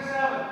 serving 7.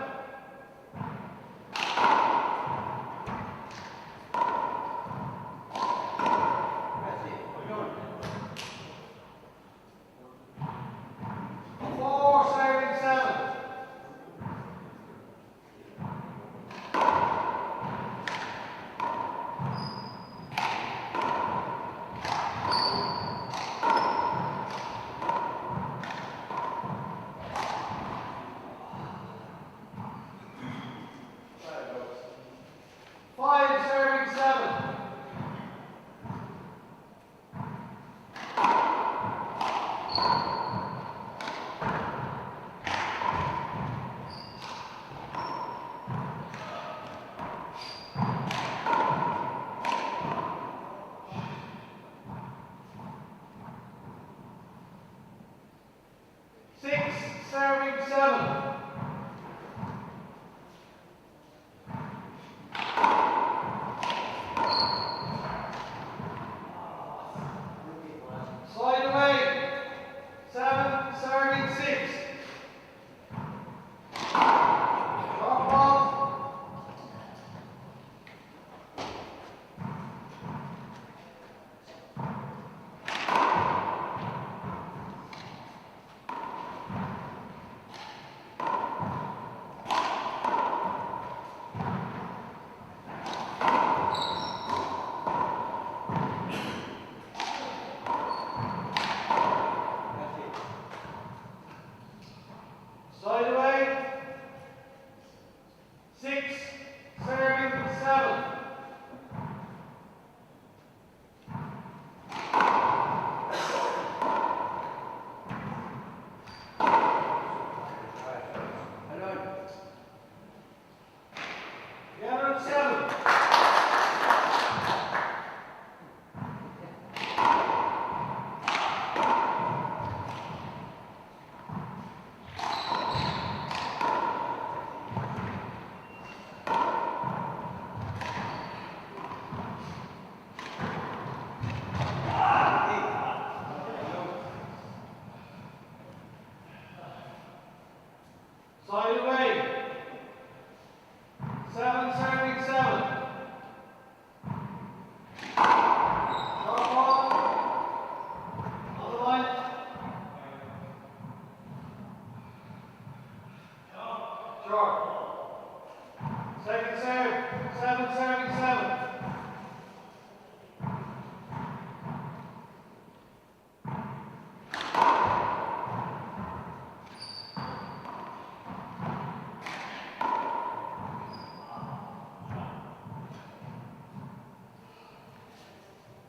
Serving 7. Slide away. 7 serving 6. Drop ball. Slide away. 6 serving 7. Together at 7. Slide away. 7 serving 7. Drop ball. On the line. Short. Second serve. 7 serving 7.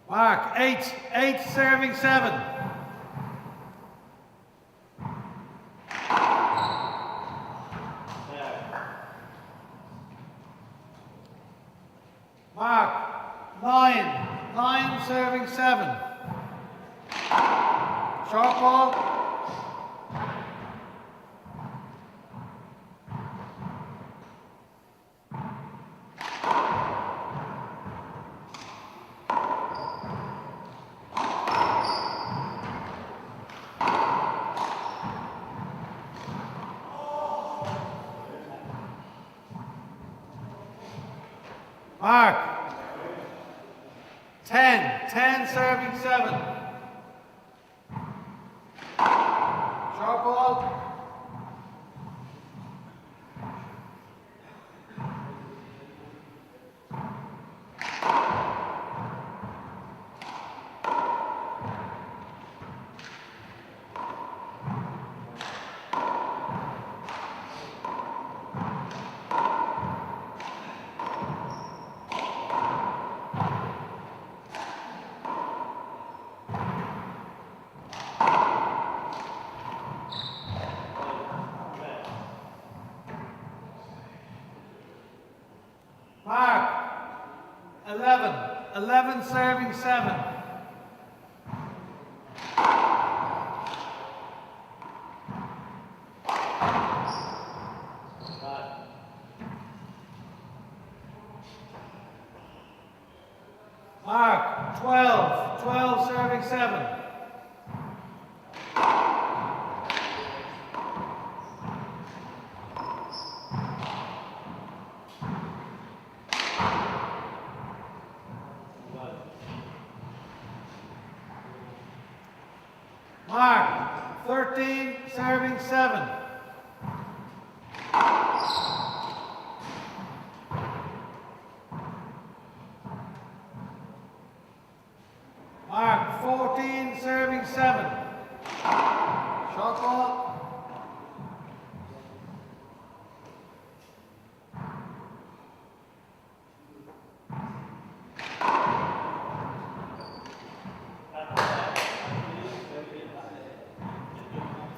Mark, 8 serving 7. Mark, 9 serving 7. Short ball. Mark, 10 serving 7. Short ball. Mark, 11 serving 7. Mark, 12 serving 7. Mark, 13, serving 7. Mark, 14, serving 7. Shot ball.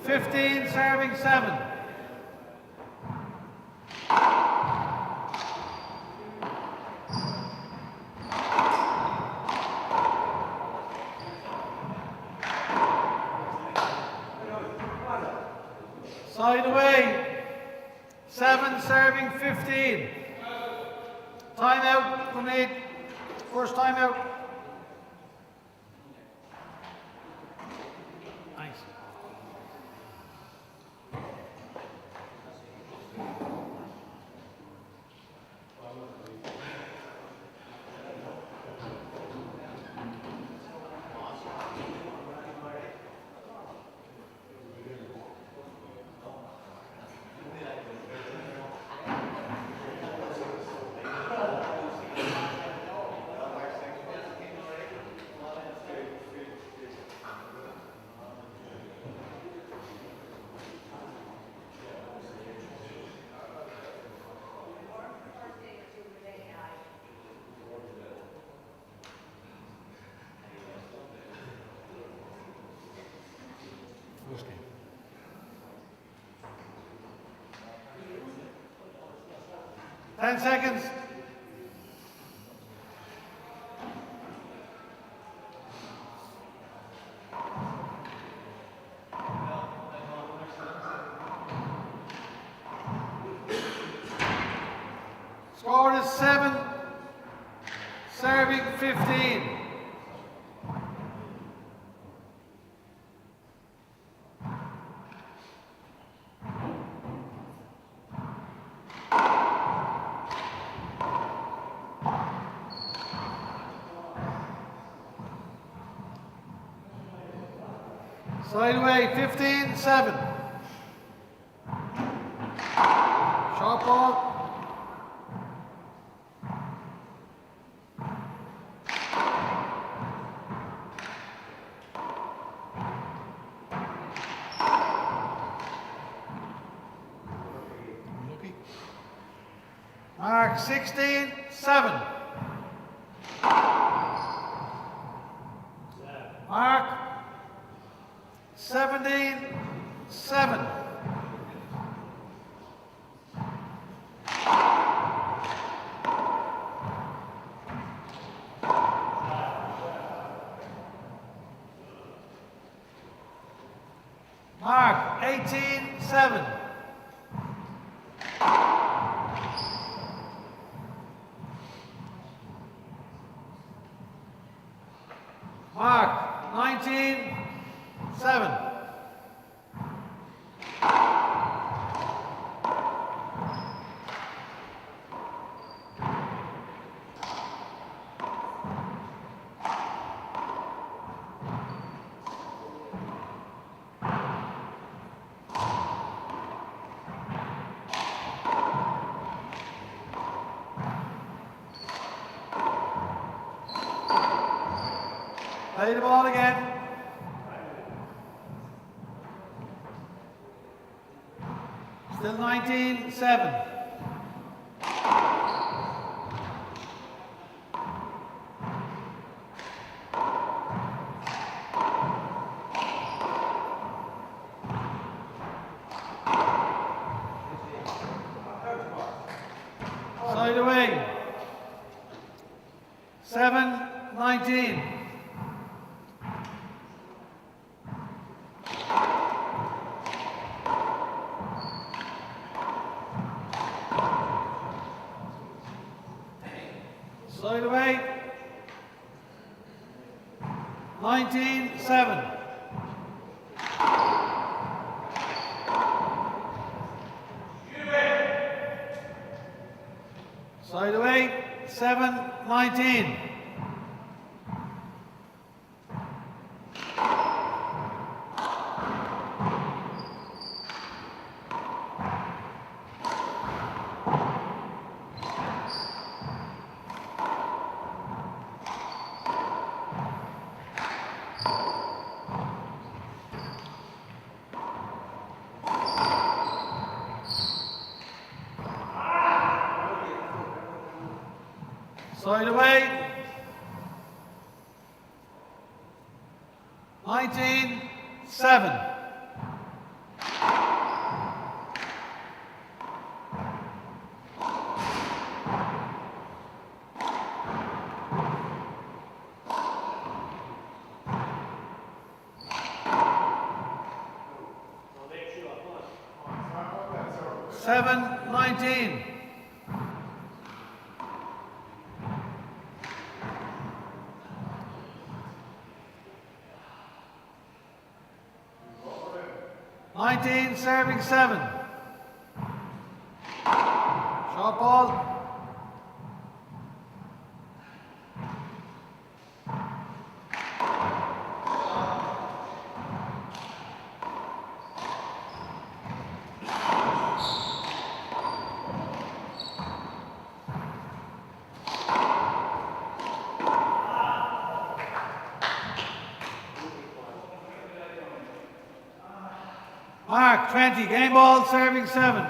Fifteen, serving 7. Side away. 7, serving 15. Timeout, Grenade. First timeout. Nice. First game. Ten seconds. Score is 7, serving 15. Side away, 15, 7. Shot ball. Mark, 16, 7. Mark, 17, 7. Mark, 18, 7. Mark, 19, 7. Play the ball again. Still 19, 7. Side away. 7, 19. Side away. 19, 7. Side away. 7, 19. Side away. 19-7. Seven, 19. Serving 7. Short ball. Mark, 20, game ball, serving 7.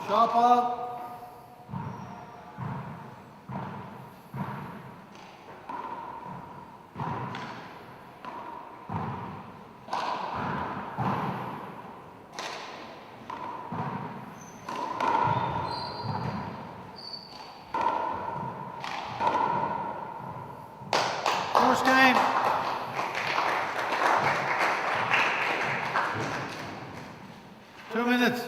Short ball. First game. Two minutes.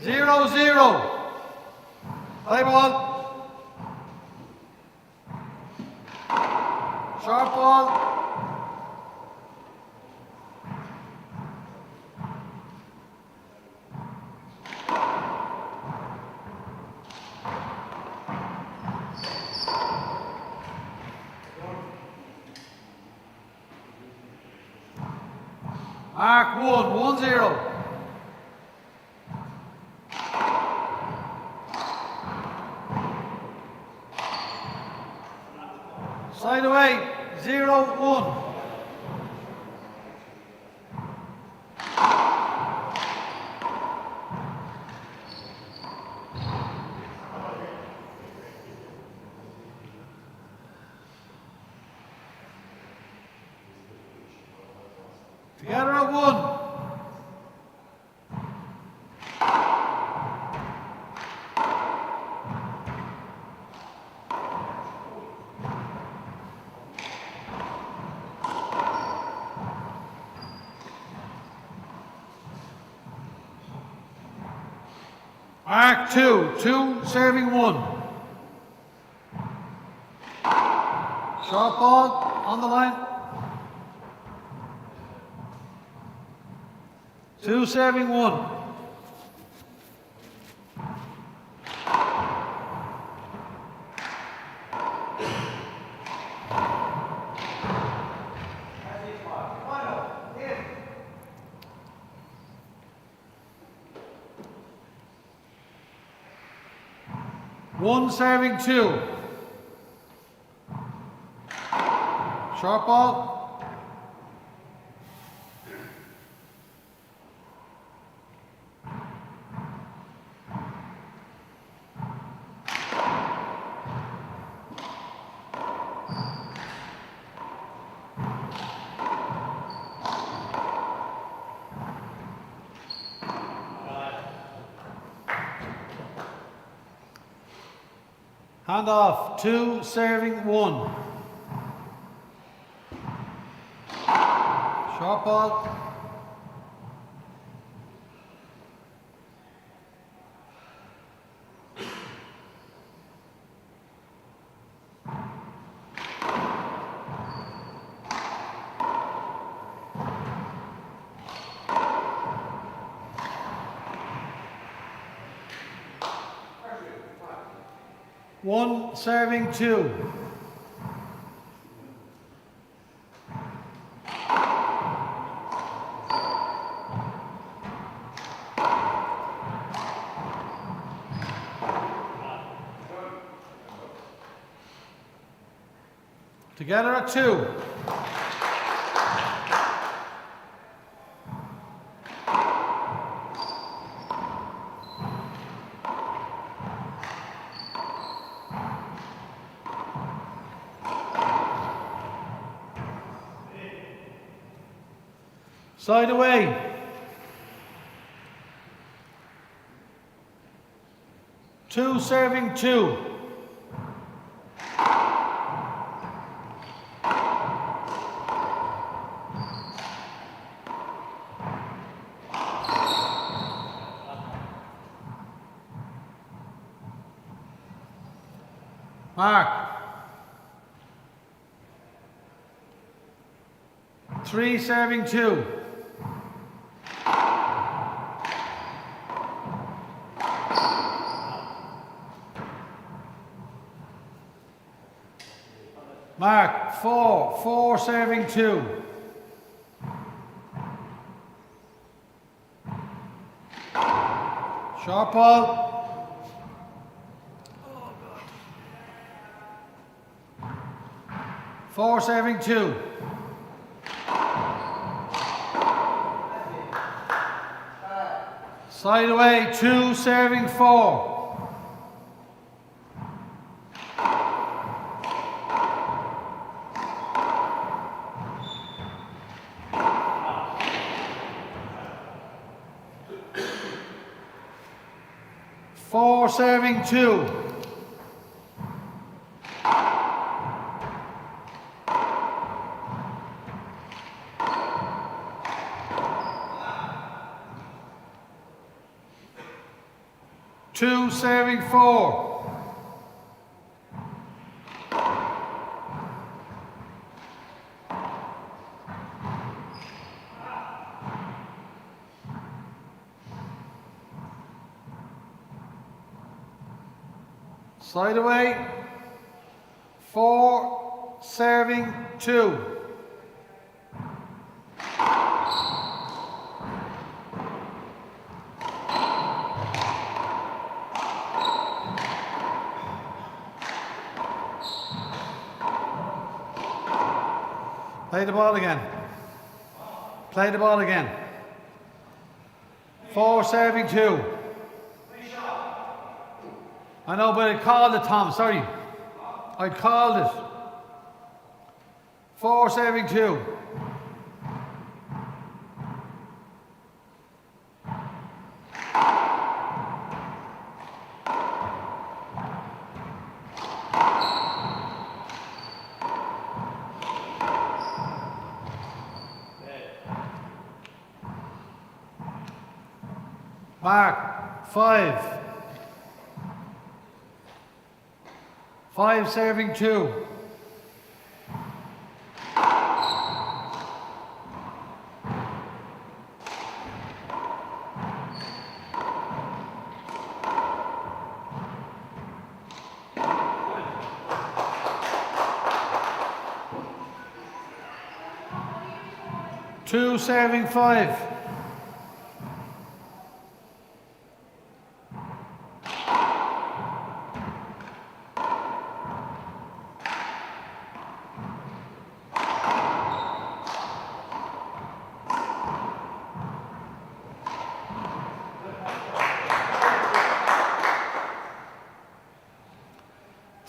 Zero, zero. Play ball. Short ball. Mark 1-0. Side away, 0-1. Together at 1. Mark 2 serving 1. Short ball on the line. 2 serving 1. One serving 2. Short ball. Hand off, 2 serving 1. Short ball. One serving 2. Together at 2. Side away. 2 serving 2. Mark. 3 serving 2. Mark 4 serving 2. Short ball. Four serving 2. Side away, 2 serving 4. Four serving 2. Two serving 4. Side away. 4, serving 2. Play the ball again. Play the ball again. 4, serving 2. I know, but I called it, Tom. Sorry. I called it. 4, serving 2. Mark, 5. 5, serving 2. Two, serving 5.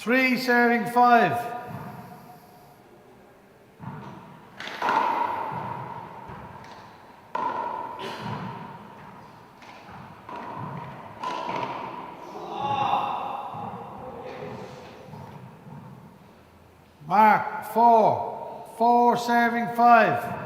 Three, serving 5. Mark, 4. 4, serving 5.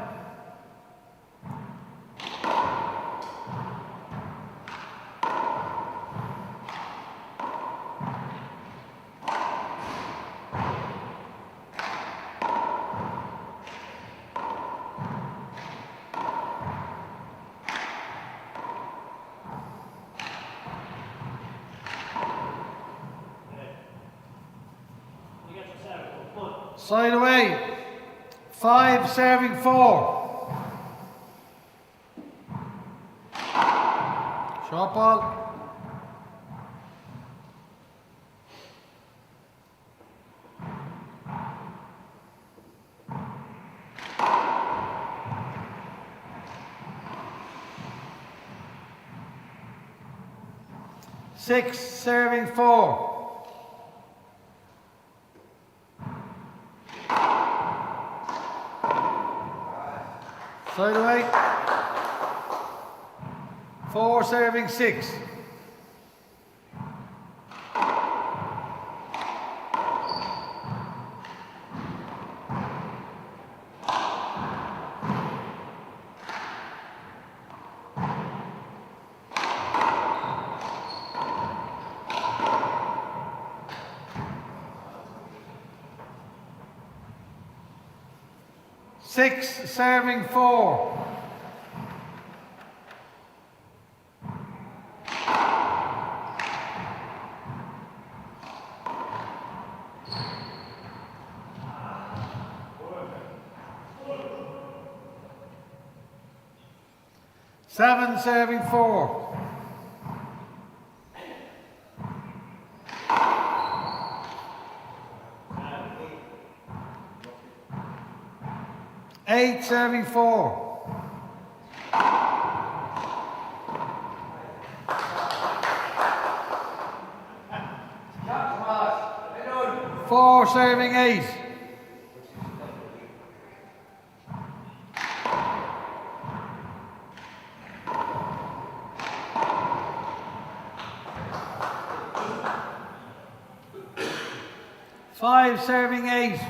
Side away. 5, serving 4. Short ball. Six, serving 4. Side away. 4, serving 6. Six, serving 4. Seven, serving 4. Eight, serving 4. 4, serving 8. Five, serving 8.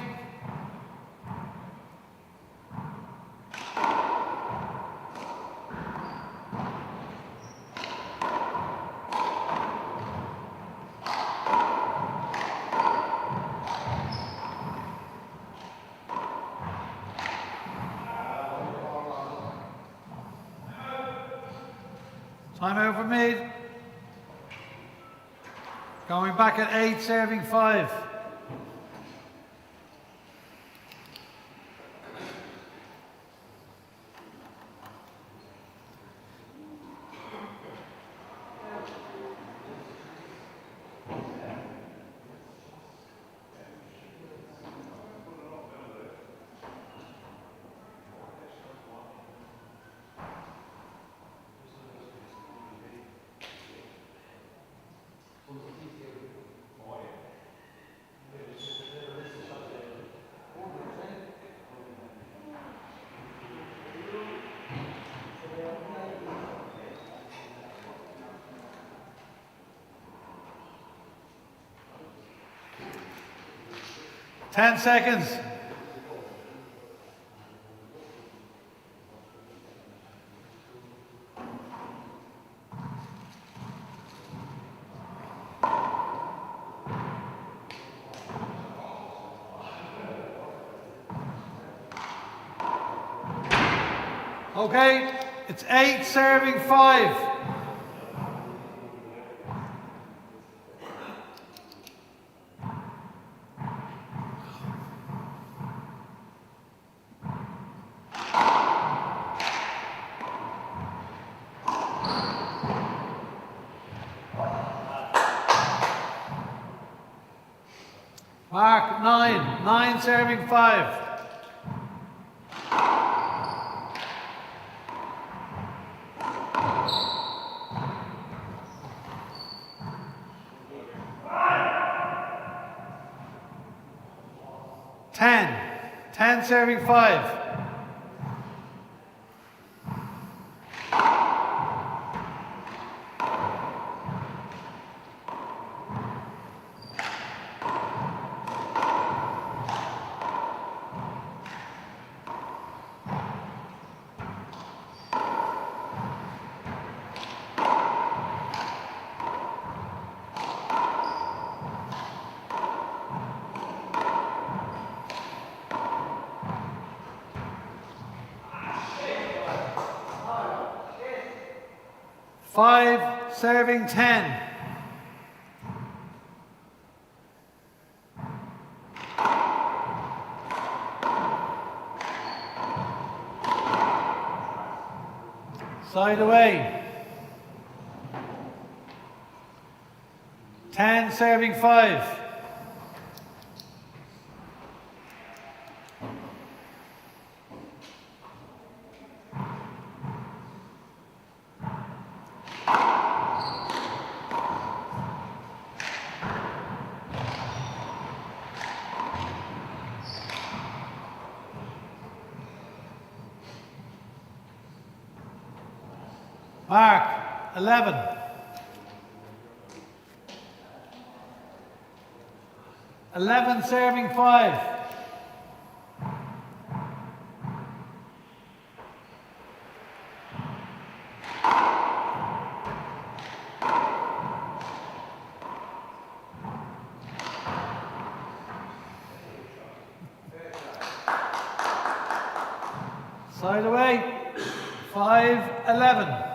Time out for mid. Going back at 8, serving 5. Ten seconds. Okay, it's 8, serving 5. Mark, 9. 9, serving 5. Ten, serving 5. Five, serving 10. Side away. 10, serving 5. Mark, 11. Serving 5. Side away. 5, 11.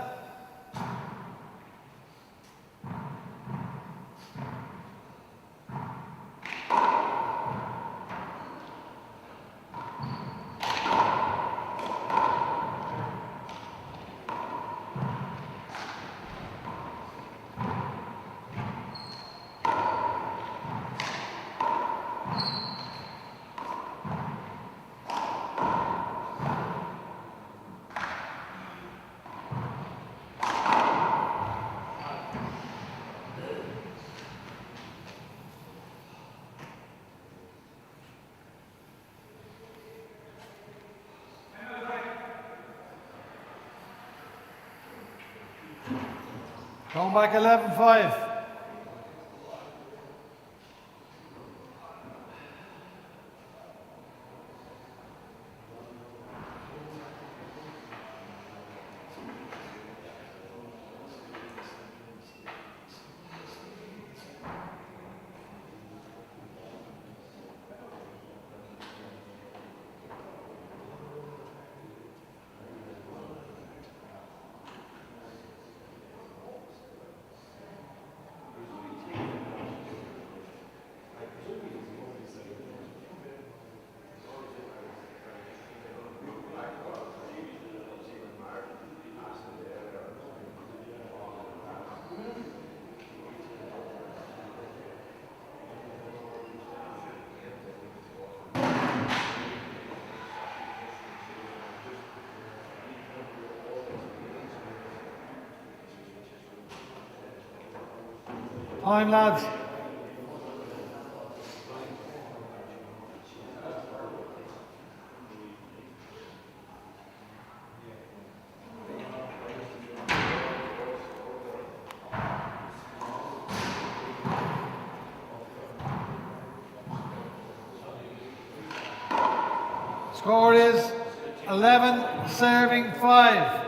Going back 11-5. Time, lads. Score is 11 serving 5.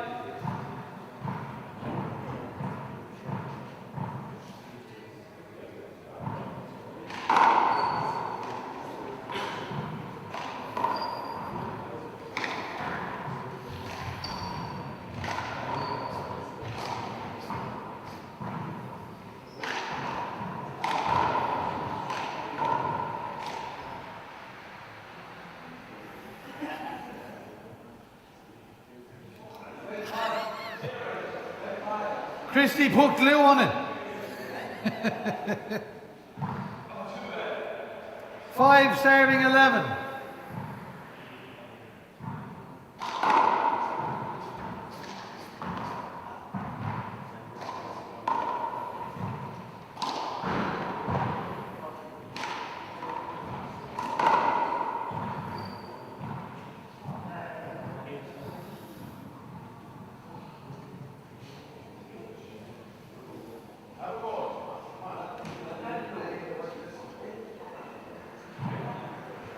Christie put glue on it. 5 serving 11.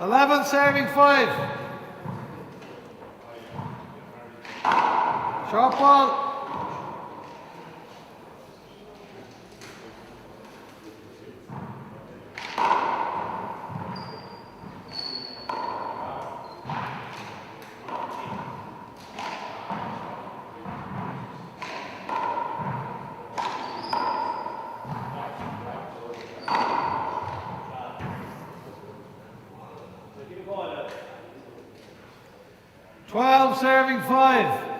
Eleven serving 5. Short ball. Serving 5.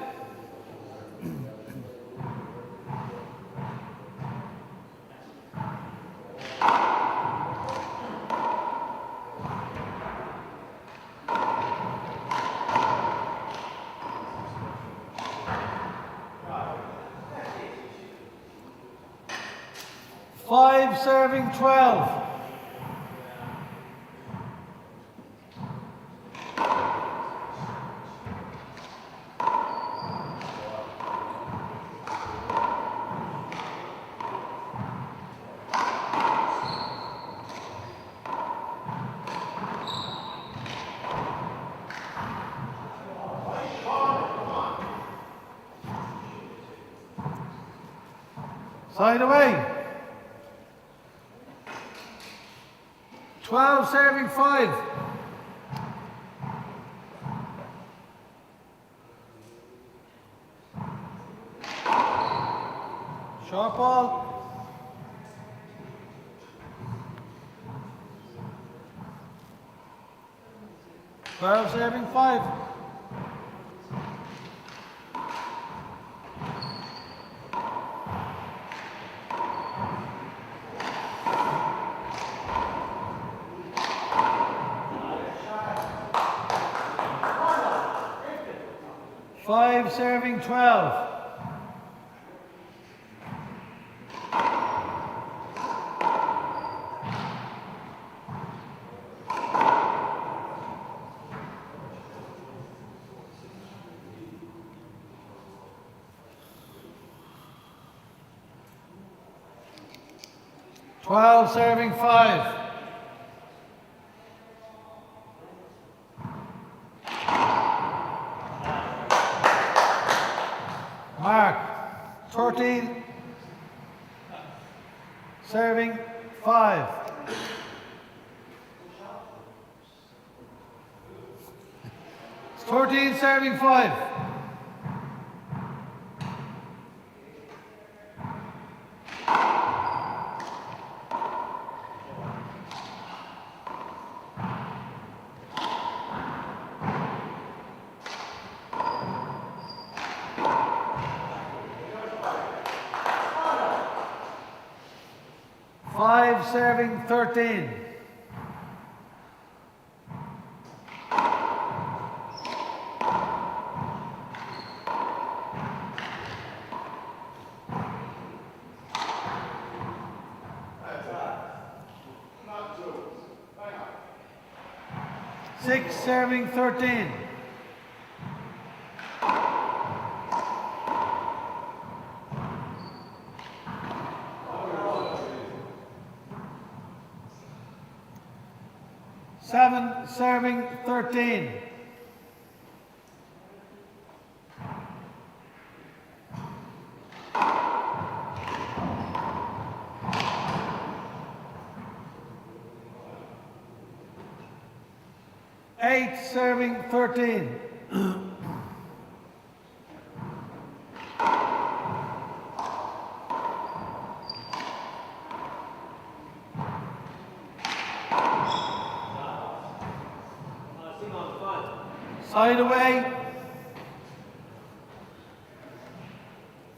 Five serving 12. Side away. 12 serving 5. Short ball. 12 serving 5. Five serving 12. Serving 5. Mark, 13, serving 5. It's 13 serving 5. Serving 13. 6 serving 13. Seven serving 13. Eight serving 13. Side away.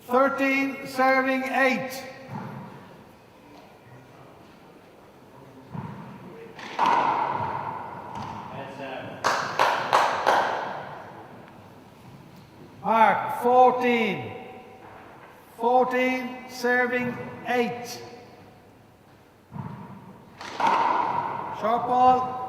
13 serving 8. Mark 14. 14 serving 8. Short ball.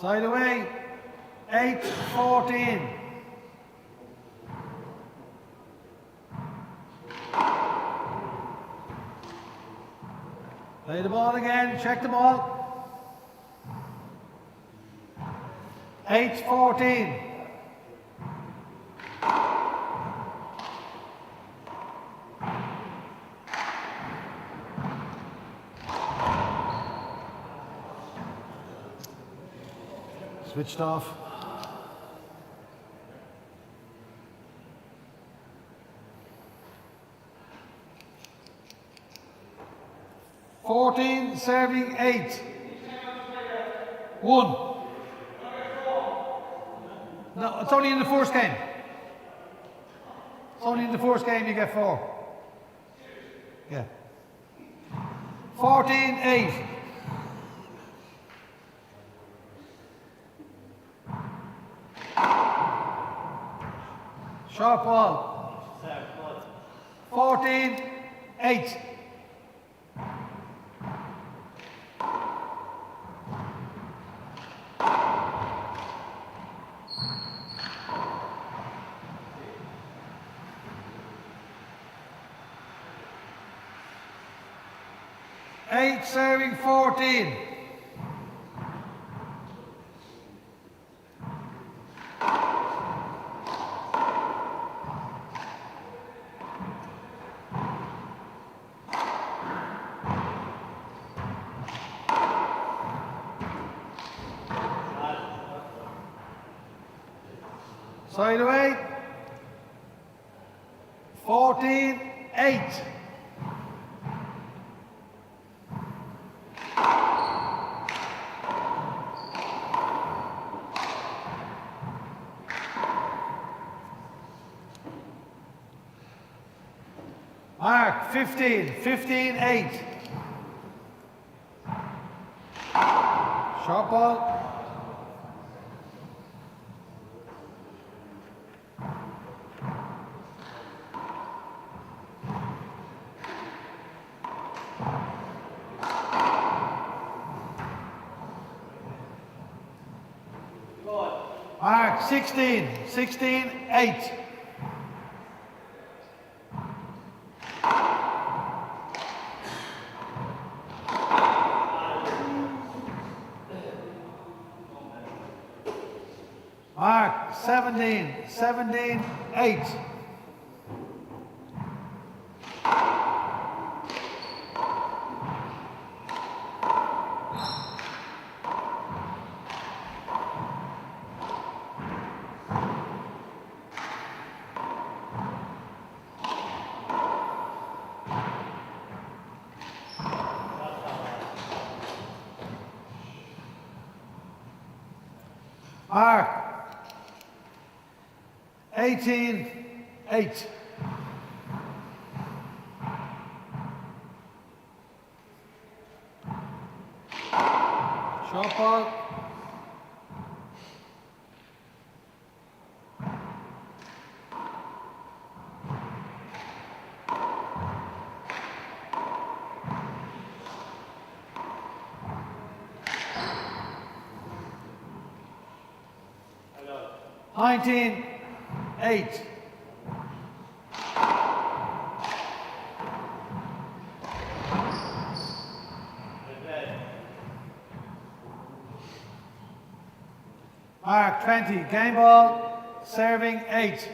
Side away, 8-14. Play the ball again, check the ball. 8-14. Switched off. Fourteen serving 8. 1. No, it's only in the first game. It's only in the first game you get 4. Yeah. 14-8. Short ball. 14-8. Eight serving 14. Side away. 14-8. Mark 15-8. Short ball. Mark 16-8. Mark 17-8. Mark 18-8. Short ball. Hello. 19-8. Mark 20, game ball, serving 8.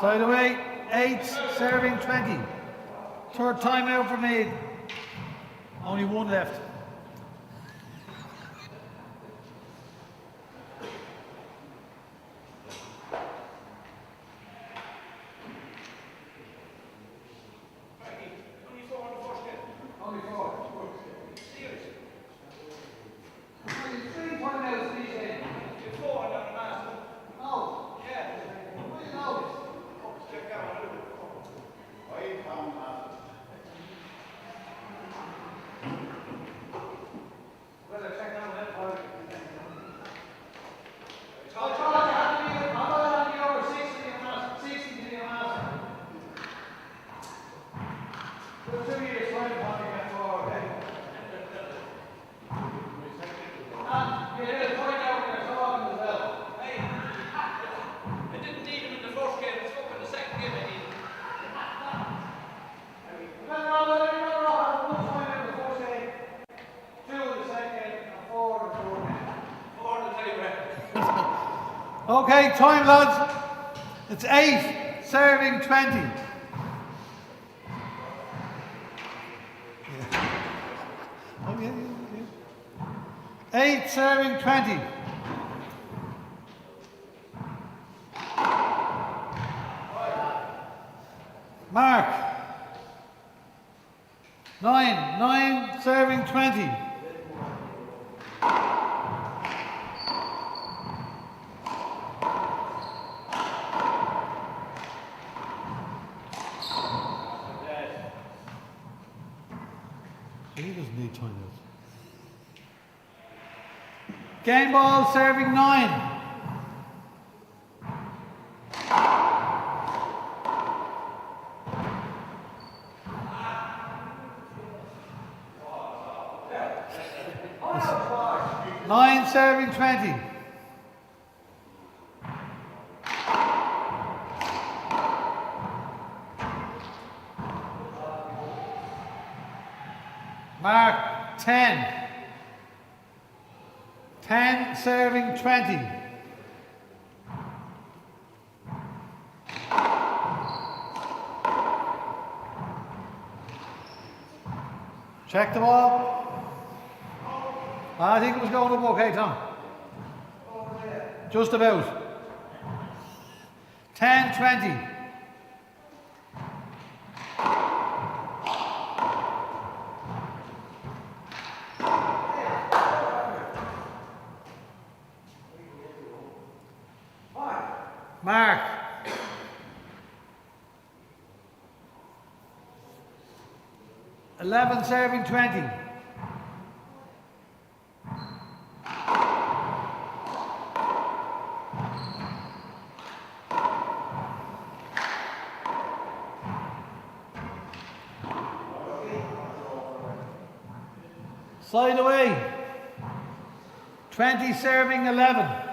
Side away, 8, serving 20. Third timeout for me. Only one left. Okay, time lads. It's 8, serving 20. Yeah. 8, serving 20. Mark. 9, serving 20. He doesn't need timeouts. Game ball, serving 9. Nine, serving 20. Mark, 10. 10, serving 20. Check the ball. I think it was going up okay, Tom. Just about. 10, 20. Mark. Eleven, serving 20. Side away. 20, serving 11.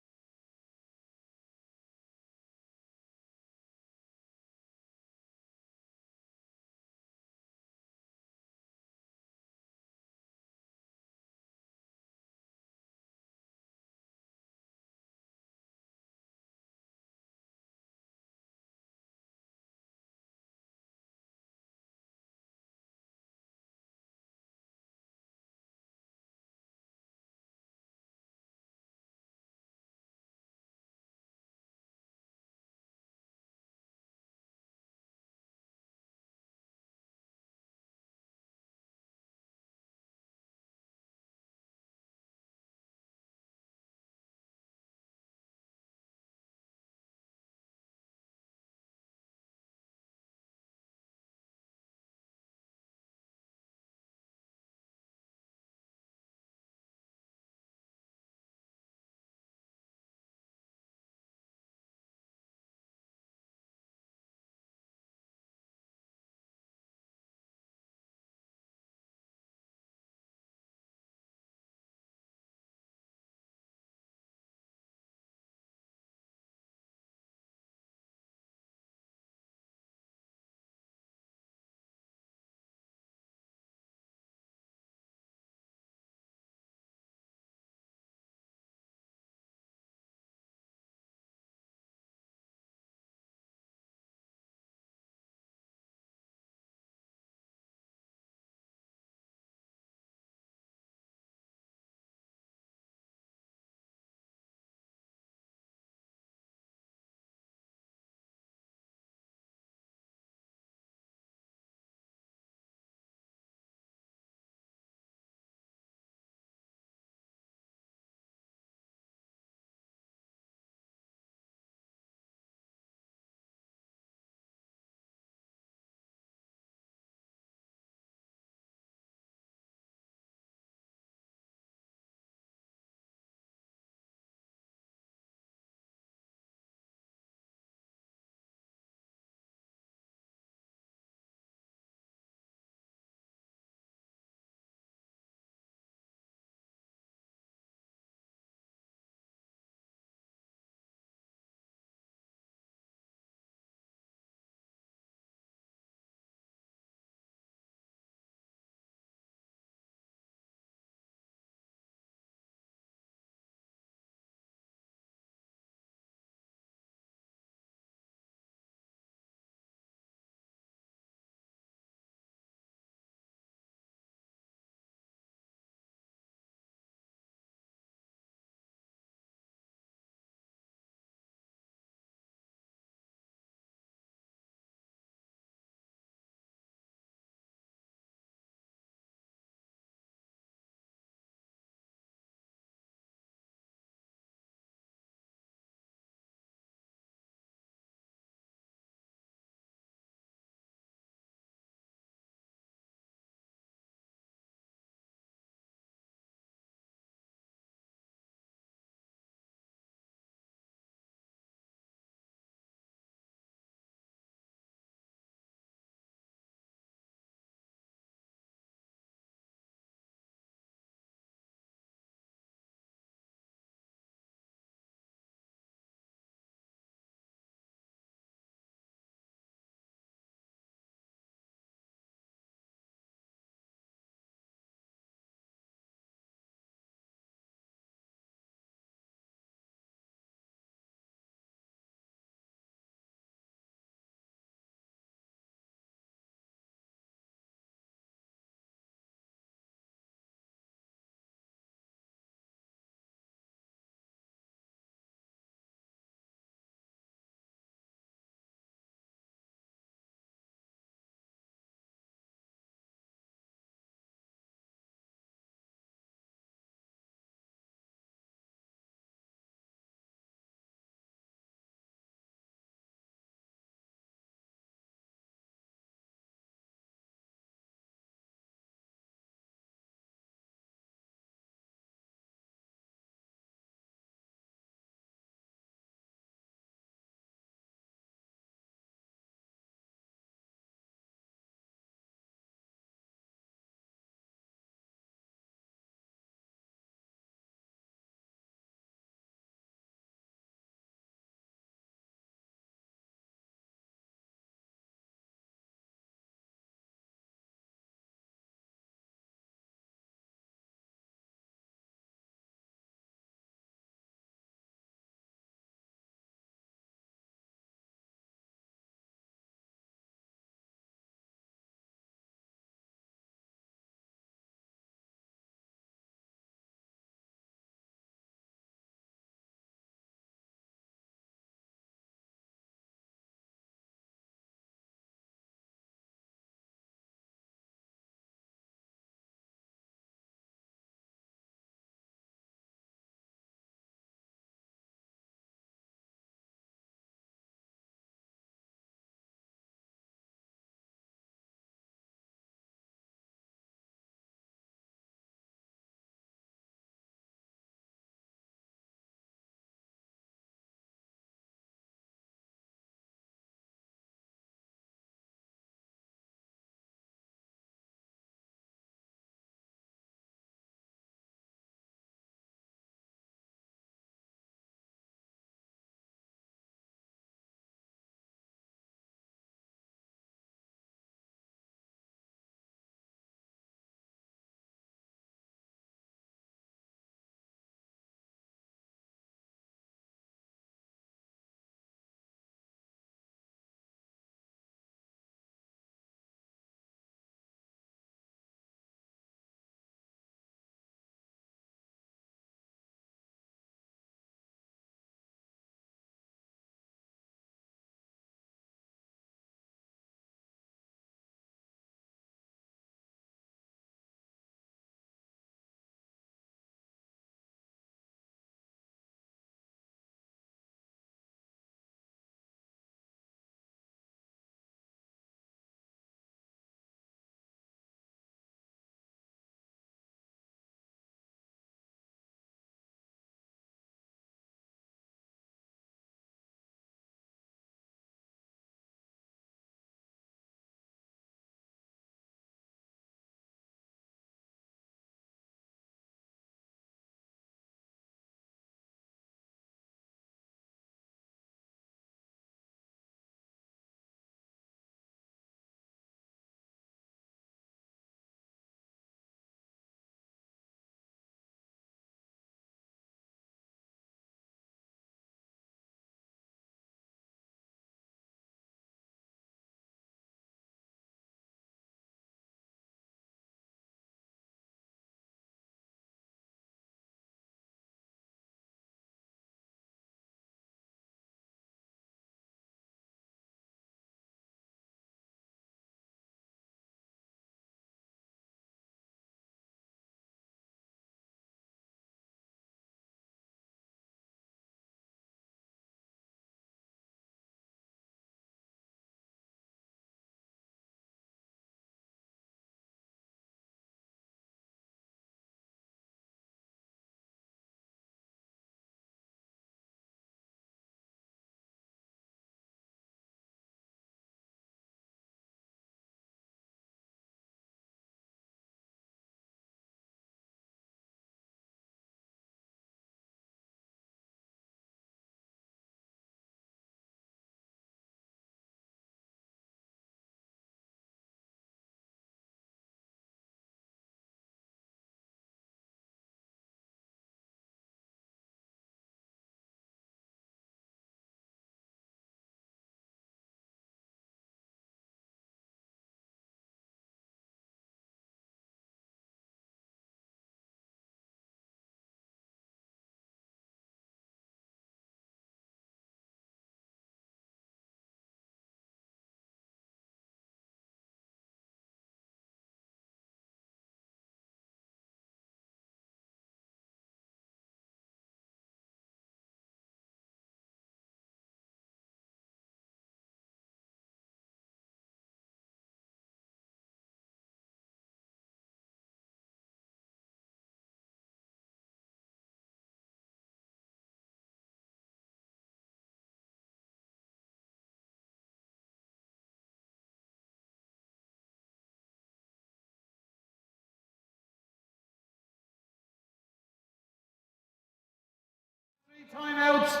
Timeouts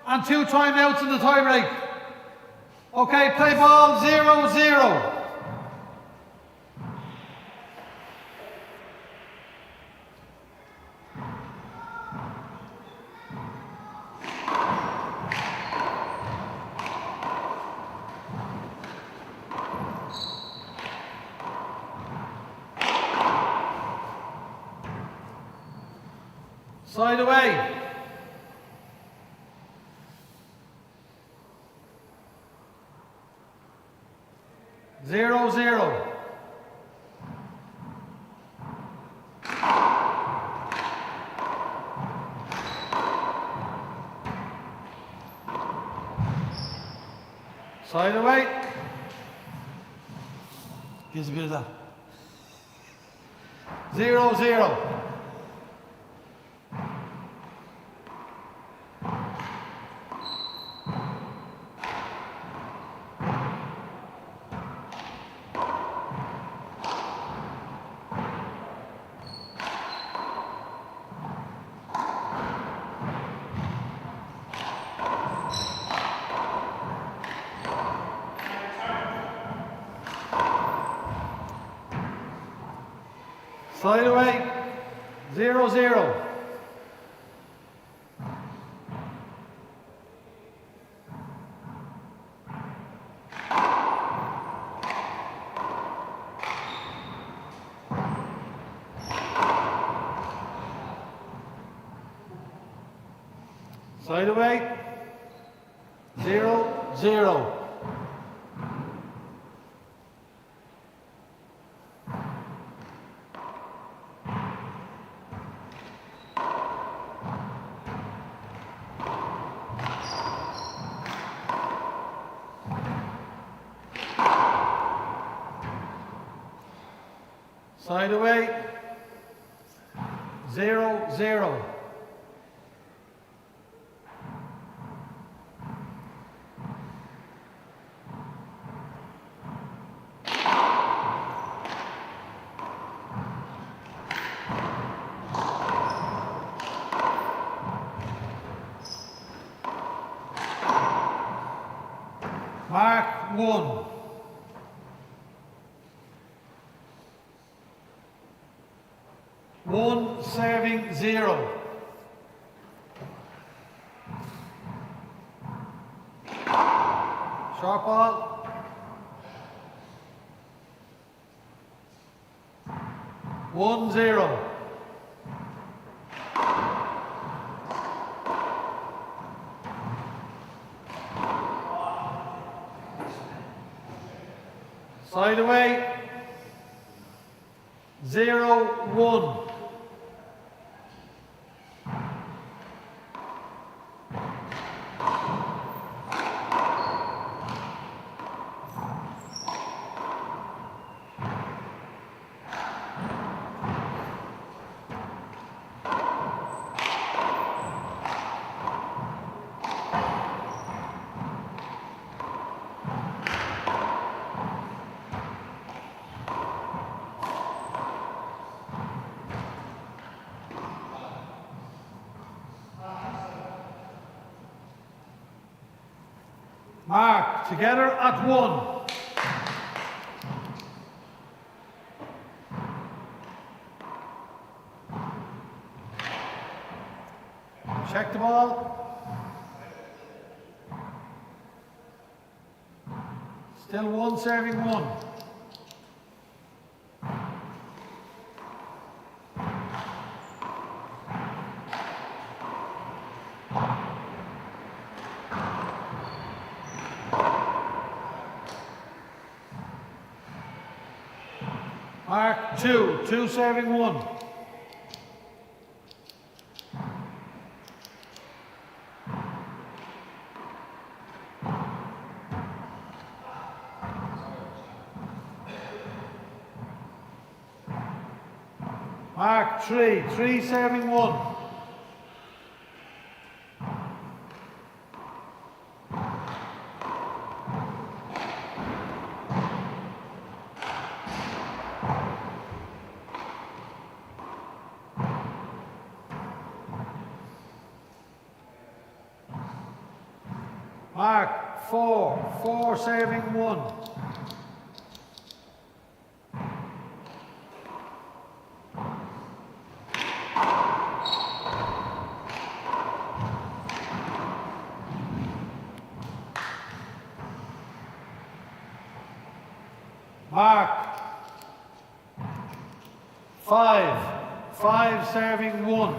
and 2 timeouts in the tie break. Okay, play ball 0-0. Side away. Zero, zero. Side away. Gives a bit of that. 0-0. Side away, 0-0. Side away, 0-0. Side away, 0-0. Mark 1. One serving 0. Sharp ball. One, 0. Side away. 0-1. Mark, together at 1. Check the ball. Still 1 serving 1. Mark 2, 2 serving 1. Mark 3, 3 serving 1. Mark 4, 4 serving 1. Mark 5, 5 serving 1.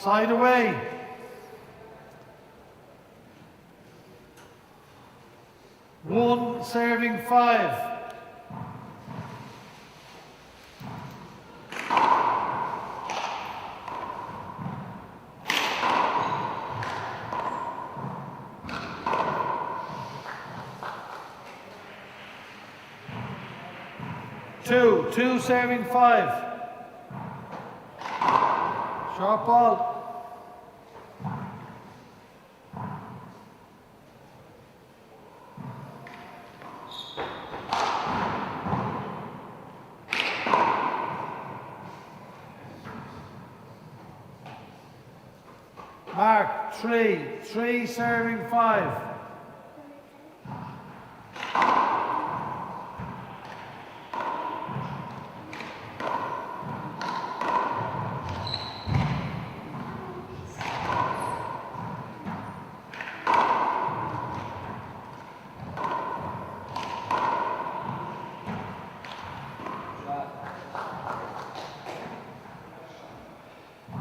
Side away. One serving 5. Two serving 5. Sharp ball. Mark 3 serving 5.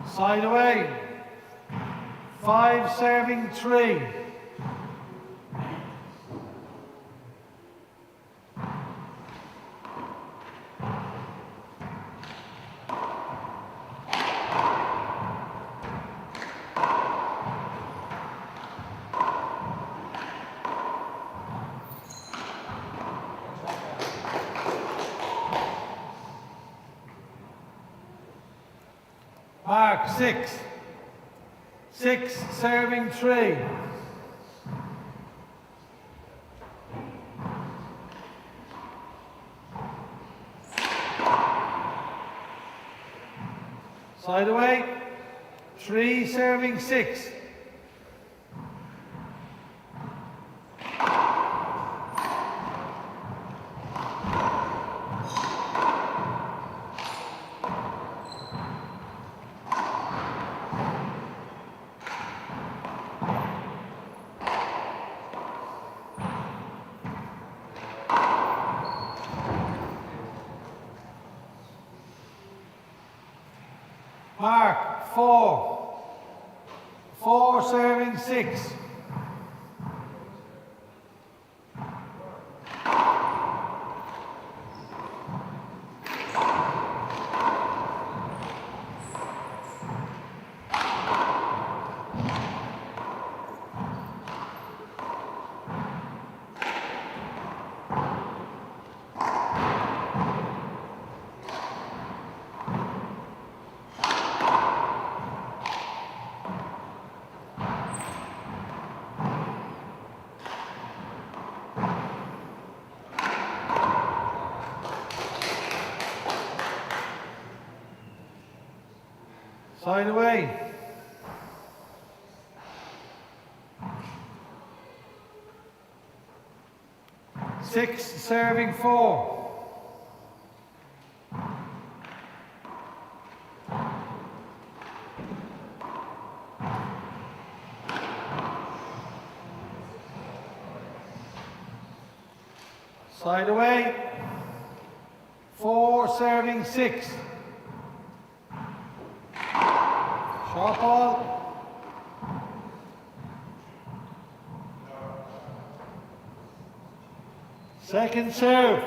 Side away. 5 serving 3. Mark 6 serving 3. Side away. 3 serving 6. Mark 4 serving 6. Side away. 6 serving 4. Side away. 4 serving 6. Sharp ball. Second serve.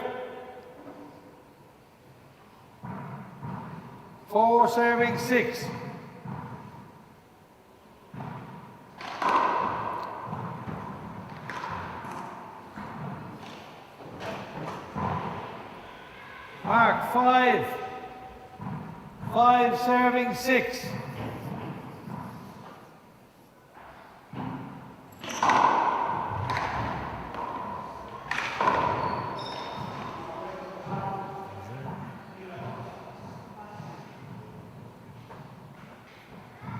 4 serving 6. 5 serving 6.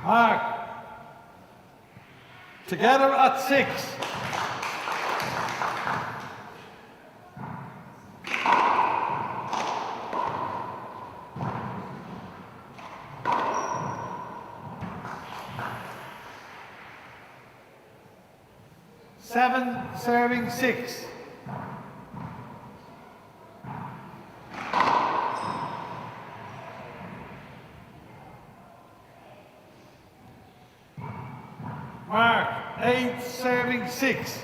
Mark. Together at 6. Seven serving 6. Mark, 8 serving 6.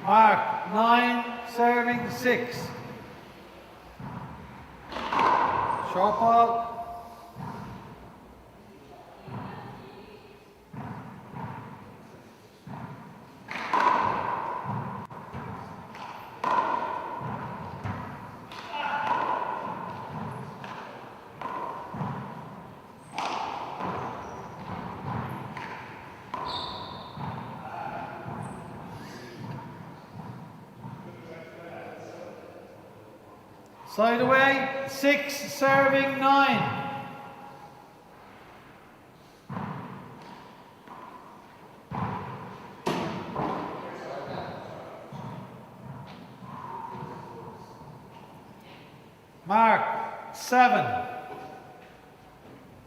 Mark, 9 serving 6. Short ball. Side away, 6 serving 9. Mark, 7.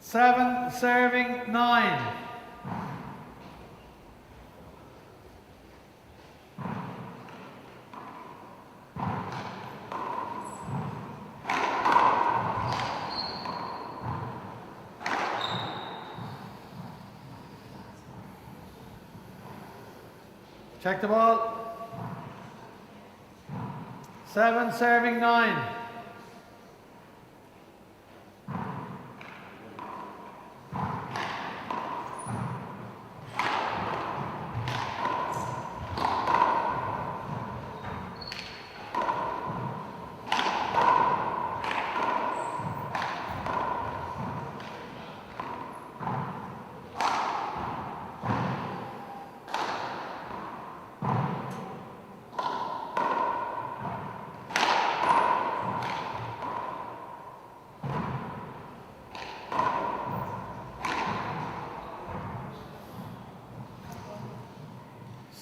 7 serving 9. Check the ball. 7 serving 9.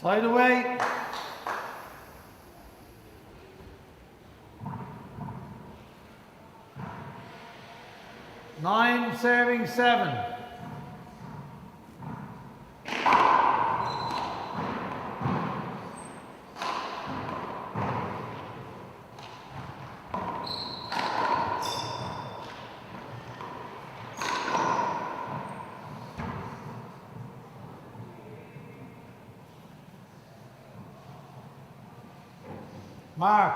Side away. Nine serving 7. Mark.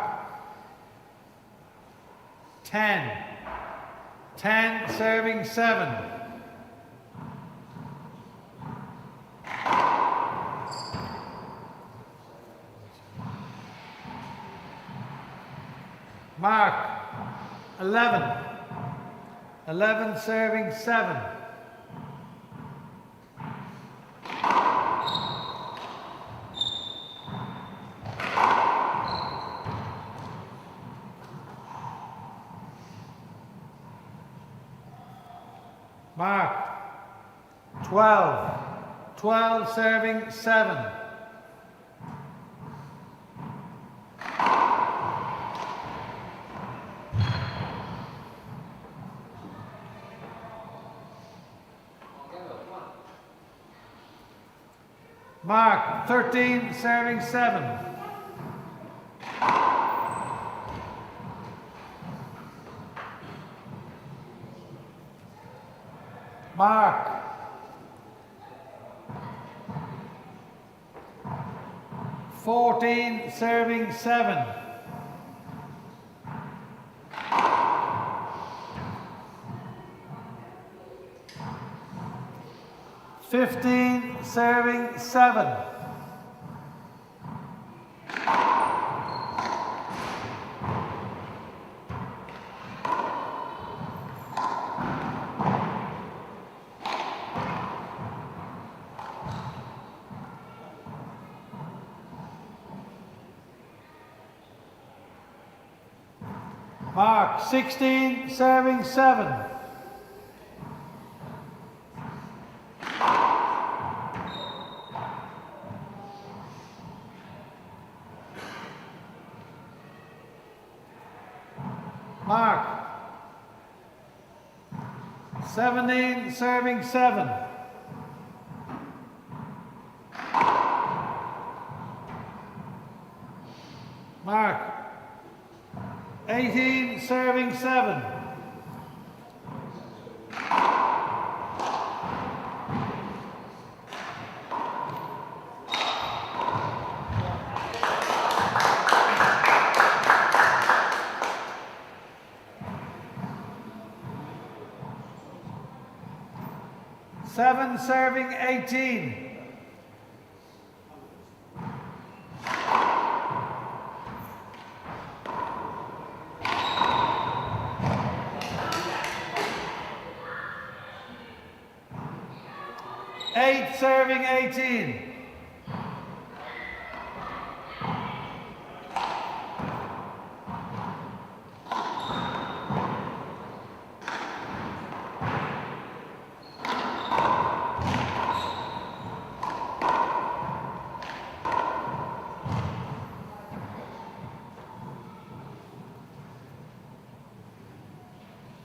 10. 10 serving 7. Mark. 11. 11 serving 7. Mark. 12. 12 serving 7. Mark. 13 serving 7. Mark. 14 serving 7. $15 16 serving 7. Mark, 16 serving 7. Mark, 17 serving 7. Mark, 18 serving 7. Seven serving 18. Eight serving 18.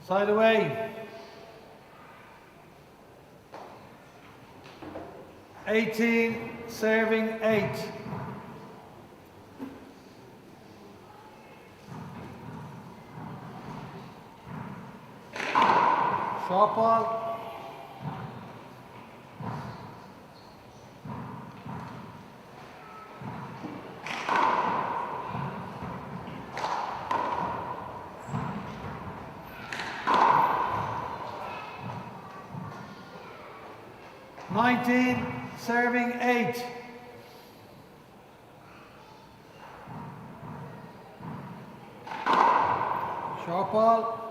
Side away. 18 serving 8. Short ball. Nineteen serving 8. Short ball.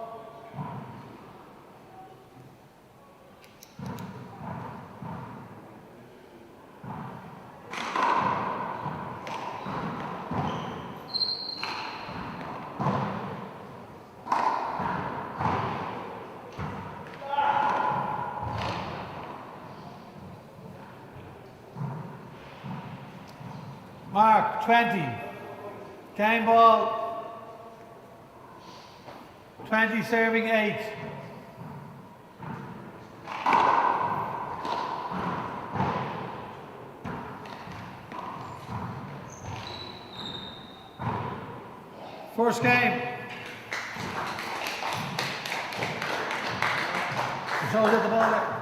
Mark, 20. Game ball. 20 serving 8. First game. So hit the ball there.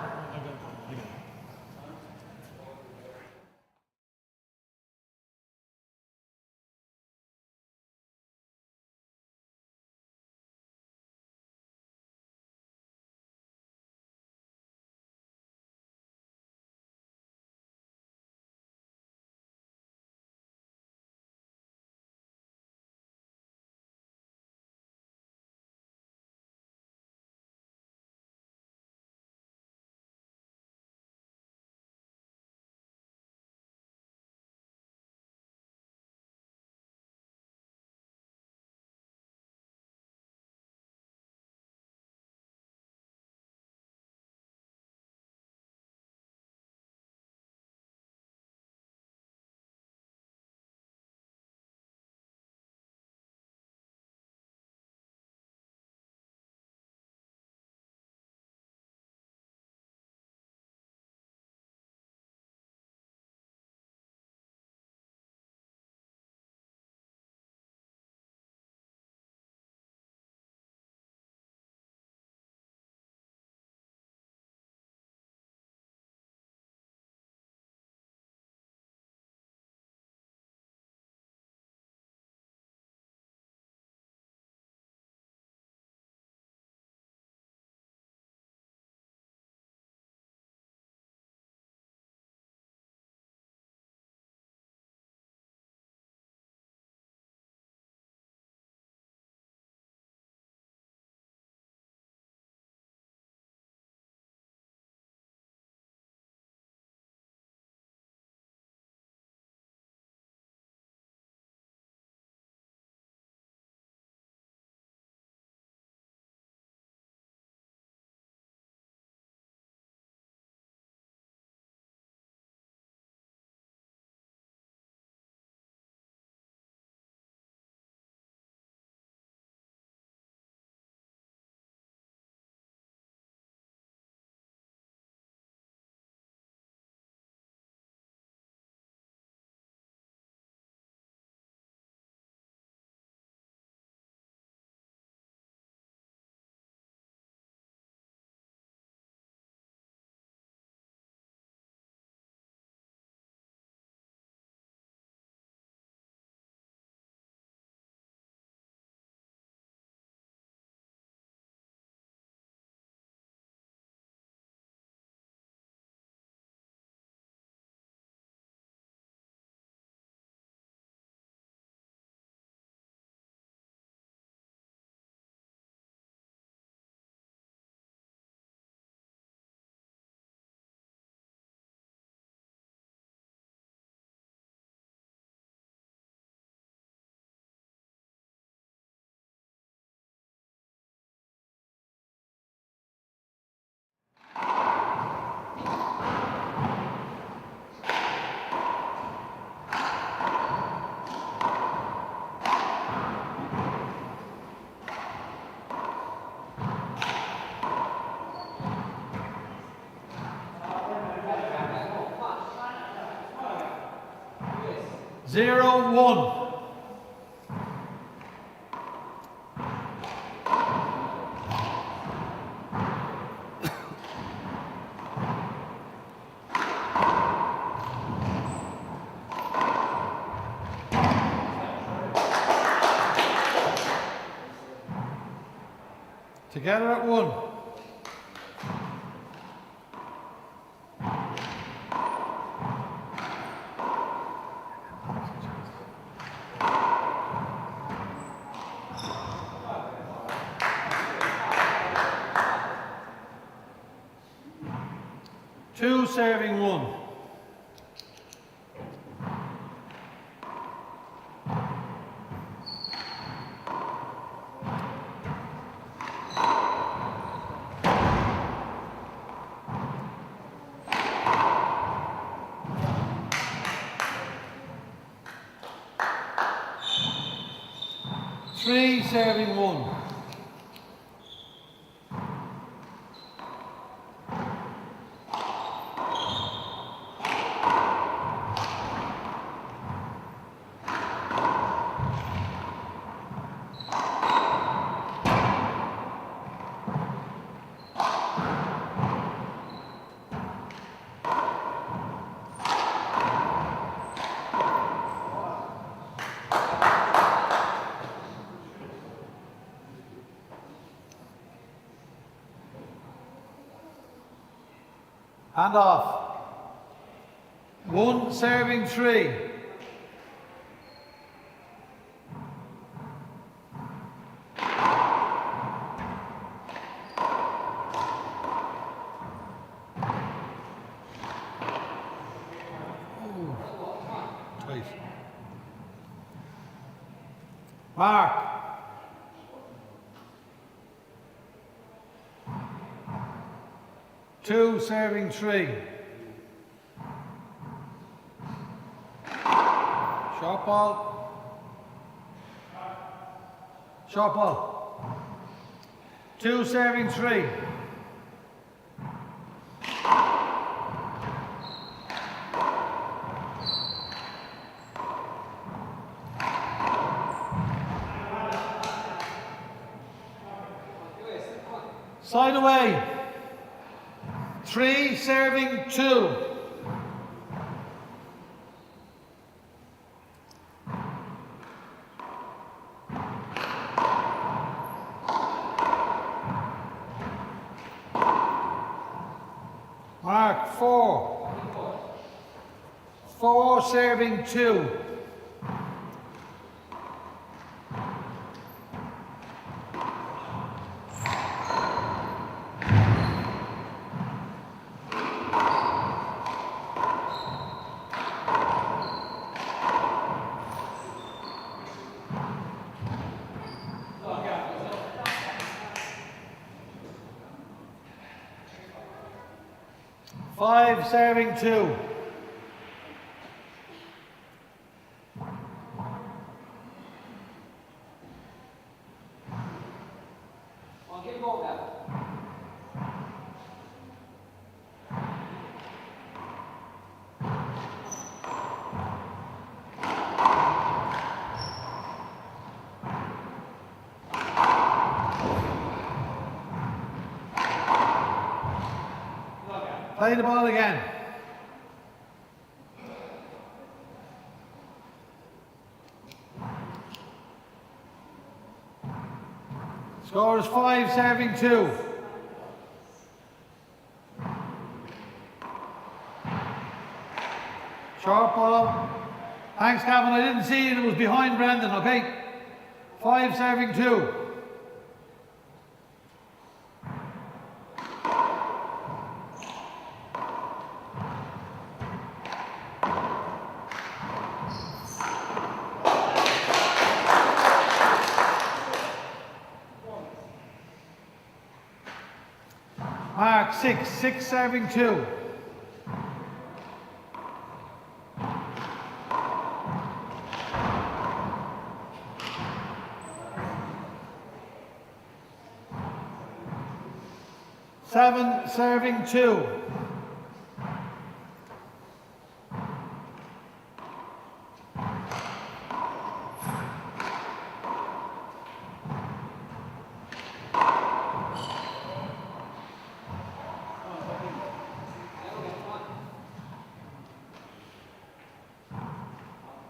0-1. Together at 1. Two serving 1. Three serving 1. Hand off. 1 serving 3. Tight. Mark. Two serving 3. Short ball. Short ball. Two serving 3. Side away. 3 serving 2. Mark 4. 4 serving 2. Five serving 2. Play the ball again. Score is 5 serving 2. Short ball. Thanks, Gavin. I didn't see it. It was behind Brendan, okay? 5 serving 2. Mark 6 serving 2. Seven serving 2.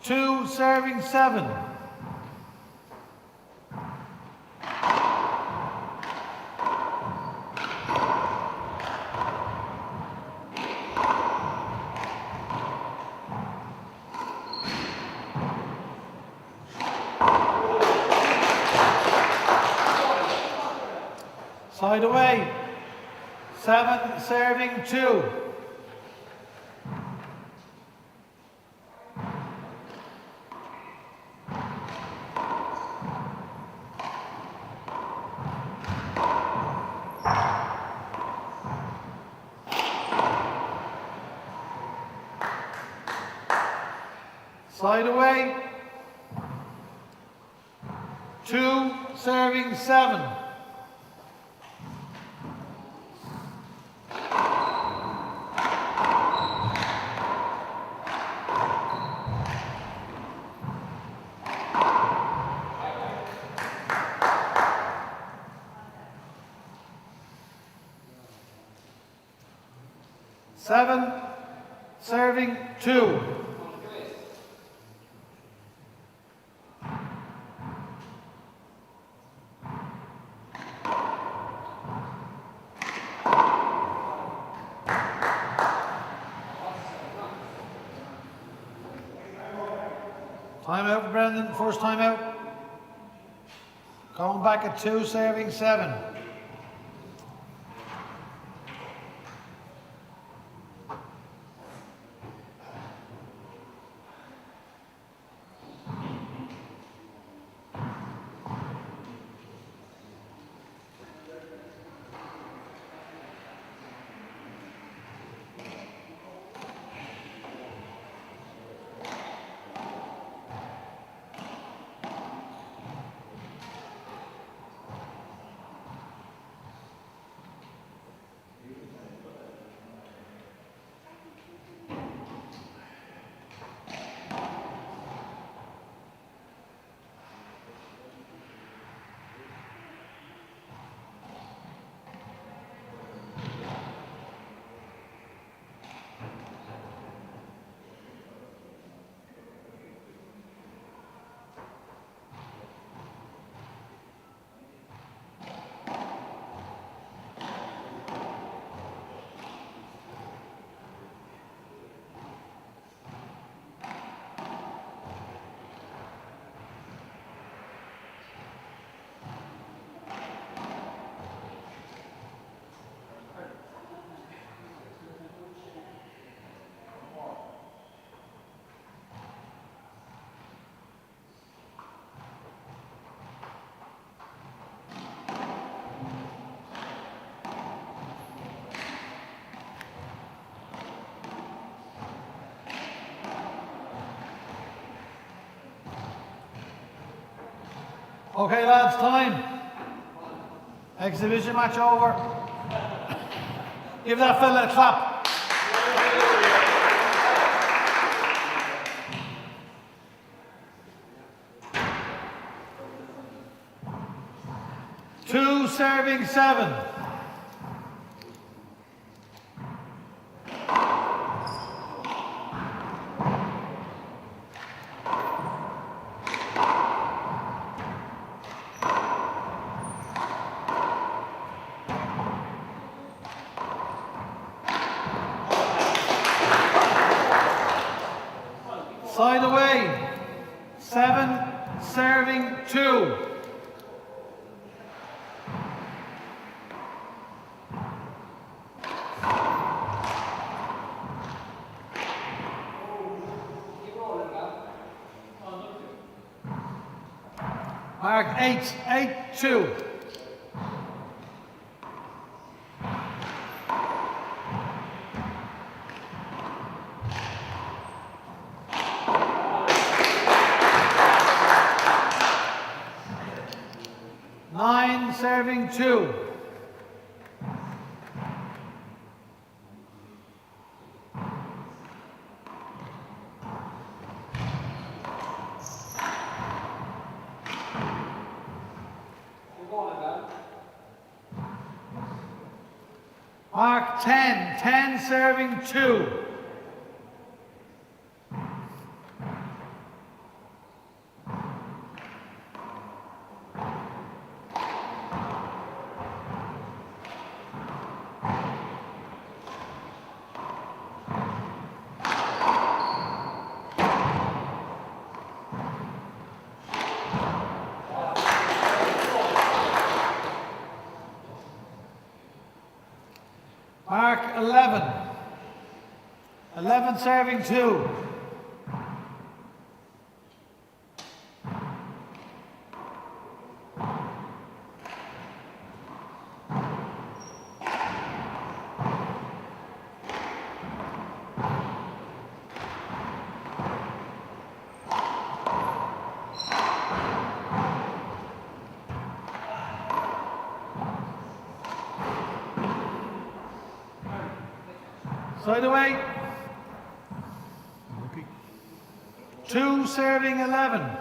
2 serving 7. Side away. 7 serving 2. Side away. 2 serving 7. Seven serving 2. Time out for Brendan, first time out. Going back at 2 serving 7. Okay lads, time. Exhibition match over. Give that fella a clap. Two serving 7. Side away, 7 serving 2. Mark 8-2. Nine serving 2. Mark 10 serving 2. serving 2. Side away. 2 serving 11.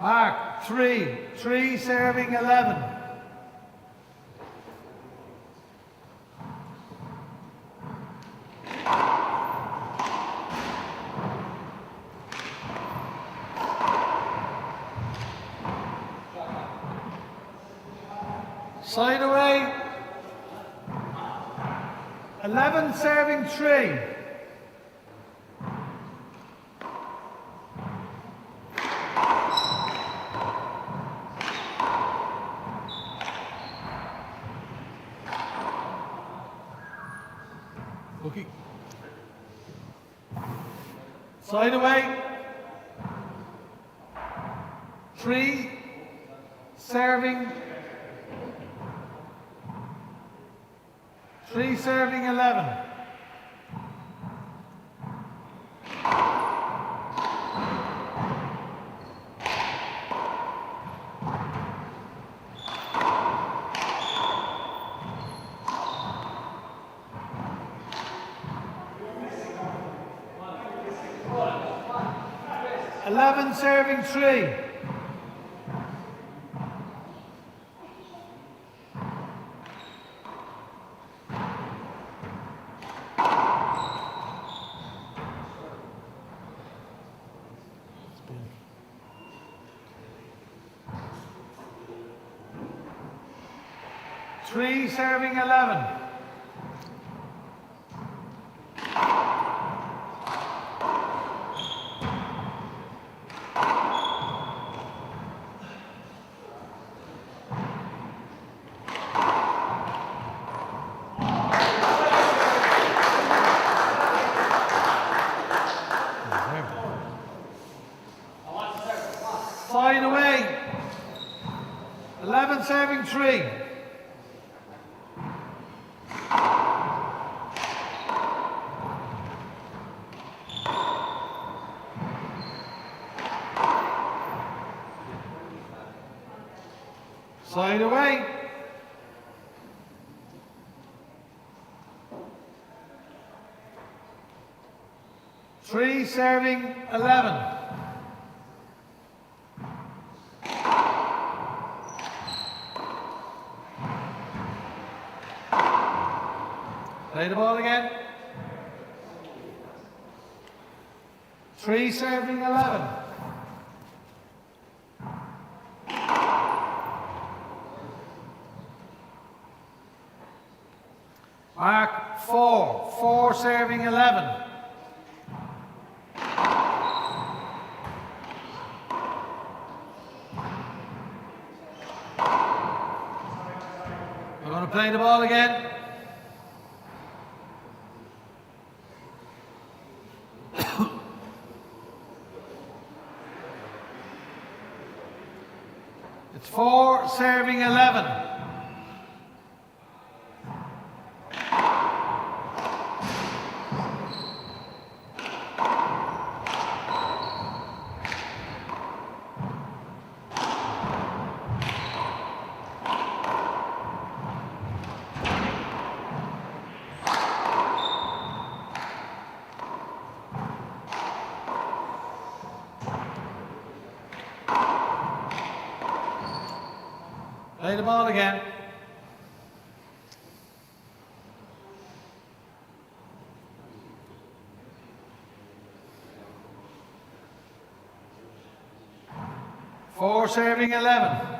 Mark 3 serving 11. Side away. 11 serving 3. Okay. Side away. 3 serving 11. Eleven serving 3. Three serving 11. Side away. 11 serving 3. Side away. 3 serving 11. Play the ball again. 3 serving 11. Mark 4 serving 11. We're going to play the ball again. It's 4 serving 11. Play the ball again. Four serving 11.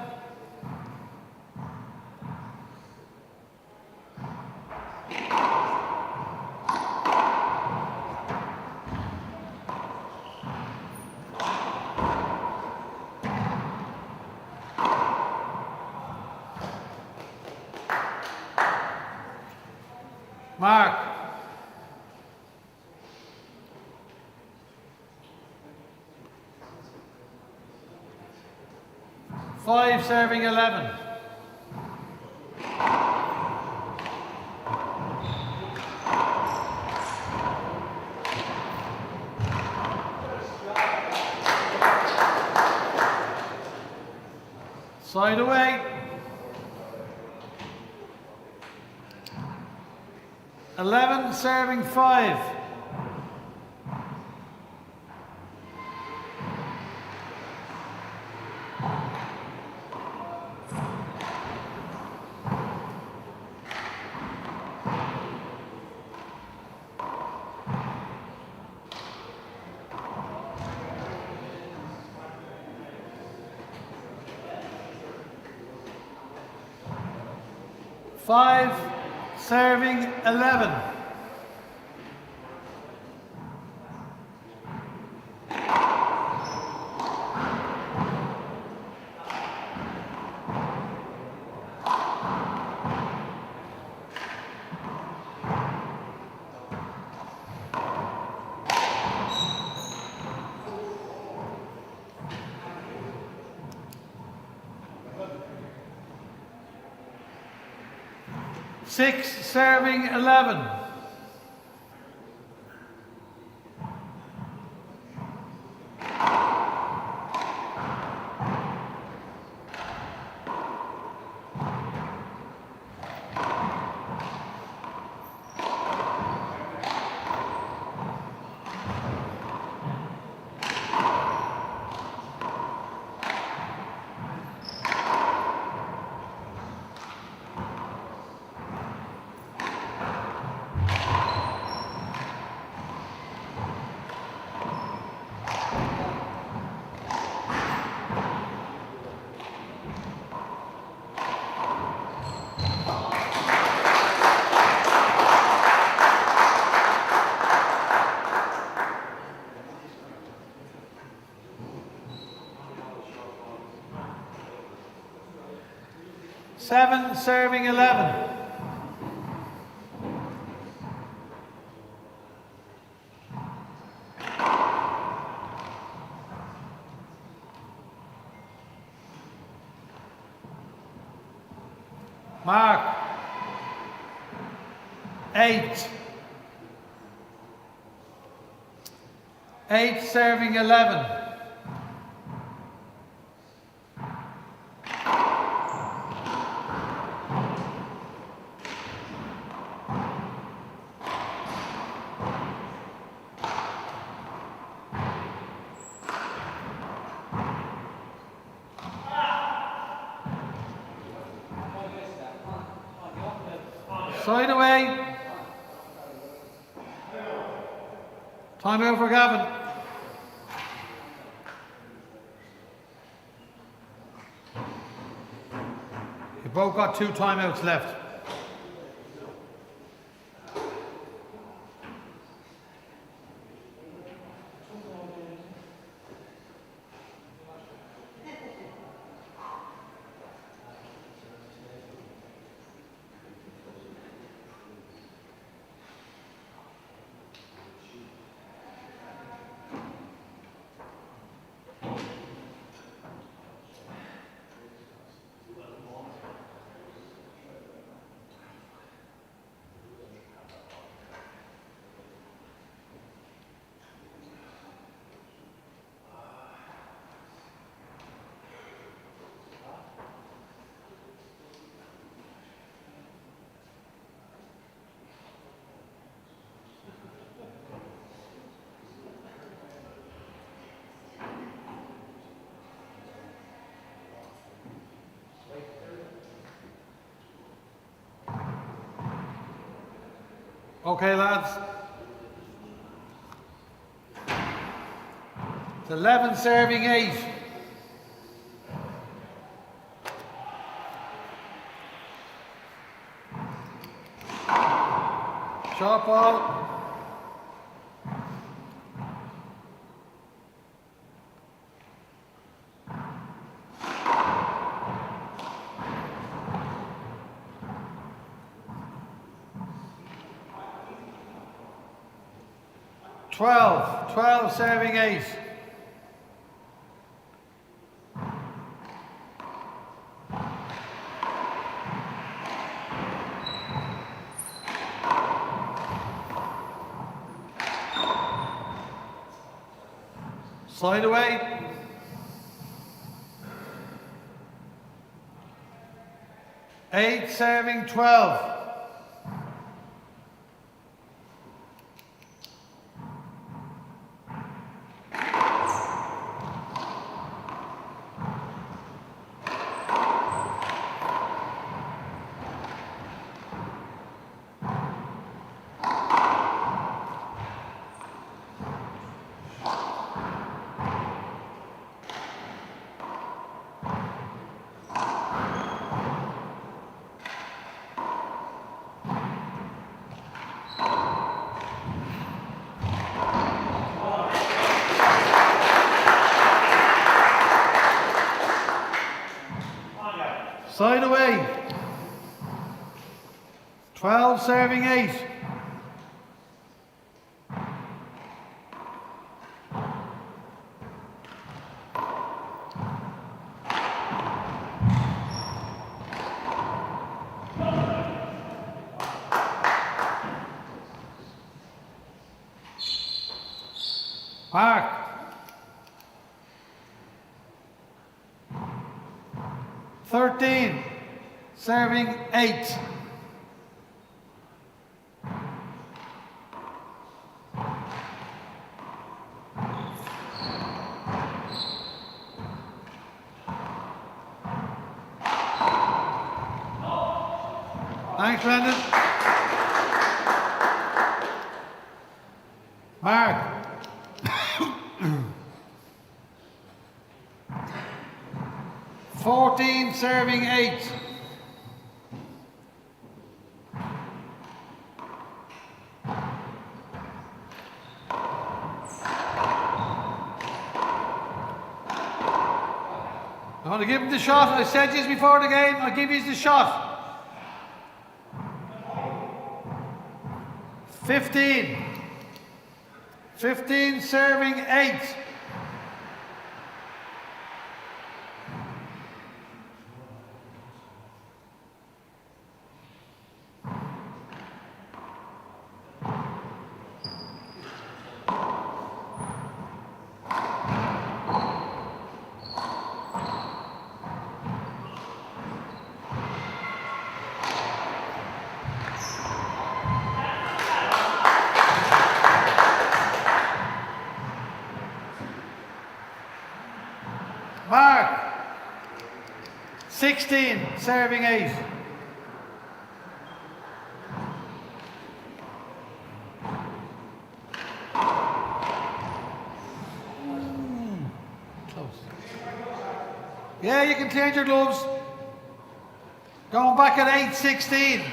Mark. Five serving 11. Side away. 11 serving 5. Five serving 11. Six serving 11. Seven serving 11. Mark. 8. 8 serving 11. Side away. Time out for Gavin. You've both got 2 timeouts left. Okay, lads. It's 11 serving 8. Shot ball. 12 serving 8. Slide away. 8 serving 12. Side away. 12 serving 8. Mark. 13 serving 8. Thanks, Brendan. Mark. 14 serving 8. I want to give him the shot. I said this before the game. I'll give you the shot. 15. 15 serving 8. Mark. 16 serving 8. Close. Yeah, you can change your gloves. Going back at 8-16.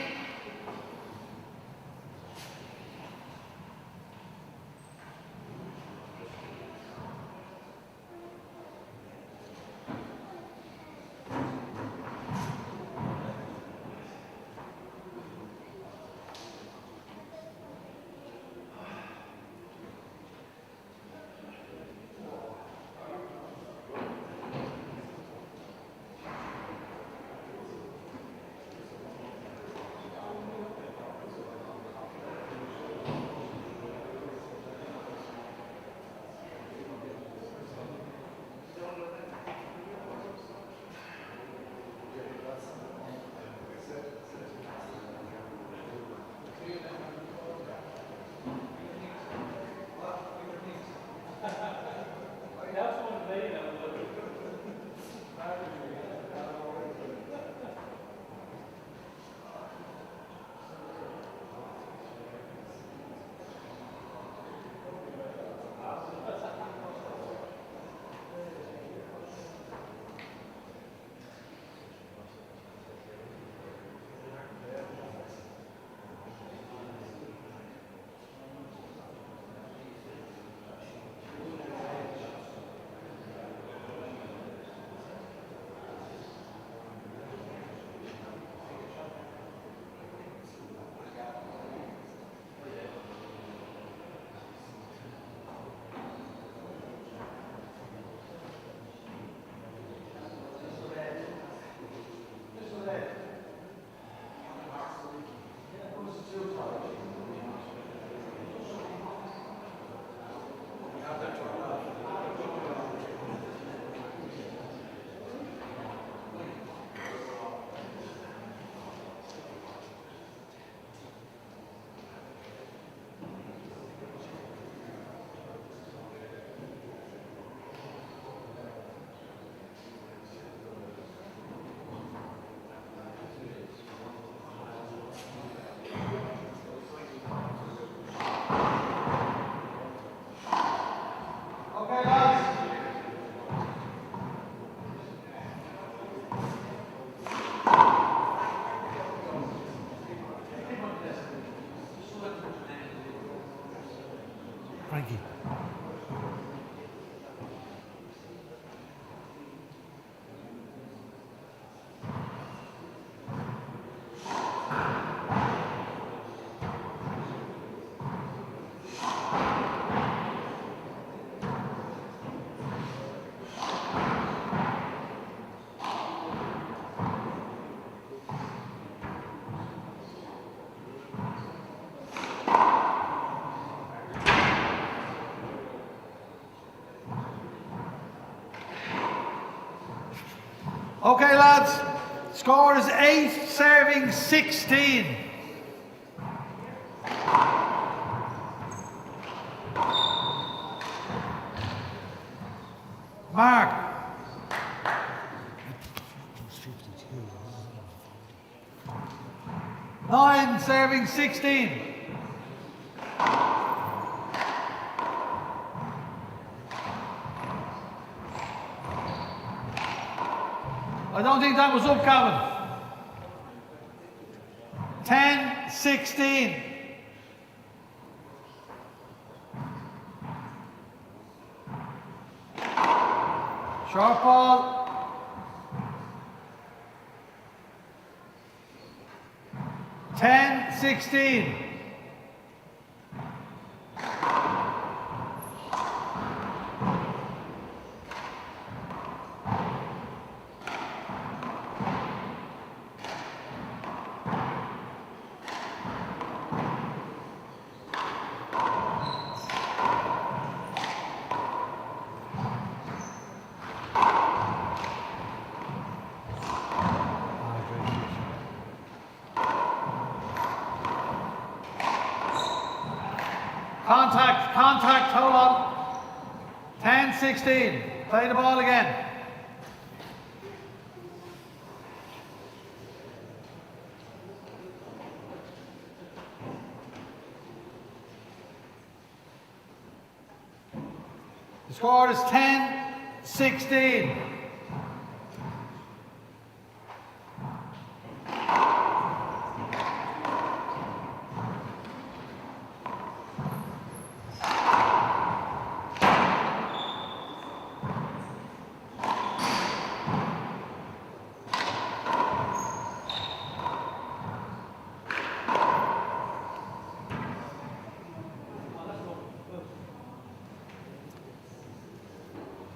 Frankie. Okay, lads, score is 8, serving 16. Mark. 9, serving 16. I don't think that was up, Calvin. 10, 16. Short ball. 10, 16. Contact, hold on. 10, 16. Play the ball again. The score is 10, 16.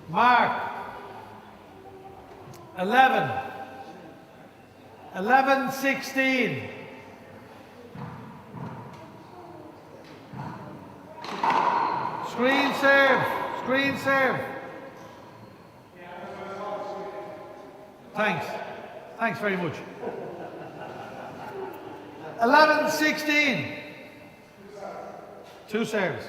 Mark. 11. 11, 16. Screen serve. Screen serve. Thanks. Thanks very much. 11, 16. 2 serves.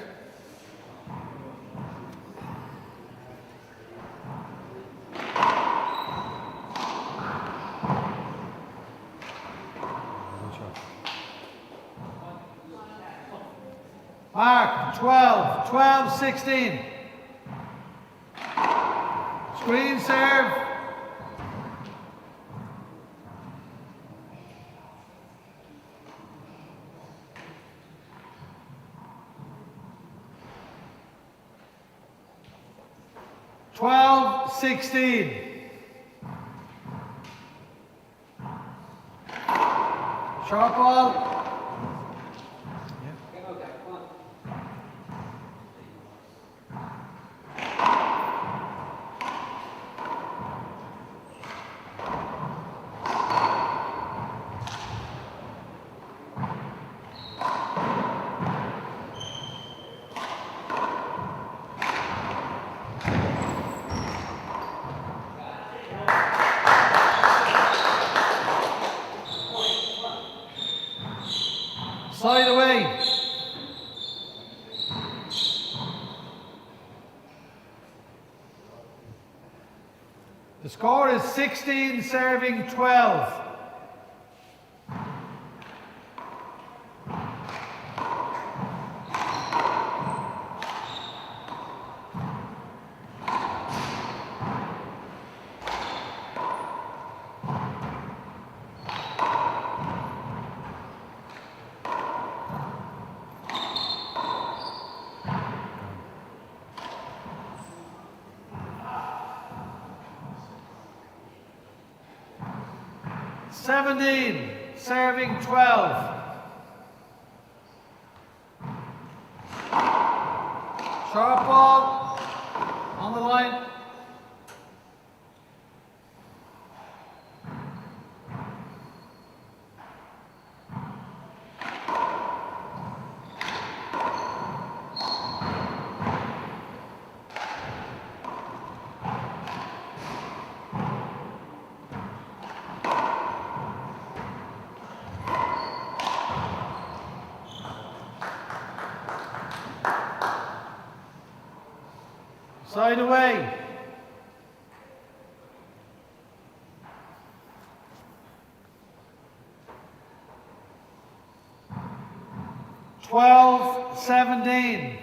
Mark, 12, 12, 16. Screen serve. Twelve, 16. Short ball. Side away. The score is 16, serving 12. 17, serving 12. Sharp ball on the line. Side away. Twelve, 17.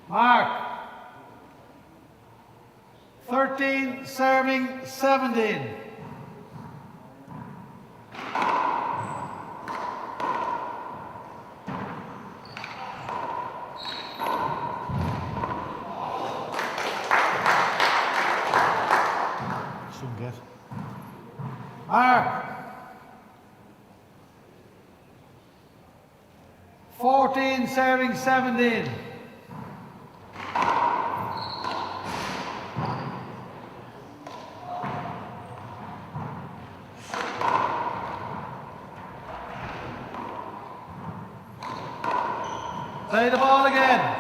Mark. 13, serving 17. Mark. 14, serving 17. Play the ball again.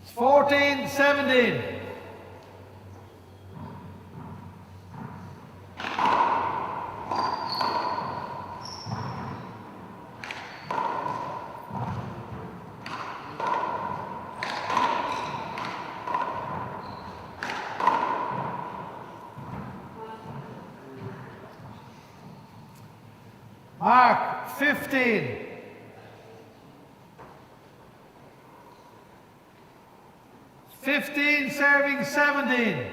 It's 14, 17. Mark, 15. Serving 17.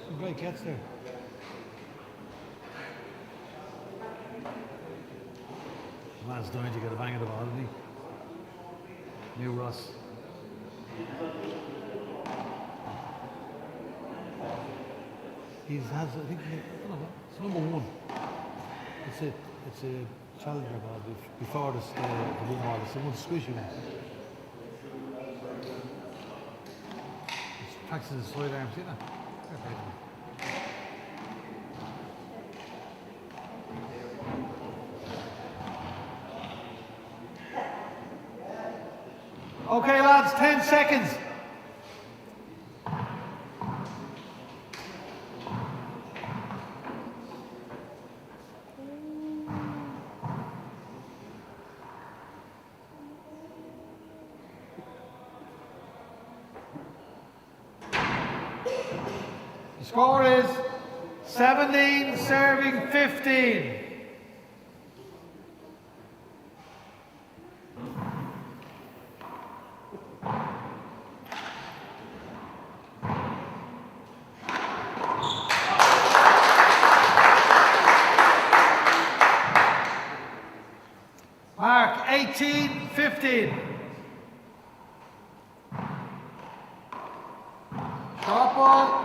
Some great catch there. The man's dying to get a bang of the ball, isn't he? New Ross. He has, I think, I don't know, it's number one. It's a challenger ball before the one ball. It's the one squishy one. It's practicing his side arm, see that? Okay, lads, 10 seconds. The score is 17, serving 15. Mark, 18, 15. Short ball.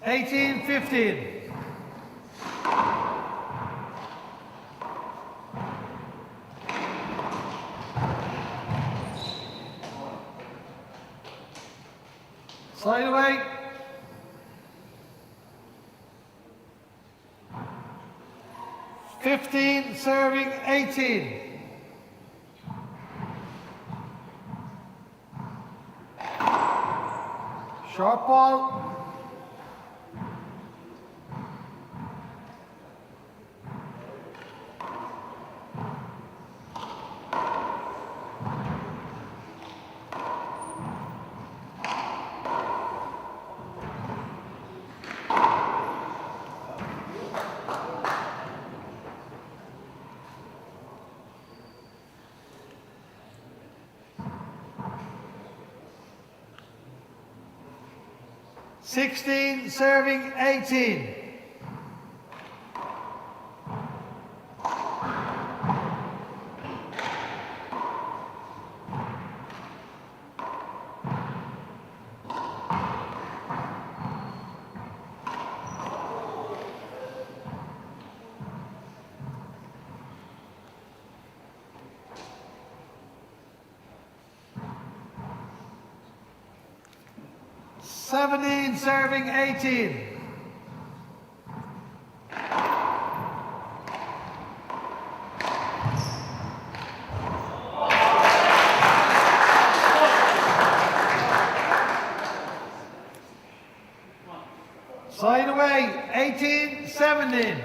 18-15. Slide away. $15 serving 18. Short ball. $16 serving 18. $17 serving 18. Side away, 18-17.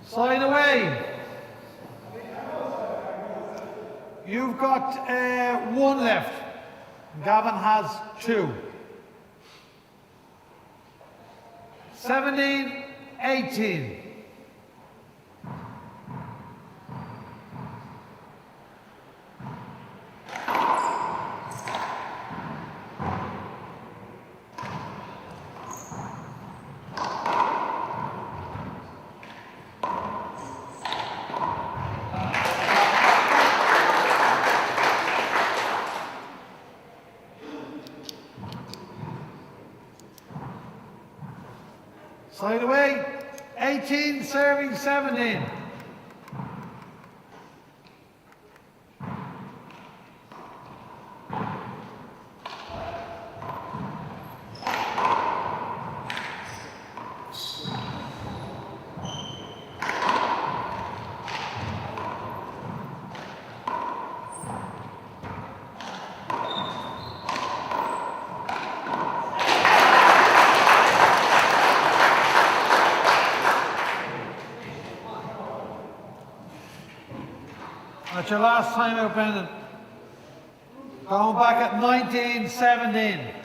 Side away. You've got one left. Gavin has two. 17-18. Side away, 18 serving 17. That's your last time out, Brendan. Going back at 19-17.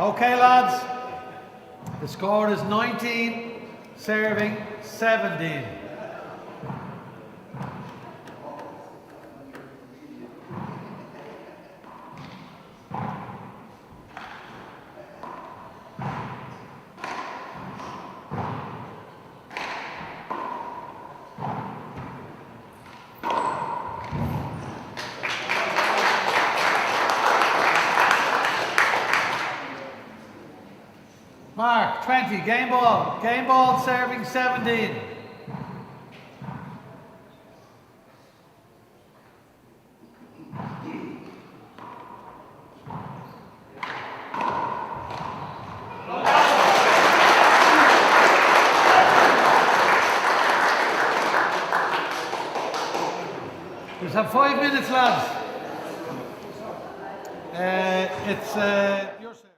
Okay, lads, the score is 19 serving 17. 20, game ball. Game ball serving 17. We have 5 minutes, lads. It's your serve.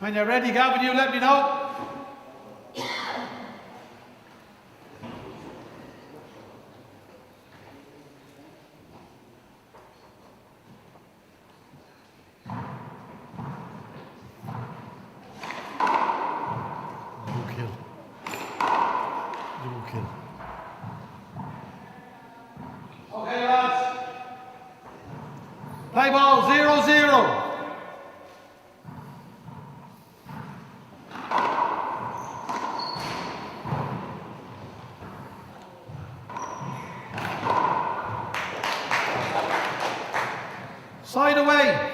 When you're ready, Gavin, you let me know. Okay, lads. Play ball 0-0. Side away.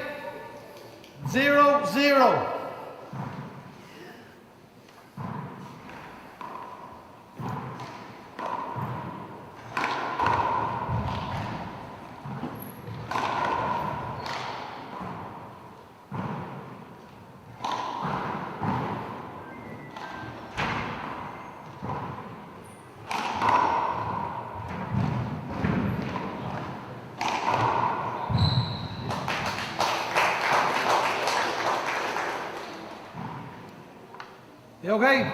0-0. You okay?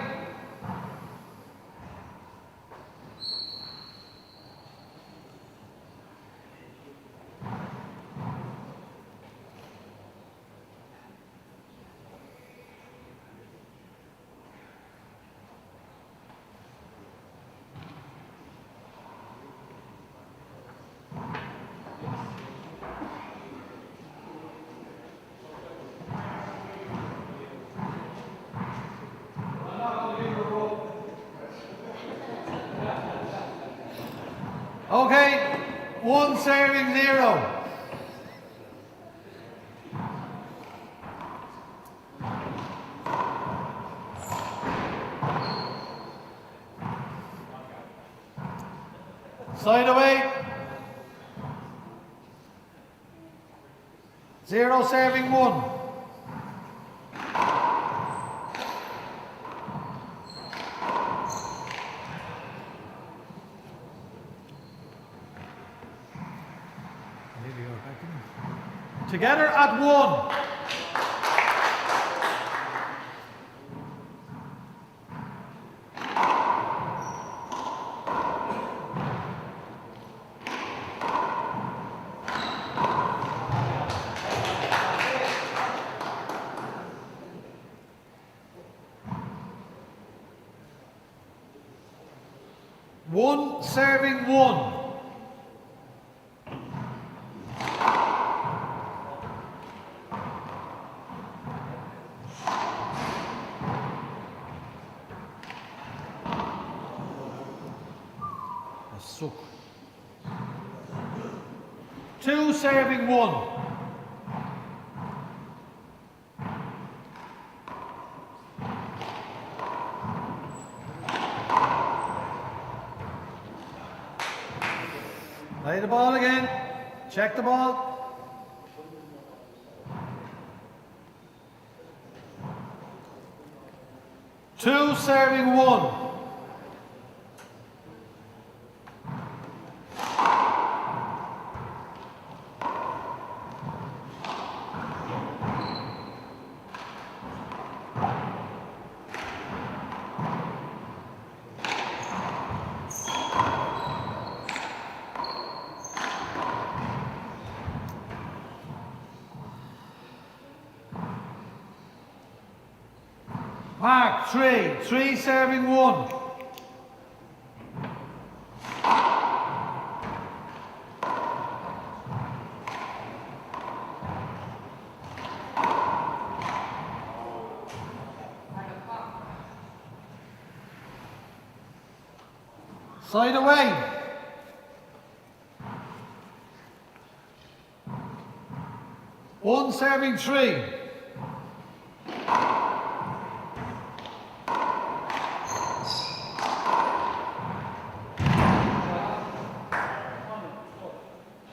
Okay, 1 serving 0. Side away. 0 serving 1. Together at 1. One serving 1. Suck. 2 serving 1. Play the ball again. Check the ball. 2 serving 1. Mark 3. 3 serving 1. Side away. 1 serving 3.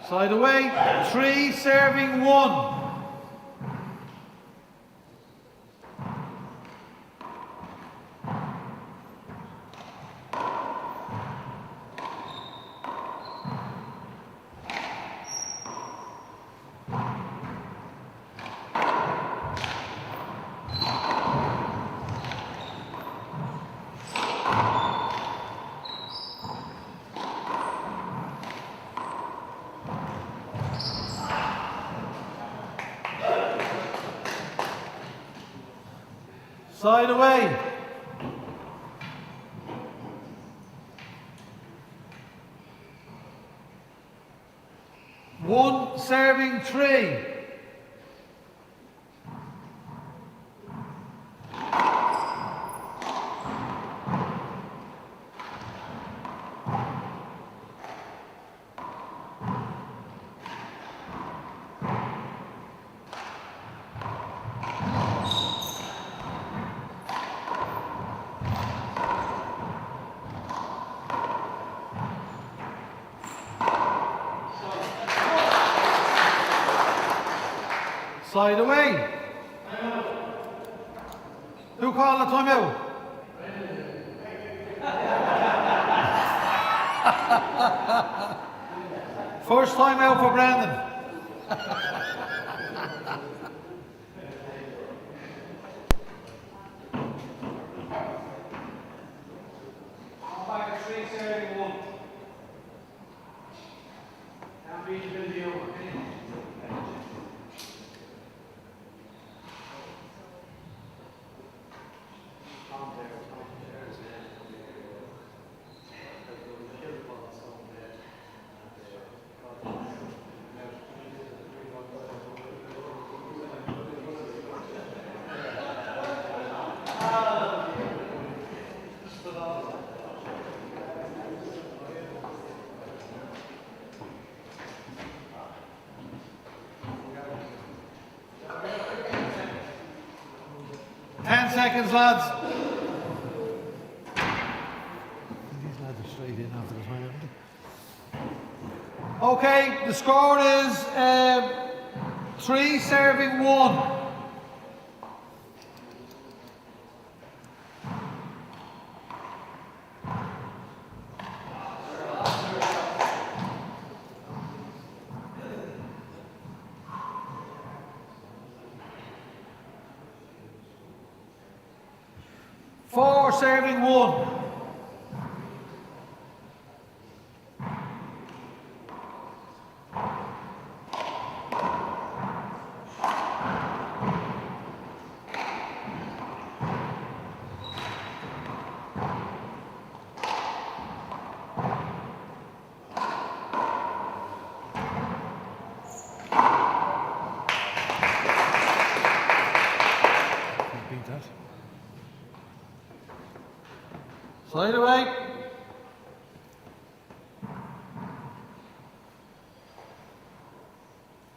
Side away, 3 serving 1. Side away. One serving 3. Side away. Who called the timeout? First time out for Brandon. Back at 3 serving 1. Can't beat the video. Seconds, lads. These lads are straight in after the time, haven't they? Okay, the score is 3 serving 1. Four serving 1. Beat that. Slide away.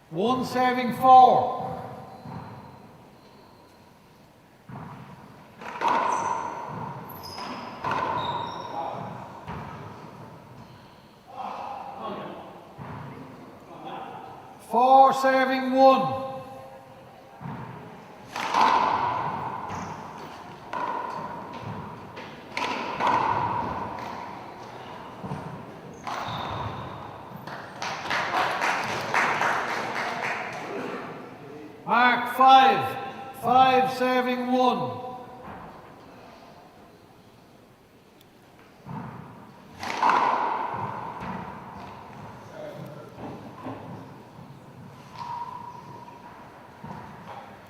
One serving 4. Four serving 1. Mark 5. 5 serving 1.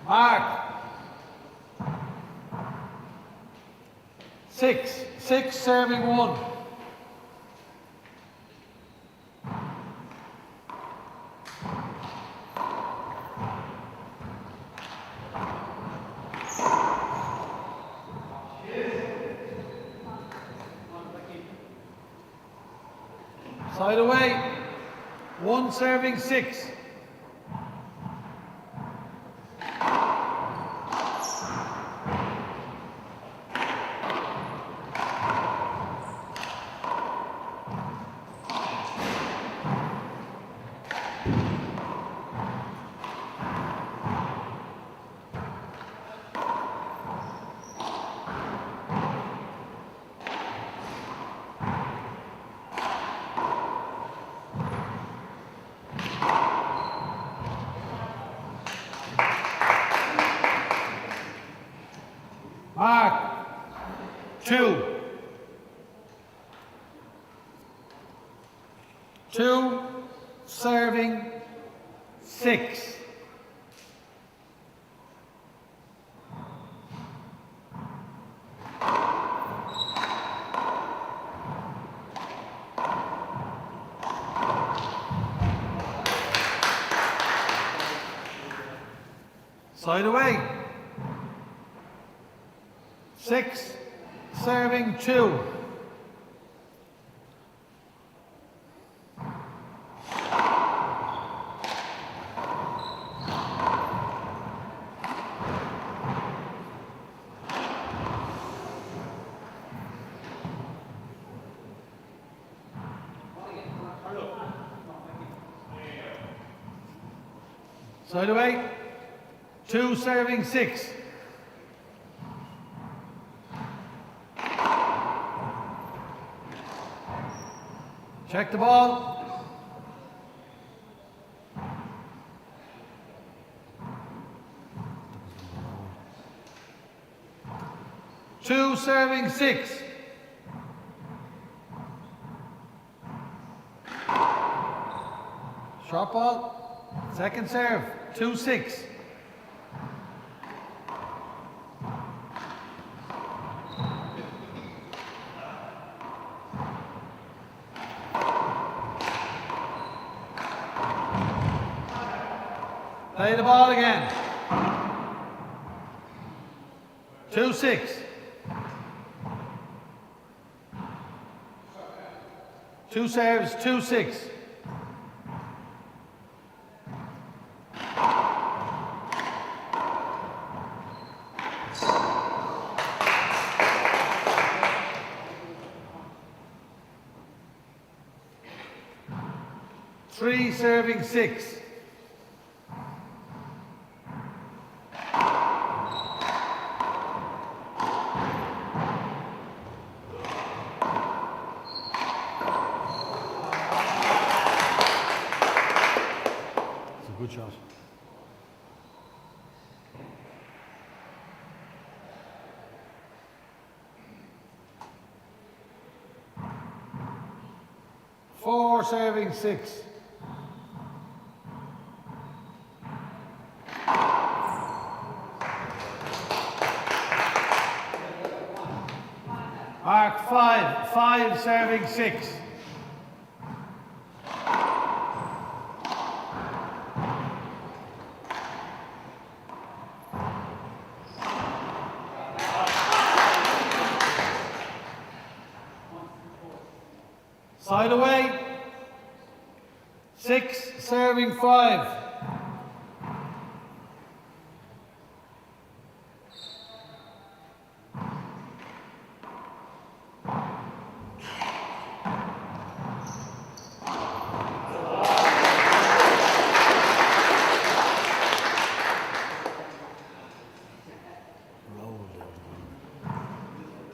Mark 6. 6 serving 1. Side away. 1 serving 6. Mark 2. 2 serving 6. Side away. 6, serving 2. Side away. 2, serving 6. Check the ball. Two, serving 6. Short ball. Second serve. 2-6. Play the ball again. 2-6. 2 serves, 2-6. Three, serving 6. Good shot. Four, serving 6. Mark 5, serving 6. Side away. 6, serving 5.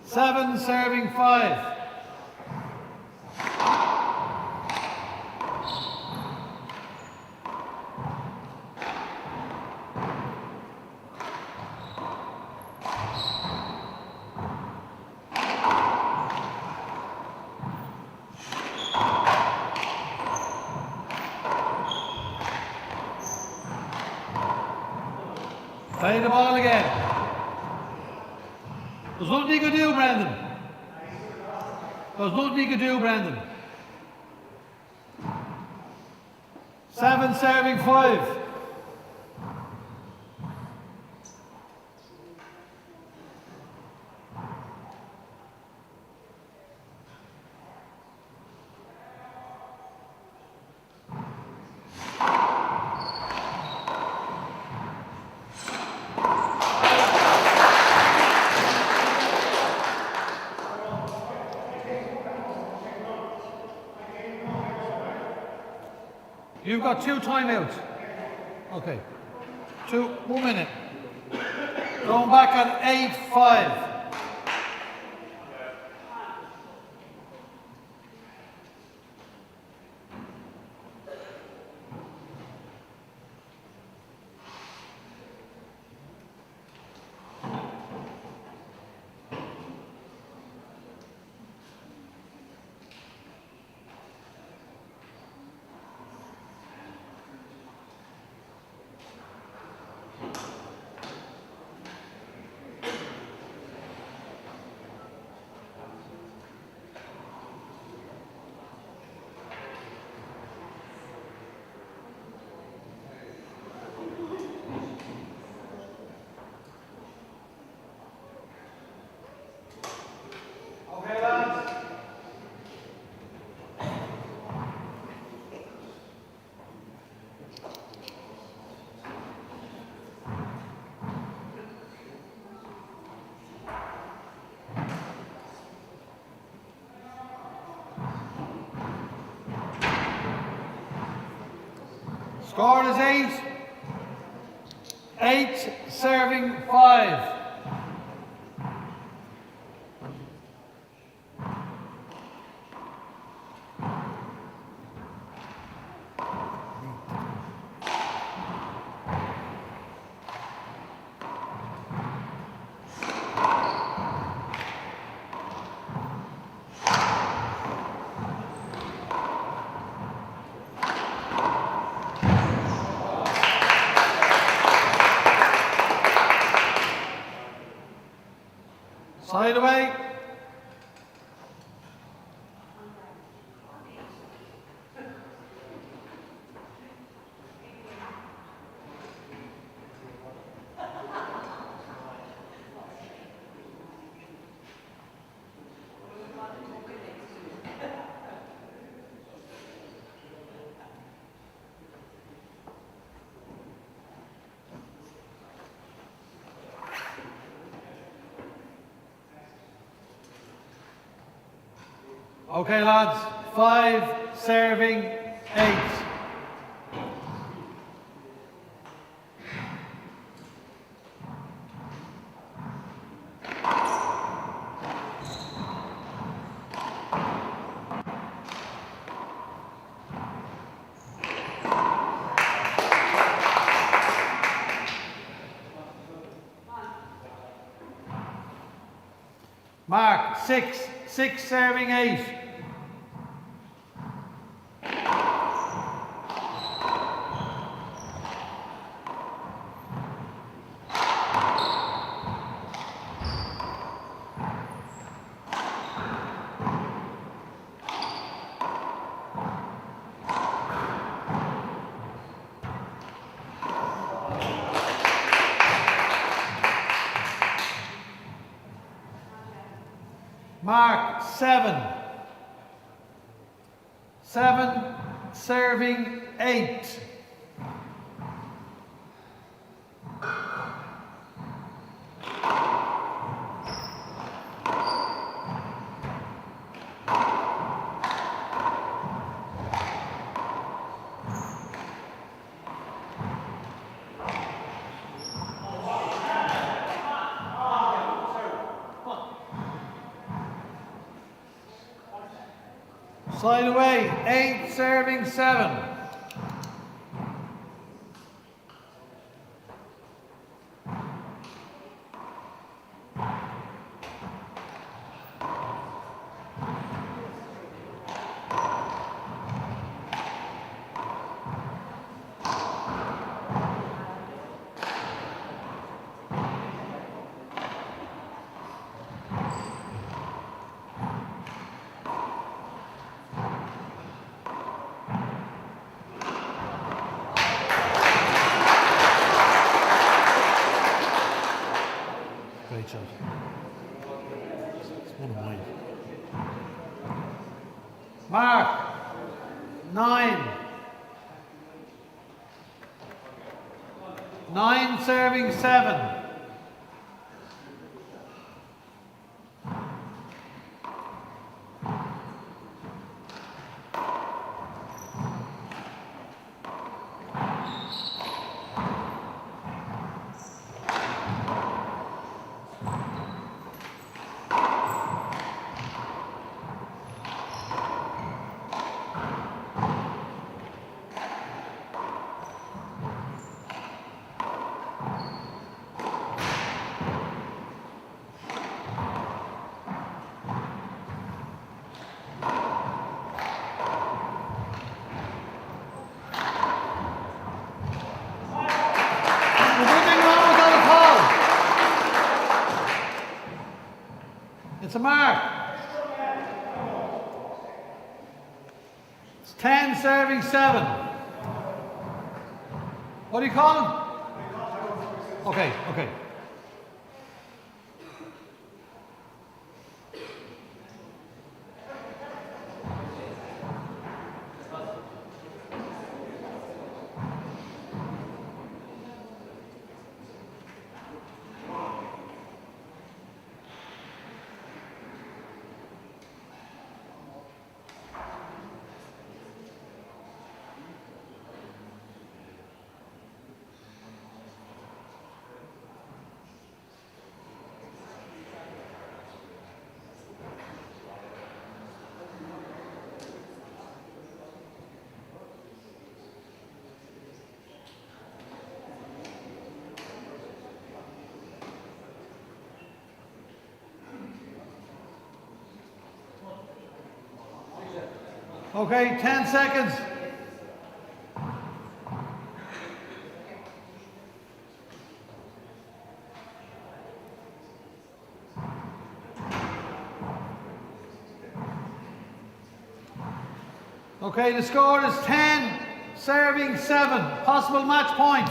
Seven, serving 5. Play the ball again. There's nothing you can do, Brandon. There's nothing you can do, Brandon. 7, serving 5. You've got 2 timeouts. Okay. 1 minute. Going back at 8-5. Score is 8. 8 serving 5. Side away. Okay, lads, 5 serving 8. Mark, 6. 6 serving 8. Mark, 7. 7 serving 8. Side away, 8 serving 7. Great shot. It's one of mine. Mark, 9. 9 serving 7. It's a mark. It's 10 serving 7. What do you call him? Okay, okay. Okay, 10 seconds. Okay, the score is 10, serving 7. Possible match point.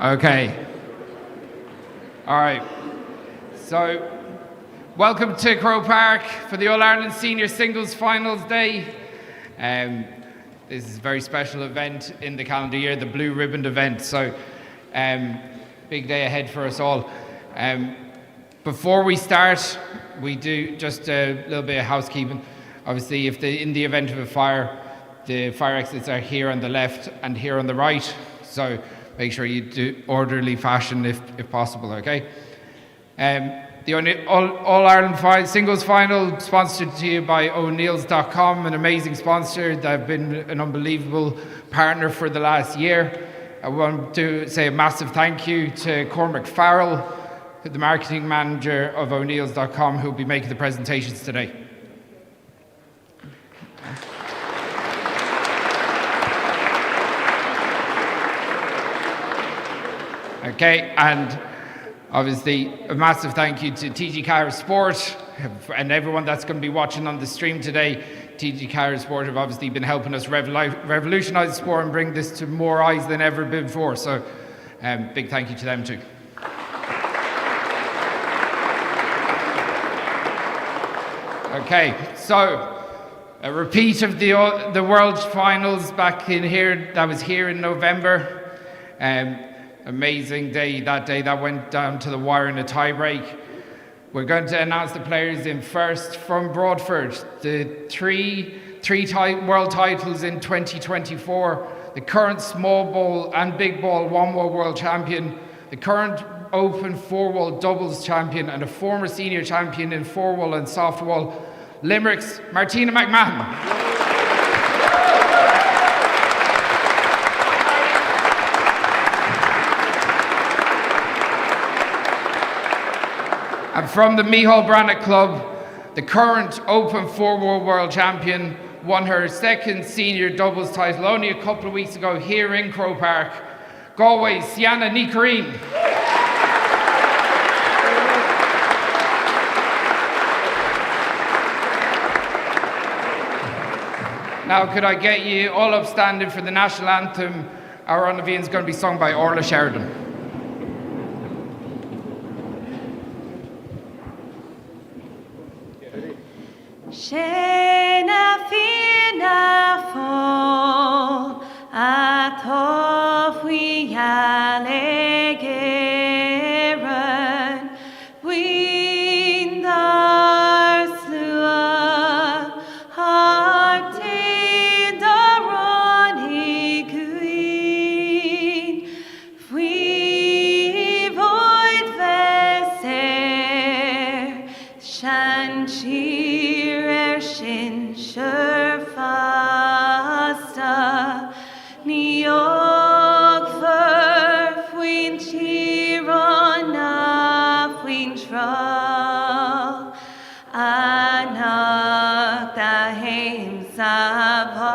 Okay. All right. So, welcome to Croke Park for the All-Ireland Senior Singles Finals Day. This is a very special event in the calendar year, the Blue Ribbon event. So, big day ahead for us all. Before we start, we do just a little bit of housekeeping. Obviously, in the event of a fire, the fire exits are here on the left and here on the right. So make sure you do orderly fashion if possible, okay? The All-Ireland Singles Final sponsored to you by O'Neills.com, an amazing sponsor that have been an unbelievable partner for the last year. I want to say a massive thank you to Cormac Farrell, the marketing manager of O'Neills.com, who will be making the presentations today. Okay, and obviously a massive thank you to TG Car Sport and everyone that's going to be watching on the stream today. TG Car Sport have obviously been helping us revolutionise the sport and bring this to more eyes than ever before. So big thank you to them too. Okay, so a repeat of the World Finals back in here, that was here in November. Amazing day that went down to the wire in a tie-break. We're going to announce the players in first from Broadford. The three world titles in 2024, the current small ball and big ball one-wall world champion, the current open four-wall doubles champion, and a former senior champion in four-wall and soft-wall, Limerick's Martina McMahon. And from the Micheál Brannock Club, the current Open Four-Wall World Champion, won her second senior doubles title only a couple of weeks ago here in Croke Park, Galway's Sienna Nicarine. Now, could I get you all upstanding for the national anthem? Our Anavine is going to be sung by Orla Sheridan. Shena fina fo atofwi alegeren windar slua harte daroni guin fwi void veser shanchi Shin Sherfasta Niog Ver Fwyn Chirona Fwyn Tral Anak da Haim Savarna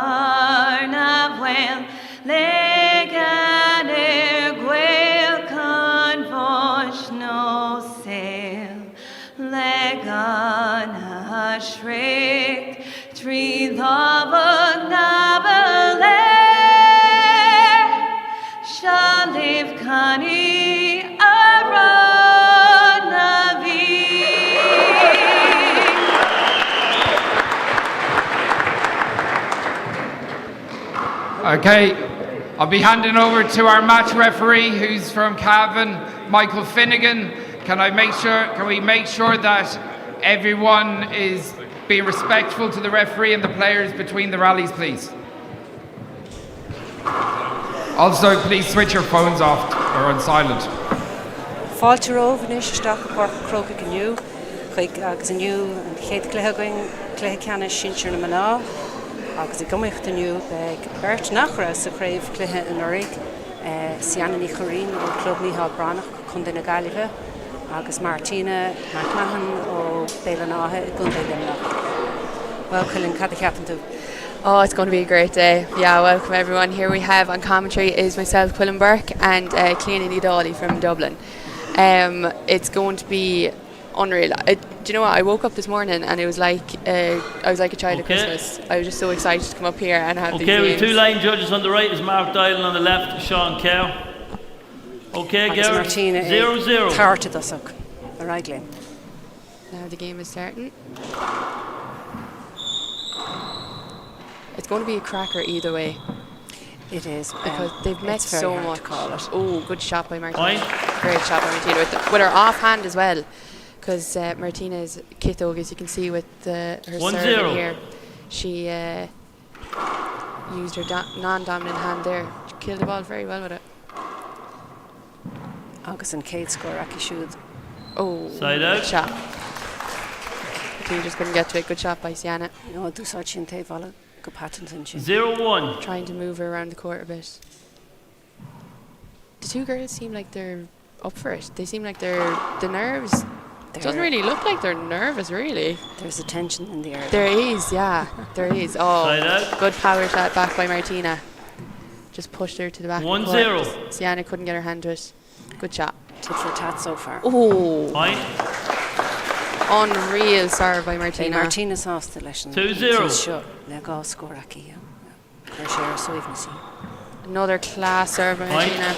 Wel Leganer Gwel Convosh No Sail Legana Shriek Tree Lava Nabale Shaliv Kani Aranavi. Okay, I'll be handing over to our match referee, who's from Cavan, Michael Finnegan. Can we make sure that everyone is being respectful to the referee and the players between the rallies, please? Also, please switch your phones off or on silent. Fáilte rómhanis isteach go Páirc Croke aniu, chuig agus aniu an chéad cluiche going cluiche ceanna sinsear na maná, agus I gcumaíocht aniu beag Bert Nachra sa craobh cluiche in Uirigh, Sienna Nicarine ó Club Micheál Brannock chun duine Gaillimhe, agus Martina McMahon ó Bélanáthe I Gunda Limnach. Welcome in Caddy. Oh, it's going to be a great day. Yeah, welcome everyone. Here we have on commentary is myself, Quillen Burke, and Clean Dawley from Dublin. It's going to be unreal. Do you know what? I woke up this morning and it was like I was like a child at Christmas. I was just so excited to come up here and have these games. Okay, we have two line judges on the right is Mark Dylan, on the left Sean Kerr. Okay, agus Gareth. Martina 0-0. tarted us up. Right, Glenn. Now the game is starting. It's going to be a cracker either way It is. because they've met it's very so hard much. to call it. Oh, good shot by Martina. Point. Great shot by Martina with her offhand as well. Because Martina's Kitog, as you can see with her 1-0. serve in here, she used her non-dominant hand there. She killed the ball very well with it. Agus and Kate score Aki Shoot. Oh, Side out. good shot. Martina just couldn't get to it. Good shot by Sienna. No, do such in Tavala. Go Pattinson. 0-1. Trying to move her around the court a bit. The two girls seem like they're up for it. They seem like the nerves. It doesn't really look like they're nervous, really. There's a tension in the air. There is, yeah. There is. Oh, Side out. good power shot back by Martina. Just pushed her to the back. 1-0. Sienna couldn't get her hand to it. Good shot. Tit for tat so far. Oh, Point. unreal serve by Hey, Martina. Martina's off the lesson. 2-0. Shot. Let go score Aki. Yeah. Share so even see. Another class serve by Point. Martina.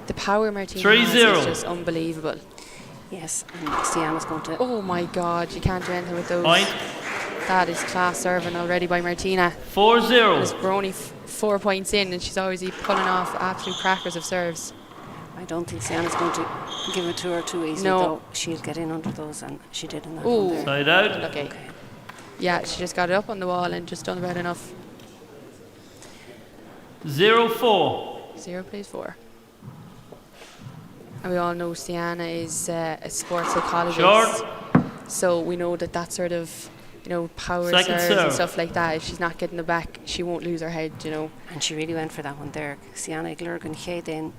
The power Martina 3-0. has is just unbelievable. Yes, and Sienna's going to. Oh my God, you can't do anything with those. Point. That is class serving already by Martina. 4-0. We're only 4 points in, and she's always pulling off absolute crackers of serves. I don't think Sienna's going to give it to her too easily. No. Though she'll get in under those, and she did in that one Ooh. there. Side out. Okay. Yeah, she just got it up on the wall and just done about enough. 0-4. 0 plays 4. And we all know Sienna is a sports psychologist. Short. So we know that sort of, power Second serves serve. and stuff like that, if she's not getting the back, she won't lose her head, And she really went for that one there. Sienna Glurgan Hayden.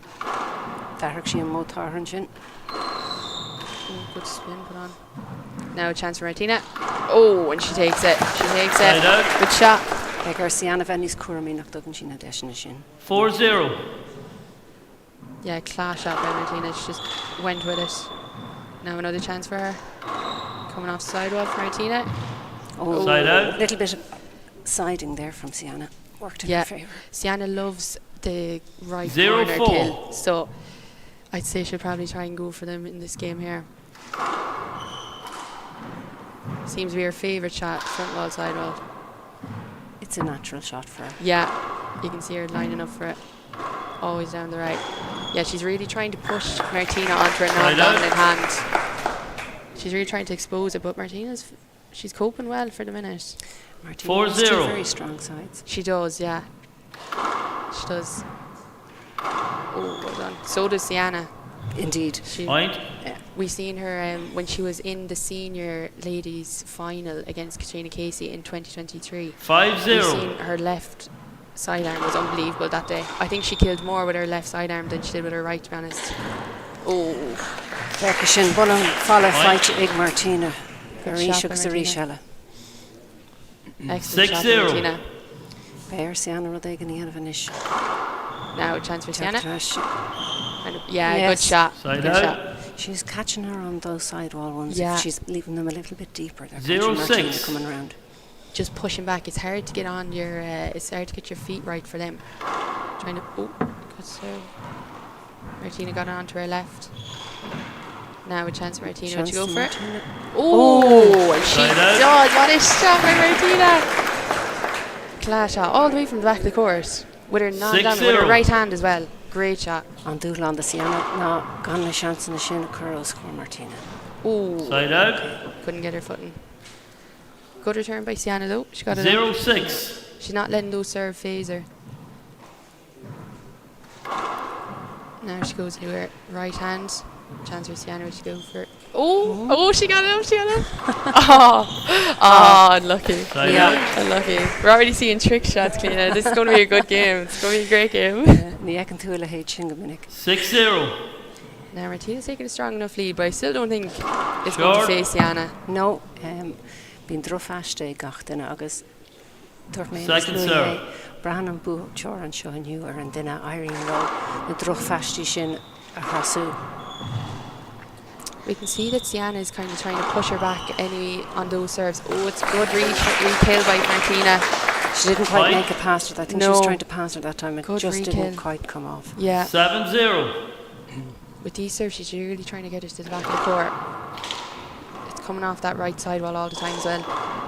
That she and Motarhanjin. Good spin put on. Now a chance for Martina. Oh, and she takes it. She takes it. Side out. Good shot. Like her Sienna Venny's Kurami knocked up and she had shin. 4-0. Yeah, class shot by Martina. She just went with it. Now another chance for her. Coming off sidewall for Martina. Oh, Side out. little bit of siding there from Sienna. Worked in Yeah, her favour. Sienna loves the right 0-4. corner kill. So I'd say she'll probably try and go for them in this game here. Seems to be her favourite shot, front wall, side wall. It's a natural shot for her. Yeah, you can see her lining up for it. Always down the right. Yeah, she's really trying to push Martina onto her non-dominant hand. She's really trying to expose it, but she's coping well for the minute. Martina has 4-0. two very strong sides. She does, yeah. She does. Oh, well done. So does Sienna. Indeed. Point. We seen her when she was in the senior ladies final against Katrina Casey in 2023. We 5-0. seen her left sidearm was unbelievable that day. I think she killed more with her left sidearm than she did with her right, to be honest. Oh, Verkishin Bunham follow Point. fight Ig Martina. Very shot by shooks Martina. Rishella. excellent shot by 6-0. Martina. Bear Sienna Rodegan Yanavanish. Now a chance for Sienna. And yeah, Yes. good shot. Side good out. shot. She's catching her on those sidewall ones. Yeah. If she's leaving them a little bit deeper. They're 0-6. catching Martina coming around. Just pushing back. It's hard to get on your. It's hard to get your feet right for them. Trying to. Oh, good serve. Martina got it onto her left. Now a chance for Martina. Would you go for it? Martina. Oh, and she Side out. does. What a shot by Martina. Class shot all the way from the back of the court with her non-dominant, with her 6-0. right hand as well. Great shot. On Dúil on the Sienna. No, gone a chance in the shin of Curls for Martina. Oh, Side out. couldn't get her footing. Good return by Sienna though. She got it. up. 0-6. She's not letting those serve phase her. Now she goes to her right hand. Chance for Sienna, would she go for it? Oh, she got it up, she got it up. Oh, unlucky. Side out. Unlucky. We're already seeing trick shots, Cliona. This is going to be a good game. It's going to be a great game. Niakan Tuila Hay Chingaminik. 6-0. Now, Martina's taking a strong enough lead, but I still don't think it's Sure. going to face Sienna. No, been drofashte gachtena agus. Second serve. Branham Bu Choran Sean Ewer and then Irene Lowe. The drofashti shin a hasu. We can see that Sienna is kind of trying to push her back on those serves. Oh, it's good rekill by Martina. She didn't quite Fine. make it past it. I think she was No. trying to pass it that time. It Good just re-kill. didn't quite come off. Yeah. 7-0. With these serves, she's really trying to get her to the back of the court. It's coming off that right side wall all the time as well.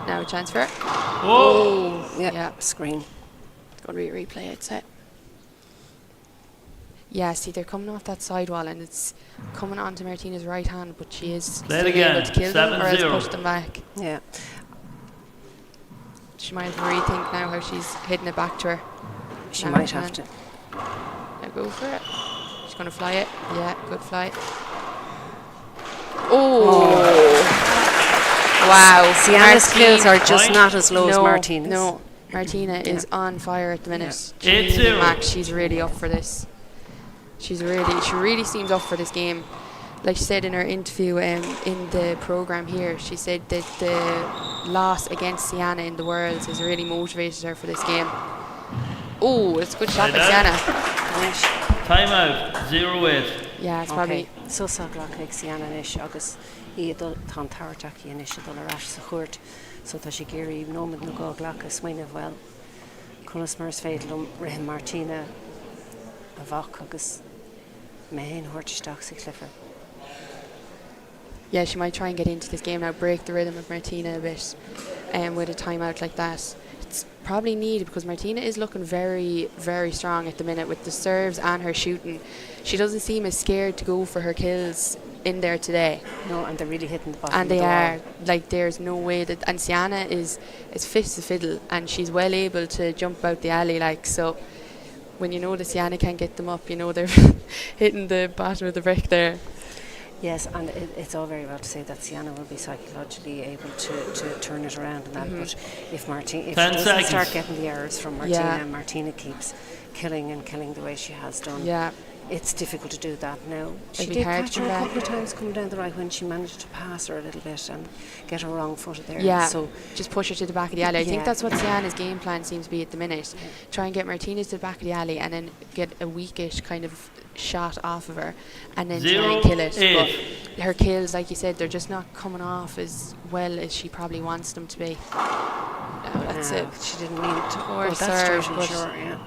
Now a chance for her. Oh. Yeah, Yeah. screen. It's going to be a replay, I'd say. Yeah, see, they're coming off that side wall and it's coming onto Martina's right hand, but she is Play it still again. able to kill them or else 7-0. push them back. Yeah. She might have to rethink now how she's hitting it back to her. She Now might she have can. to. Now go for it. She's going to fly it. Yeah, good fly. Oh! Wow. Sienna's kills are just Fine. not as low as No, Martina's. No, Martina is on fire at the minute. Yeah. She 8-0. really, Max, she's really up for this. She really seems up for this game. Like she said in her interview in the program here, she said that the loss against Sienna in the Worlds has really motivated her for this game. Oh, it's a good shot by Right Sienna. Nice. Timeout. 0-8. Yeah, it's Okay. probably So glach ag Sienna inis agus iad tan tartach inis dul ar as sa chuirt so tá sé géirí nómad na gá glach a smaoineh well. Conas mars féidlum rihim Martina a bhach agus méin hortisteach sa clifford. yeah, she might try and get into this game now, break the rhythm of Martina a bit, with a timeout like that. It's probably needed because Martina is looking very, very strong at the minute with the serves and her shooting. She doesn't seem as scared to go for her kills in there today. No, and they're really hitting the bottom And of they the are, wall. like, there's no way that, and Sienna is fit as a fiddle and she's well able to jump out the alley, like, so when you know that Sienna can't get them up, you know they're hitting the bottom of the brick there. Yes, and it's all very well to say that Sienna will be psychologically able to turn it around and that, but if 10 she doesn't start seconds. getting the errors from Martina, Yeah. and Martina keeps killing the way she has done, Yeah, it's difficult to do that now. She It'd be did hard catch to her a come couple of times coming down the right when she managed to pass her a little bit and get her wrong footed there. yeah, So just push her to the back of the alley. I think Yeah. that's what Sienna's game plan seems to be at the minute. Try and get Martinez to the back of the alley and then get a weakish kind of shot off of her and then try and kill it. 0-8. But her kills, like you said, they're just not coming off as well as she probably wants them to be. No, that's it. she didn't mean to Poor go that serve, straight, I'm but- sure, yeah.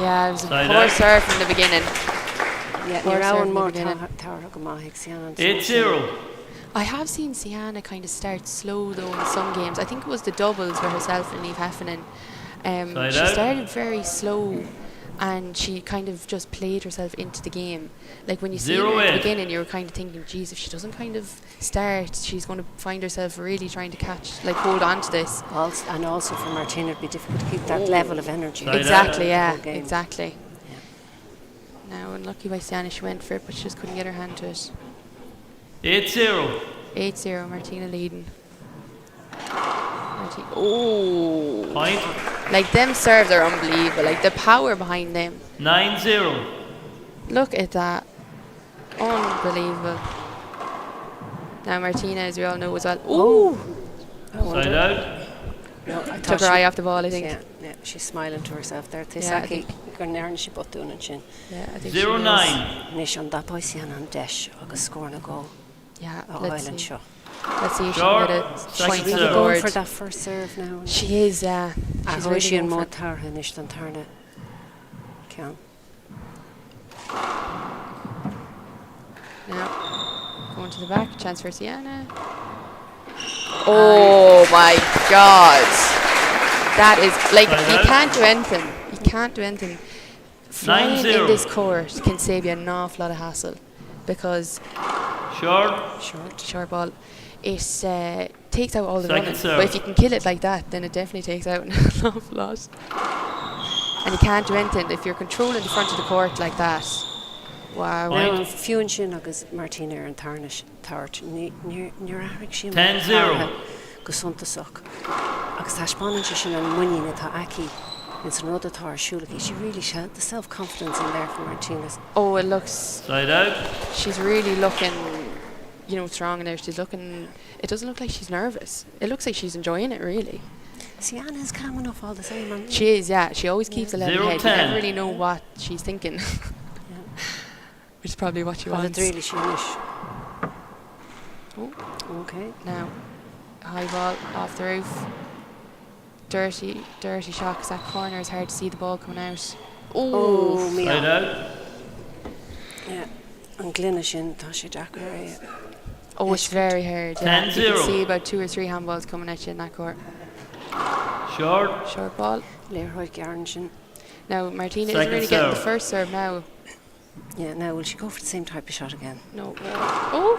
Yeah, it was a Side poor out. serve from the beginning. Yeah, Poor you're serve out in the more beginning. Tower Gamahic Sienna. 8-0. I have seen Sienna kind of start slow though in some games. I think it was the doubles for herself and Eve Heffernan. Side She out. started very slow and she kind of just played herself into the game. Like when you see her at 0-8. the beginning, you were kind of thinking, geez, if she doesn't kind of start, she's going to find herself really trying to hold on to this. And also for Martina, it'd be difficult to keep that level of energy. Side out. Exactly, the yeah, whole game. exactly. Now, unlucky by Sienna, she went for it, but she just couldn't get her hand to it. 8-0. 8-0, Martina leading. Oh, Point. like them serves are unbelievable. Like the power behind them. 9-0. Look at that, unbelievable. Now Martina, as we all know as well. Ooh, I wonder- Side out. No, I took thought her she- eye off the ball, I think. Yeah, she's smiling to herself there. Yeah, I Tisaki, Gurnairn she put down and chin. Yeah, I think she is. 0-9. Nish on that boy Sienna on Desh, August scoring a goal. Yeah, Oh, let's Island see. show. Let's see if she Short. can get a Second point to serve. the Going board. for that first serve now. She is, yeah. She's really She and going Mo for it. Tarha Nish than Tarna. Count. Now, going to the back, chance for Sienna. Oh my God. That is, like, Side you out. can't do anything. You can't do anything. Flying 9-0. in this court can save you an awful lot of hassle because Short. short ball, it takes out all the Second running. serve. But if you can kill it like that, then it definitely takes out an awful lot. And you can't do anything if you're controlling the front of the court like that. Wow. Point. Now, few and shin agus Martina and Tarnish Tart near Arik Shim. 10-0. Gusuntasok. Agus Hashpanin Shin and Munina Ta Aki. It's another Tar Shulaki. She really had the self confidence in there for Martinez. Oh, it looks, Side out. she's really looking, strong in there. She's looking, it doesn't look like she's nervous. It looks like she's enjoying it, really. Sienna is calm enough all the same. And She is, yeah. She always keeps a level head. You 0-10. never really know what she's thinking. Which is probably what she well, wants. it's really Shinish. Oh, Okay. now, high ball off the roof. dirty shot because that corner is hard to see the ball coming out. Oh, Side me. out. Yeah. And Glenna Shin, Tasha Jacker. Oh, it's very hard. Yeah. You 10-0. can see about 2 or 3 handballs coming at you in that court. Short. Short ball. Lear Hoyt Garnshin. Now, Martina Second isn't really getting the serve. first serve now. Yeah, now will she go for the same type of shot again? No. Oh!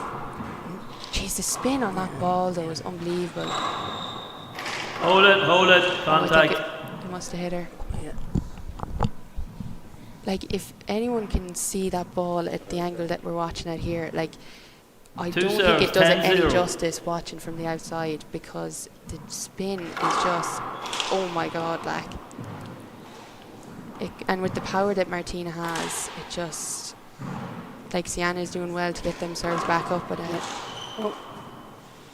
Jeez, the spin on that ball, though, is unbelievable. Hold it. Oh, I think Contact. it must have hit her. Yeah. Like, if anyone can see that ball at the angle that we're watching at here, like, I Two don't think serves, it does it any 10-0. justice watching from the outside because the spin is just, oh my god, like. And with the power that Martina has, it just, like, Sienna is doing well to get them serves back up, but Oh.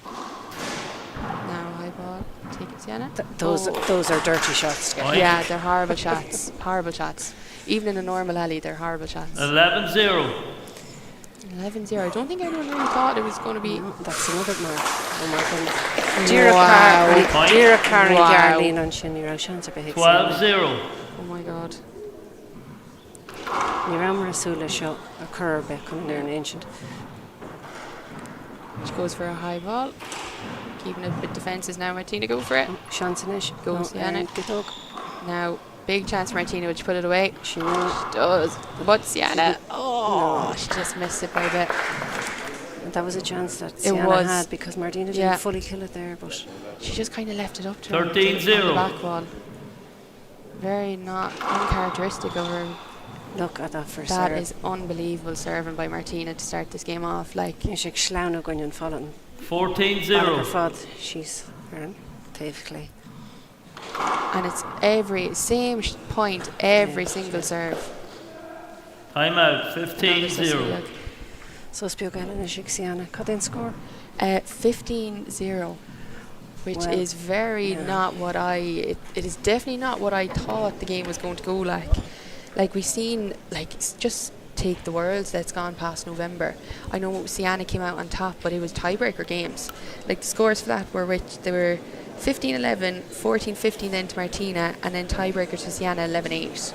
now high ball, take it, Sienna. Those are dirty shots to get. Point. Yeah, they're horrible shots, horrible shots. Even in a normal alley, they're horrible shots. 11-0. 11-0. I don't think anyone really thought it was going to be. That's another mark. Oh my goodness. Dira Wow. Carr, Dira Carr and Wow. Garlene on Shinira Chance of 12-0. Oh my god. Niram Rasula show a curve back coming there in ancient. She goes for a high ball. Keeping it a bit defences now. Martina, go for it. Chancenish. Go Sienna. Now, big chance for Martina, would she put it away? She will. She does. But Sienna, oh, she just missed it by a bit. That was a chance that It Sienna was. had because Martina didn't Yeah. fully kill it there, but She just kind of left it up to her. 13-0. On the back wall. Very not uncharacteristic of her. look at that first That serve. is unbelievable serving by Martina to start this game off. Like, Ishik Schlauna going and following. 14-0. Fod, she's Taif Clay. and it's every same point, every single serve. Timeout. Another 15-0. Cecilia. So Spiogel and Ishik Sienna. Cut in score. 15-0, which Well, is very yeah. not what it is definitely not what I thought the game was going to go like. Like, we've seen, like, just take the Worlds that's gone past November. I know Sienna came out on top, but it was tiebreaker games. Like, the scores for that were which they were 15-11, 14-15 then to Martina, and then tiebreaker to Sienna 11-8.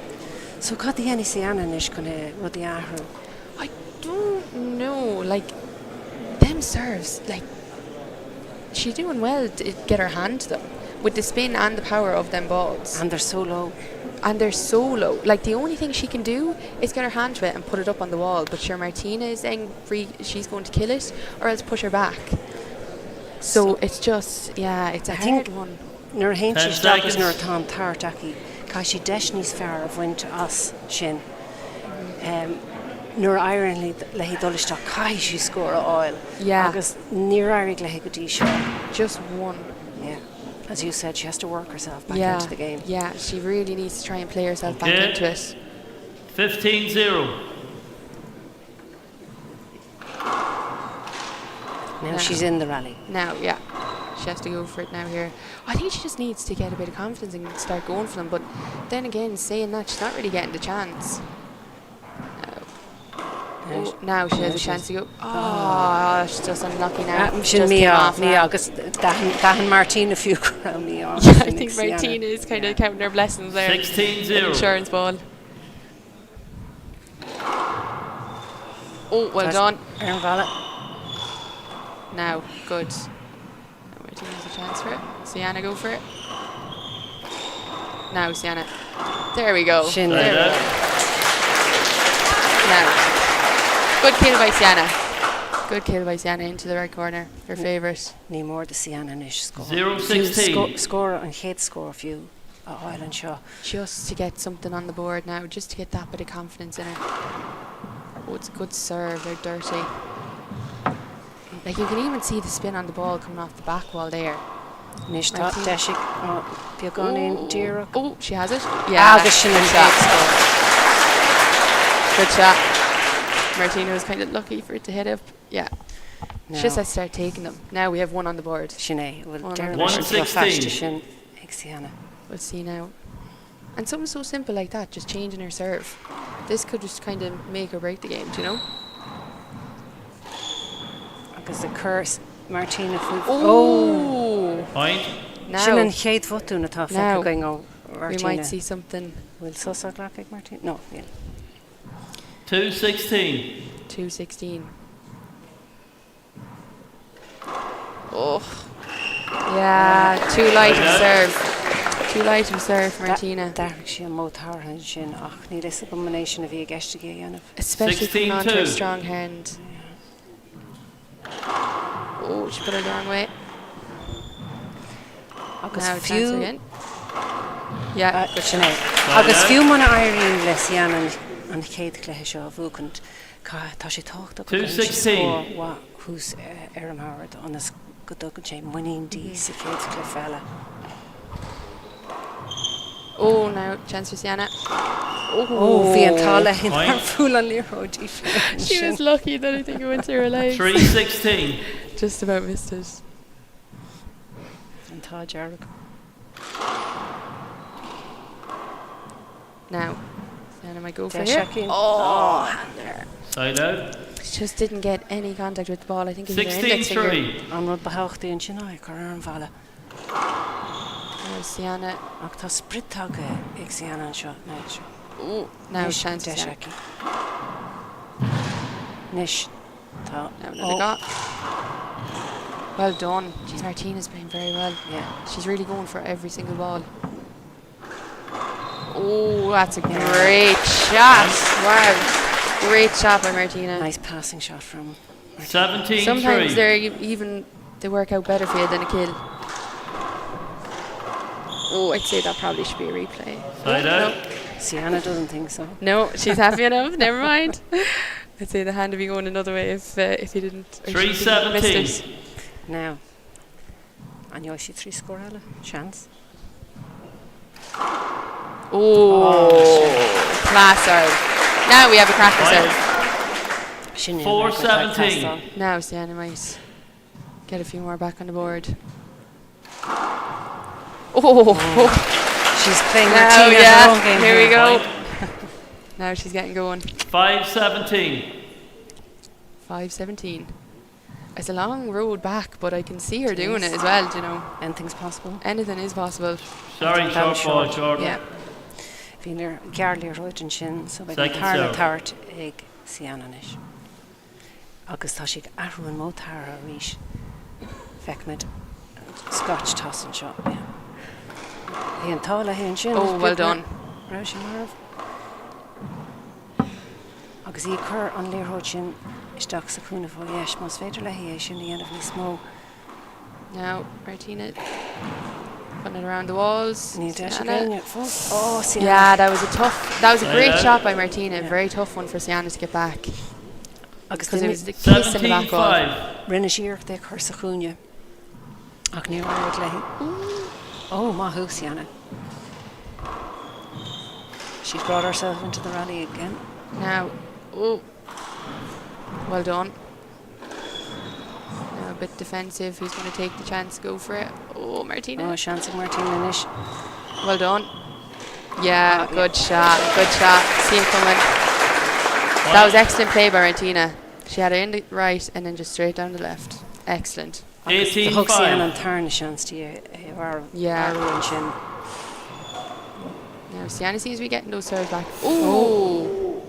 So cut the any Sienna Nish gonna ruddy ahru. I don't know, like, them serves, like, she's doing well to get her hand to them with the spin and the power of them balls. And they're so low. And they're so low. Like, the only thing she can do is get her hand to it and put it up on the wall. But sure, Martina is then free, she's going to kill it or else push her back. So it's just, yeah, it's a hard one. Nor hain 10 she stoppers seconds. nor Tom Tartaki. Kashi Deshni's far of went to us Shin. Nor ironly lehi dolishta kai she score oil. Yeah. Agus near Iric lehi gudi show. Just one. Yeah. As you said, she has to work herself back Yeah, into the game. yeah, she really needs to try and play herself back Okay. into it. 15-0. Now Yeah. she's in the rally. Now, yeah, she has to go for it now here. I think she just needs to get a bit of confidence and start going for them. But then again, saying that, she's not really getting the chance. Oh, now she has a chance to go. Oh, she's just unlucky now. She Shin just me came off, off me now. Agus Dahan Martina few around me off. Yeah, I think Martina is kind of counting her blessings there. 16-0. Insurance ball. Oh, well done. Aaron Vallet. Now, good. Now Martina has a chance for it. Sienna, go for it. Now, Sienna. There we go. Shin There we Side go. out. Now. Good kill by Sienna. Good kill by Sienna into the right corner. Her favourite. Ní mór de Sienna Nish score. 0-16. Score and hate score if you Ireland Shaw. Just to get something on the board now. Just to get that bit of confidence in her. Oh, it's a good serve. They're dirty. Like, you can even see the spin on the ball coming off the back wall there. Nish Martina. Dot Deshik. Piagone in Dira. Oh, she has it. Yeah. Agus Shin and good shot. score. Good shot. Martina was kind of lucky for it to hit up. Yeah. She just has to start taking them. Now we have one on the board. Sinead. Well, One Dara on Nish go fast 1-16. to Shin. Sienna. We'll see now. And something so simple like that, just changing her serve. This could just kind of make or break the game, do you know? Because the curse, Martina. Oh! Point. Sin an Now chéad fotún atá Now. fecha going ó we Martina. might see something. Will Susa Glacig Martina? No, yeah. 216. 2:16. Oh, yeah, too light of serve. Too light of serve for Martina. Dar she an mótar an sin ach ní is a combination of geiste ge anaf. Especially coming onto her 16-2. strong hand. Oh, she put her the wrong way. Agus Now chance few again. Yeah, good Sinead. Agus few mana Irene les Jan an chéad cléthe seo bhúcant tá sé tácht 216. who's Erin Howard on this go dogan sé muín dí sa chéad clé fella. oh, now chance for Sienna. Oh, bhí an tála in Fine. ar fúil an líródí. She was lucky that I think it went through her legs. 316. Just about missed it. An tá Jarrah. Now, Sienna might go for Deis it. Shakin. Oh, hand there. Side out. She just didn't get any contact with the ball. I think it was her index finger. 16-3. An rud behaachtaí an sin áid chu ar an bhela. Now Sienna. Ach tá sprittága ag Sienna an seo. Oh, now chance for Deis Sienna. Shakin. Nish. Tá. Now another got. Well done. Jeez, Martina's playing very well. Yeah. She's really going for every single ball. Oh, that's a great shot. Wow. Great shot by Martina. Nice passing shot from 17-3. Sometimes they work out better for you than a kill. Oh, I'd say that probably should be a replay. Side out. Sienna doesn't think so. No, she's happy enough. Never mind. I'd say the hand would be going another way if he didn't. Or she didn't miss 3-17. it. Now, an Yoshi 3 score eile, chance. Oh, class serve. Now we have a cracker serve. Sin 4-17. Now Sienna might get a few more back on the board. Oh, She's playing now Martina her own game. here we here. go. Now she's getting going. 5-17. 5:17. It's a long road back, but I can see her doing it as well. Do you know, Anything's possible. anything is possible. Sorry, Damn short ball, short. Jordan. Yeah. Bhín gearlaí roid an sin, so bheith an Second tarna serve. tart ag Sienna inis. Agus tá siad ahrú an mótar a rís. Feicmid Scotch toss an seo. Hí an tála hí an sin. Oh, well done. Rá sin marv. Agus í chur an léiróid sin isteach sa cúna fó yes, más féidir le hí é sin í anamh ní smó. Now Martina putting it around the walls. Ní deis Sienna. again. Oh, Sienna. Yeah, that was a great Yeah. shot by Martina. Yeah. Very tough one for Sienna to get back Agus because it was duine the kiss in the back wall. 17-5. rinne síocht ag chur sa cúne. Ach ní raibh le hí. Oh, maithú Sienna. She's brought herself into the rally again. Now, oh, well done. Now a bit defensive. Who's going to take the chance to go for it? Oh, Martina. Oh, Shancy Martina Nish. Well done. Yeah, good shot. Good shot. See it coming. That was excellent play by Martina. She had it in the right and then just straight down the left. Excellent. The hook Sienna 18-5. and Tarn Shancy Yeah. and Shin. Now Sienna seems to be getting those serves back. Ooh.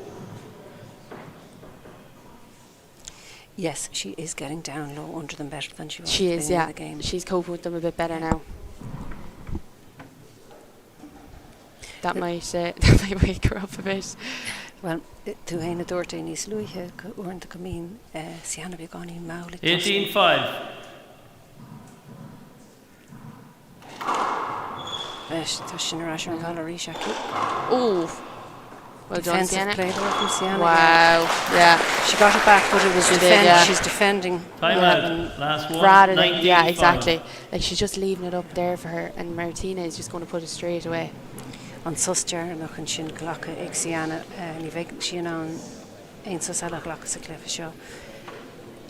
Yes, she is getting down low under them better than she was She at is, the beginning yeah. of the game. She's coping with them a bit better now. That might wake her up a bit. Well, tú héna dúirta níos luithe uairnta go mín Sienna bhí gáin í mála. 18-5. Tá sin arás an gála rí seaci. Ooh. Well done, Defensive Sienna. play there from Sienna. Wow. Yeah. She got it back, but it was She did, yeah. she's defending. Time Yeah. out. Last one. Rather than, yeah, 19-5. exactly. Like she's just leaving it up there for her, and Martina is just going to put it straight away. An sustear nach an sin ghlacha ag Sienna ní bheith sin an ein sus eile ghlacha sa cléfa seo.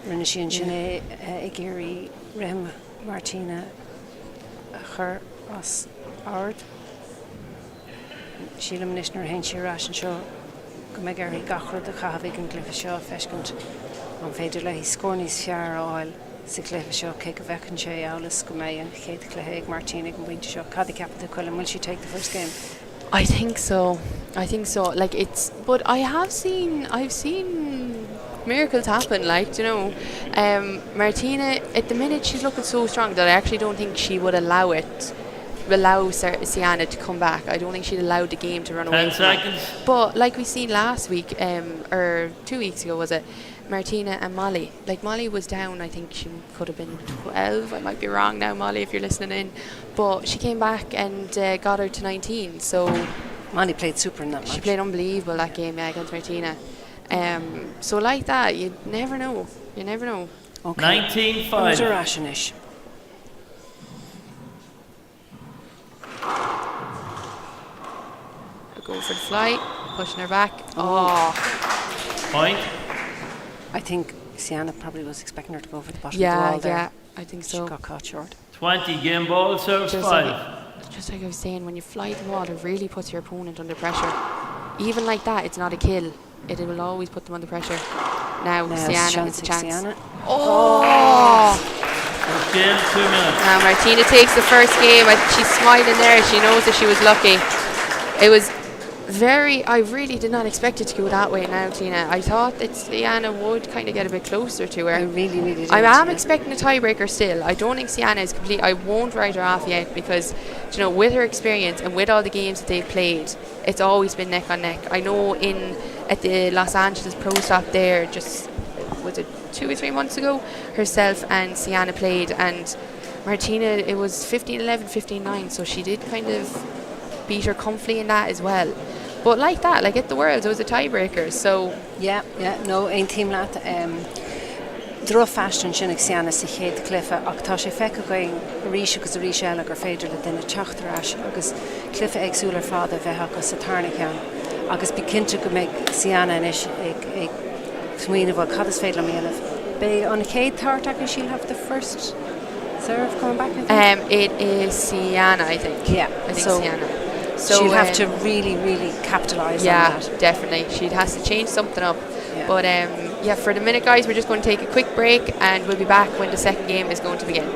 Rinne sin sin ag géirí Rem Martina a chur as ard. Sílam nisnar hain si rás an seo go mé géirí gachra a chahabh an cléfa seo feiscint an féidir le hí scór níos fear áil sa cléfa seo cé go bhecinn sé álas go mé an chéad cléthe ag Martina go bhainte seo cadí capta chuile will she take the first game? I think so. Like but I've seen miracles happen. Like Martina at the minute she's looking so strong that I actually don't think she would allow Sienna to come back. I don't think she'd allow the game to run away. 10 seconds. But like we seen last week, or 2 weeks ago, was it? Martina and Molly. Like Molly was down, I think she could have been 12. I might be wrong now, Molly, if you're listening in. But she came back and got her to 19. So Molly played super in that match. she played unbelievable that game, against Martina. So like that, you never know. Okay. 19-5. Who's a rationish? Going for the flight, pushing her back. Oh. Point. I think Sienna probably was expecting her to go for the bottom of the Yeah, wall there. yeah, I think so. She got caught short. 20 game ball, serves Just 5. Just like I was saying, when you fly the wall, it really puts your opponent under pressure. Even like that, it's not a kill. It will always put them under pressure. Now Sienna, it's a chance. Sienna. Oh! First game, 2 minutes. Now Martina takes the first game. She's smiling there. She knows that she was lucky. It was I really did not expect it to go that way now, Tina. I thought that Sienna would kind of get a bit closer to her. I really, really did. I am expecting a tiebreaker still. I don't think Sienna is complete. I won't write her off yet because, with her experience and with all the games that they've played, it's always been neck on neck. I know at the Los Angeles Pro Stop there, was it 2 or 3 months ago, herself and Sienna played, and Martina, it was 15-11, 15-9, so she did kind of beat her comfortably in that as well. But like that, like at the Worlds, it was a tiebreaker, so... Yeah, no, ein team leat. Dro fashion sin ag Sienna sa chéad clifa ach tá sé fecha going ríise agus a ríise eile gur féidir le duine teachtarás agus clifa agsúlar fáda bheith agus sa tarna ceann. Agus bí cinnte go méid Sienna inis ag smuoine bhil cad is féile míanamh. Be on a chéad tartach she'll have the first serve coming back, I think? It is Sienna, I think. Yeah, I think so Sienna. So she'll have to really, really capitalise on that. Yeah, definitely. She has to change something up. Yeah. But for the minute, guys, we're just going to take a quick break and we'll be back when the second game is going to begin.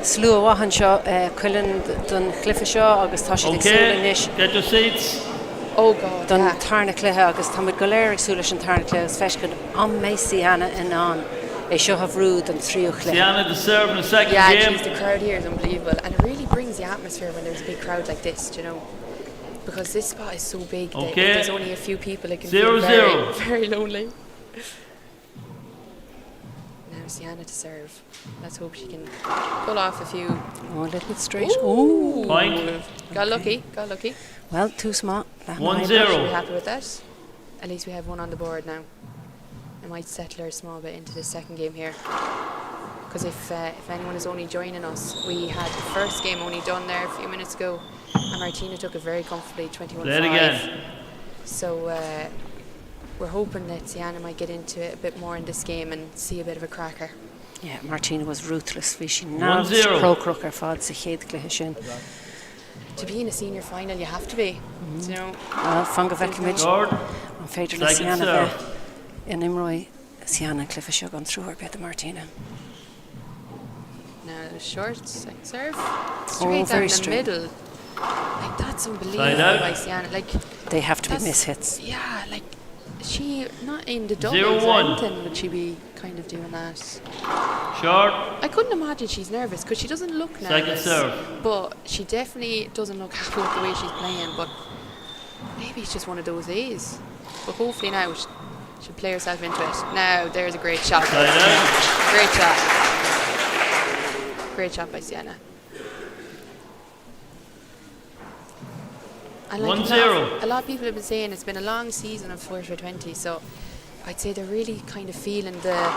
Slú wahan seo cuilen don clifa seo agus tá sé Okay, get your seats. Oh God, don yeah. tarna cluthe agus tá go léir agsúla an tarna cluthe is feiscin an méid Sienna in an é seo have rúd an tríú cluthe. Sienna to serve in the second Yeah, game. geez, the crowd here is unbelievable, and it really brings the atmosphere when there's a big crowd like this, because this spot is so big that if Okay. there's only a few people, it can 0-0. feel very, very lonely. Now Sienna to serve. Let's hope she can pull off a few. Oh, a little bit straight. Ooh. Point. Got lucky, got lucky. Well, too small. That 1-0. might- Should be happy with that. At least we have one on the board now. I might settle her a small bit into the second game here. Because if anyone is only joining us, we had the first game only done there a few minutes ago, and Martina took it very comfortably, 21-5. Play it again. So we're hoping that Sienna might get into it a bit more in this game and see a bit of a cracker. Yeah, Martina was ruthless. She 1-0. knocked Crocrucker fod sa chéad cluiche sin. To be in a senior final, you have to be. You know, Well, Fanga Vecimid Short. an féidir le Second Sienna serve. bheith in Imroy. Sienna cluiche seo gan through her bit the Martina. now short, second serve. Straight down very the straight. middle. Like, that's unbelievable Side out. by Sienna. Like, They have to be That's- mishits. yeah, like, she, not in the doubles 0-1. or anything would she be kind of doing that. Short. I couldn't imagine she's nervous because she doesn't look nervous. Second serve. But she definitely doesn't look happy with the way she's playing. But maybe it's just one of those days. But hopefully now she'll play herself into it. Now there's a great shot. Side out. Great shot. Great shot by Sienna. And like 1-0. a lot of people have been saying it's been a long season of 4x20, so I'd say they're really kind of feeling the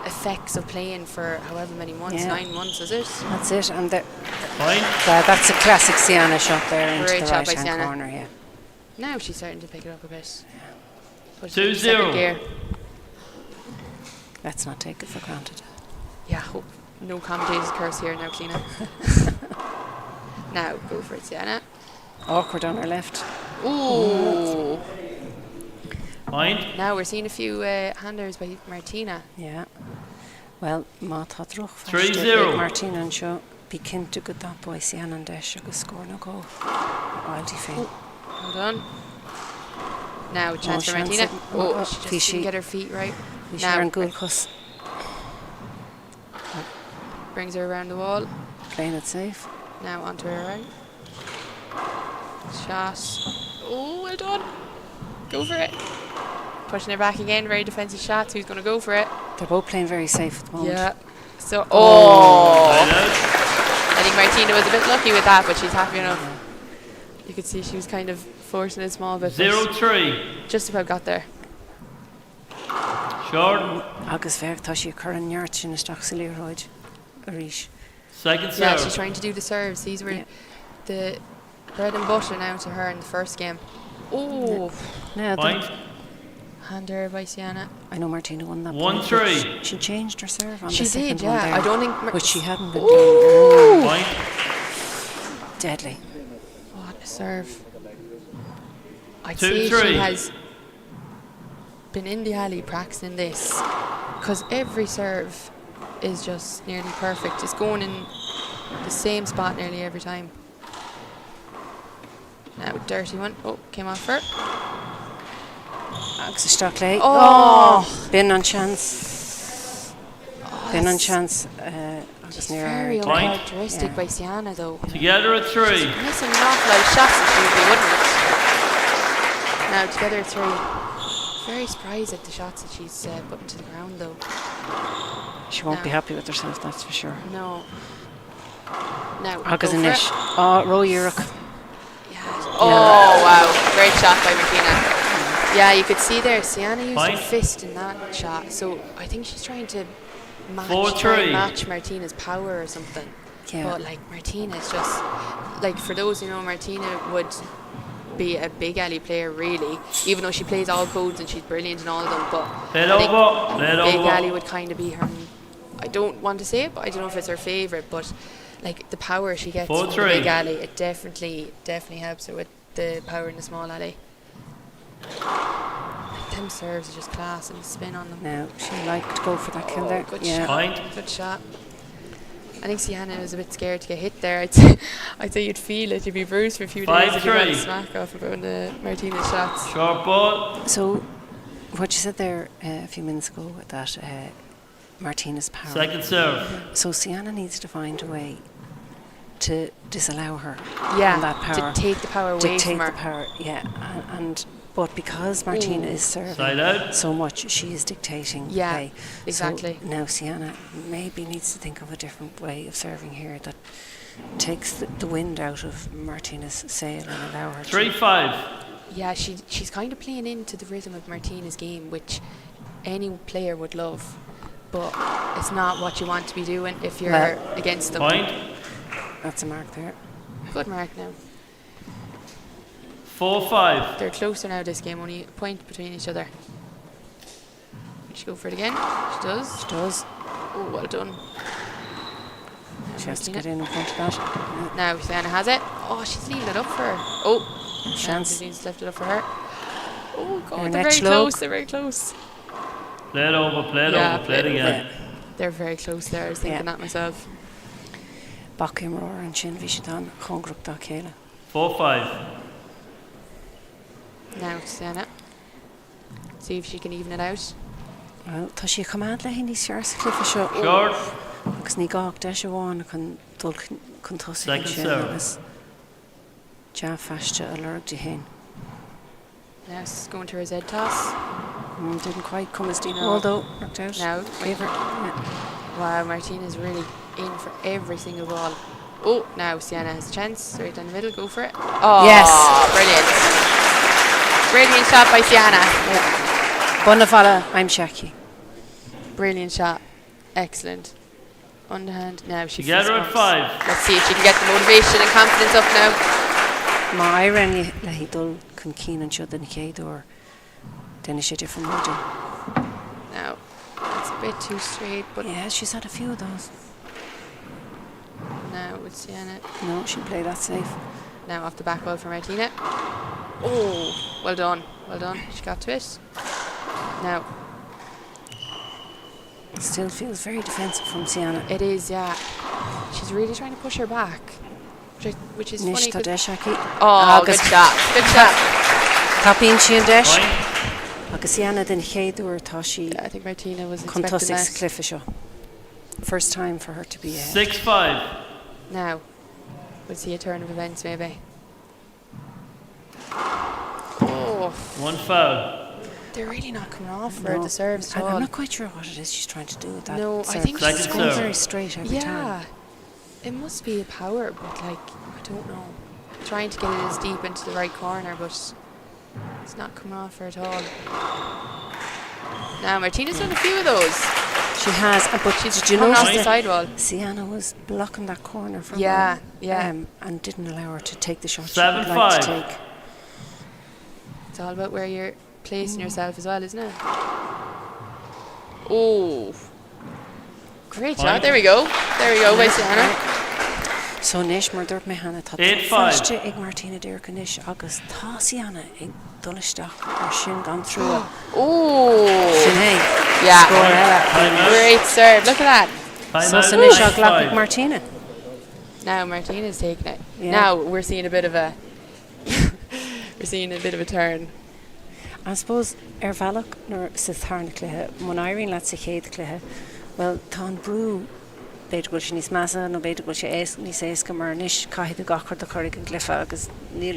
effects of playing for however many months, Yeah. 9 months, is it? That's it. And Point. that's a classic Sienna shot there into Great the shot by right hand Sienna. corner. Yeah. Now she's starting to pick it up a bit. Put it 2-0. in second gear. Let's not take it for granted. Yeah, hope no commentator's curse here now, Cleena. Now go for it, Sienna. Awkward on her left. Ooh. Point. Now we're seeing a few handers by Martina. Yeah. Well, má tá droch 3-0. Martina an seo bí cinnte go dampa Sienna an deis agus scór na gó. Áiltí féin. Hold on. Now chance for chance Martina. it- Oh, oh, she just Fishy. didn't get her feet right. Bhí sé Now ar an gúlchas brings her around the wall. playing it safe. Now onto her right. Shot. Oh, well done. Go for it. Pushing her back again. Very defensive shots. Who's going to go for it? They're both playing very safe at the moment. Yeah. So, oh. Side out. I think Martina was a bit lucky with that, but she's happy enough. You could see she was kind of forcing it small bit. but 0-3. Just about got there. Short. Agus bheith tá sí chur an neart sin isteach sa líorthóid a rís. Second Yeah, serve. she's trying to do the serves. These were Yeah. the bread and butter now to her in the first game. Oh, Now, Point. hand her by Sienna. I know Martina won that. 1-3. point, but She changed her serve on She the second did, one yeah. there, I don't think which she hadn't been Ooh. doing. Point. Deadly. What a serve. I'd 2-3. say she has been in the alley practicing this because every serve is just nearly perfect. It's going in the same spot nearly every time. Now, dirty one. Oh, came off her. Agus isteach lé. Oh. Bin an chance. Bin an chance. Agus It's near very her. Point. uncharacteristic Yeah. by Sienna, though. Together at 3. Missing an awful lot of shots that she usually wouldn't. Now, together at 3. Very surprised at the shots that she's putting to the ground, though. She won't be No. happy with herself, that's for sure. No. Now, Agus go an for ish. it. Oh, Ro Urich. Yes. Oh, wow. Great shot by Martina. Yeah, you could see there, Sienna used her Point. fist in that shot. So I think she's trying to match, 4-3. try and match Martina's power or something. Yeah. But like Martina is just, like for those who know, Martina would be a big alley player really, even though she plays all codes and she's brilliant in all of them. But Let I think over. Let big over. alley would kind of be her. I don't want to say it, but I don't know if it's her favourite. But like the power she gets from the 4-3. big alley, it definitely helps her with the power in the small alley. Like, them serves are just class and the spin on them. Now, she liked to go for that kill there. Good Yeah. shot. Point. Good shot. I think Sienna was a bit scared to get hit there. I'd say you'd feel it. You'd be bruised for a few days if you got a 5-3. smack off of one of Martina's shots. Short ball. So, what you said there a few minutes ago with that Martina's power. Second serve. So Sienna needs to find a way to disallow her Yeah, on that power. to take the power away Dictate from her. the power, yeah. And But because Martina is serving Side out. so much, she is dictating Yeah, play. exactly. So now Sienna maybe needs to think of a different way of serving here that takes the wind out of Martina's sail and allow her 3-5. Yeah, she's kind of playing into the rhythm of Martina's game, which any player would love, but it's not what you want to be doing if you're Well, against them. Point. That's a mark there. Good mark now. 4-5. They're closer now this game, only a point between each other. Will she go for it again? She does. She does. Oh, well done. She has to Martina. get in front of that. Now Sienna has it. Oh, she's leaving it up for her. Oh, Chance. She's left it up for her. Oh, God, Her they're next very lobe. close. They're very close. Play it over, play it Yeah, over, play it play it again. They're very close there. I was thinking Yeah. that myself. Bachim roar and Shin Vishidan, Kongruk da Kayla. 4-5. Now Sienna. See if she can even it out. Well, tá sé command le hindi sears clifa seo. Short. Agus ní gach de se bháin chun dul chun tosaigh Second sin serve. agus ja feiste a lurg de hen. Now it's going to her Z toss. Didn't quite come as deep, No. although worked out. Now, Favour. Yeah. wow, Martina's really in for every single ball. Oh, now Sienna has a chance. Right down the middle, go for it. Oh, Yes. brilliant. Brilliant shot by Sienna. Bonafala, I'm Shaki. Brilliant shot. Excellent. Underhand. Now she Together at fist 5. bumps. Let's see if she can get the motivation and confidence up now. Ma I ran le hi dul chun cín an seo den chéadú then is sé different module. Now, it's a bit too straight, but Yeah, she's had a few of those. now with Sienna. No, she played that safe. Now off the back wall for Martina. Oh, well done. Well done. She got to it. Now, It still feels very defensive from Sienna. it is, yeah. She's really trying to push her back, which is funny. Nish tá 'cause- de Shaki. Oh, good shot. Good shot. Tapín she and Desh. Point. Agus Sienna den chéadú tá she Yeah, I think Martina was chun expecting tosaigh that. clifa seo. First time for her to be ahead. 6-5. Now, we'll see a turn of events maybe. Oh, 1 foul. they're really not coming off for No, the serves at and I'm all. not quite sure what it is she's trying to do with that. No, I serve, think 'cause she's- it's Second going serve. very straight every Yeah, time. it must be a power, but like, I don't know. Trying to get it as deep into the right corner, but it's not coming off her at all. Now, Martina's done a few of those. She has, but She's did you hung off notice the that sidewall. Sienna was blocking that corner from Yeah, her, yeah. and didn't allow her to take the shot she 7-5. would like to take. It's all about where you're placing yourself as well, isn't it? Oh, great shot. Point. There we go. There we go, by Sienna. So Nish mar dúirt mé hana tá 8-5. fáiste ag Martina Dúrca Nish agus tá Sienna ag dulisteach ar sin gan through Oh, sin é. yeah. Score eile. Time out. Great serve. Look at that. Time So out. san Nish ag 9-5. ag Martina. Now Martina's taking it. Yeah. Now we're seeing a bit of a we're seeing a bit of a turn. I suppose ar bhealach nar sa tharna cluthe, mun airíonn leat sa chéad cluthe, well, tá an brú beidir goil sin níos measa nó beidir goil sé níos éasca mar níos caithid a gachar do chuirigh an glyfa agus ní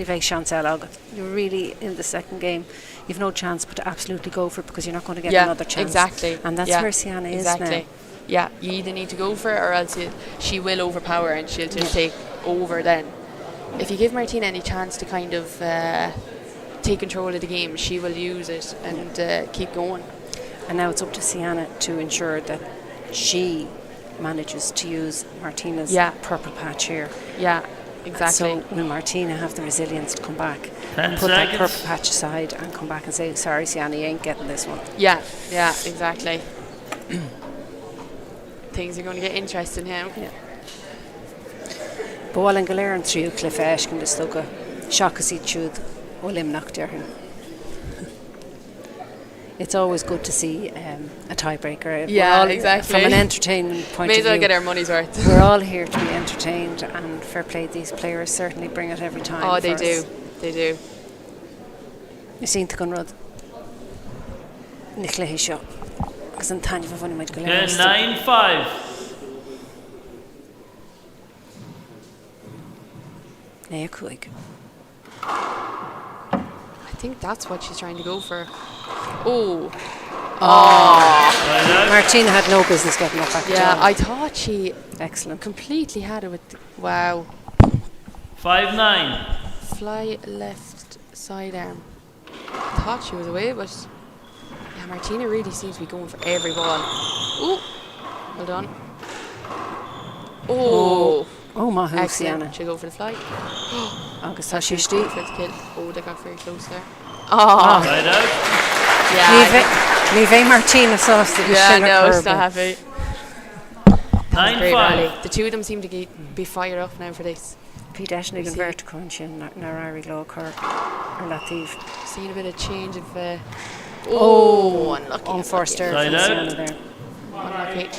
bheith seans eile agat. You're really in the second game. You've no chance but to absolutely go for it because you're not going to get Yeah, another chance. exactly. And that's Yeah, where Sienna is exactly. now. Yeah, you either need to go for it or else she will overpower and she'll just take over then. If you give Martina any chance to kind of take control of the game, she will use it and keep going. And now it's up to Sienna to ensure that she manages to use Martina's Yeah. purple patch here. Yeah, exactly. So will Martina have the resilience to come back 10 and put that seconds. purple patch aside and come back and say, sorry, Sienna, you ain't getting this one. Yeah, exactly. Things are going to get interesting now. Ball and Galer and through Cliff Ash can just look a shock as he chewed Olim knocked there. It's always good to see a tiebreaker. Yeah, We're all, exactly. From an entertainment point May of as well view, get our money's worth. we're all here to be entertained, and fair play. These players certainly bring it every time. Oh, they for do. us. They do. You seen the Gunrod? Nicola Hishaw. Because I'm tiny for one of my Okay, Galer. 9-5. Nea Kuig. I think that's what she's trying to go for. Oh. Side out. Martina had no business getting up back. Yeah, down. I thought she Excellent. completely had it with. Wow. 5-9. Fly left sidearm. I thought she was away, but yeah, Martina really seems to be going for every ball. Ooh. Well done. Oh. Oh, Mahu Excellent. Sienna. She'll go for the fly. Agus That's tá her siistí. for the kill. Oh, they got very close there. Oh, Side out. yeah. Ní bheith Martina sásta Yeah, no, it's not happy. Great rally. 9-5. The two of them seem to be fired up now for this. Bhí deisnig an See. bheirt chun sin nar airí lá chur ar latíh. Seeing a bit of change of. Unlucky. Unforced there Side from out. Sienna there. Unlucky.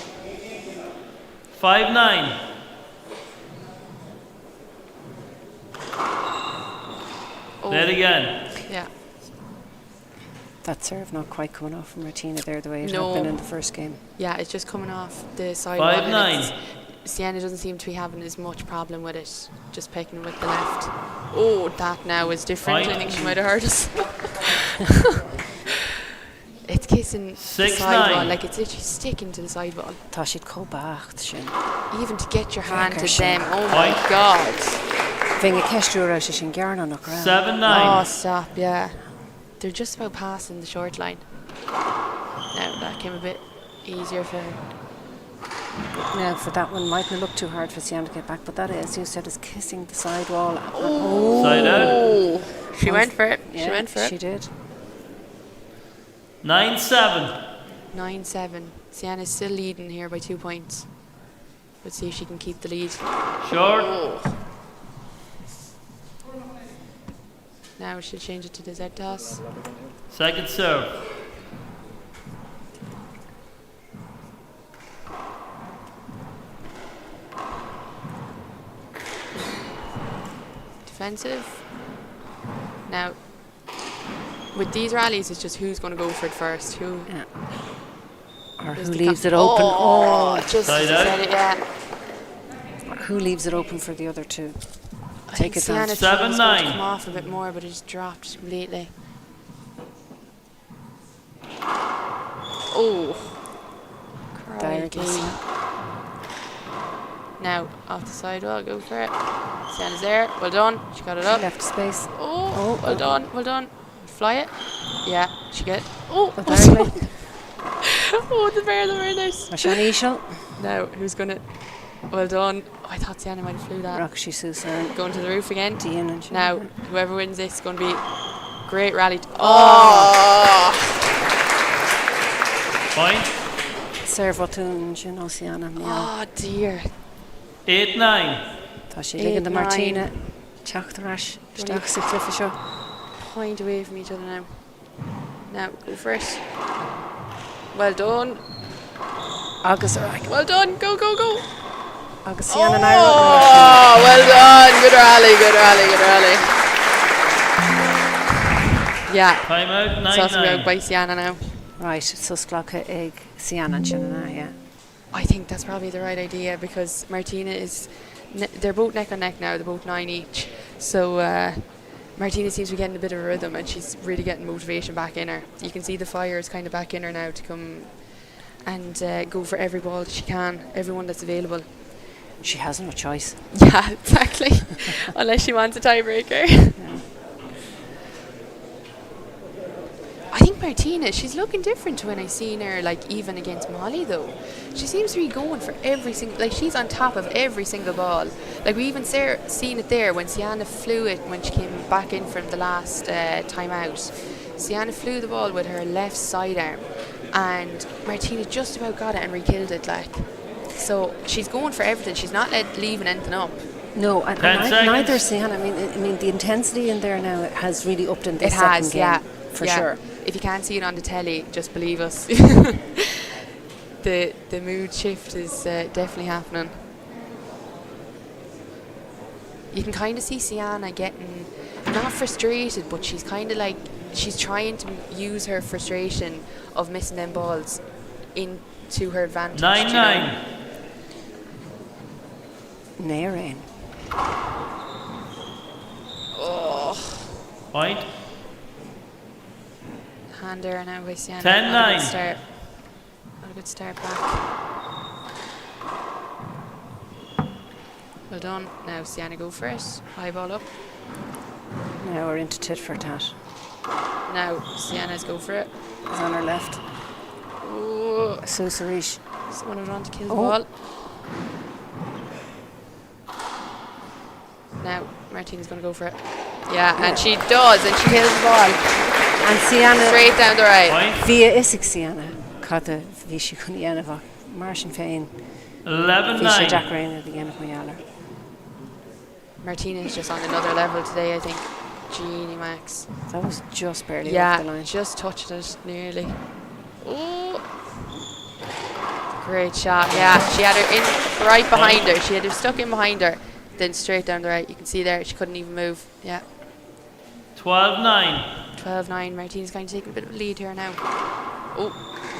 5-9. Play it again. Yeah. That serve not quite coming off from Martina there the way it No. had been in the first game. Yeah, it's just coming off the side. 5-9. Sienna doesn't seem to be having as much problem with it, just picking with the left. Oh, that now is different. I Fine. think she might have hurt us. It's kissing the 6-9. sidewall, like it's literally sticking to the sidewall. Tá siad cóbacht sin. Even to get your hand to Cracker them. shit. Oh my Fine. God. Bhín a ceistú ra sin gearna nach ra. 7-9. Oh, stop, yeah. They're just about passing the short line. Now, that came a bit easier for her. Now for that one mightn't look too hard for Sienna to get back, but that, as you said, is kissing the sidewall. Side out. Oh, she went for it. Yeah, She went for she it. did. 9-7. 9-7. Sienna's still leading here by 2 points. Let's see if she can keep the lead. Short. Now she'll change it to the Z toss. Second serve. Defensive. Now, with these rallies, it's just who's going to go for it first. Who Yeah. Or is who the leaves it open? Oh, just Side said it, yeah. Or who leaves it open for the other two? I Take think it Sienna down. thought it was going to 7-9. come off a bit more, but it just dropped completely. Oh. There it is. Crikey. Now, off the sidewall, go for it. Sienna's there. Well done. She got it up. Left space. Oh, well done. Well done. Fly it. Yeah, she get it. Oh, But there oh, the very nice. Ashan Ishal. Now, who's going to... Well done. Oh, I thought Sienna might have flew that. Rakshi Susan. Going to the roof again. Dean and Now, whoever wins this is going to be great rally. Oh! Point. Serve Otun Jin Oceana. Oh, dear. 8-9. Tá sé ligan de 8-9. Martina. Teachtarás. Stach sa clifa seo. Point away from each other now. Now, go for it. Well done. Agus Arag. Well done. Go, go, go. Agus Sienna and I. Oh, well done. Good rally, good rally, good rally. Yeah. Timeout. Sauce out 9-9. by Sienna now. Right, so Sklaka egg Sienna and Shanna, yeah. I think that's probably the right idea because Martina is... they're both neck on neck now. They're both 9 each. So Martina seems to be getting a bit of a rhythm and she's really getting motivation back in her. You can see the fire is kind of back in her now to come and go for every ball she can, everyone that's available. She has no choice. Yeah, exactly. Unless she wants a tiebreaker. I think Martina, she's looking different to when I seen her, like even against Molly though. She seems to be going for every single, like she's on top of every single ball. Like we even seen it there when Sienna flew it when she came back in from the last time out. Sienna flew the ball with her left sidearm and Martina just about got it and re-killed it like. So she's going for everything. She's not leaving anything up. No, and 10 seconds. neither Sienna. I mean, the intensity in there now has really upped in this It has, second yeah. game, for Yeah. sure. If you can't see it on the telly, just believe us. The mood shift is definitely happening. You can kind of see Sienna getting not frustrated, but she's kind of like she's trying to use her frustration of missing them balls into her advantage. 9-9. Nairain. Oh, Point. hand there now by Sienna. 10-9. Not a good start. Not a good start back. Well done. Now Sienna go for it. High ball up. Now we're into tit for tat. Now Sienna's go for it. It's on her left. Ooh. Susarish. Someone would want to kill the Oh. ball. Now Martina's going to go for it. Yeah, and she does, and she kills the ball. And Sienna, Straight down the right. Point. via Isaac Sienna, Kata Visha Kunyanova, Martian Fain, Visha 11-9. Jack Rain at the end of Mayala. Martina is just on another level today, I think. Genie Max. That was just barely off Yeah, the line. just touched it nearly. Ooh. Great shot. Yeah, she had her in right behind her. She had her stuck in behind her. Then straight down the right. You can see there, she couldn't even move. Yeah. 12-9. 12-9. Martina's kind of taking a bit of a lead here now. Oh,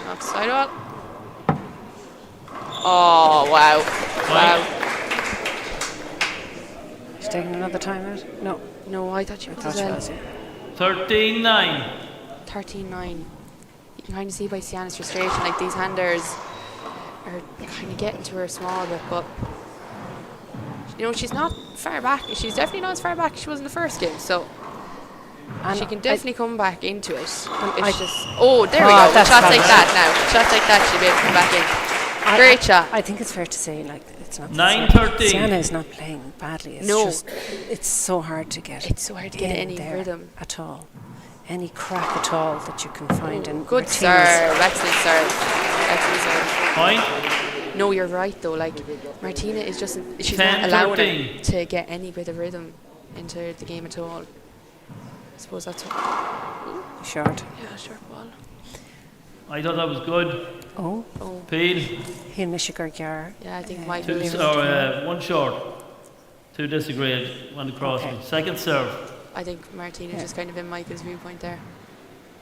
off the sidewall. Oh, wow. Wow. She's taking another time out? No, No, I thought she I was thought as she well. was. Yeah. 13-9. 13-9. You can kind of see by Sienna's frustration, like these handers are kind of getting to her a small bit, but you know, she's not far back. She's definitely not as far back as she was in the first game, so And she can definitely come back into it. It's I- just, oh, there we Oh, go. that's Shots like fabulous. that now. Shots like that, she'll be able to come back in. Great shot. I think it's fair to say, like, it's not. 9-13. Sienna is not playing badly. It's No. just, it's so hard to get. It's so hard to get in any there rhythm. at all, any crack at all that you can find. And Good Martina's- serve. Excellent serve. Excellent serve. Point. No, you're right though. Like Martina is just she's 10, not allowing 13. her to get any bit of rhythm into the game at all. I suppose that's what, Short. yeah, short ball. I thought that was good. Oh, Oh, Peel. Hill Michigar Gar. yeah, I think Yeah. Michael. One short. Two disagreed. One across. Okay. Second serve. I think Martina just kind of in Michael's viewpoint there.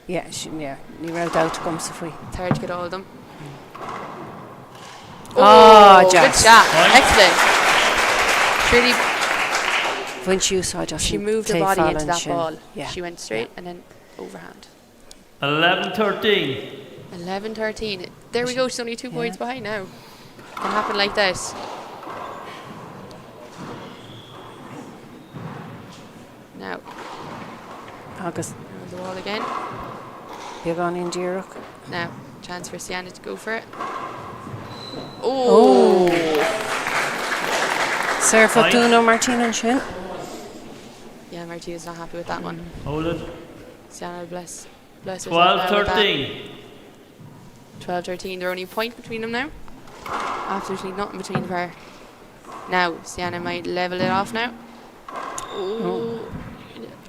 Yeah, yeah. Ní raibh out comes if we. It's hard to get all of them. Oh, good Jess. shot. Right. Excellent. Really, When you saw just she moved her body into that ball. Yeah. She went straight and then overhand. 11-13. 11-13. There we go. She's only 2 points behind now. Can happen like this. Now, August. around the wall again. You're going in Dirk. Now, chance for Sienna to go for it. Oh! Sarah Fine. Fortuna, Martina and Shin. Yeah, Martina's not happy with that one. Hold it. Sienna, bless herself now with that. 12-13. 12-13. They're only a point between them now. Absolutely nothing between the pair. Now, Sienna might level it off now.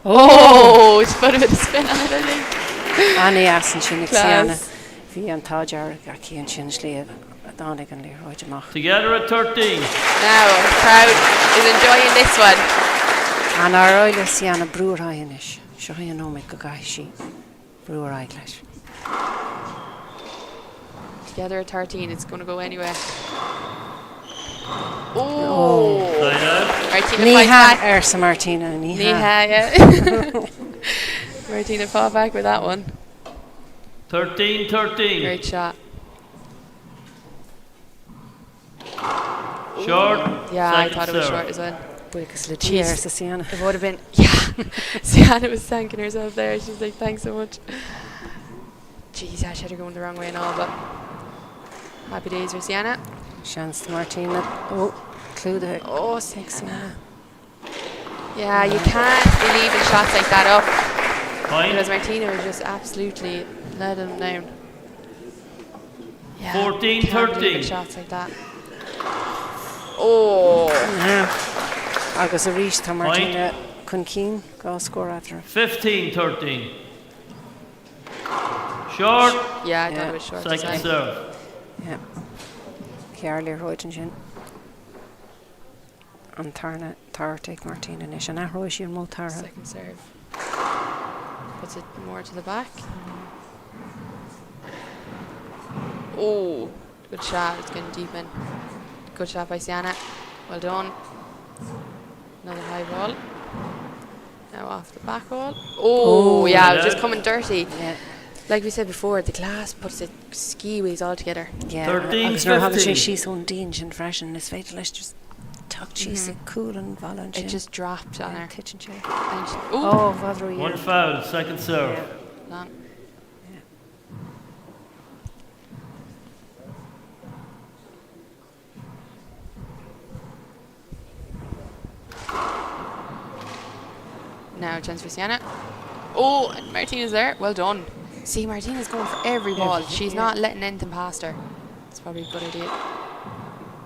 Oh, it's put a bit of spin on it, I think. Annie Ass and Shin Class. Sienna. Bhí an táidear Aki and Shin Sléad. Adánig an Leroy Jamach. Together at 13. Now, the crowd is enjoying this one. And our oil Sienna brewer Ianish. Shohia no make a guy she brewer English. Together at 13, it's going to go anywhere. Oh! Side out. Martina fights Niha back. Ersa Martina. Niha. Niha, yeah. Martina fought back with that one. 13-13. Great shot. Short. Yeah, I Second thought it was serve. short as well. Because Jeez. Lucia Ersa Sienna. It would have been, yeah. Sienna was thanking herself there. She's like, thanks so much. Jeez, yeah, she had her going the wrong way and all, but happy days for Sienna. Chance to Martina. Oh, clue the Oh, six. Sienna. Yeah, you can't be leaving shots like that up because Point. Martina was just absolutely let them down. Yeah, 14-13. you can't be leaving shots like that. Oh, Agus a reach to Martina Kunkeen. Go score after. 15-13. Short. yeah, I Yeah. thought it was short as Second well. serve. Yeah. Ciar Leroy and Shin. And Tarna take Martina Nish. And Ahroy she and Motara. Second serve. Puts it more to the back. Oh, good shot. It's getting deep in. Good shot by Sienna. Well done. Another high ball. Now off the back wall. Oh, yeah, it was just coming dirty. Yeah. Like we said before, the glass puts the ski wheels all together. Yeah, 13, agus nar hagan 15. sé síos ón dín sin freisin is féidir leis just tucht síos cool and bhall It just dropped on her. kitchen chair. And she, Oh, bhadrú One foul, second serve. long. Now chance for Sienna. Oh, and Martina's there. Well done. See, Martina's going for every ball. She's not letting anything past her. It's probably a good idea.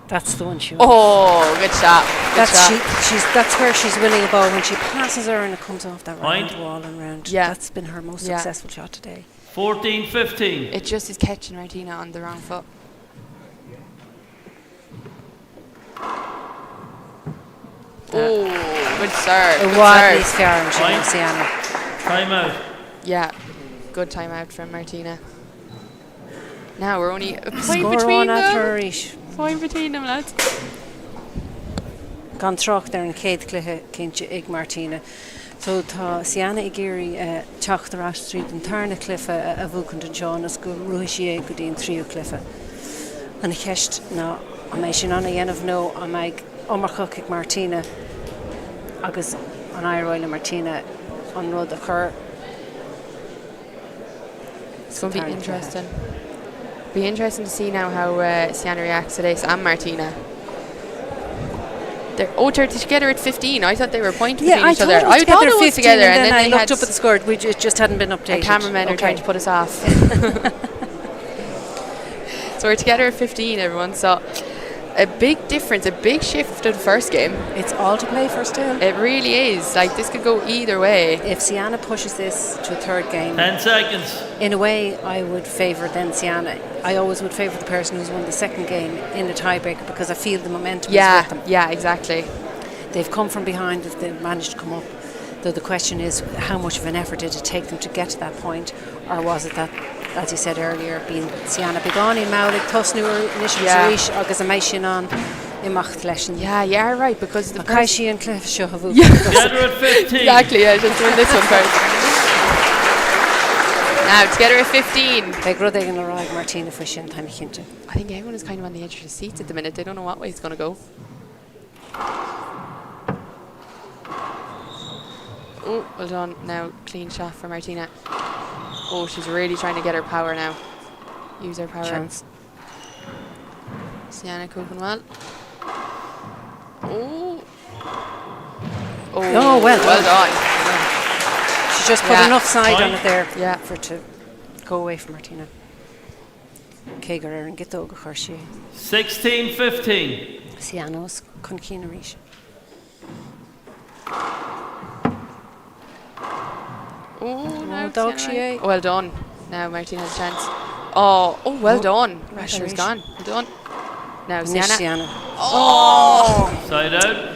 That's the one she wants. Oh, good shot. Good shot. That's where she's winning a ball when she passes her and it comes off that round Point. wall and round. Yeah. That's been her most Yeah. successful shot today. 14-15. It just is catching Martina on the wrong foot. Oh, good serve. A Good wildly serve. scaring she Point. wants Sienna. Timeout. Yeah, good timeout from Martina. Now we're only a point Score between one after them. a reach. Point between them, lads. Gan troch there in Céad Cluiche cinse ag Martina. So tá Sienna i géirí teach the Rash Street and Tarna Cliffe a bhúcant an seán go ruisi go dtíon tríú Cliffe. An cheist ná a méid sin anna dhéanamh nó a méid omarchuch ag Martina agus an Iroile Martina an rud a chur. It's going to be Tarna interesting. Be interesting to see now how Sienna reacts to this and Martina. They're together at 15. I thought they were pointing between each other. I thought it was together, and then I they looked had up at the score. It just hadn't been the updated. cameramen are trying to put us off. So we're together at 15, everyone. So a big difference, a big shift to the first game. It's all to play for still. It really is. Like, this could go either way. If Sienna pushes this to a third game, 10 seconds. in a way, I would favour then Sienna. I always would favour the person who's won the second game in the tiebreaker because I feel the momentum is with them. Yeah, exactly. They've come from behind if they've managed to come up. Though the question is, how much of an effort did it take them to get to that point? Or was it that, as you said earlier, being Sienna Begani, Maulik, Tosnu, initially Yeah. Zarish, agus a Maishin on Imacht Leshen. Yeah, yeah, right. Because the Kaishi and Cliff Shohavu. Together at 15. Exactly, yeah, just doing this one first. Now, together at 15. Beg Rudeg and Larag Martina Fushin Time Hinton. I think everyone is kind of on the edge of the seats at the minute. They don't know what way it's going to go. Oh, well done. Now, clean shot for Martina. Oh, she's really trying to get her power now. Use her power. Chance. Sienna coping well. Oh. Oh, well Well done. She just put Yeah. enough side on it there Yeah. for it to go away from Martina. Kegar and get over Hershey. 16-15. Sianos Kunkina Rish. Oh, no. dog Sienna. she ate. Well done. Now Martina has a chance. Oh, well done. well Pressure's done. gone. Well done. Now Nish Sienna. Sienna. Side out.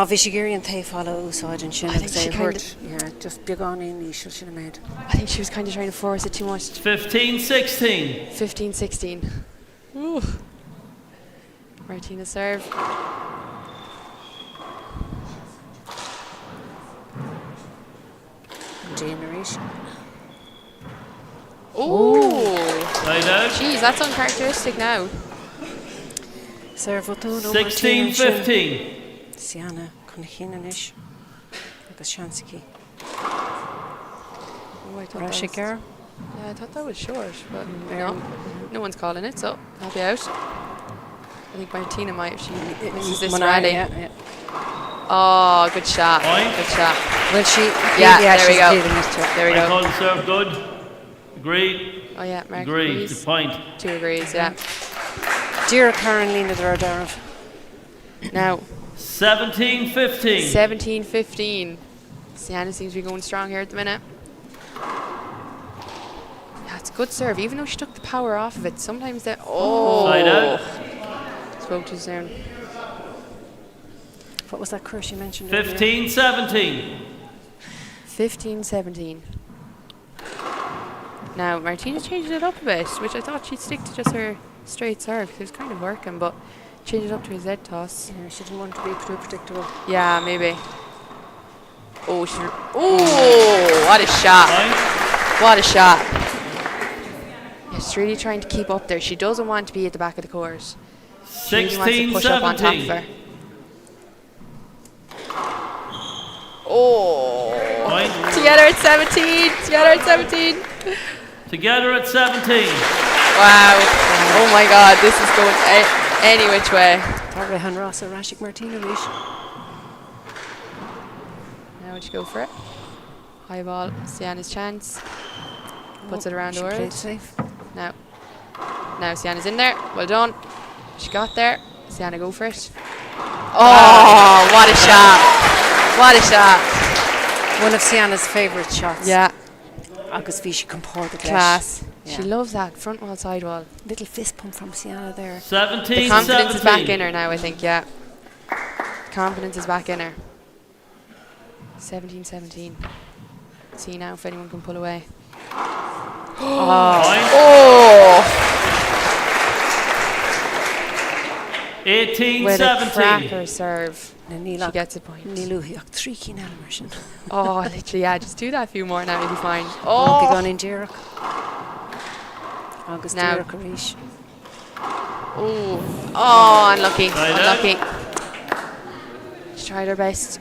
Vishigiri and Tay follow side and Shin. I think she kind Yeah, just big on in. She should have made. I think she was kind of trying to force it too much. 15-16. 15-16. Ooh. Martina serve. Generation. Oh. Side out. Jeez, that's uncharacteristic now. Serve with two. 16-15. Sienna Kunkina Nish. Agus Shansiki. Oh, I thought that was- Rashigar. Yeah, I thought that was short, but no one's calling it, so I'll be out. I think Martina might if she misses this rally. Yeah. Oh, good shot. Point. Good shot. Well, she. Yeah, there we she's go. leading us to it. There we I go. call the serve good. Agreed. Oh yeah, Mark Agreed. agrees. The point. 2 agrees, yeah. Dear Carolina Daradarov. Now, 17-15. 17-15. Sienna seems to be going strong here at the minute. Yeah, it's a good serve, even though she took the power off of it. Sometimes that. Oh! Side out. Spoke too soon. What was that curse you mentioned? earlier? 15-17. 15-17. Now, Martina changed it up a bit, which I thought she'd stick to just her straight serve. It was kind of working, but changed it up to a Z toss. Yeah, she didn't want to be too predictable. Yeah, maybe. Oh, she. Oh, what a shot! Point. What a shot! She's really trying to keep up there. She doesn't want to be at the back of the court. She really wants to 16, push up on top of 17. her. Oh. Point. Together at 17. Together at 17. Together at 17. Wow. Oh my God, this is going any which way. Tarrehan Rossa, Rashik Martinovic. Now would you go for it? High ball, Sienna's chance. Puts it around the She played world. safe. Now Sienna's in there. Well done. She got there. Sienna, go for it. Oh, what a shot. What a shot. One of Sienna's favourite shots. Yeah, Agus bhí she compórta class. Yeah. She loves that front wall, side wall. Little fist pump from Sienna there. 17, The confidence 17. is back in her now, I think, yeah. Confidence is back in her. 17-17. See now if anyone can pull away. Point. Oh! 18, With a 17. cracker serve. Na She Níl gets a point. Níluhiach trí cín immersion. Oh, literally, yeah, just do that a few more now, you'll be fine. Lumpy Oh! gone in Deireach. Agus Now. Deireach a rís. Oh, oh, unlucky, Right unlucky. She tried her best.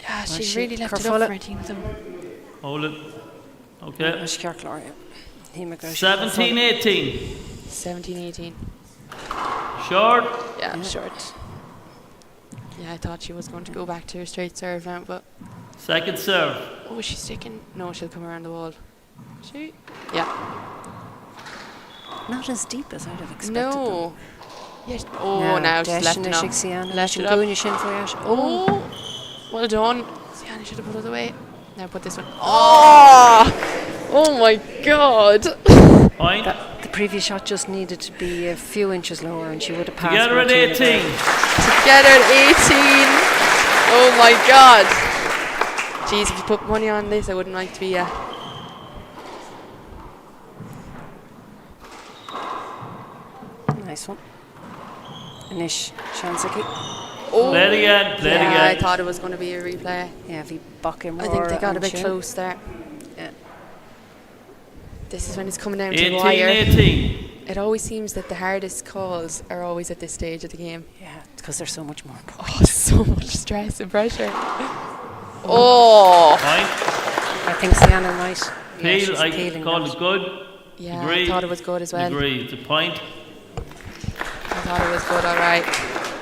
Yeah, she she really left it careful up it. for her team, though. Hold it. Okay. As Cearclár. 17, 18. 17-18. Short. Yeah, Yeah. short. Yeah, I thought she was going to go back to her straight serve now, but Second serve. oh, is she sticking? No, she'll come around the wall. She? Yeah. Not as deep as I'd have expected. No. Yes. Oh, now she's left it up. Sienna. Left it She'll up. go in your shin for it. Oh, well done. Sienna should have put it away. Now put this one. Oh! Oh my God. Point. The previous shot just needed to be a few inches lower and she would have passed. Together at Martina 18. there. Together at 18. Oh my God. Jeez, if you put money on this, I wouldn't like to be Nice one. Anish Shansaki. Oh, Play it again. Play it yeah, again. I thought it was going to be a replay. Yeah, if he buck him I think they got a bit close there. Yeah. This is when it's coming down to the 18, wire. 18. It always seems that the hardest calls are always at this stage of the game. Yeah, because there's so much more important. Oh, so much stress and pressure. Oh, Point. I think Sienna might. Yeah, Peel. she's I appealing called that. it good. yeah, Agree. I thought it was good as well. Agree. It's a point. I thought it was good, all right.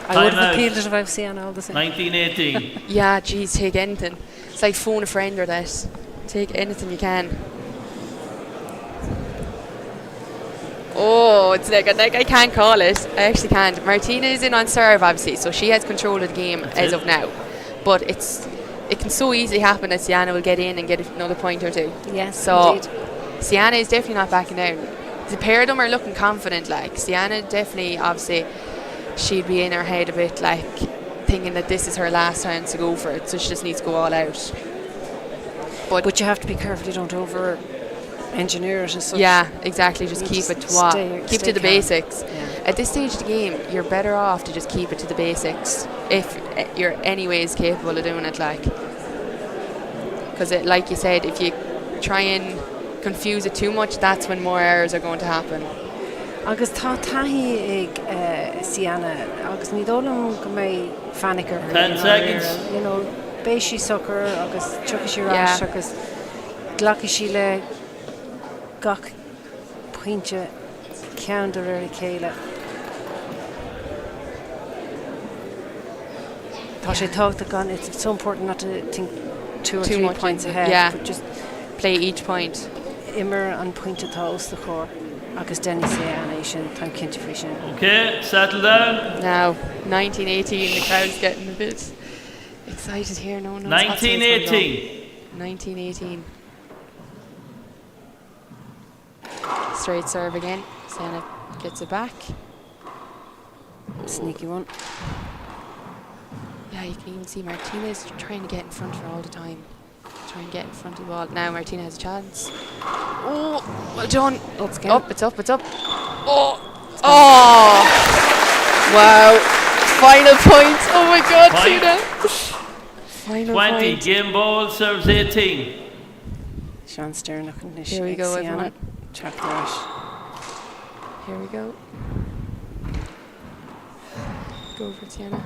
I would Time out. have appealed it if I was Sienna all the same. 19, 18. Yeah, geez, take anything. It's like phone a friend or that. Take anything you can. Oh, it's like I can't call it. I actually can't. Martina is in on serve, obviously, so she has control of the game as of now. But it can so easily happen that Sienna will get in and get another point or two. Yes, So indeed. Sienna is definitely not backing down. The pair of them are looking confident. Like Sienna, definitely, obviously, she'd be in her head a bit, like thinking that this is her last chance to go for it. So she just needs to go all out. But you have to be careful you don't over engineer it as such. Yeah, exactly. Just You keep just it to what? stay Keep to the calm. basics. Yeah. At this stage of the game, you're better off to just keep it to the basics if you're anyways capable of doing it, like. Because, like you said, if you try and confuse it too much, that's when more errors are going to happen. Agus tá tahi ag Sienna agus ní dólam go mé fanicar 10 seconds. you know béisi sucker agus chucha sí Yeah. rás agus glaci sí le gach pointe ceandar ar a chéile. Tá sé tágta gan, it's so important not to think two or Too three much points into it, ahead, yeah. but just Play each point. immer an pointe tá os de chór agus Denny Sienna sin tan cinnte fao sin. Okay, settle down. Now, 1918, the crowd's getting a bit excited here. No one knows what way 19, it's gonna go. 18. 1918. Straight serve again. Sienna gets it back. Sneaky one. Yeah, you can even see Martina's trying to get in front of her all the time. Try and get in front of the ball. Now Martina has a chance. Oh, well done. It's good. Up, it's up, it's up. Oh, oh. Wow. Final point. Oh my God, Point. Tina. Final 20. point. Game ball serves 18. Sean Stern looking Here we go, everyone. Track the rush. Here we go. Go for Sienna.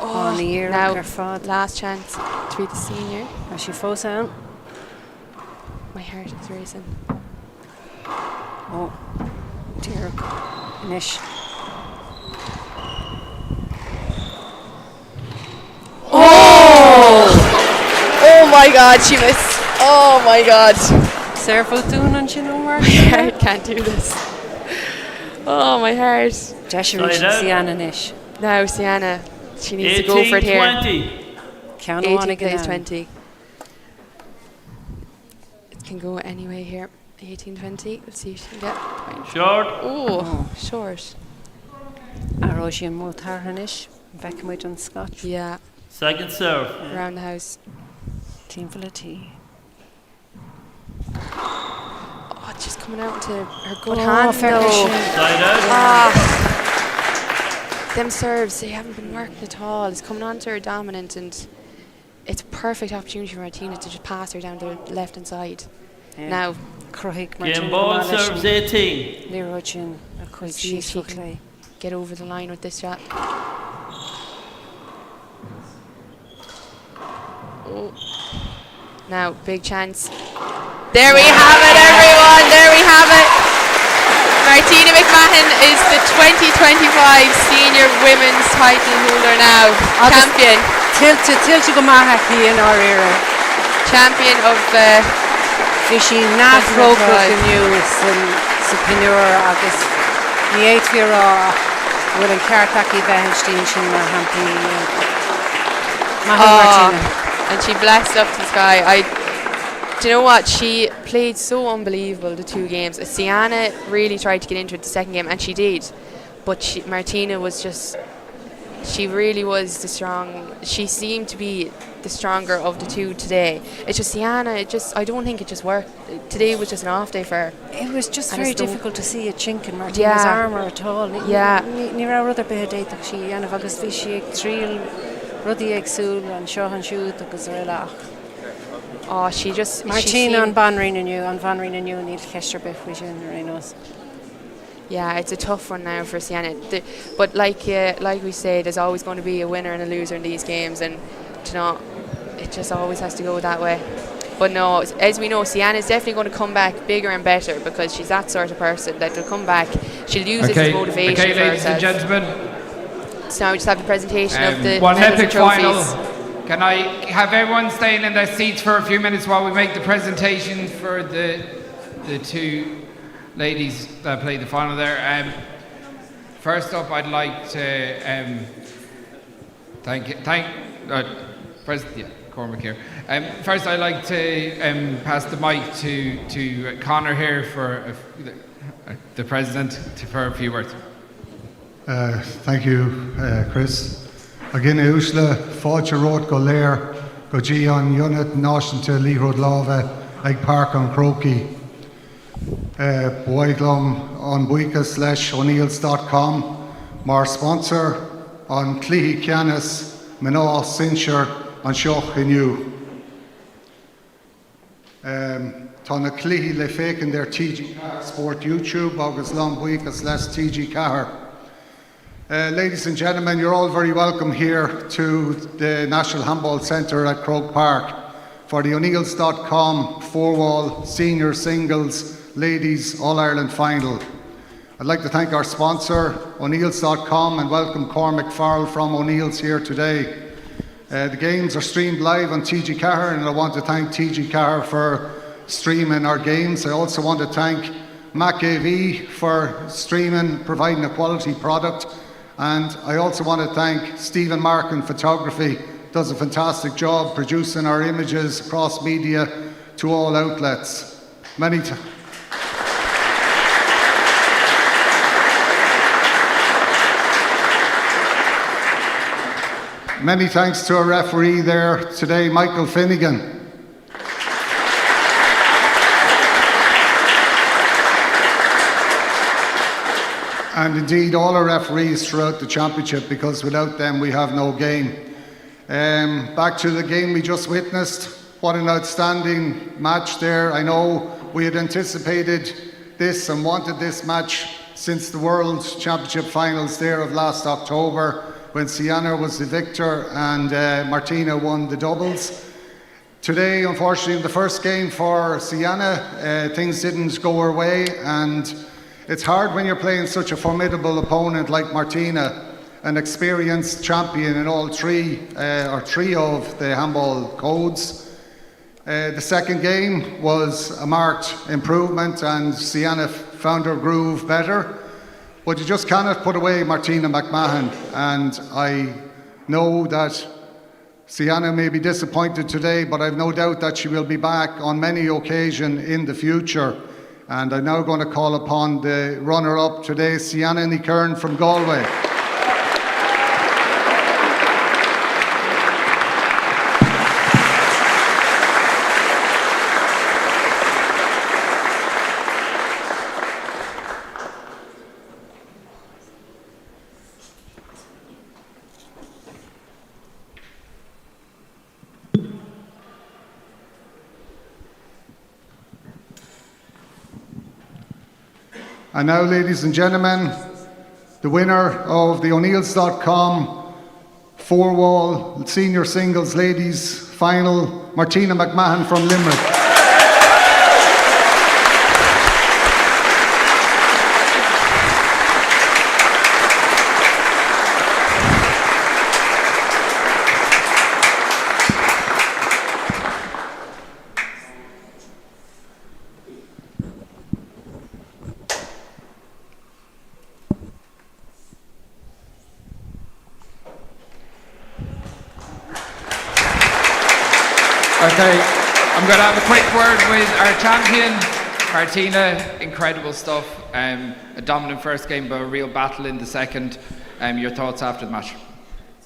On the ear Now, her fad. last chance to be the senior. As she falls down. My heart is racing. Oh, dear. Nish. Oh my God, she missed. Oh my God. Sarah doing on you know where? My heart can't do this. Oh, my heart. Joshua Sorry, reaching Dad. Sienna Nish. Now, Sienna, she needs to go for it here. 18-20. Count on 18 again. plays 20. It can go anyway here. 18-20. Let's see if she can get a point. Short. Oh, short. Arrozian Motar Nish. Beckham with on Scotch. Yeah, Second serve. around the house. Team full of tea. Oh, she's coming out into her good Oh, hand fair though. vision. Side out. Ah, them serves, they haven't been working at all. It's coming on to her dominant, and it's a perfect opportunity for Martina to just pass her down the left hand side. Yeah. Now, Craig Game Martin ball serves 18. Leroy Chin. A quick see if sheet she for can Clay. get over the line with this shot. Oh. Now, big chance. There we have it, everyone. There we have it. Martina McMahon is the 2025 Senior Women's title holder now. Champion. Tilt go mahaki in our era. Champion of the Fishy not Continental broke Drive. the news and Supinura August. The 8th year will Cartaki Vahenstein Shima Hampy. Martina. and she blessed up to the sky. Do you know what? She played so unbelievable the 2 games. Sienna really tried to get into it the second game, and she did. But Martina was just, she really was the strong, she seemed to be the stronger of the 2 today. It's just Sienna, I don't think it just worked. Today was just an off day for her. It was just And very it's the- difficult to see a chink in Martina's Yeah. armour at all. Yeah. Ní ra rud be date she and agus fi she trial ruddy exul and Sean shoot agus relach. Oh, she just, Martina she on Van Reenan on Van Reenan need Kester Biff vision Renos. yeah, it's a tough one now for Sienna. But like we say, there's always going to be a winner and a loser in these games, and you know, it just always has to go that way. But no, as we know, Sienna's definitely going to come back bigger and better because she's that sort of person that will come back. She'll use it as motivation okay, for ladies herself. and gentlemen. So now we just have the presentation of the one medals and epic final. trophies. Can I have everyone staying in their seats for a few minutes while we make the presentation for the 2 ladies that played the final there? First up, I'd like to President Cormac here. First, I'd like to pass the mic to Conor here for the President for a few words. Thank you, Chris. Again, Ushla, Fáilte Road go Lair, go G on Unit, Náisiúnta, Líród Láva, Egg Park on Croaky. Boiglum on buika/o'neills.com. Mar sponsor on Clehy Canis, Minoa Sincher on Shoch Inu. Tana Clehy le Faken their TG Car Sport YouTube, August Long buika/TG Car. Ladies and gentlemen, you're all very welcome here to the National Handball Centre at Croke Park for the O'Neills.com 4-wall senior singles ladies All-Ireland final. I'd like to thank our sponsor, O'Neills.com, and welcome Cormac Farrell from O'Neills here today. The games are streamed live on TG Cahir, and I want to thank TG Cahir for streaming our games. I also want to thank Mac AV for streaming, providing a quality product. And I also want to thank Stephen Markin Photography, does a fantastic job producing our images across media to all outlets. Many thanks to our referee there today, Michael Finnegan. And indeed all our referees throughout the championship, because without them we have no game. Back to the game we just witnessed. What an outstanding match there. I know we had anticipated this and wanted this match since the World Championship finals there of last October, when Sienna was the victor and Martina won the doubles. Today, unfortunately, in the first game for Sienna, things didn't go her way, and it's hard when you're playing such a formidable opponent like Martina, an experienced champion in all three of the handball codes. The second game was a marked improvement and Sienna found her groove better, but you just cannot put away Martina McMahon, and I know that Sienna may be disappointed today, but I've no doubt that she will be back on many occasions in the future. And I'm now going to call upon the runner-up today, Sienna Nikern from Galway. And now, ladies and gentlemen, the winner of the O'Neills.com four-wall senior singles ladies final, Martina McMahon from Limerick. Okay, I'm going to have a quick word with our champion, Martina. Incredible stuff. A dominant first game, but a real battle in the second. Your thoughts after the match?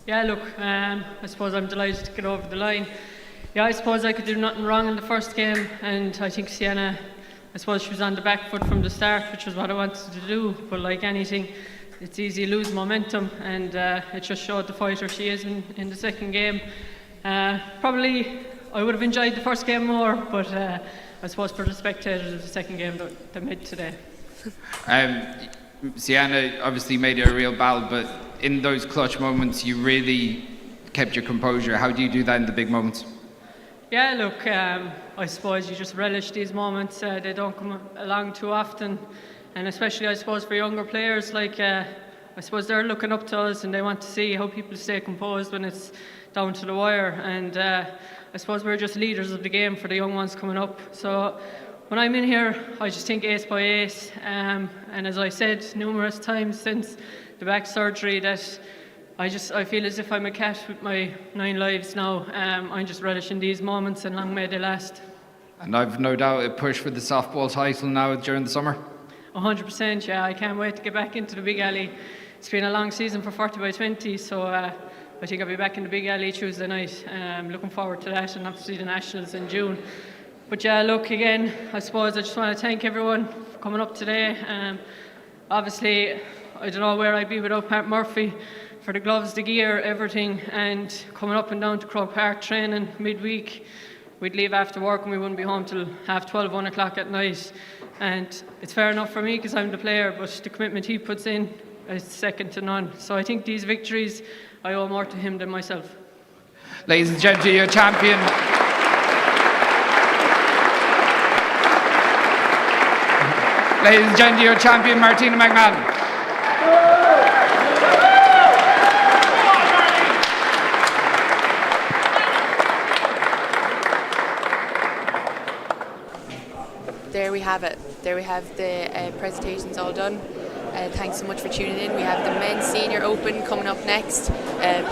Yeah, look, I suppose I'm delighted to get over the line. Yeah, I suppose I could do nothing wrong in the first game, and I think Sienna, I suppose she was on the back foot from the start, which was what I wanted to do, but like anything, it's easy to lose momentum, and it just showed the fighter she is in the second game. Probably I would have enjoyed the first game more, but I suppose for the spectators of the second game they made today. Sienna obviously made it a real battle, but in those clutch moments you really kept your composure. How do you do that in the big moments? Yeah, look, I suppose you just relish these moments. They don't come along too often, and especially I suppose for younger players, like I suppose they're looking up to us and they want to see how people stay composed when it's down to the wire, and I suppose we're just leaders of the game for the young ones coming up. So when I'm in here, I just think ace by ace, and as I said numerous times since the back surgery, that I feel as if I'm a cat with my 9 lives now. I'm just relishing these moments, and long may they last. And I've no doubt a push for the softball title now during the summer. 100%, yeah. I can't wait to get back into the big alley. It's been a long season for 40 by 20, so I think I'll be back in the big alley Tuesday night. Looking forward to that, and obviously the Nationals in June. But yeah, look, again, I suppose I just want to thank everyone for coming up today. Obviously, I don't know where I'd be without Pat Murphy for the gloves, the gear, everything, and coming up and down to Croke Park training midweek. We'd leave after work and we wouldn't be home till 12:30, 1 o'clock at night. And it's fair enough for me because I'm the player, but the commitment he puts in is second to none. So I think these victories, I owe more to him than myself. Ladies and gentlemen, your champion. Ladies and gentlemen, your champion, Martina McMahon. There we have it. There we have the presentations all done. Thanks so much for tuning in. We have the Men's Senior Open coming up next.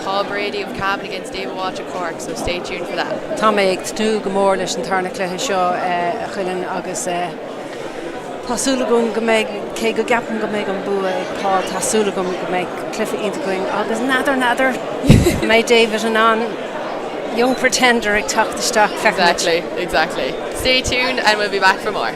Paul Brady of Cavan against David Walsh of Cork, so stay tuned for that. Tá méid tú go mór leis an tarna cluiche seo a chuileann agus tásúla gom go méid cé go gapan go méid an bua ag Paul tásúla gom go méid cluiche iad going agus nadar méid David an young pretender ag teachtasteach feicimid. Exactly. Stay tuned and we'll be back for more.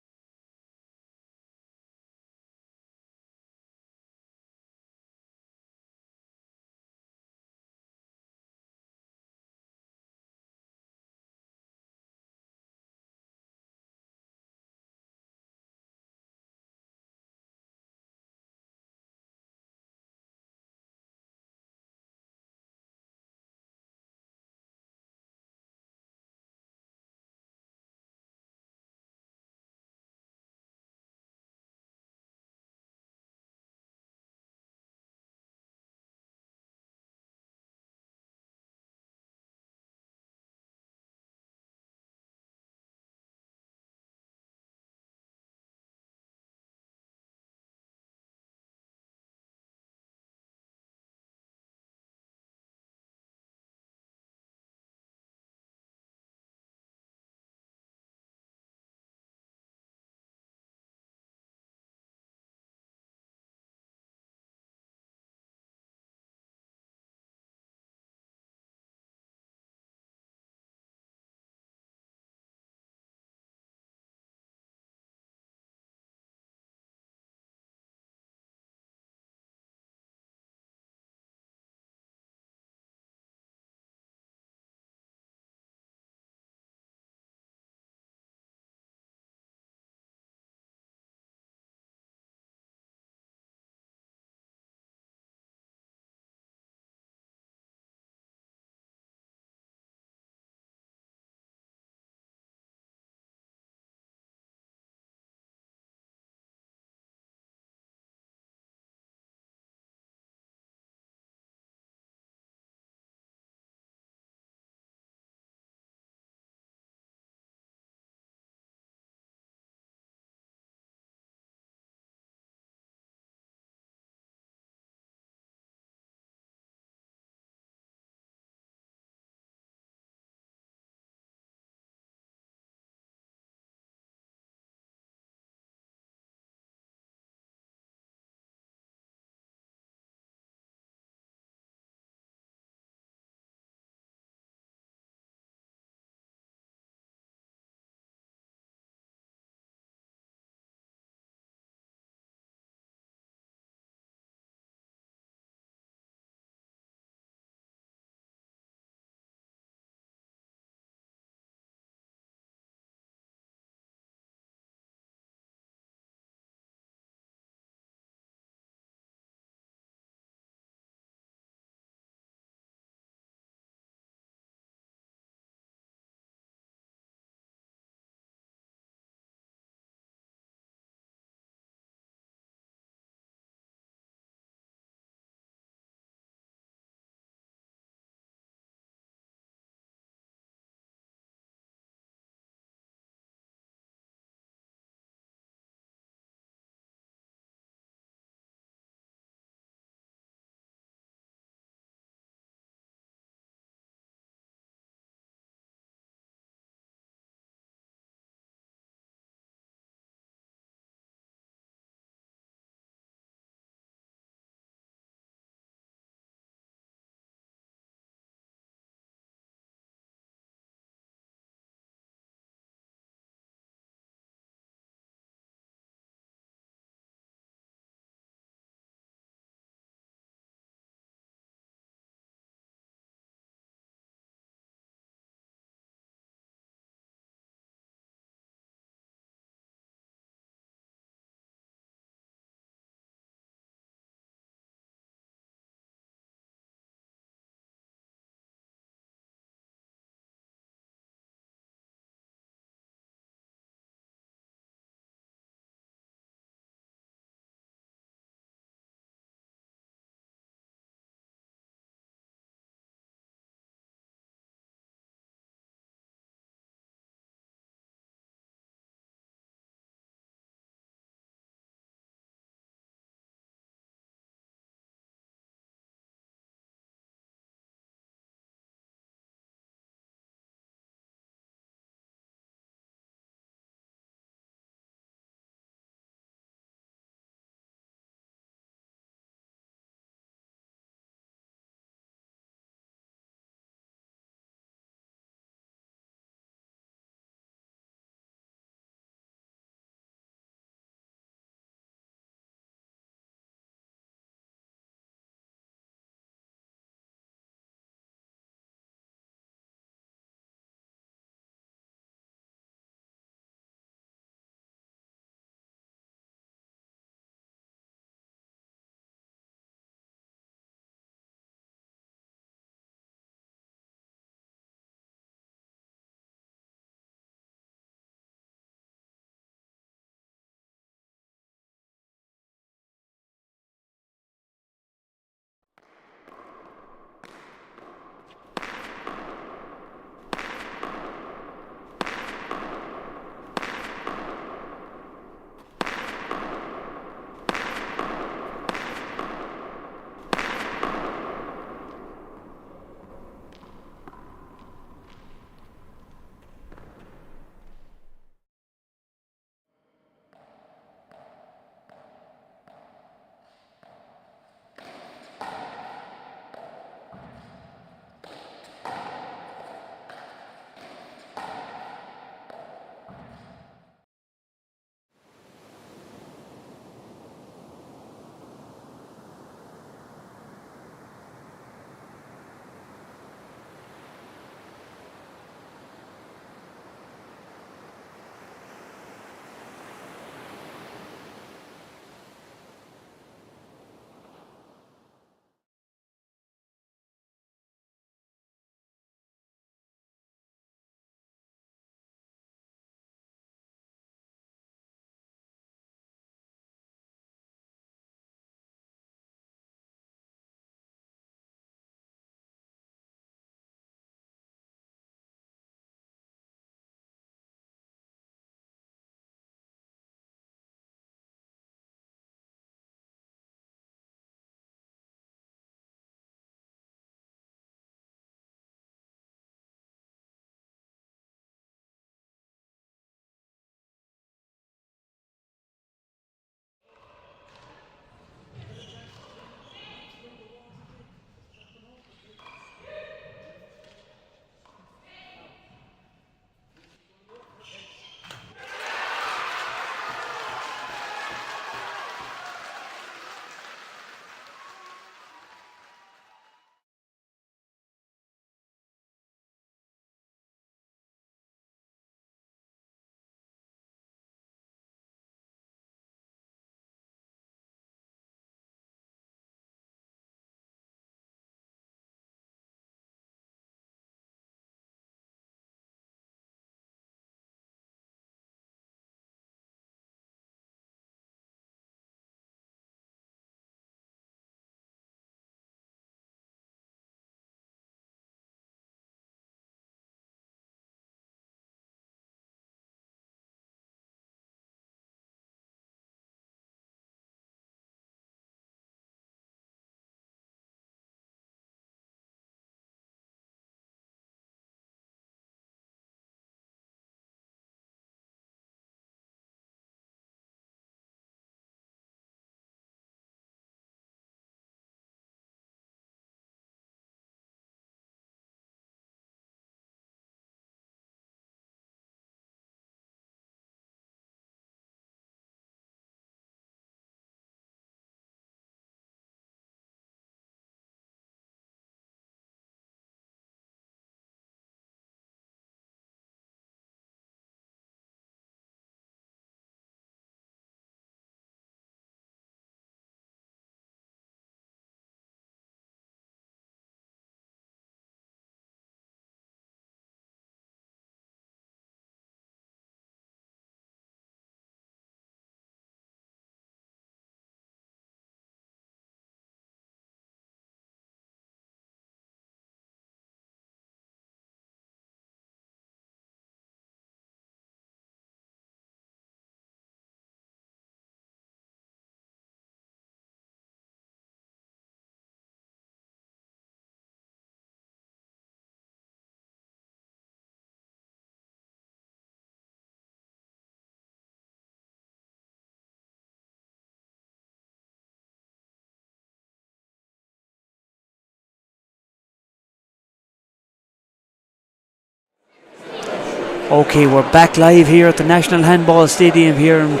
Okay, we're back live here at the National Handball Stadium here, and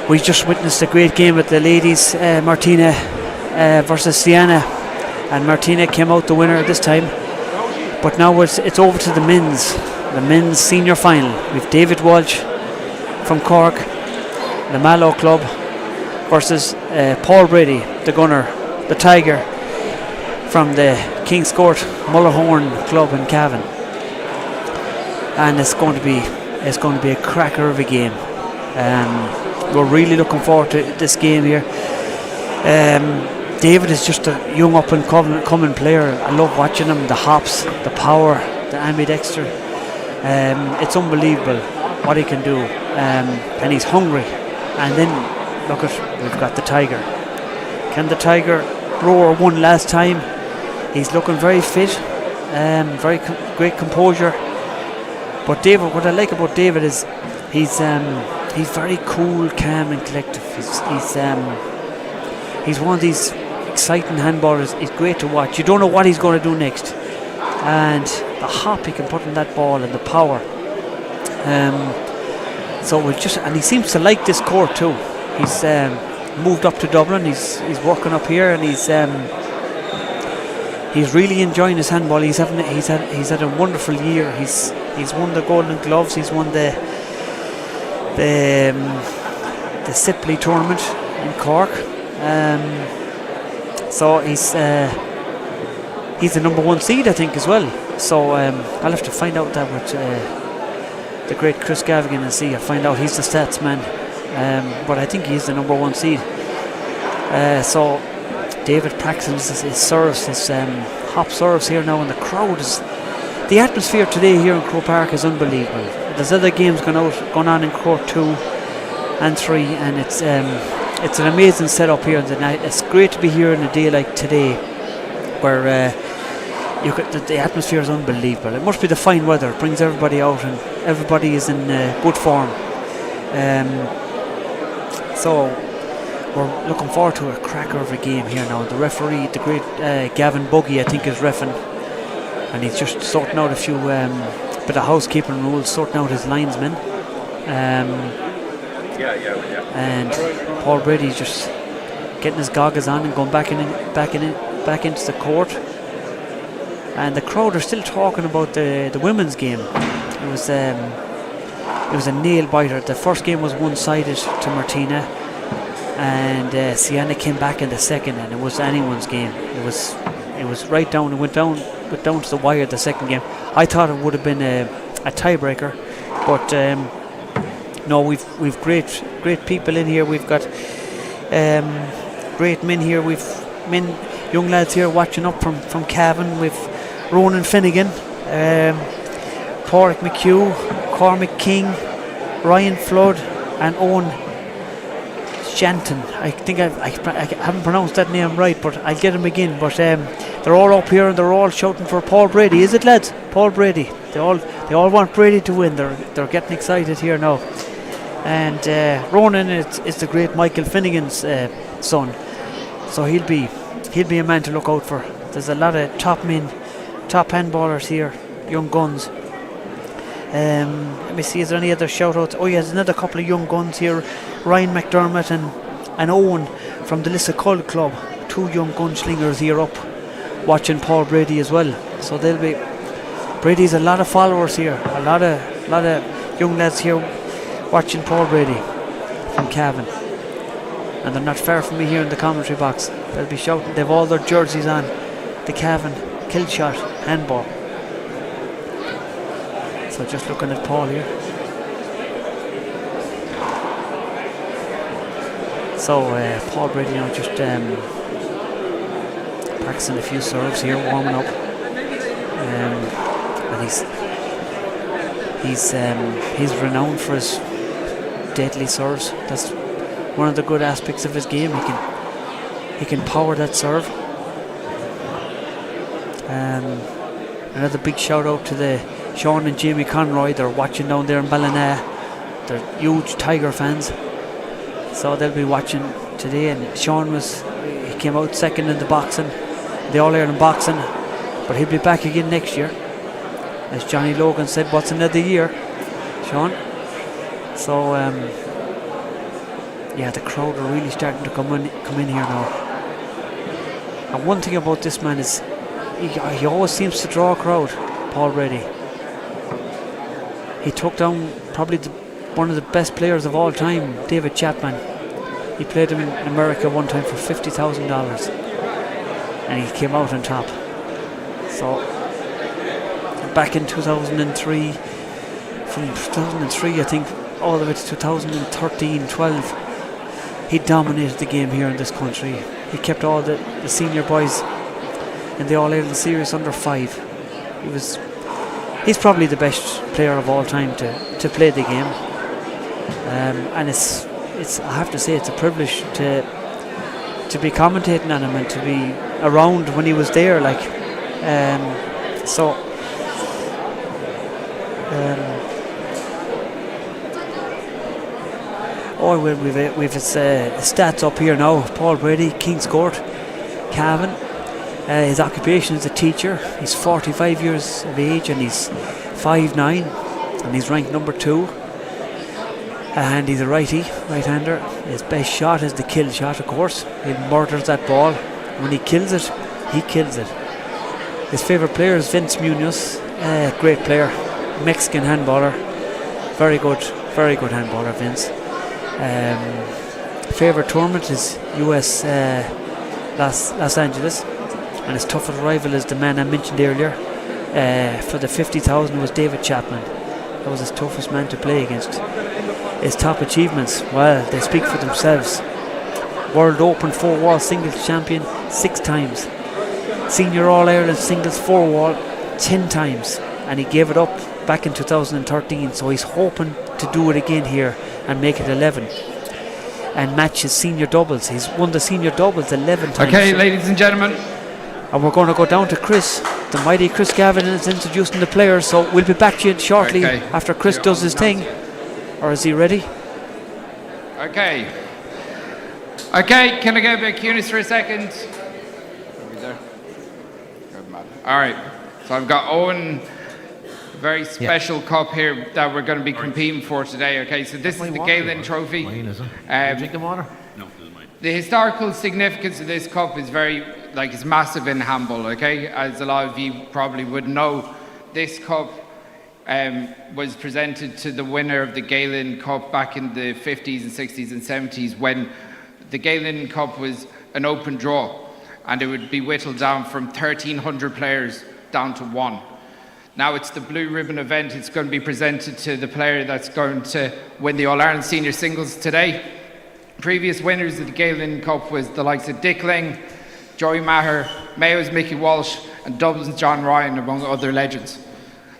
we just witnessed a great game with the ladies, Martina versus Sienna, and Martina came out the winner this time. But now it's over to the men's senior final. We've David Walsh from Cork, the Mallow Club, versus Paul Brady, the gunner, the Tiger, from the King's Court Mullahorn Club in Cavan. And it's going to be a cracker of a game. We're really looking forward to this game here. David is just a young up and coming player. I love watching him, the hops, the power, the ambidexter. It's unbelievable what he can do, and he's hungry. And then look at, we've got the Tiger. Can the Tiger roar one last time? He's looking very fit, great composure. But David, what I like about David is he's very cool, calm and collective. He's one of these exciting handballers. He's great to watch. You don't know what he's going to do next. And the hop he can put in that ball and the power. And he seems to like this court too. He's moved up to Dublin. He's working up here, and he's really enjoying his handball. He's had a wonderful year. He's won the Golden Gloves. He's won the Sipley tournament in Cork. So he's the number one seed, I think, as well. So I'll have to find out that with the great Chris Gavigan and see. I'll find out. He's the stats man, but I think he's the number one seed. So David practices his serves, his hop serves here now, and the crowd is. The atmosphere today here in Croke Park is unbelievable. There's other games going on in Croke 2 and 3, and it's an amazing setup here. It's great to be here on a day like today, where the atmosphere is unbelievable. It must be the fine weather. It brings everybody out, and everybody is in good form. So we're looking forward to a cracker of a game here now. The referee, the great Gavin Buggy, I think, is reffing. And he's just sorting out a few bit of housekeeping rules, sorting out his linesmen. And Paul Brady's just getting his goggles on and going back into the court. And the crowd are still talking about the women's game. It was a nail biter. The first game was one-sided to Martina, and Sienna came back in the second, and it was anyone's game. It was right down. It went down to the wire. The second game, I thought it would have been a tiebreaker, but no, we've great people in here. We've got great men here. We've young lads here watching up from Cavan. We've Ronan Finnegan, Pádraig McHugh, Cormac King, Ryan Flood, and Owen Shanton. I think I haven't pronounced that name right, but I'll get him again. But they're all up here and they're all shouting for Paul Brady. Is it, lads? Paul Brady. They all want Brady to win. They're getting excited here now. And Ronan is the great Michael Finnegan's son, so he'll be a man to look out for. There's a lot of top handballers here, young guns. Let me see, is there any other shout outs? Oh yeah, there's another couple of young guns here, Ryan McDermott and Owen from the Lissacull Club. Two young gunslingers here up watching Paul Brady as well. So Brady's a lot of followers here, a lot of young lads here watching Paul Brady from Cavan. And they're not far from me here in the commentary box. They'll be shouting. They've all their jerseys on. The Cavan Killshot handball. So just looking at Paul here. So Paul Brady now just practicing a few serves here, warming up. And he's renowned for his deadly serves. That's one of the good aspects of his game. He can power that serve. Another big shout out to the Sean and Jamie Conroy. They're watching down there in Ballina. They're huge Tiger fans, so they'll be watching today. And Sean he came out second in the boxing, the All-Ireland boxing, but he'll be back again next year. As Johnny Logan said, what's another year? Sean. So yeah, the crowd are really starting to come in here now. And one thing about this man is he always seems to draw a crowd. Paul Brady. He took down probably one of the best players of all time, David Chapman. He played him in America one time for $50,000, and he came out on top. So back in 2003, from 2003 I think all the way to 2013-12, he dominated the game here in this country. He kept all the senior boys in the All-Ireland Series under 5. He's probably the best player of all time to play the game, and it's I have to say it's a privilege to be commentating on him and to be around when he was there, like we've his stats up here now. Paul Brady, King's Court, Cavan. His occupation is a teacher. He's 45 years of age and he's 5'9", and he's ranked number 2. And he's a right-hander. His best shot is the kill shot, of course. He murders that ball. When he kills it, he kills it. His favourite player is Vince Munoz, great player, Mexican handballer, very good handballer, Vince. Favourite tournament is US Los Angeles, and his toughest rival is the man I mentioned earlier. For the 50,000 was David Chapman. That was his toughest man to play against. His top achievements, well, they speak for themselves. World Open 4-wall singles champion 6 times. Senior All-Ireland singles 4-wall 10 times. And he gave it up back in 2013, so he's hoping to do it again here and make it 11. And match his senior doubles. He's won the senior doubles 11 times. Okay, ladies and gentlemen. And we're going to go down to Chris. The mighty Chris Gavin is introducing the players, so we'll be back to you shortly after Chris does his thing. Or is he ready? Okay. Okay, can I get a bit of cuteness for a second? All right. So I've got Owen, a very special cup here that we're going to be competing for today. Okay, so this is the Galen Trophy. Drinking water? No, this is mine. The historical significance of this cup is it's massive in handball, okay? As a lot of you probably would know, this cup was presented to the winner of the Galen Cup back in the 50s and 60s and 70s, when the Galen Cup was an open draw, and it would be whittled down from 1,300 players down to 1. Now it's the blue ribbon event. It's going to be presented to the player that's going to win the All-Ireland Senior Singles today. Previous winners of the Galen Cup was the likes of Dickling, Joey Maher, Mayo's Mickey Walsh, and Dublin's John Ryan, among other legends.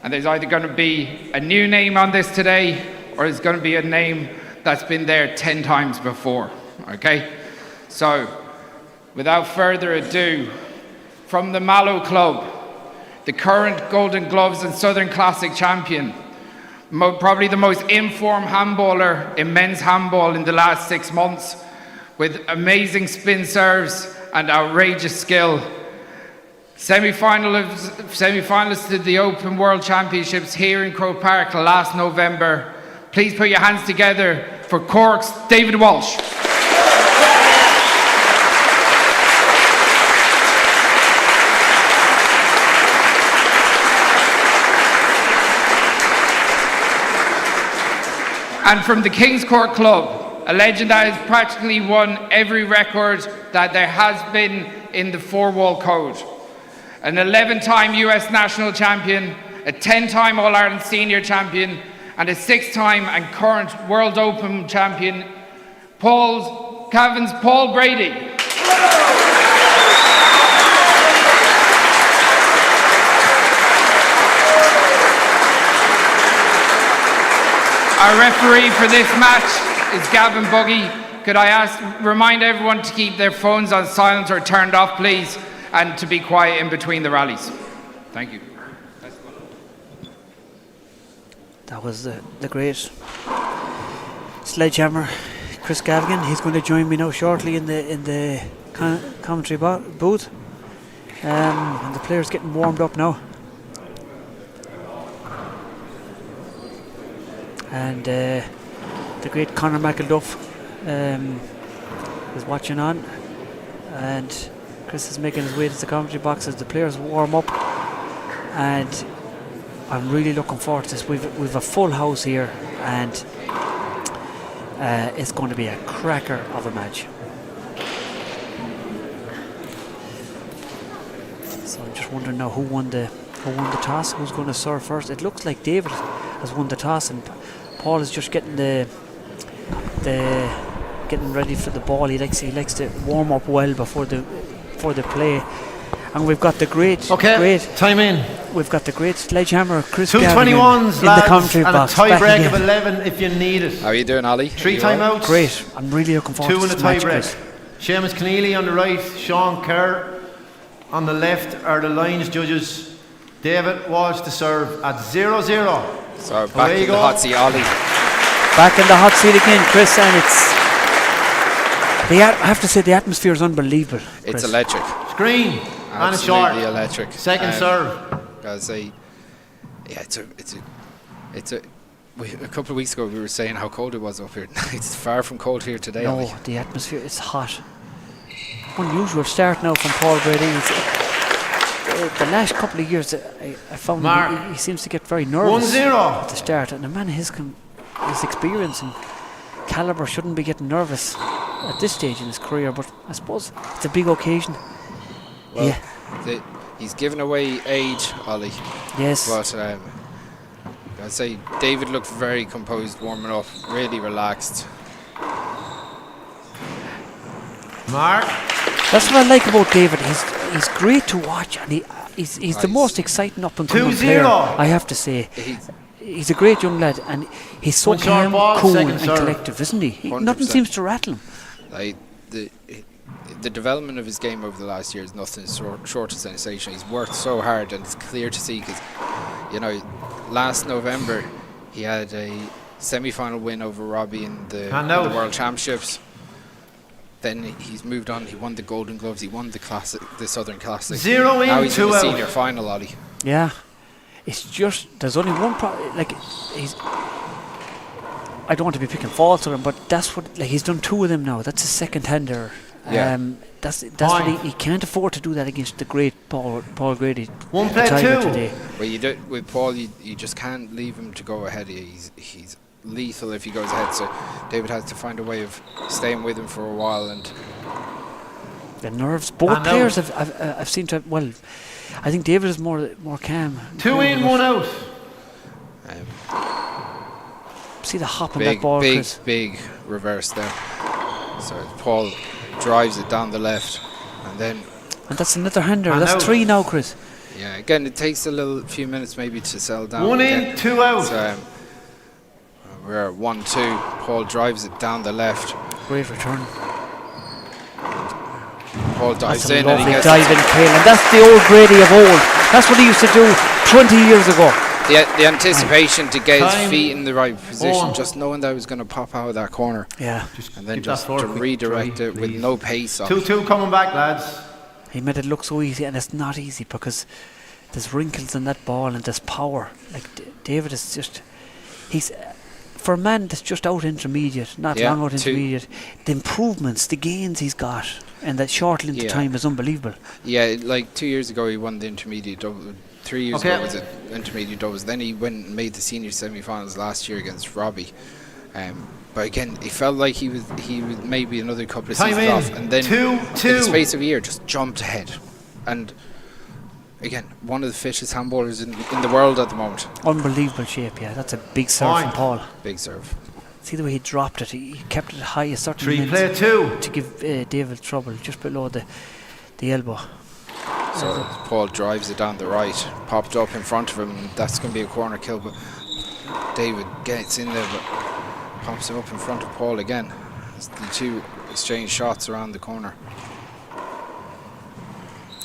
And there's either going to be a new name on this today, or there's going to be a name that's been there 10 times before, okay? So, without further ado, from the Mallow Club, the current Golden Gloves and Southern Classic champion, probably the most informed handballer in men's handball in the last 6 months, with amazing spin serves and outrageous skill. Semi-finalists to the Open World Championships here in Croke Park last November. Please put your hands together for Cork's David Walsh. And from the King's Court Club, a legend that has practically won every record that there has been in the 4-wall code. An 11-time US national champion, a 10-time All-Ireland senior champion, and a 6-time and current World Open champion, Cavan's Paul Brady. Our referee for this match is Gavin Buggy. Could I remind everyone to keep their phones on silent or turned off, please, and to be quiet in between the rallies. Thank you. That was the great sledgehammer, Chris Gavigan. He's going to join me now shortly in the commentary booth, and the players getting warmed up now. and the great Conor McElduff is watching on, and Chris is making his way to the commentary box as the players warm up, and I'm really looking forward to this. We've a full house here, and it's going to be a cracker of a match. So I'm just wondering now who won the toss, who's going to serve first. It looks like David has won the toss, and Paul is just getting getting ready for the ball. He likes to warm up well before the play. And we've got the great time in. We've got the great sledgehammer Chris 2:21s, in lads, the commentary and box. a tie break of 11 if you need it. How are you doing, Ali? 3 timeouts. Great. I'm really looking forward 2 to in a this tie match, break. Chris. Seamus Keneally on the right, Sean Kerr on the left are the lines judges. David Walsh to serve at 0-0. So back in the hot seat, Ali. Back in the hot seat again, Chris, and I have to say the atmosphere is unbelievable. It's Chris. electric. Screen and a short. Absolutely electric. Second serve. Gotta say, yeah, a couple of weeks ago we were saying how cold it was up here. It's far from cold here today. No, Ali. the atmosphere is hot. Unusual start now from Paul Brady. The last couple of years, I found he seems to get very nervous 1-0 at the start, and a man his experience and calibre shouldn't be getting nervous at this stage in his career. But I suppose it's a big occasion. Well, he's given away age, Ollie. Yes. But I'd say David looked very composed, warming up, really relaxed. Mark. That's what I like about David. He's great to watch, and he's the most exciting up and coming player, I have to say. He's a great young lad, and he's so calm, cool, and collective, isn't he? Nothing seems to rattle him. Like the development of his game over the last year is nothing short of sensational. He's worked so hard, and it's clear to see because, last November he had a semi-final win over Robbie in the World Championships. Then he's moved on. He won the Golden Gloves. He won the Southern Classic. 0 in, now he's 2 in the out. senior final, Ollie. Yeah, it's just there's only one problem. Like I don't want to be picking faults on him, but that's what he's done 2 of them now. That's his second hander. Yeah. That's what he can't afford to do that against the great Paul Grady. 1 play 2. Well, with Paul, you just can't leave him to go ahead. He's lethal if he goes ahead. So David has to find a way of staying with him for a while. And the nerves. Both players I've seen to. Well, I think David is more calm. 2 in, 1 out. See the hop on that ball, Chris. Big reverse there. So Paul drives it down the left, and that's another hander. That's 3 now, Chris. Yeah, again, it takes a few minutes maybe to settle down. 1 in, 2 out. So, we're at 1-2. Paul drives it down the left. Great return. Paul dives that's a in, and he lovely gets dive in, and that's the old Grady of old. That's what he used to do 20 years ago. The anticipation to get his feet in the right position, just knowing that he was going to pop out of that corner. Yeah. And then just to redirect it with no pace. 2-2 coming back, lads. He made it look so easy, and it's not easy because there's wrinkles in that ball and there's power. Like David is just, he's for a man that's just out intermediate, not long out intermediate. The improvements, the gains he's got, and that short length of time is unbelievable. Yeah, like 2 years ago he won the intermediate double. 3 years ago was it intermediate doubles. Then he went and made the senior semi-finals last year against Robbie. But again, he felt like he was maybe another couple of seasons off, and then in the space of a year just jumped ahead. And again, one of the fittest handballers in the world at the moment. Unbelievable shape, yeah. That's a big serve from Paul. Big serve. See the way he dropped it. He kept it high a certain 3 play 2 to give David trouble just below the elbow. So Paul drives it down the right, popped up in front of him. That's going to be a corner kill, but David gets in there, but pops him up in front of Paul again. As the 2 exchange shots around the corner.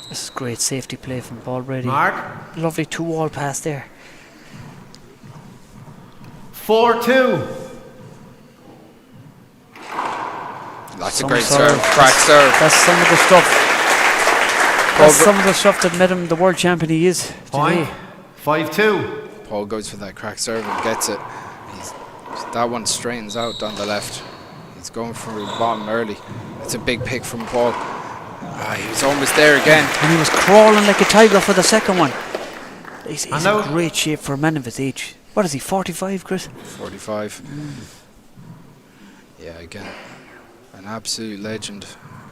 This is great safety play from Paul Brady. Mark. Lovely 2-wall pass there. 4-2. That's a great serve. Crack serve. That's some of the stuff. That's some of the stuff that made him the world champion he is today. 5-2. Paul goes for that crack serve and gets it. He's That one straightens out down the left. He's going for the bottom early. It's a big pick from Paul. He was almost there again. And he was crawling like a tiger for the second one. He's in great shape for a man of his age. What is he, 45, Chris? 45. Yeah, again, an absolute legend.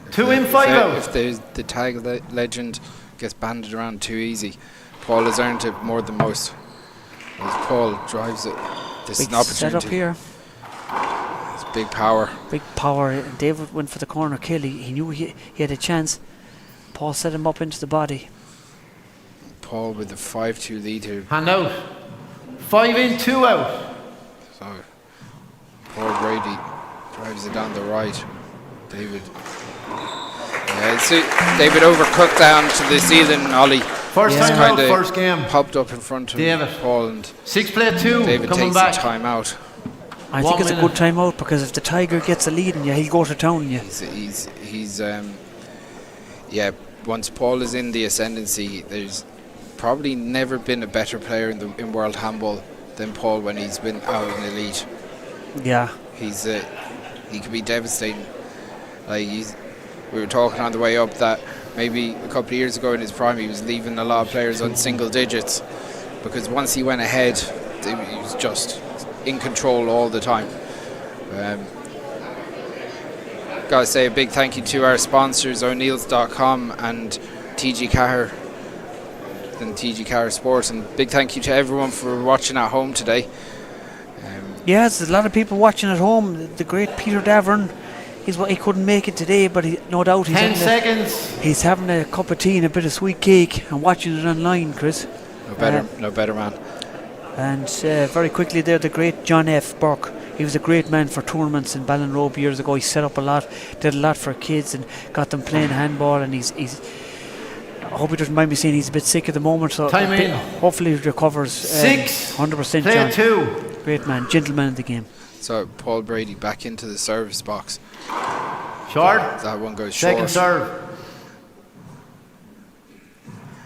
If the tag legend gets banded around too easy, Paul has earned it more than most. As Paul drives it, this is an opportunity. Set up here. It's big power. Big power. And David went for the corner kill. He knew he had a chance. Paul set him up into the body. Paul with the 5-2 lead here. Hand out. 5 in, 2 out. So Paul Brady drives it down the right. David. David overcooked down to the ceiling, Ollie. First time out, first game. Popped up in front of David. Paul and 6-play-2. David coming takes back. the time out. I think it's a good time out because if the Tiger gets a lead in you, he'll go to town. Yeah. Once Paul is in the ascendancy, there's probably never been a better player in world handball than Paul when he's been out in the lead. Yeah. He can be devastating. We were talking on the way up that maybe a couple of years ago in his prime he was leaving a lot of players on single digits because once he went ahead he was just in control all the time. Gotta say a big thank you to our sponsors O'Neills.com and TG Carr and TG Carr Sports, and big thank you to everyone for watching at home today. Yes, there's a lot of people watching at home. The great Peter Davern, he couldn't make it today, but no doubt he's having a cup of tea and a bit of sweet cake and watching it online, Chris. No better man. And very quickly there, the great John F. Burke. He was a great man for tournaments in Ballinrobe years ago. He set up a lot, did a lot for kids and got them playing handball, and he's I hope he doesn't mind me saying he's a bit sick at the moment, so hopefully he recovers 100%. Play John. 2. Great man, gentleman in the game. So Paul Brady back into the service box. Short. That one goes short. Second serve.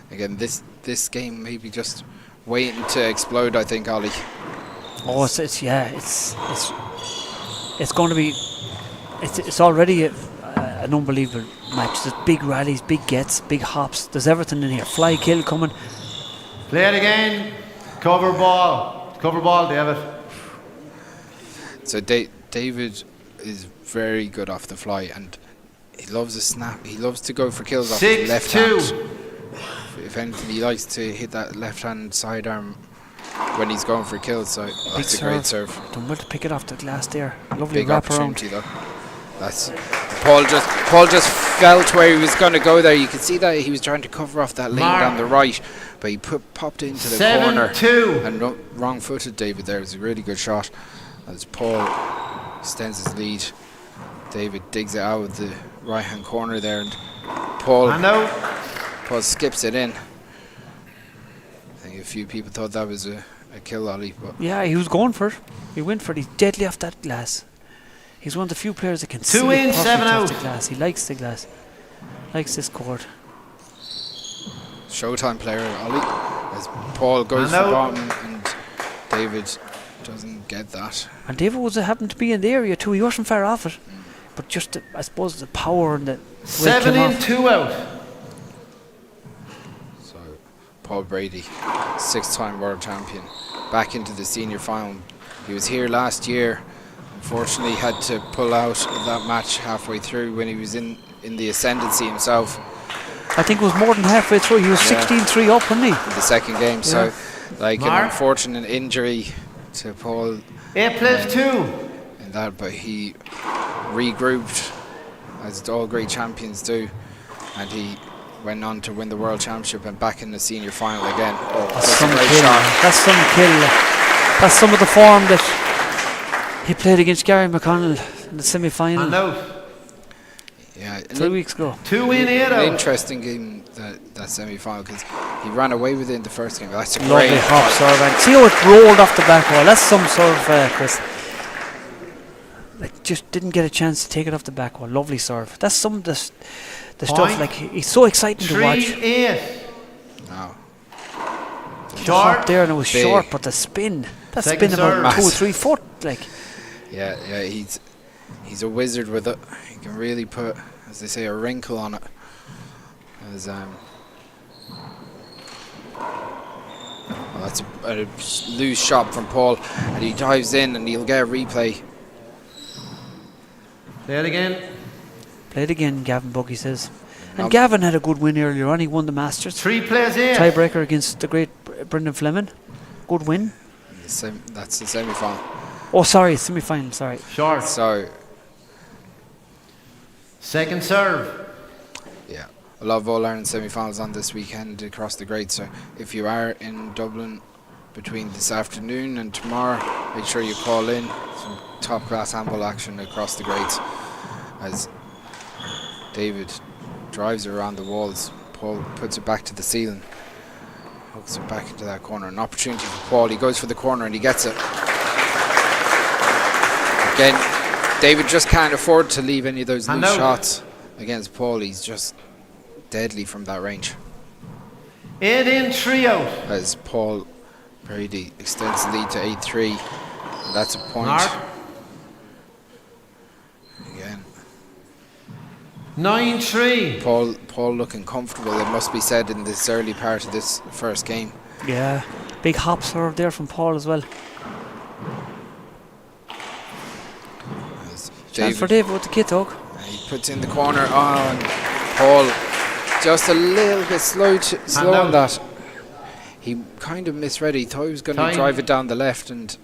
Again, this game maybe just waiting to explode, I think, Ollie. Oh, it's going to be. It's already an unbelievable match. There's big rallies, big gets, big hops. There's everything in here. Fly kill coming. Play it again. Cover ball, David. So David is very good off the fly, and he loves a snap. He loves to go for kills off his left hand. If anything, he likes to hit that left hand sidearm when he's going for kills. So that's a great serve. Done well to pick it off the glass there. Lovely wrap around. Though. That's Paul just felt where he was going to go there. You could see that he was trying to cover off that lane down the right, but he popped into the corner and wrong-footed David there. It was a really good shot. As Paul extends his lead, David digs it out of the right-hand corner there, and Paul skips it in. I think a few people thought that was a kill, Ollie. But yeah, he was going for it. He went for it. He's deadly off that glass. He's one of the few players that can see 2 in, 7 out. The glass. He likes the glass. Likes this court. Showtime player, Ollie. As Paul goes for bottom and David doesn't get that. And David was happened to be in the area too. He wasn't far off it. But just, I suppose, the power and the 7 in, 2 out. So, Paul Brady, 6-time world champion, back into the senior final. He was here last year. Unfortunately, had to pull out of that match halfway through when he was in the ascendancy himself. I think it was more than halfway through. He was 16-3 up, wasn't he? In the second game. So, an unfortunate injury to Paul. 8+2. In that, but he regrouped, as all great champions do, and he went on to win the world championship and back in the senior final again. That's some kill. That's some of the form that he played against Gary McConnell in the semi-final. Yeah, 3 weeks ago. 2 in, 8 out. An interesting game, that semi-final, because he ran away with it in the first game. That's a lovely great hop serve, and see how it rolled off the back wall. That's some sort of Chris. Like, just didn't get a chance to take it off the back wall. Lovely serve. That's some of the stuff. Like, he's so exciting to watch. 3-8. No. Short there, and it was short, but the spin. That spin about 2 or 3 foot. Like, Yeah, he's a wizard with it. He can really put, as they say, a wrinkle on it. As well, that's a loose shot from Paul, and he dives in, and he'll get a replay. Play it again. Play it again, Gavin Buggy says. And Gavin had a good win earlier on. He won the Masters. 3 plays in. Tiebreaker against the great Brendan Fleming. Good win. That's the semi-final. Oh, sorry, semi-final. Sorry. Short. So. Second serve. Yeah. A lot of All-Ireland semi-finals on this weekend across the grades. So if you are in Dublin between this afternoon and tomorrow, make sure you call in. Some top-class handball action across the grades. As David drives it around the walls, Paul puts it back to the ceiling. Hooks it back into that corner. An opportunity for Paul. He goes for the corner and he gets it. Again, David just can't afford to leave any of those loose shots against Paul. He's just deadly from that range. 8 in, 3 out. As Paul Brady extends the lead to 8-3. And that's a point. Mark. Again. 9-3. Paul looking comfortable, it must be said, in this early part of this first game. Yeah, big hop serve there from Paul as well. Chance for David with the kit hook. He puts in the corner on Paul. Just a little bit slow on that. He kind of misread it. He thought he was going to drive it down the left, and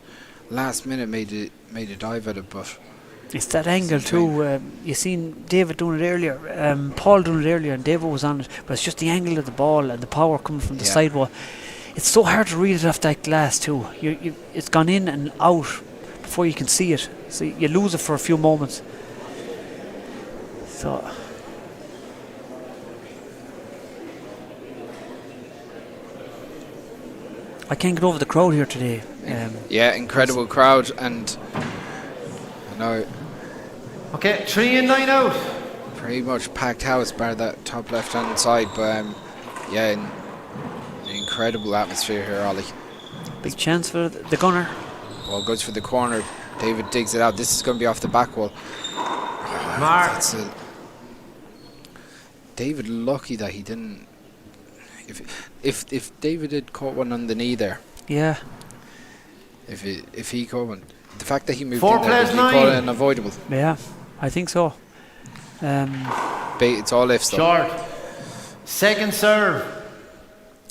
last minute made a dive at it, but it's that angle too. You seen David doing it earlier, Paul doing it earlier, and David was on it. But it's just the angle of the ball and the power coming from the sidewall. It's so hard to read it off that glass too. It's gone in and out before you can see it. So you lose it for a few moments. So I can't get over the crowd here today. Yeah, incredible crowd, and I know. Okay, 3 in, 9 out. Pretty much packed house, bar that top left-hand side, but yeah, an incredible atmosphere here, Ollie. Big chance for the gunner. Ball goes for the corner. David digs it out. This is going to be off the back wall. Mark. David lucky that he didn't. If David had caught one on the knee there. Yeah. If he caught one, the fact that he moved 4 in there, plays he 9. caught it unavoidable. Yeah, I think so. It's all ifs though. Short. Second serve.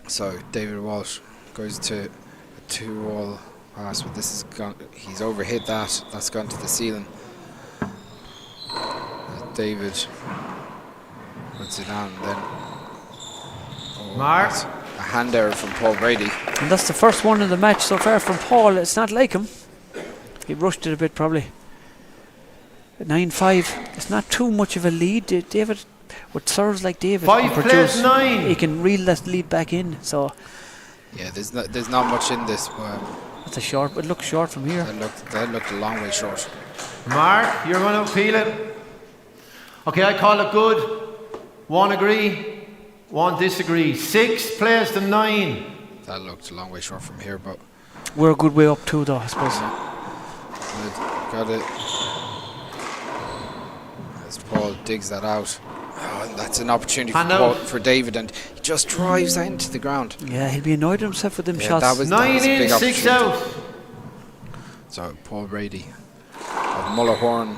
So David Walsh goes to a 2-all pass, but this is gone. He's overhit that. That's gone to the ceiling. David puts it down, and then Mark. A hand error from Paul Brady. And that's the first one in the match so far from Paul. It's not like him. He rushed it a bit probably. 9-5. It's not too much of a lead. David, with serves like David, 5 plays 9. He can reel that lead back in. So yeah, there's not much in this, but that's a short. It looks short from here. That looked a long way short. Mark, you're going to appeal it. Okay, I call it good. 1 agree, 1 disagree. 6 plays to 9. That looked a long way short from here, but we're a good way up too, though, I suppose. Got it. As Paul digs that out. Oh, and that's an opportunity for David, and he just drives that into the ground. Yeah, he'll be annoyed at himself with them shots. That was 9 a big in, 6 out. So Paul Brady of Mullahorn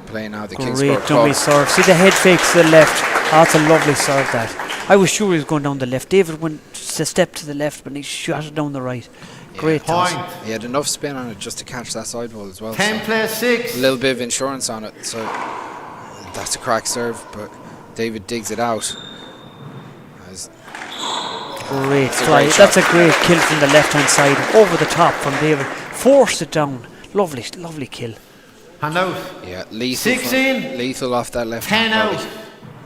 playing now the King's Great Court dummy Club. serve. See the head fake to the left. Oh, that's a lovely serve, that. I was sure he was going down the left. David went a step to the left, but he shot it down the right. Great toss. He had enough spin on it just to catch that sidewall as well. 10 plays 6. A little bit of insurance on it, so that's a crack serve, but David digs it out. Great fly. That's a great kill from the left-hand side. Over the top from David. Forced it down. Lovely, lovely kill. Hand out. Yeah, lethal. 6 in. Lethal off that left 10 hand. out.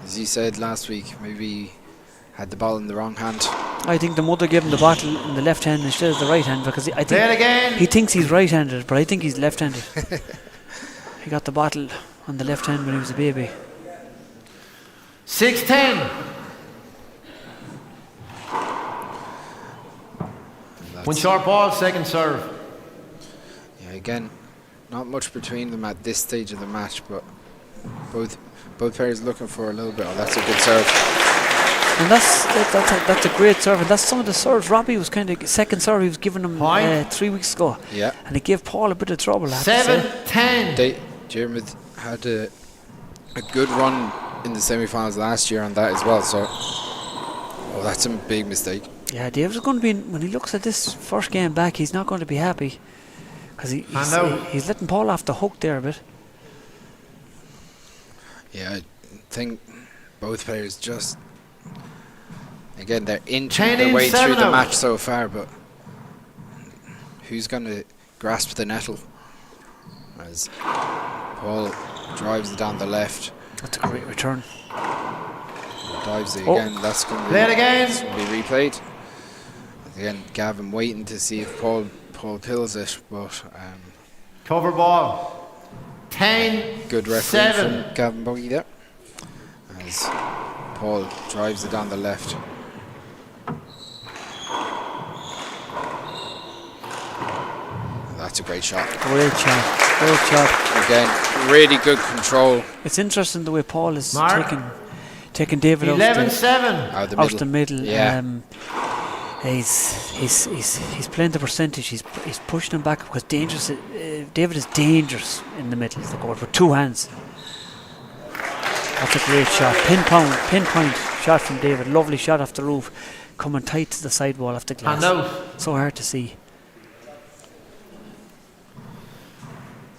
As you said last week, maybe had the ball in the wrong hand. I think the mother gave him the bottle in the left hand instead of the right hand, because I think he thinks he's right-handed, but I think he's left-handed. He got the bottle on the left hand when he was a baby. 6-10. One short ball, second serve. Yeah, again, Not much between them at this stage of the match, but both players looking for a little bit. Oh, that's a good serve. And that's a great serve. And that's some of the serves. Robbie was kind of second serve he was giving him 3 weeks ago. Yeah. And it gave Paul a bit of trouble. 7-10. Diarmid had a good run in the semi-finals last year on that as well. So, that's a big mistake. Yeah, David's going to be, when he looks at this first game back, he's not going to be happy. Because he's letting Paul off the hook there a bit. Yeah, I think both players just, again, they're inching their way through the match so far, but who's going to grasp the nettle? As Paul drives it down the left. That's a great return. Dives it again. That's going to be replayed. Again, Gavin waiting to see if Paul kills it, but cover ball. 10. Good referee from Gavin Buggy there. As Paul drives it down the left. That's a great shot. Great shot. Again, really good control. It's interesting the way Paul is taking David out the middle. Yeah. He's playing the percentage. He's pushing him back because David is dangerous in the middle of the court with two hands. That's a great shot. Pinpoint shot from David. Lovely shot off the roof, coming tight to the sidewall off the glass. So hard to see.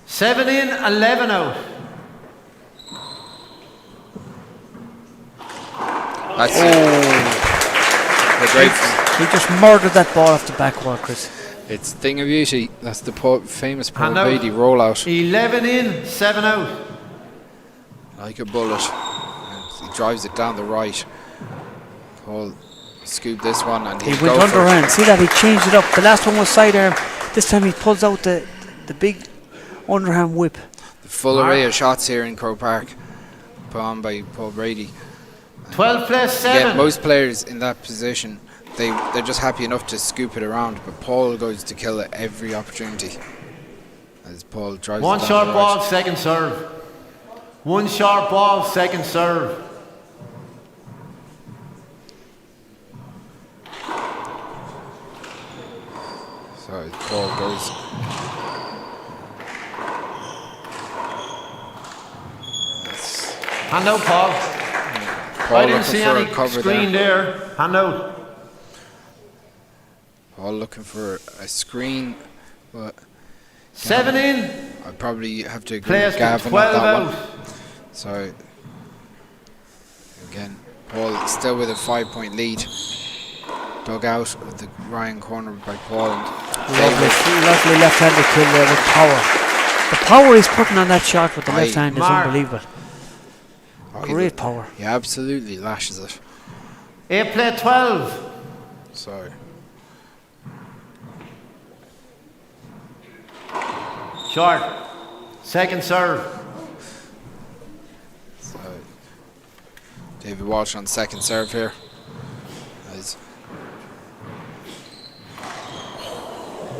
7 in, 11 out. That's He just murdered that ball off the backboard, Chris. It's Thing of Beauty. That's the famous Paul Beatty rollout. 11 in, 7 out. Like a bullet. And he drives it down the right. Paul scooped this one and he went underhand. See that? He changed it up. The last one was sidearm. This time he pulls out the big underhand whip. The full array of shots here in Croke Park put on by Paul Brady. 12 plus 7. Again, most players in that position, they're just happy enough to scoop it around, but Paul goes to kill it every opportunity. As Paul drives one it down short the ball, right. second serve. One short ball, second serve. So Paul goes. Hand out, Paul. I didn't see any screen there. Hand out. Paul looking for a screen, but 7 in. I probably have to agree Players with Gavin on 12 that out. one. So again, Paul still with a 5-point lead. Dug out of the Ryan corner by Paul. Lovely left-handed kill there with power. The power he's putting on that shot with the left hand is unbelievable. Great power. He absolutely lashes it. 8 play 12. So short. Second serve. So David Walsh on second serve here.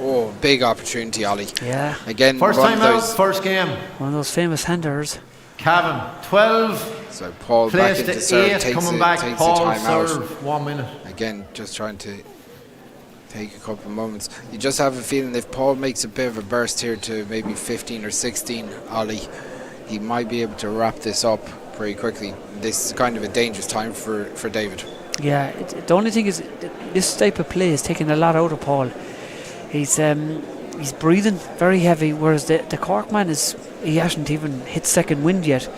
Oh, big opportunity, Ollie. Yeah. Again, first time out, first game. One of those famous handers. Cavan, 12. So Paul back Placed into to serve, 8, takes coming the back. Paul time serve, out. 1 minute. Again, just trying to take a couple of moments. You just have a feeling if Paul makes a bit of a burst here to maybe 15 or 16, Ollie, he might be able to wrap this up pretty quickly. This is kind of a dangerous time for David. Yeah, the only thing is this type of play is taking a lot out of Paul. He's breathing very heavy, whereas the Cork man he hasn't even hit second wind yet.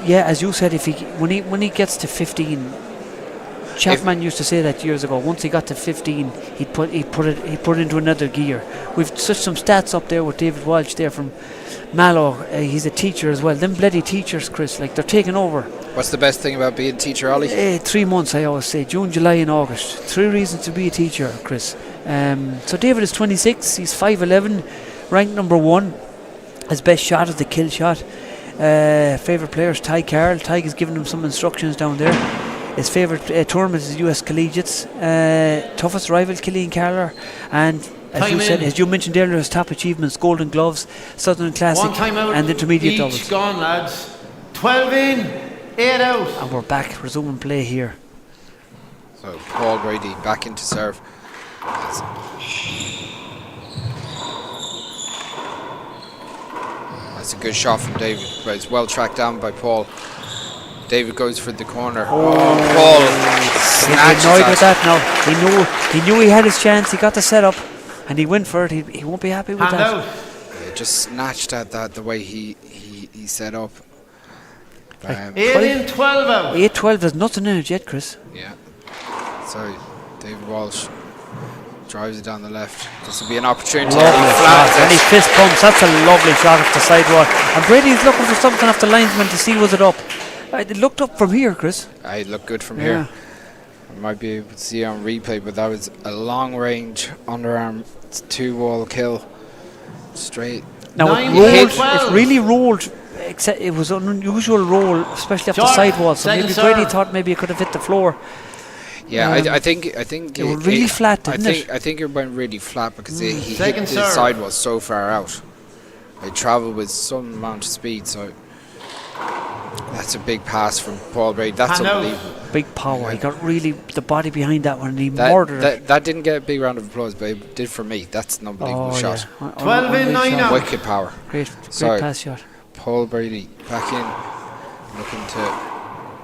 Yeah, as you said, when he gets to 15, Chapman used to say that years ago. Once he got to 15, he put it into another gear. We've such some stats up there with David Walsh there from Mallow. He's a teacher as well. Them bloody teachers, Chris, like they're taking over. What's the best thing about being a teacher, Ollie? 3 months, I always say. June, July and August. 3 reasons to be a teacher, Chris. So David is 26. He's 5'11", ranked number 1. His best shot is the kill shot. Favourite players, Ty Carroll. Ty is giving him some instructions down there. His favourite tournament is US Collegiates. Toughest rival, Killeen Carler. And as Time you said, in. as you mentioned earlier, his top achievements, Golden Gloves, Southern Classic, One time out and Intermediate each doubles. gone, lads. 12 in, 8 out. And we're back, resuming play here. So Paul Brady back into serve. That's a good shot from David, but it's well tracked down by Paul. David goes for the corner. Paul He's snatches annoyed with that now. He knew he had his chance. He got the setup, and he went for it. He won't be happy with Hand that. out. Yeah, just snatched at that the way he set up. 8 in, 12 out. 8-12, there's nothing in it yet, Chris. Yeah. So David Walsh drives it down the left. This will be an opportunity. Lovely And he shot. flats And he it. fist bumps. That's a lovely shot off the side wall. And Brady's looking for something off the linesman to see was it up. It looked up from here, Chris. It looked good from Yeah. here. I might be able to see it on replay, but that was a long range underarm 2-wall kill. Straight. Now it 9 rolled. in, It 12. really rolled. Except it was an unusual roll, especially off the Jordan, side wall. So second maybe Brady serve. thought maybe it could have hit the floor. Yeah, Um, I think it was really flat, didn't it? I think it went really flat because he hit Second the serve. side wall so far out. It travelled with some amount of speed, so that's a big pass from Paul Brady. That's Hand out. unbelievable. Big power. He got really the body behind that one, and he murdered it. That didn't get a big round of applause, but it did for me. That's an unbelievable shot. Yeah. 12 in, 9 shot. out. Wicked power. Great Sorry. pass shot. Paul Brady back in, looking to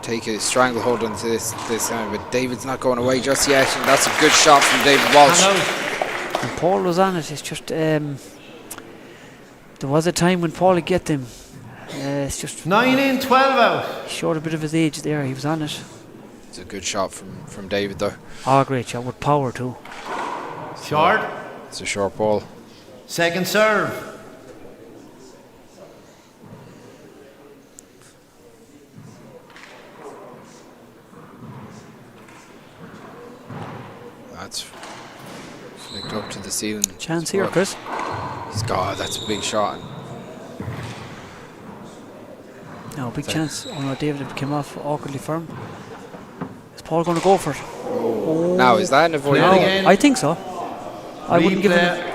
take a stranglehold onto this guy, but David's not going away just yet, and that's a good shot from David Walsh. Hand out. And Paul was on it. It's just there was a time when Paul would get them. It's just 9 in, 12 out. he showed a bit of his age there. He was on it. It's a good shot from David though. Oh, great shot with power too. Short. It's a short ball. Second serve. That's flicked up to the ceiling. Chance here, Chris. He's got that's a big shot. No, big chance. Oh no, David came off awkwardly firm. Is Paul going to go for it? Oh. Now is that an avoid? Play it again. I think so. I wouldn't give Replay.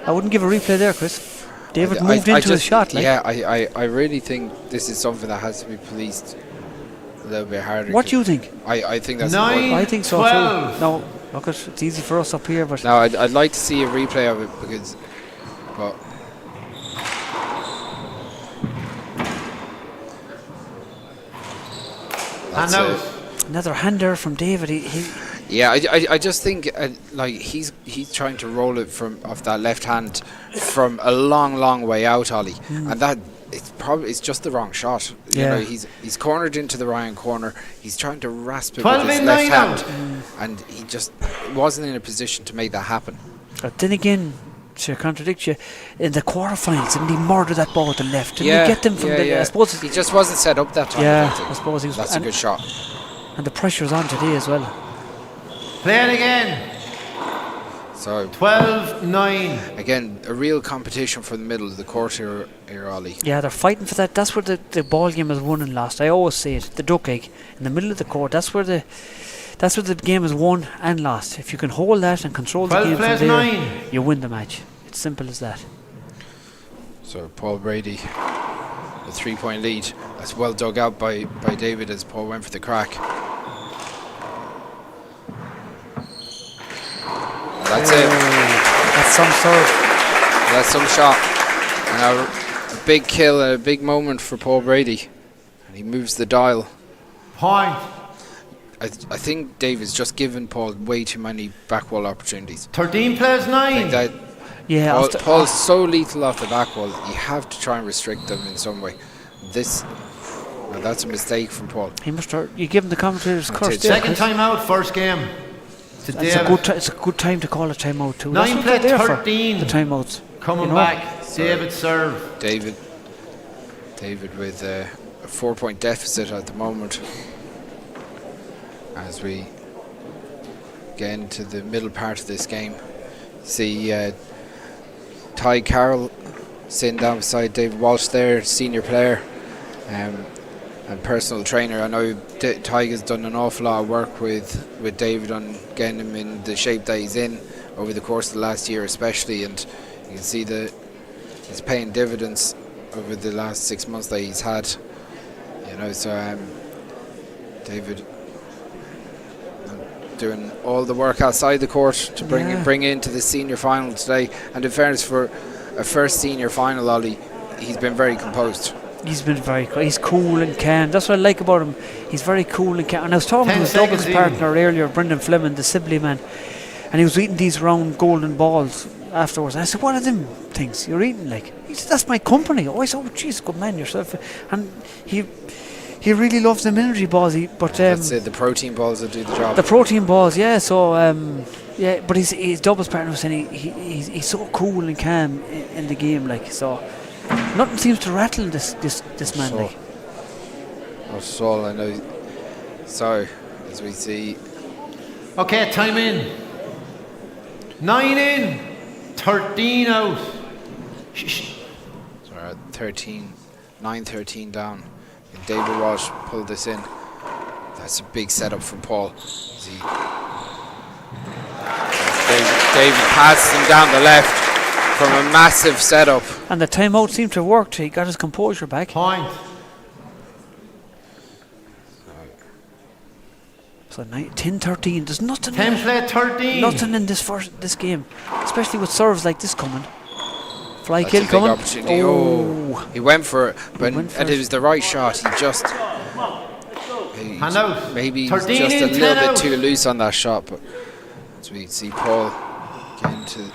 I wouldn't give a replay there, Chris. David moved into his shot. Like. Yeah, I really think this is something that has to be policed a little bit harder. What do you think? I think that's 9, important. I think so 12. too. No, look, it's easy for us up here, but Now I'd like to see a replay of it because, but Hand that's out. it. another hander from David. He Yeah, I just think like he's trying to roll it from off that left hand from a long way out, Ollie, and that it's just the wrong shot. You Yeah. know, he's cornered into the Ryan corner. He's trying to rasp it 12 with his in, left 9 hand, out. and he just wasn't in a position to make that happen. But then again, to contradict you, in the quarterfinals, didn't he murder that ball with the left? Didn't he get them from the? I suppose he just wasn't set up that time. Yeah, I think. I suppose he was. That's a good shot. And the pressure's on today as well. Play it again. So 12-9. again, a real competition for the middle of the court here, Ollie. Yeah, they're fighting for that. That's where the ball game is won and lost. I always say it. The duck egg in the middle of the court. That's where the game is won and lost. If you can hold that and control the 12 game from plays there, 9. you win the match. It's simple as that. So Paul Brady, a 3-point lead. That's well dug out by David as Paul went for the crack. That's it. That's some serve. That's some shot. And a big kill, a big moment for Paul Brady. And he moves the dial. Point. I think David's just given Paul way too many backwall opportunities. 13 plays 9. I think that Yeah, Paul's so lethal off the back wall, you have to try and restrict them in some way. Well, that's a mistake from Paul. He must start. You give him the commentator's That's curse. it. there, Second Chris. time out, first game. To It's David. it's a good time to call a timeout too. 9 That's what play they're there for, 13. the timeouts. Coming you know? back. David serve. David with a 4-point deficit at the moment as we get into the middle part of this game. See Ty Carroll sitting down beside David Walsh there, senior player. and personal trainer. I know Tyga's done an awful lot of work with David on getting him in the shape that he's in over the course of the last year especially, and you can see that it's paying dividends over the last 6 months that he's had. You know, so David doing all the work outside the court to bring into the senior final today. And in fairness, for a first senior final, Ollie, he's been very composed. He's been very cool. He's cool and calm. That's what I like about him. He's very cool and calm. And I was talking to his doubles partner earlier, Brendan Fleming, the Sibley man, and he was eating these round golden balls afterwards. And I said, "What are them things you're eating?" Like, he said, "That's my company." Oh, I said, "Oh, jeez, good man yourself." And he really loves them energy balls. That's it, the protein balls that do the job. The protein balls, yeah. So but his doubles partner was saying he's so cool and calm in the game, like, so nothing seems to rattle this man. So, like. That's all I know. So as we see. Okay, time in. 9 in, 13 out. Sorry, 9-13 down. And David Walsh pulled this in. That's a big setup from Paul. David passes him down the left from a massive setup. And the timeout seemed to have worked. He got his composure back. Point. So 10-13. There's nothing. 10-13. Nothing in this game, especially with serves like this coming. Fly That's kill a big coming. Opportunity. Oh, he went for it, but it was the right shot. He just maybe just a little bit too loose on that shot. But as we see Paul get into.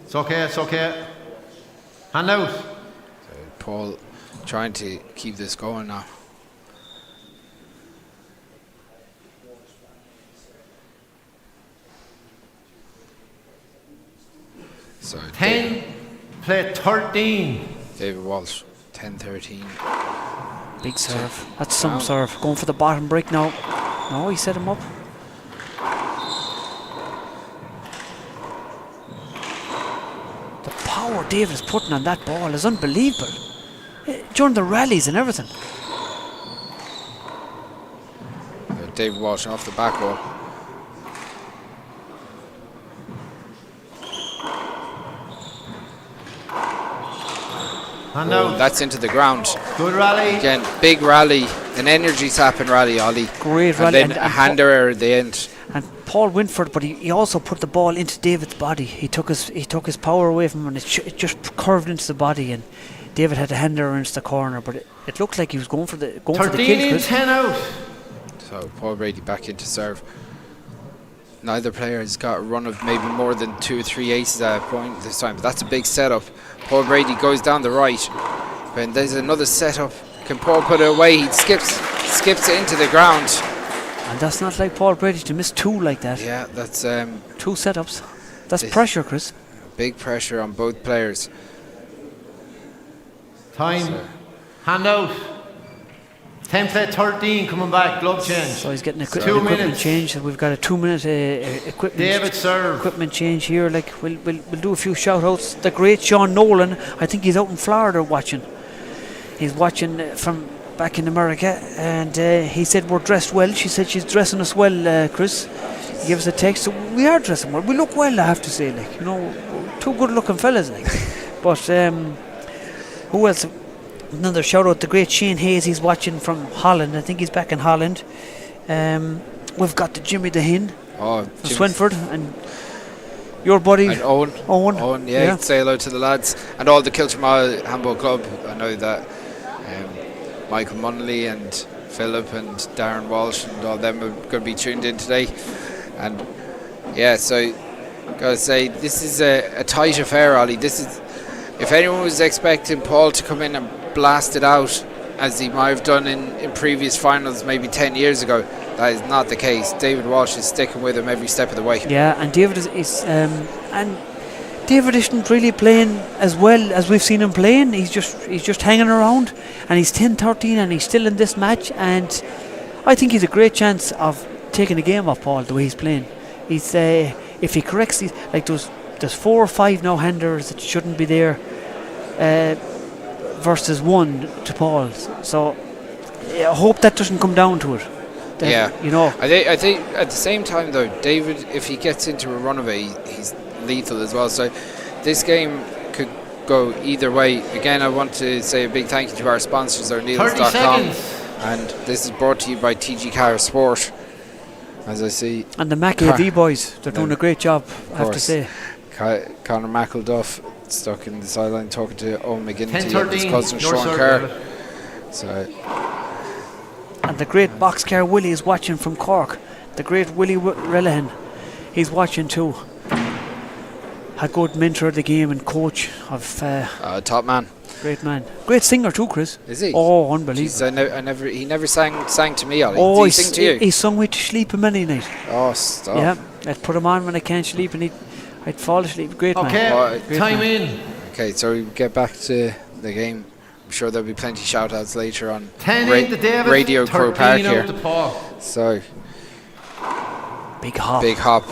It's okay, it's okay. Hand out. So Paul trying to keep this going now. So 10-13. David Walsh, 10-13. Big serve. That's some serve. Going for the bottom break now. No, he set him up. The power David is putting on that ball is unbelievable. During the rallies and everything. David Walsh off the back wall. That's into the ground. Good rally. Again, big rally, an energy sapping rally, Ollie. Great rally. And then a hander error at the end. And Paul went for it, but he also put the ball into David's body. He took his power away from him, and it just curved into the body. And David had a hander into the corner, but it looked like he was going for the kill. 13 in, 10 out. So Paul Brady back into serve. Neither player has got a run of maybe more than 2 or 3 aces at a point this time, but that's a big setup. Paul Brady goes down the right, and there's another setup. Can Paul put it away? He skips it into the ground. And that's not like Paul Brady to miss 2 like that. Yeah, that's 2 setups. That's pressure, Chris. Big pressure on both players. Time. Hand out. 10-13 coming back. Glove change. So he's getting Two equipment minutes. change. So we've got a 2-minute David serve. equipment change here. Like we'll do a few shout outs. The great Sean Nolan. I think he's out in Florida watching. He's watching from back in America, and he said we're dressed well. She said she's dressing us well, Chris. He gave us a text. So we are dressing well. We look well, I have to say. Like, you know, 2 good looking fellas. Like, but who else? Another shout out, the great Shane Hayes. He's watching from Holland. I think he's back in Holland. We've got the Jimmy the Hin from Swinford, and your buddy and Owen. Owen, yeah. Say hello to the lads and all the Kiltramile Handball Club. I know that Michael Munnelly and Philip and Darren Walsh and all them are going to be tuned in today. And yeah, so gotta say this is a tight affair, Ollie. This is, if anyone was expecting Paul to come in and blast it out as he might have done in previous finals maybe 10 years ago, that is not the case. David Walsh is sticking with him every step of the way. Yeah, and David is and David isn't really playing as well as we've seen him playing. He's just hanging around, and he's 10-13 and he's still in this match, and I think he's a great chance of taking the game off Paul the way he's playing. if he corrects these, like there's 4 or 5 now handers that shouldn't be there, versus 1 to Paul. So I hope that doesn't come down to it. That, you know. I think at the same time though, David, if he gets into a run of it, he's lethal as well. So this game could go either way. Again, I want to say a big thank you to our sponsors, O'Neill's.com, and this is brought to you by TG Car Sport. As I see, and the Mac AV boys, they're doing a great job, I have to say. Conor McElduff stuck in the sideline talking to Owen McGinty and his 10-13, cousin your Sean serve, Kerr. So, and the great Boxcar Willie is watching from Cork. The great Willie Relihan, he's watching too. A good mentor of the game and coach of top man. Great man. Great singer too, Chris. Is he? Oh, unbelievable. Jeez, he never sang to me, Ollie. Oh, Did he sing to you? He sung me to sleep a many night. Oh, stop. Yeah, I'd put him on when I can't sleep and I'd fall asleep. Great man. Okay, time in. Okay, so we get back to the game. I'm sure there'll be plenty of shout outs later on 10 into David, Radio Crow 13 Park out here. to Paul. So, big hop. Big hop.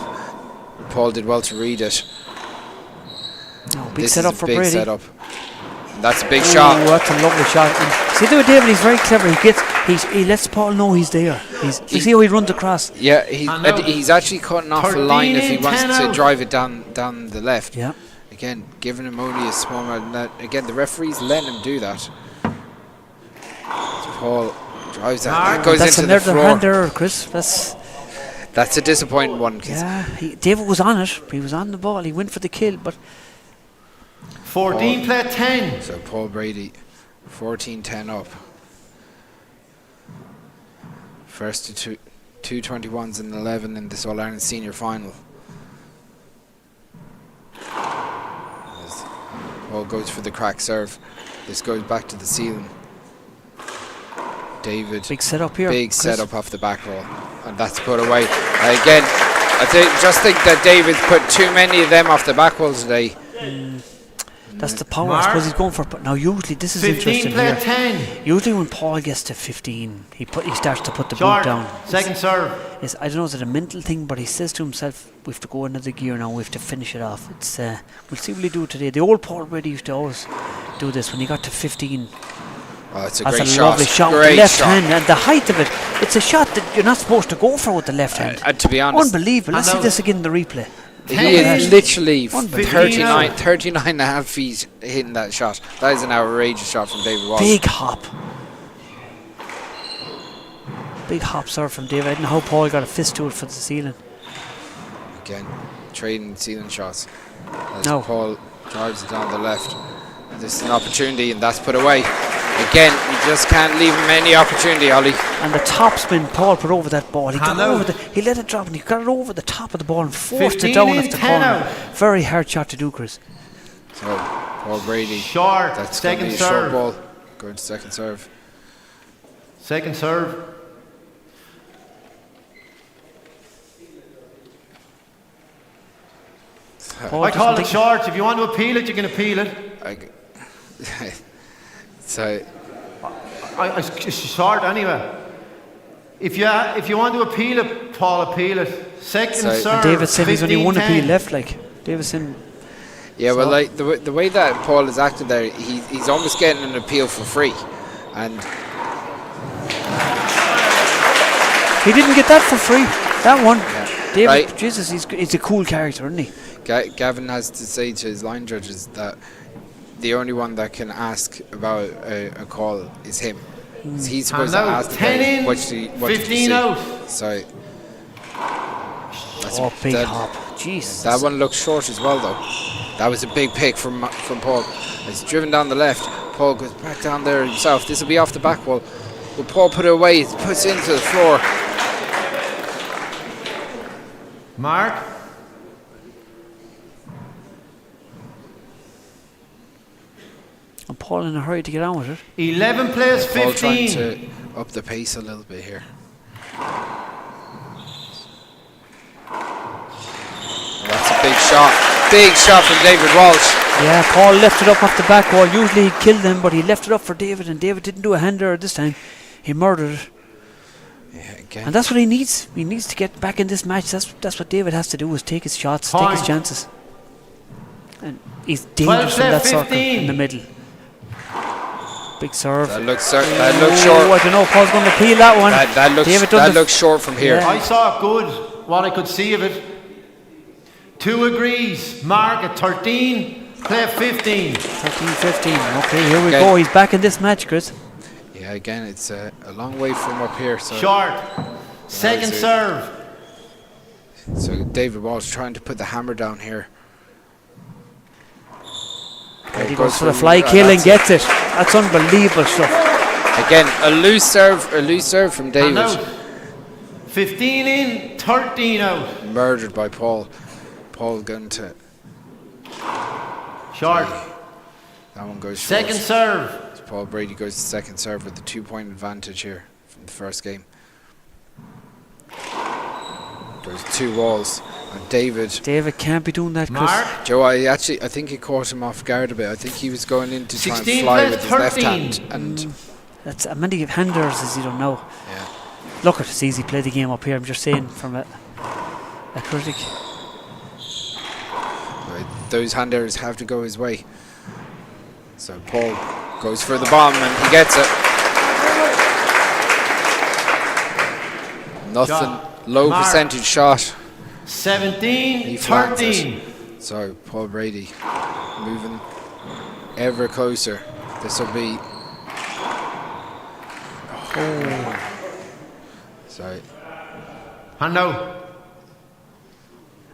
Paul did well to read it. Oh, big This setup is a for big Brady. setup. And that's a big shot. That's a lovely shot. And see, David, he's very clever. He lets Paul know he's there. You see how he runs across. Yeah, he's actually cutting off a line if he wants to drive it down the left. Yeah. Again, giving him only a small amount. That again, the referee's letting him do that. So Paul drives that. That goes That's into the another floor. hand error, Chris. That's a disappointing one. Yeah, David was on it. He was on the ball. He went for the kill, but 14 play 10. So Paul Brady, 14-10 up. First to two 21s and 11 in this All-Ireland Senior Final. As Paul goes for the crack serve. This goes back to the ceiling. David. Big setup here, Big Chris. setup off the back roll. And that's put away. Again, I think that David put too many of them off the back roll today. that's the power. I suppose he's going for. Now, usually this is 15 interesting play here. 10. Usually when Paul gets to 15, he starts to put the boot Short, down. second serve. I don't know, is it a mental thing? But he says to himself, "We have to go another gear now. We have to finish it off." It's we'll see what he do today. The old Paul Brady used to always do this when he got to 15. Oh, it's a That's great a shot. lovely shot with the Great left shot. hand and the height of it. It's a shot that you're not supposed to go for with the left hand. To be honest, Unbelievable. Let's see this again in the replay. He is literally Unbelievable. 39 and a half feet hitting that shot. That is an outrageous shot from David Walsh. Big hop. Big hop serve from David. I don't know how Paul got a fist to it for the ceiling. Again, trading ceiling shots. As No. Paul drives it down the left. This is an opportunity, and that's put away. Again, you just can't leave him any opportunity, Ollie. And the top spin Paul put over that ball. He got Hand out. he let it drop and he got it over the top of the ball and forced 15 it down in, off the 10 corner. out. Very hard shot to do, Chris. So, Paul Brady. Short, That's going to second be a short serve. ball. Going to second serve. Second serve. Paul I call doesn't it think- short. If you want to appeal it, you can appeal it. So, It's short anyway. If you want to appeal it, Paul, appeal it. Second So- serve. And David said he's only one 15-10. appeal left. Like David said, yeah, well, So- like the way that Paul is acting there, he's almost getting an appeal for free. And he didn't get that for free. That one, David. Right. Jesus, he's a cool character, isn't he? Gavin has to say to his line judges that the only one that can ask about a call is him. He's supposed to And now ask the 10 guy, in, what did you 15 see? out. So, that's Oh, big that, hop. Jeez. That one looks short as well, though. That was a big pick from Paul. He's driven down the left. Paul goes back down there himself. This will be off the back wall. Will Paul put it away? He puts it into the floor. Mark. And Paul in a hurry to get on with it. 11 plays Paul trying 15. to up the pace a little bit here. That's a big shot. Big shot from David Walsh. Yeah, Paul left it up off the back wall. Usually he'd kill them, but he left it up for David, and David didn't do a hander this time. He murdered it. Again. And that's what he needs. He needs to get back in this match. That's what David has to do, is take his shots, take his chances. And he's dangerous from that circle in the middle. Big serve. That looks short. I don't know. Paul's going to appeal that one. That looks short from here. I saw it good, what I could see of it. 2 agrees. Mark at 13, play 15. 13-15. Okay, here we go. He's back in this match, Chris. Yeah, again, it's a long way from up here. So short. Second serve. So David Walsh trying to put the hammer down here. And he goes for the fly kill and gets it. That's unbelievable stuff. Again, a loose serve from David. And out. 15 in, 13 out. Murdered by Paul. Paul going to short. That one goes short. Second serve. So Paul Brady goes to second serve with the 2-point advantage here from the first game. There's 2 walls. And David can't be doing that, Chris. Mark. Joe, I think it caught him off guard a bit. I think he was going in to try and fly with his left hand. And that's how many handers as you don't know. Yeah. Look, it's easy. Play the game up here. I'm just saying from a critic. Right, those handers have to go his way. So Paul goes for the bomb and he gets it. Nothing. Low percentage shot. 17, 13. So Paul Brady moving ever closer. This will be. Oh. Sorry. Hand out.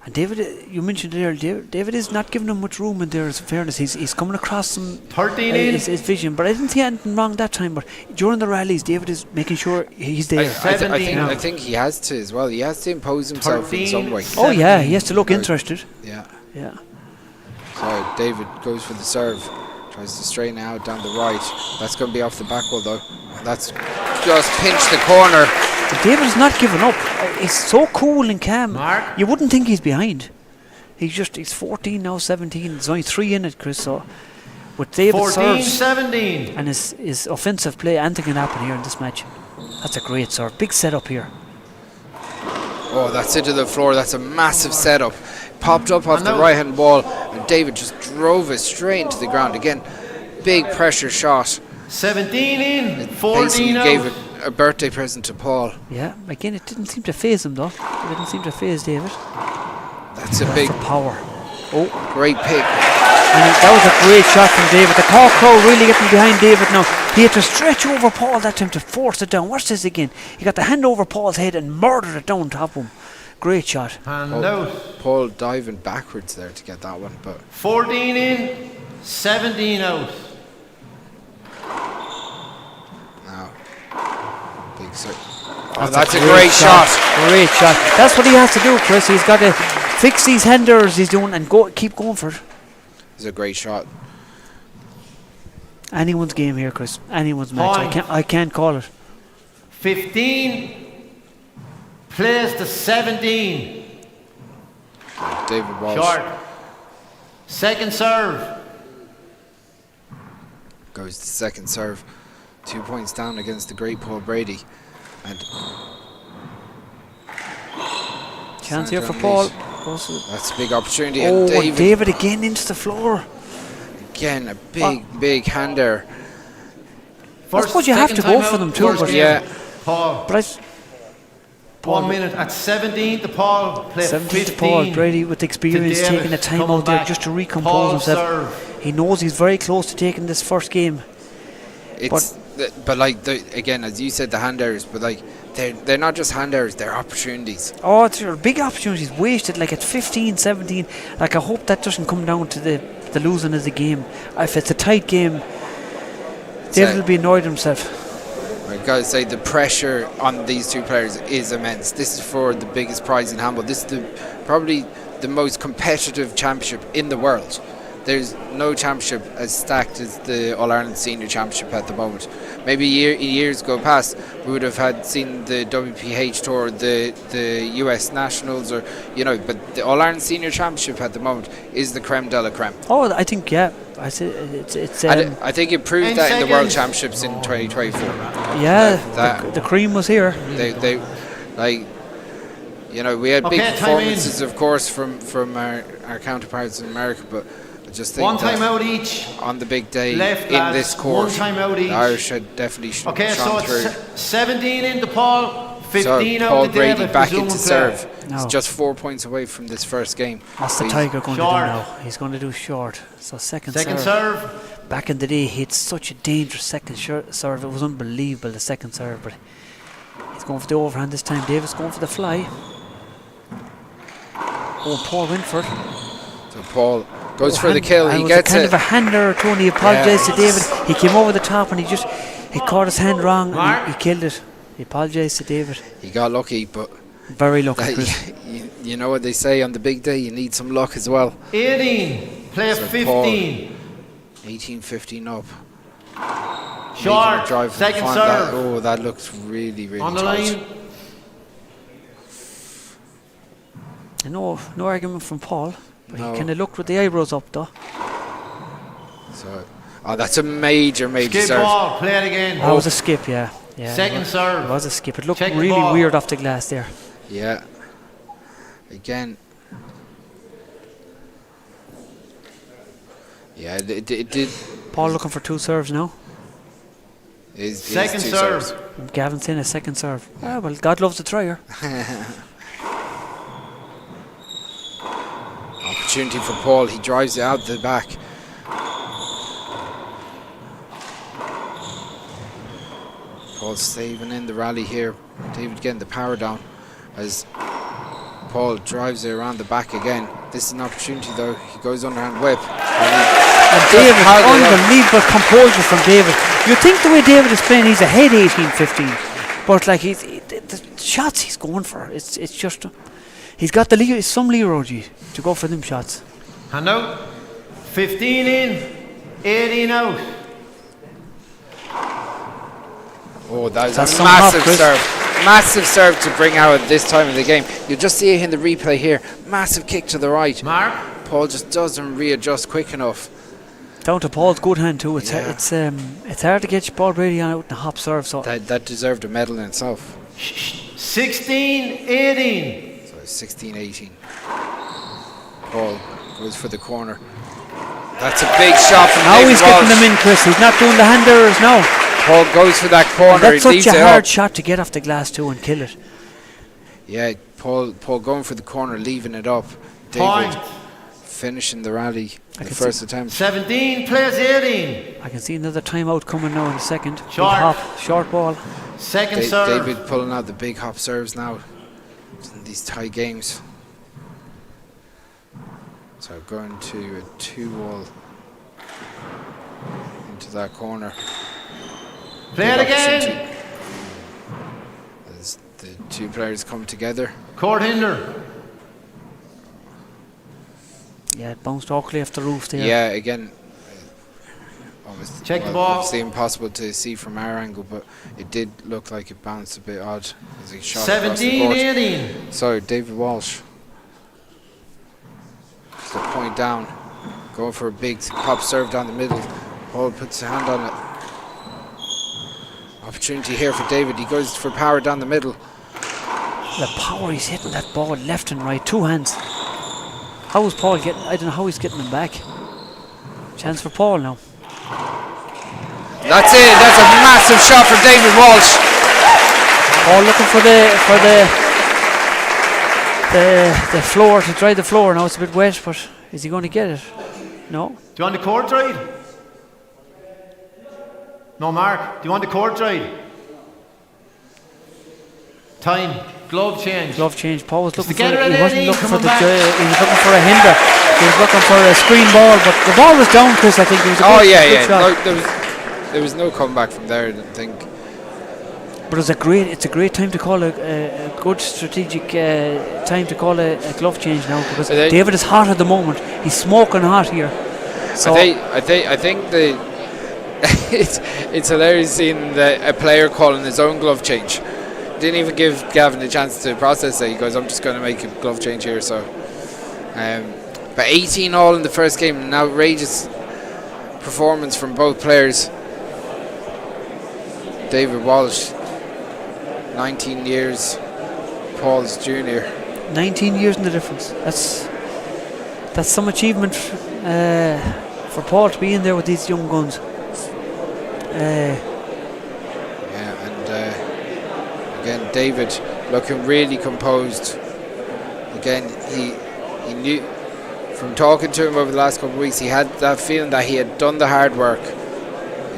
And David, you mentioned there, David is not giving him much room in there, in fairness. He's coming across some 13 in. His vision, but I didn't see anything wrong that time. But during the rallies, David is making sure he's there. I think he has to as well. He has to impose himself in some way. Oh yeah, he has to look interested. Yeah. Yeah. So David goes for the serve, tries to straighten it out down the right. That's going to be off the back wall though. That's just pinched the corner. But David is not giving up. He's so cool and calm. Mark. You wouldn't think he's behind. He's 14 now, 17. There's only 3 in it, Chris. So with David 14, serves 17. and his offensive play, anything can happen here in this match. That's a great serve. Big setup here. Oh, that's into the floor. That's a massive setup. Popped up off the right-hand wall, and David just drove it straight into the ground. Again, big pressure shot. 17 in, 14 Basically out. gave it a birthday present to Paul. Yeah, again, it didn't seem to phase him though. It didn't seem to phase David. That's a big power. Oh, great pick. And that was a great shot from David. The Cork crowd really getting behind David now. He had to stretch over Paul that time to force it down. Watch this again. He got the hand over Paul's head and murdered it down top of him. Great shot. And out. Paul diving backwards there to get that one, but 14 in, 17 out. now big set. Oh, that's a great shot. Great shot. That's what he has to do, Chris. He's got to fix these handers he's doing and keep going for it. It's a great shot. Anyone's game here, Chris. Anyone's match. I can't call it. 15 plays to 17. David Walsh. Short. Second serve. Goes to second serve. 2 points down against the great Paul Brady. And chance here for Paul. That's a big opportunity. Oh, and David again into the floor. Again, a big hander. I suppose you have to go for them too. But yeah. Paul. But 1 minute at 17 to Paul. Play 17 to 15 Paul. Brady with experience David taking a time coming out there back. just to recompose Paul himself. serve. He knows he's very close to taking this first game. It's but like again, as you said, the hand errors, but like they're not just hand errors, they're opportunities. Oh, it's big opportunities wasted. Like at 15, 17. Like I hope that doesn't come down to the losing of the game. If it's a tight game, David will be annoyed himself. I gotta say the pressure on these two players is immense. This is for the biggest prize in handball. This is probably the most competitive championship in the world. there's no championship as stacked as the All-Ireland Senior Championship at the moment. Maybe years go past, we would have seen the WPH Tour, the US Nationals, or but the All-Ireland Senior Championship at the moment is the creme de la creme. Oh, I think I say it's. I think it proved that in the World Championships in 2024. Yeah, the cream was here. They we had big performances, of course, from our counterparts in America, but I just think one time out each on the big day left, in lads, this court. one time out each. The Irish had definitely shone through. It's 17 into Paul, 15 so out Paul to Brady David, back into play. serve. He's just 4 points away from this first game. What's the Tiger going to do now? He's going to do short. So second serve. Back in the day, he had such a dangerous second serve. It was unbelievable, the second serve. But he's going for the overhand this time. David's going for the fly. Oh, Paul went for it. So Paul goes for the kill. He gets kind of a hander, Tony. He apologised to David. He came over the top and he caught his hand wrong and he killed it. He apologised to David. He got lucky, but very lucky. Chris. You know what they say on the big day, you need some luck as well. 18, play so 15. Paul, 18-15 up. Short, second serve. That looks really, really on the tight. line. No argument from Paul. But he kind of looked with the eyebrows up, though. So, that's a major skip serve. Ball, play it again. That was a skip, yeah. Second serve. It was a skip. It looked really weird off the glass there. Yeah. Again. Yeah, it did. Paul looking for 2 serves now. Second serve. Gavin's in a second serve. Ah, well, God loves a trier. Opportunity for Paul. He drives it out the back. Paul saving in the rally here. David getting the power down as Paul drives it around the back again. This is an opportunity though. He goes underhand whip. And David, unbelievable composure from David. You think the way David is playing, he's ahead 18-15. But like the shots he's going for, it's just he's got some leeway to go for them shots. Hand out. 15 in, 18 out. Oh, that's a massive serve. Massive serve to bring out at this time of the game. You just see it in the replay here. Massive kick to the right. Mark. Paul just doesn't readjust quick enough. Down to Paul's good hand too. It's hard to get Paul Brady out in a hop serve. So that deserved a medal in itself. 16-18. So 16-18. Paul goes for the corner. That's a big shot from now David he's Walsh. getting them in, Chris. He's not doing the hand errors now. Paul goes for that corner. And that's such a hard shot to get off the glass too and kill it. Yeah, Paul going for the corner, leaving it up. David finishing the rally the first attempt. 17 plays 18. I can see another timeout coming now in a second. Short. Big hop, short ball. Second serve. David pulling out the big hop serves now in these tight games. So going to a 2-all into that corner. Play it again. As the two players come together. Court hinder. Yeah, it bounced awkwardly off the roof there. Yeah, again. Check the ball. Obviously impossible to see from our angle, but it did look like it bounced a bit odd as he shot 17-18. So David Walsh. Just a point down. Going for a big pop serve down the middle. Paul puts a hand on it. Opportunity here for David. He goes for power down the middle. The power, he's hitting that ball left and right, 2 hands. How is Paul getting? I don't know how he's getting them back. Chance for Paul now. That's it. That's a massive shot for David Walsh. Paul looking for the floor to dry the floor. Now it's a bit wet, but is he going to get it? No. Do you want the court dried? No, Mark. Do you want the court dried? Time. Glove change. Glove change. Paul was looking for. He wasn't looking for the. He was looking for a hinder. He was looking for a screen ball, but the ball was down, Chris. I think it was a good shot. No, there was no comeback from there, I didn't think. But it's a great time to call a good strategic time to call a glove change now, because David is hot at the moment. He's smoking hot here. So I think the it's hilarious seeing a player calling his own glove change. Didn't even give Gavin a chance to process it. He goes, "I'm just going to make a glove change here." So, but 18 all in the first game, an outrageous performance from both players. David Walsh, 19 years, Paul's junior. 19 years in the difference. That's some achievement for Paul to be in there with these young guns. Again, David looking really composed. Again, he knew from talking to him over the last couple of weeks, he had that feeling that he had done the hard work.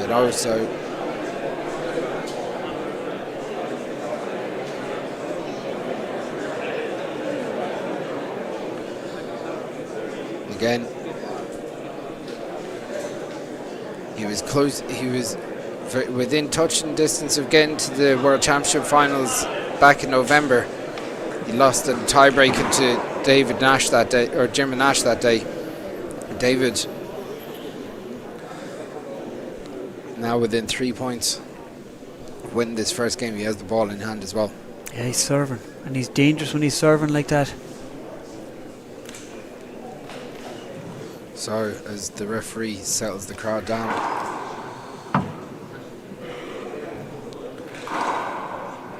You know, so again, he was close. He was within touching distance of getting to the World Championship finals back in November. He lost in tie-breaking to David Nash that day, or Jim Nash that day. David now within 3 points, winning this first game. He has the ball in hand as well. Yeah, he's serving, and he's dangerous when he's serving like that. So as the referee settles the crowd down,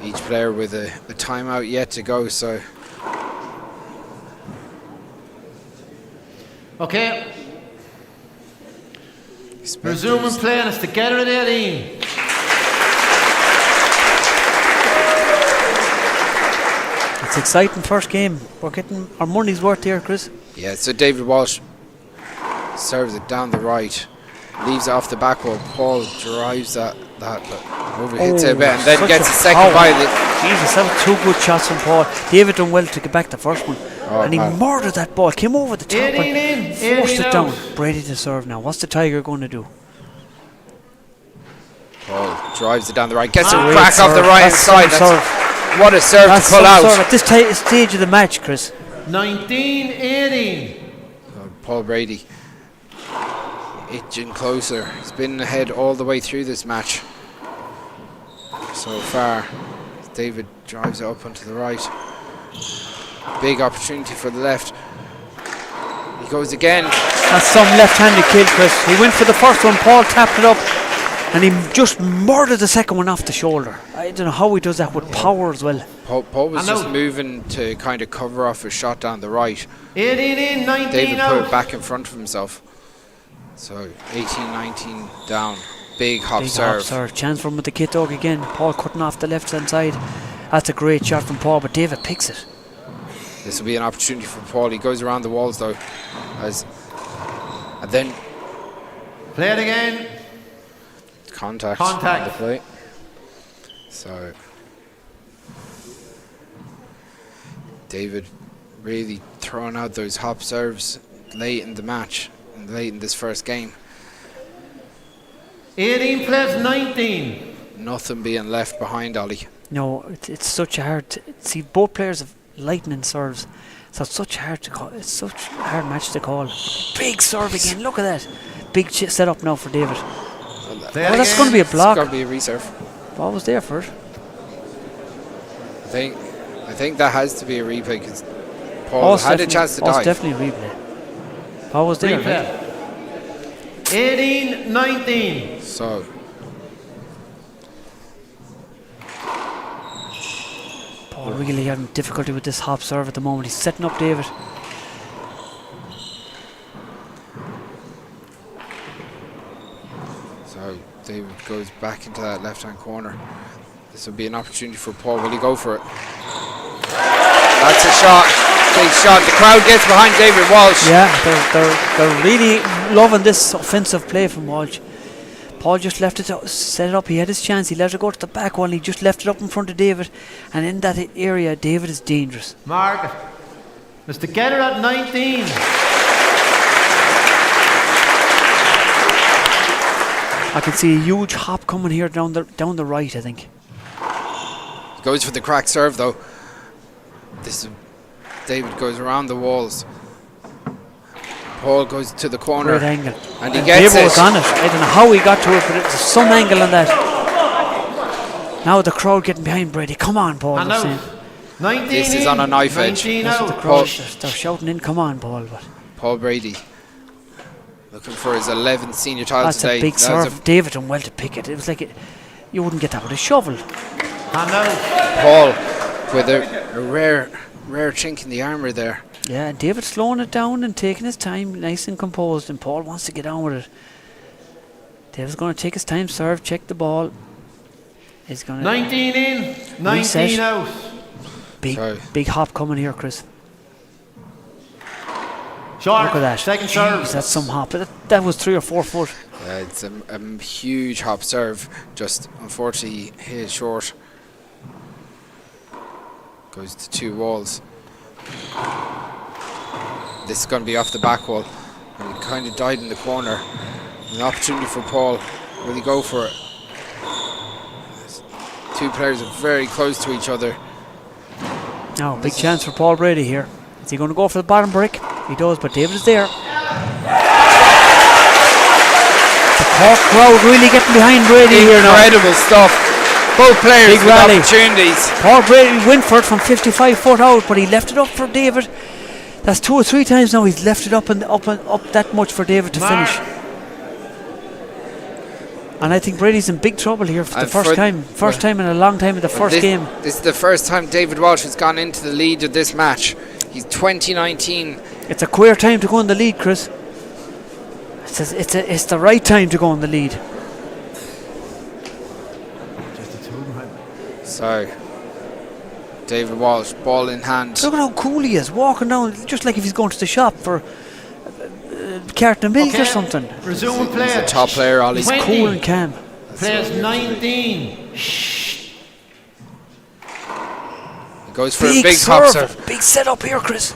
each player with a timeout yet to go. So okay, resuming play, and it's together at 18. It's exciting first game. We're getting our money's worth here, Chris. yeah, so David Walsh serves it down the right, leaves it off the back wall. Paul drives that over, hits it a bit, and then gets a second by it. Jesus, that was two good shots from Paul. David done well to get back the first one, and he man. murdered that ball. Came over the top 18 and in, forced 18 it down. out. Brady to serve now. What's the Tiger going to do? Paul drives it down the right, gets a Great crack off the serve. right hand That's side. some That's, serve. what a serve That's to pull some out. serve at this stage of the match, Chris. 19-18. Paul Brady itching closer. He's been ahead all the way through this match so far. David drives it up onto the right. Big opportunity for the left. He goes again. That's some left-handed kill, Chris. He went for the first one. Paul tapped it up, and he just murdered the second one off the shoulder. I don't know how he does that with power as well. Paul was just moving to kind of cover off a shot down the right. 18 in, 19 David out. put it back in front of himself. So 18-19 down. Big hop Big serve. hop serve. Chance for him with the kit dog again. Paul cutting off the left-hand side. That's a great shot from Paul, but David picks it. This will be an opportunity for Paul. He goes around the walls though, and then Play it again. contact. Contact. On the play. So David really throwing out those hop serves late in the match and late in this first game. 18 plays 19. Nothing being left behind, Ollie. No, it's such a hard. See, both players have lightning serves, so it's such hard to call. It's such a hard match to call. Big serve again. Look at that. Big set up now for David. Oh, that's going to be a block. It's going to be a reserve. Ball was there for it. I think that has to be a replay because Paul had a chance to dive. Definitely a replay. Ball was there. Replay. Right? 18-19. So Paul really having difficulty with this hop serve at the moment. He's setting up David. So David goes back into that left-hand corner. This will be an opportunity for Paul. Will he go for it? That's a shot. Big shot. The crowd gets behind David Walsh. Yeah, they're really loving this offensive play from Walsh. Paul just left it, set it up. He had his chance. He let it go to the back one. He just left it up in front of David. And in that area, David is dangerous. Mark, it's together at 19. I can see a huge hop coming here down the right, I think. Goes for the crack serve though. David goes around the walls. Paul goes to the corner. Great angle. And he gets David was it. on it. I don't know how he got to it, but it was some angle on that. Now the crowd getting behind Brady. Come on, Paul. And they're out. saying. 19 This is on a knife edge. 19 That's what the out. crowd, they're shouting in, come on, Paul. But Paul Brady looking for his 11th senior title that's today. a big That was serve. David done well to pick it. It was like you wouldn't get that with a shovel. And out. Paul with a rare chink in the armour there. Yeah, and David slowing it down and taking his time, nice and composed, and Paul wants to get on with it. David's going to take his time, serve, check the ball. He's going to 19 in, 19 reset. out. Big hop coming here, Chris. Short. Look at that. Second serve. Jeez, that's some hop. That was 3 or 4 foot. It's a huge hop serve. Just unfortunately hit short. Goes to 2 walls. This is going to be off the back wall. And he kind of died in the corner. An opportunity for Paul. Will he go for it? 2 players are very close to each other. Now, big chance for Paul Brady here. Is he going to go for the bottom brick? He does, but David is there. The Cork crowd really getting behind Brady here now. Incredible stuff. Both players Big with rally. opportunities. Paul Brady went for it from 55 foot out, but he left it up for David. That's 2 or 3 times now he's left it up and up that much for David to finish. And I think Brady's in big trouble here for the first time. First time in a long time in the first game. This is the first time David Walsh has gone into the lead of this match. He's 2019. It's a queer time to go in the lead, Chris. It's the right time to go in the lead. So, David Walsh, ball in hand. Look at how cool he is, walking down, just like if he's going to the shop for carton of milk or something. Resume play. He's a top player, Ollie. He's cool and calm. Players 19. He goes for Big a big hop serve. Big setup here, Chris.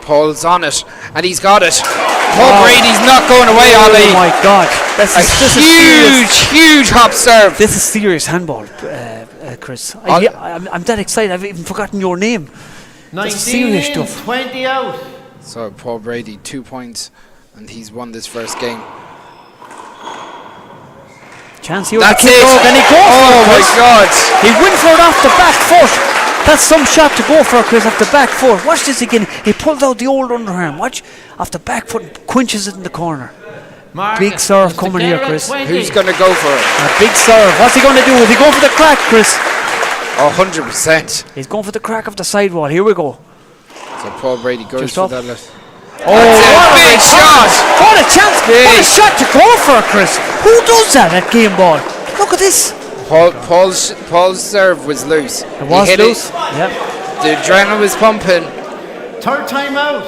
Paul's on it, and he's got it. Paul Brady's not going away, Ollie. Oh my God. This is huge hop serve. This is serious handball, Chris. I'm that excited, I've even forgotten your name. 19 That's serious in, stuff. 20 out. So Paul Brady, 2 points, and he's won this first game. Chance here. That's with the it. kick off, and he goes for it, Oh my Chris. God. He went for it off the back foot. That's some shot to go for, Chris, off the back foot. Watch this again. He pulled out the old underarm. Watch, off the back foot and quenches it in the corner. Big serve coming here, Chris. Who's going to go for it? A big serve. What's he going to do? Is he going for the crack, Chris? 100%. He's going for the crack of the sidewall. Here we go. So Paul Brady goes Just for off. that left. Oh, That's a big shot. What a chance. Big. What a shot to go for, Chris. Who does that at game ball? Look at this. Paul's serve was loose. It was he hit loose. It. Yep. The adrenaline was pumping. Third time out.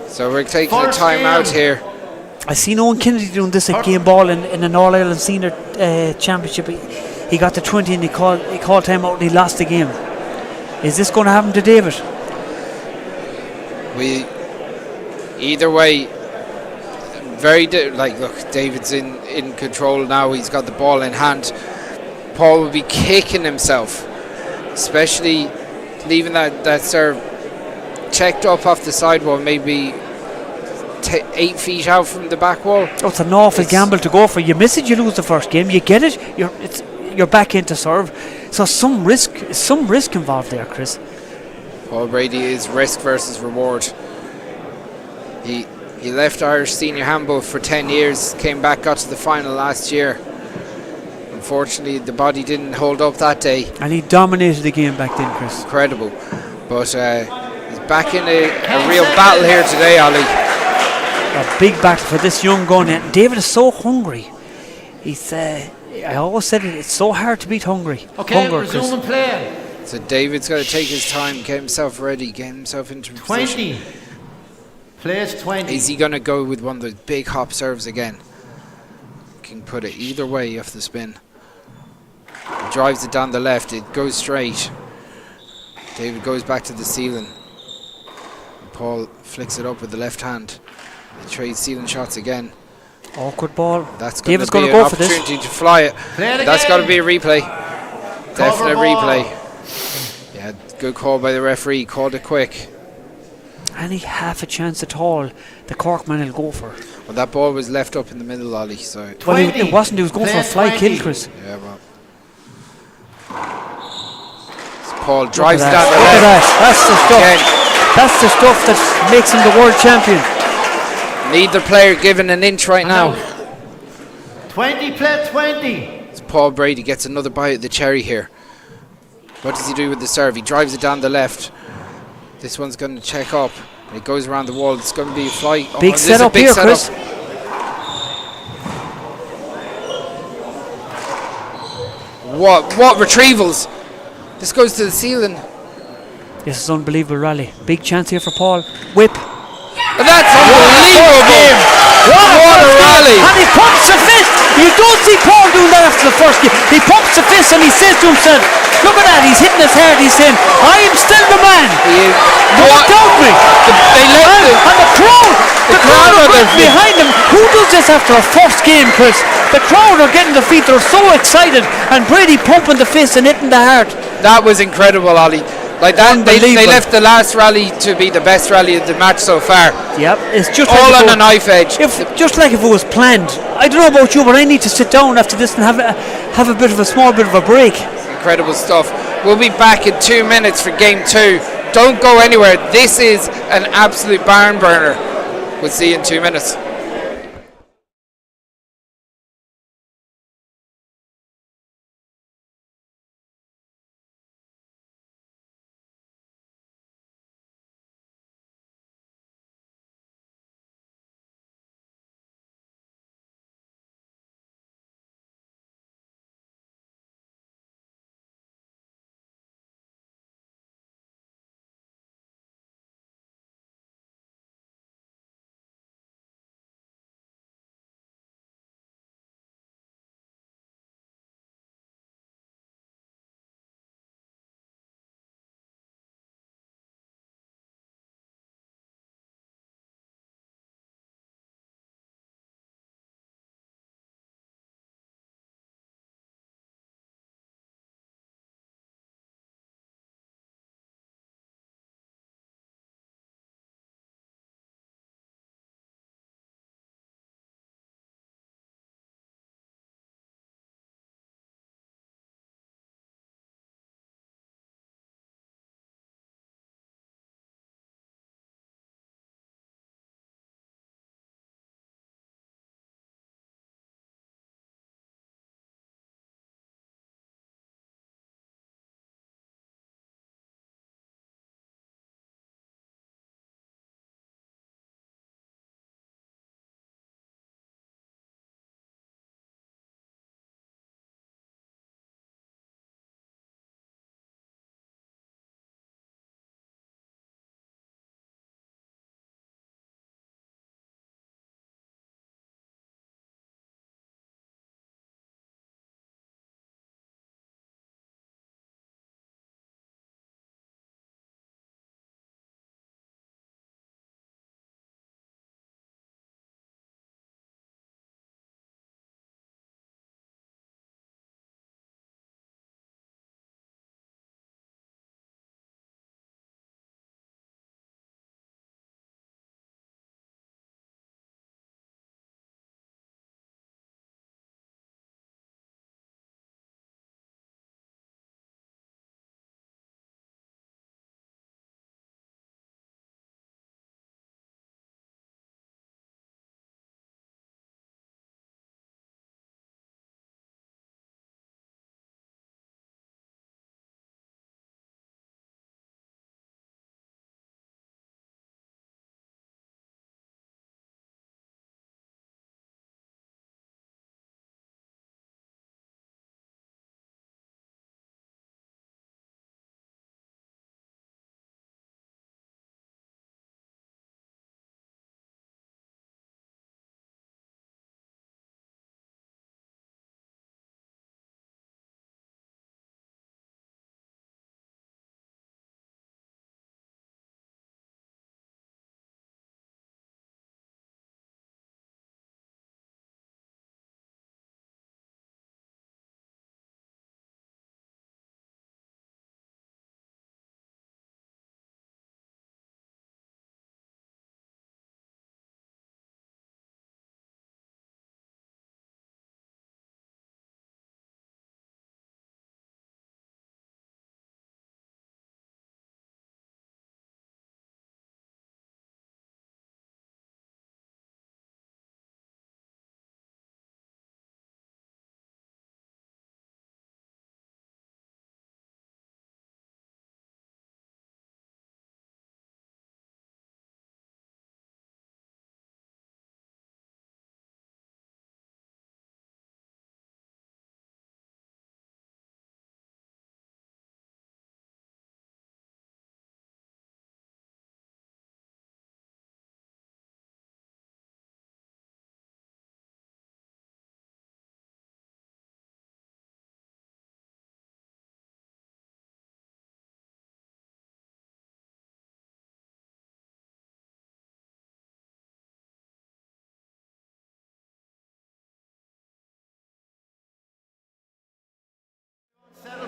So we're taking First a time out game. here. I seen Owen Kennedy doing this at game ball in an All Ireland Senior Championship. He got the 20 and he called time out and he lost the game. Is this going to happen to David? Either way, look, David's in control now. He's got the ball in hand. Paul will be kicking himself, especially leaving that serve checked up off the sidewall, maybe 8 feet out from the back wall. Oh, it's an awful gamble to go for. You miss it, you lose the first game. You get it, you're back into serve. So some risk involved there, Chris. Paul Brady is risk versus reward. He left Irish senior handball for 10 years, came back, got to the final last year. Unfortunately, the body didn't hold up that day. And he dominated the game back then, Chris. Incredible. But he's back in a real battle here today, Ollie. A big battle for this young gun. And David is so hungry. He's. I always said it's so hard to beat hungry. Okay, Hunger, resume and play. So David's got to take his time, get himself ready, get himself into position. 20. Plays 20. Is he going to go with one of the big hop serves again? Can put it either way off the spin. Drives it down the left, it goes straight. David goes back to the ceiling. Paul flicks it up with the left hand. They trade ceiling shots again. Awkward ball. That's David's going going to to be go an for this. opportunity to fly it. That's got to be a replay. Definite ball. replay. Yeah, good call by the referee. Called it quick. any half a chance at all, the Cork man will go for it. Well, that ball was left up in the middle, Ollie. So Well, it wasn't. He was going for a fly kill, Chris. yeah, well. So Paul drives Look down at the that. Look at left. that. That's the stuff. Again. That's the stuff that makes him the world champion. Neither player given an inch right now. 20 play 20. So Paul Brady gets another bite of the cherry here. What does he do with the serve? He drives it down the left. This one's going to check up. It goes around the wall. It's going to be a fly. Big this is a setup big here, setup. Chris. What retrievals? This goes to the ceiling. This is unbelievable rally. Big chance here for Paul. Whip. And that's unbelievable. What a rally. And he pumps a fist. You don't see Paul doing that after the first game. He pumps a fist and he says to himself, look at that, he's hitting his head. He's saying, I am still the man. Don't doubt me. And the crowd are behind him. Who does this after a first game, Chris? The crowd are getting the feet. They're so excited. And Brady pumping the fist and hitting the heart. That was incredible, Ollie. Like that, they left the last rally to be the best rally of the match so far. Yep, it's just all like on a knife edge. Just like if it was planned. I don't know about you, but I need to sit down after this and have a small bit of a break. Incredible stuff. We'll be back in 2 minutes for game 2. Don't go anywhere. This is an absolute barn burner. We'll see you in 2 minutes.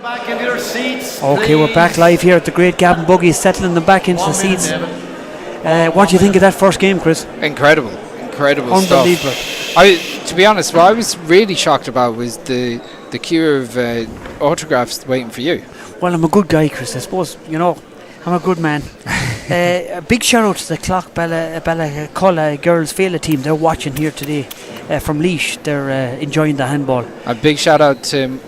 Back into your seats. Okay, we're back live here at the Great Gavin Buggy, settling them back into the seats. What do you think of that first game, Chris? Incredible Unbelievable stuff. To be honest, what I was really shocked about was the queue of autographs waiting for you. Well, I'm a good guy, Chris. I suppose, you know, I'm a good man. A big shout out to the Clock Bella Culla girls Fela team. They're watching here today from Laois. They're enjoying the handball. A big shout out to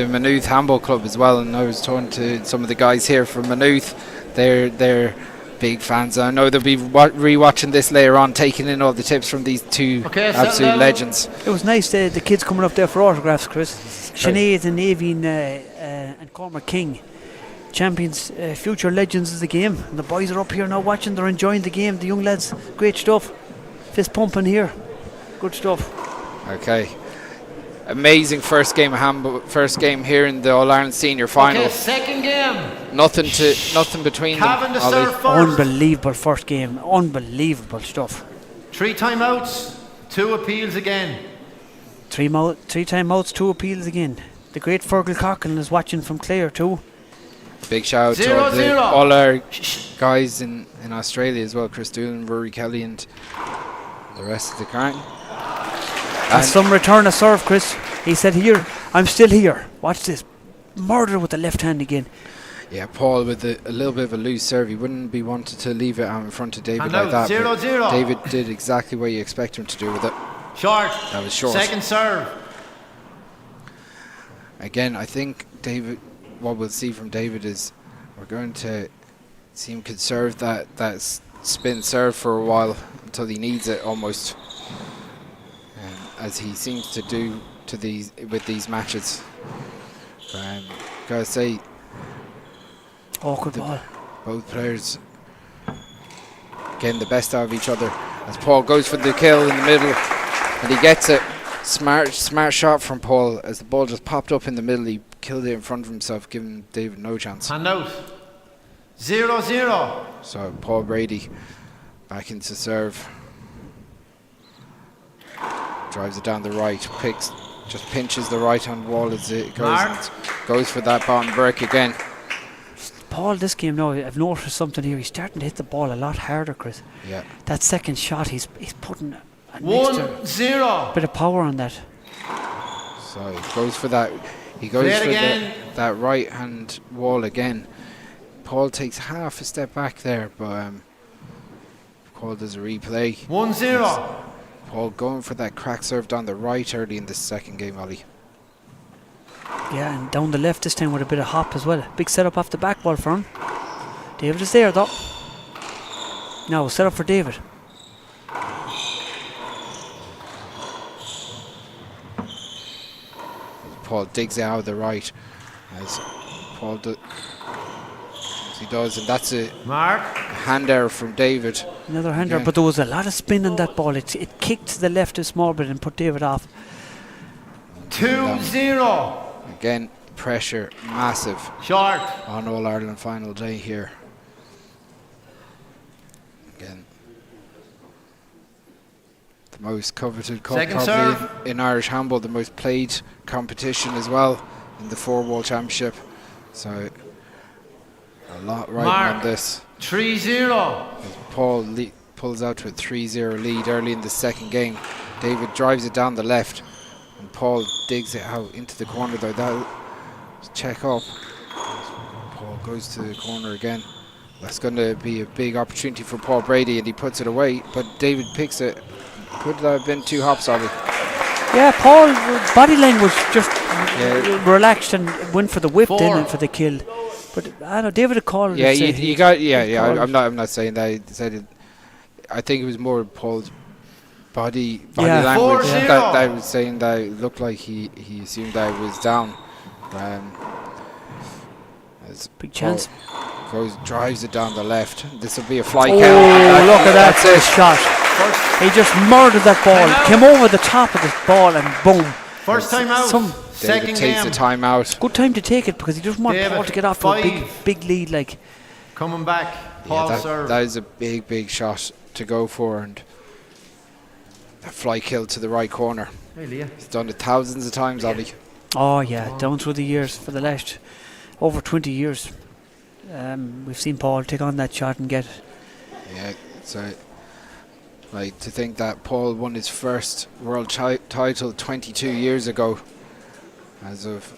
Maynooth Handball Club as well. And I was talking to some of the guys here from Maynooth. They're big fans. I know they'll be re-watching this later on, taking in all the tips from these two absolute legends. It was nice, the kids coming up there for autographs, Chris. Sinead and Aveen and Cormac King, champions, future legends of the game. And the boys are up here now watching, they're enjoying the game. The young lads, great stuff. Fist pumping here. Good stuff. Okay. Amazing first game here in the All-Ireland Senior Final. Okay, second game. Nothing between them. to serve first. Unbelievable first game. Unbelievable stuff. 3 timeouts, 2 appeals again. 3 timeouts, 2 appeals again. The great Fergal Coughlin is watching from Clare too. Big shout out to all our guys in Australia as well, Chris Doolan, Rory Kelly and the rest of the gang. And some return a serve, Chris. He said, here, I'm still here. Watch this. Murder with the left hand again. Yeah, Paul with a little bit of a loose serve. He wouldn't be wanted to leave it in front of David And like that. 0-0. David did exactly what you expect him to do with it. Short. That was short. Second serve. Again, I think David, what we'll see from David is we're going to see him conserve that spin serve for a while until he needs it almost. As he seems to do with these matches. Gotta say, good ball. Both players getting the best out of each other. As Paul goes for the kill in the middle, and he gets it. Smart shot from Paul. As the ball just popped up in the middle, he killed it in front of himself, giving David no chance. Hand out. 0-0. So Paul Brady back into serve. Drives it down the right, just pinches the right hand wall as it goes for that bottom break again. Paul, this game now, I've noticed something here. He's starting to hit the ball a lot harder, Chris. Yeah. That second shot, he's putting a 1-0. bit of power on that. So he goes for that. He goes for that right hand wall again. Paul takes half a step back there, but Paul does a replay. 1-0. Paul going for that crack serve down the right early in the second game, Ollie. Yeah, and down the left this time with a bit of hop as well. Big setup off the back ball for him. David is there though. Now set up for David. Paul digs it out of the right as Paul he does, and that's a hand error from David. Another hand error, but there was a lot of spin on that ball. It kicked to the left a small bit and put David off. 2-0. Again, pressure massive. Short. On All Ireland final day here. Again, the most coveted cup probably in Irish handball, the most played competition as well in the 4-Wall Championship. So a lot riding on this. 3-0. Paul pulls out to a 3-0 lead early in the second game. David drives it down the left, and Paul digs it out into the corner though. That'll check up. Paul goes to the corner again. That's going to be a big opportunity for Paul Brady, and he puts it away, but David picks it. Could have been 2 hops of it. Yeah, Paul, body language just relaxed and went for the whip then and for the kill. But I don't know, David called. Yeah, you got. I'm not saying that. He said it. I think it was more Paul's body language that was saying that it looked like he assumed that it was down. Big chance. Drives it down the left. This will be a fly kill. Oh, look at that shot. He just murdered that ball. Came over the top of the ball and boom. First time out. David takes the time out. Good time to take it because he doesn't want Paul to get off to a big lead. Like coming back. Paul serve. That is a big shot to go for, and a fly kill to the right corner. Really? He's done it thousands of times, Ollie. Oh yeah, down through the years for the last over 20 years. We've seen Paul take on that shot and get. Yeah, so like to think that Paul won his first world title 22 years ago, as of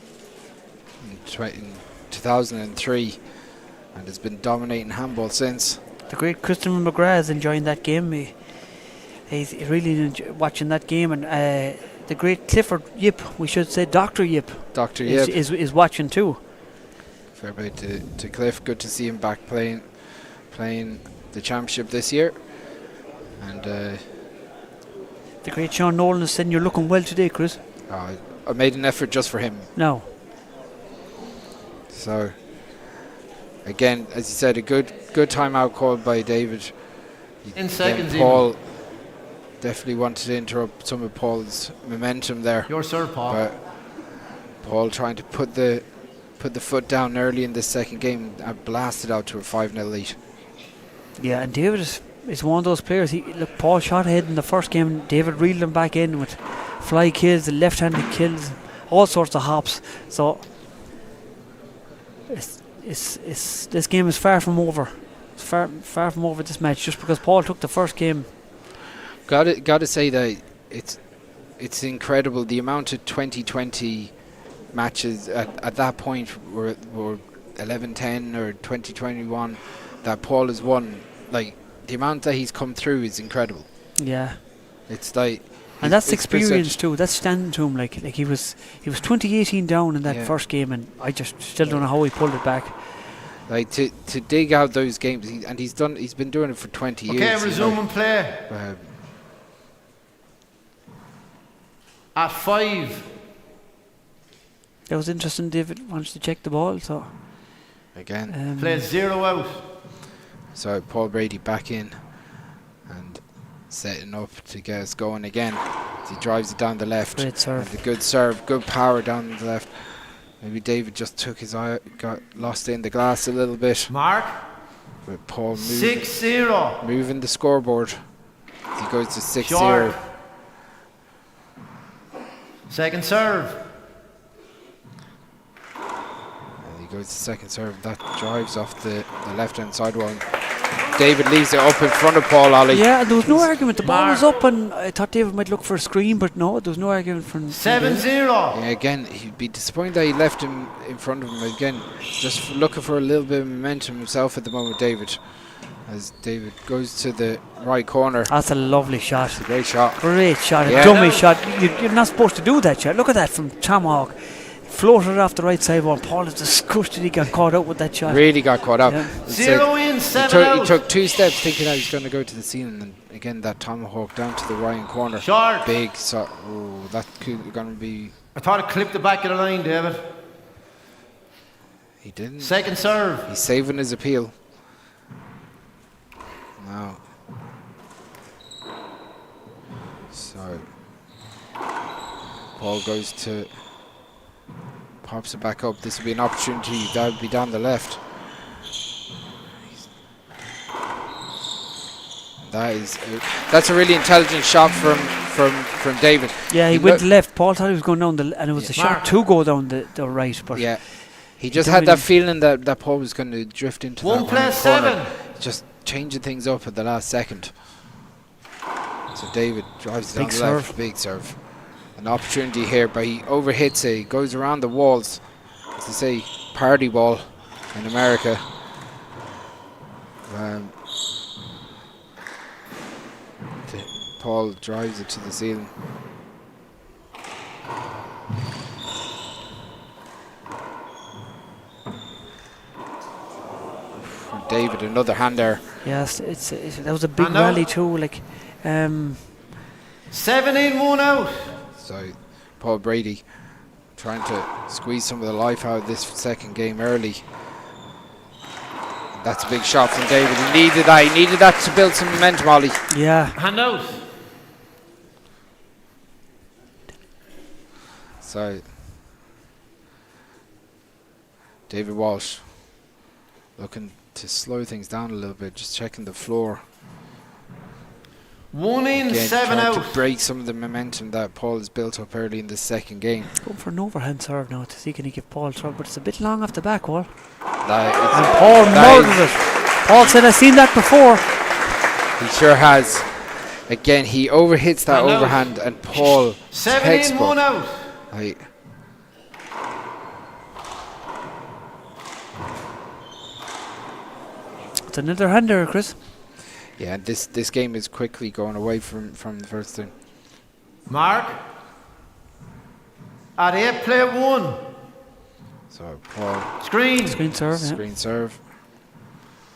in 2003, and has been dominating handball since. The great Christopher McGrath is enjoying that game. He's really watching that game, and the great Clifford Yip, we should say Dr. Yip, is watching too. Fair play to Cliff. Good to see him back playing the championship this year. And the great Sean Nolan is saying you're looking well today, Chris. I made an effort just for him. No. So again, as you said, a good timeout called by David. In seconds, Paul definitely wanted to interrupt some of Paul's momentum there. Your serve, Paul. But Paul trying to put the foot down early in this second game and blasted out to a 5-0 lead. Yeah, and David is one of those players. Paul shot ahead in the first game. David reeled him back in with fly kills, left-handed kills, all sorts of hops. So this game is far from over. It's far from over, this match, just because Paul took the first game. Got to say that it's incredible the amount of 2020 matches at that point were 11-10 or 2021 that Paul has won. Like the amount that he's come through is incredible. Yeah, it's like, and that's experience too. That's standing to him. Like he was 2018 down in that first game, and I just still don't know how he pulled it back. Like to dig out those games, he's been doing it for 20 years. Okay, resume and play. At 5. That was interesting. David wants to check the ball, so again play 0 out. So Paul Brady back in and setting up to get us going again. He drives it down the left. Great serve. And a good serve, good power down the left. Maybe David just took his eye, got lost in the glass a little bit. Mark. With Paul 6-0. Moving the scoreboard. He goes to 6-0. Short. Second serve. And he goes to second serve. That drives off the left-hand side wall. David leaves it up in front of Paul Ollie. Yeah, there was no argument. The ball was up, and I thought David might look for a screen, but no, there was no argument from 7-0. Yeah, again, he'd be disappointed that he left him in front of him. Again, just looking for a little bit of momentum himself at the moment, David. As David goes to the right corner. That's a lovely shot. It's a great shot. Great shot. Yeah. A dummy shot. You're not supposed to do that shot. Look at that from Tomahawk. Floated off the right side wall. Paul is disgusted he got caught out with that shot. Really got caught out. Yeah. 0 in, 7 out. He took 2 steps thinking that he's going to go to the ceiling, and again that tomahawk down to the right corner. Short. Big. So, that could going to be. I thought it clipped the back of the line, David. He didn't. Second serve. He's saving his appeal. Now. So Paul goes to. Pops it back up. This will be an opportunity. That would be down the left. That's a really intelligent shot from David. Yeah, he went left. Paul thought he was going down and it was a shot to go down the right. But yeah, he just had that feeling that Paul was going to drift into that corner. 1+7. Just changing things up at the last second. So David drives it down the left. Big serve. An opportunity here, but he overhits it. He goes around the walls. As they say, party ball in America. Paul drives it to the ceiling. From David, another hand there. Yes, that was a big rally too. Like, 7 in, 1 out. So Paul Brady trying to squeeze some of the life out of this second game early. That's a big shot from David. He needed that. He needed that to build some momentum, Ollie. Yeah. Hand out. So David Walsh looking to slow things down a little bit, just checking the floor. 1 in, Again, 7 trying out. to break some of the momentum that Paul has built up early in the second game. Going for an overhand serve now to see can he give Paul trouble, but it's a bit long off the back wall. That And Paul murdered it. Paul said, I've seen that before. He sure has. Again, he overhits that And out. overhand, and Paul 7 in, textbook. 1 out. Like, It's another hand there, Chris. yeah, this game is quickly going away from the first thing. Mark. At 8, play 1. So Paul Screen. Screen serve, yeah. screen serve.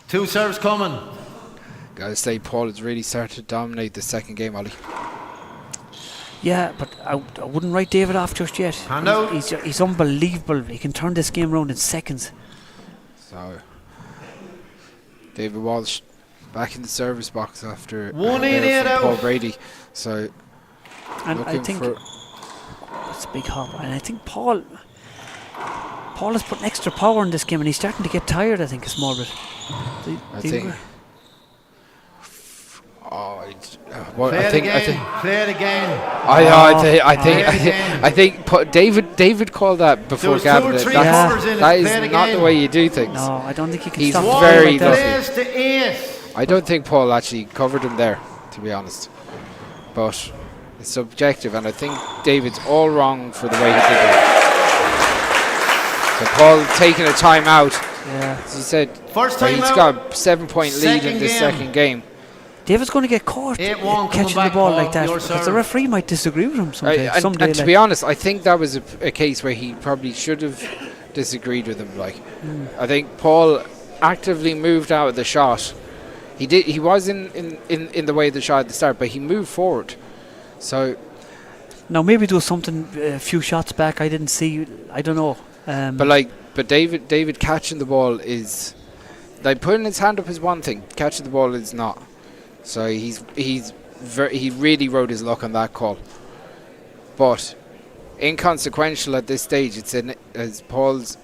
2 serves coming. Gotta say, Paul has really started to dominate the second game, Ollie. Yeah, but I wouldn't write David off just yet. Hand out. He's unbelievable. He can turn this game around in seconds. So David Walsh back in the service box after 1 in, there 8 from Paul out. Brady. So And I looking think for it's a big hop. And I think Paul has put extra power in this game, and he's starting to get tired, I think, a small bit. I think. Oh, well, Play I it think. again. Play it again. I think David called that before was 2 or Gavin. 3 That's- covers in it. that Play it is not the again. way you do things. No, I don't think he can He's stop One very like that. plays to 8. I don't think Paul actually covered him there, to be honest. But it's subjective, and I think David's all wrong for the way he did it. So Paul taking a timeout. Yeah. As he said, First he's timeout. got a 7-point lead in Second this game. second game. David's going to get caught 8-1 coming catching the back, ball Paul, like that, your because the serve. referee might disagree with him someday. someday And to like. be honest, I think that was a case where he probably should have disagreed with him. Like, I think Paul actively moved out of the shot. He did. He was in the way of the shot at the start, but he moved forward. So Now maybe do something a few shots back I didn't see. I don't know. But David catching the ball is like putting his hand up is one thing. Catching the ball is not. So he really rode his luck on that call. But inconsequential at this stage. It's as Paul's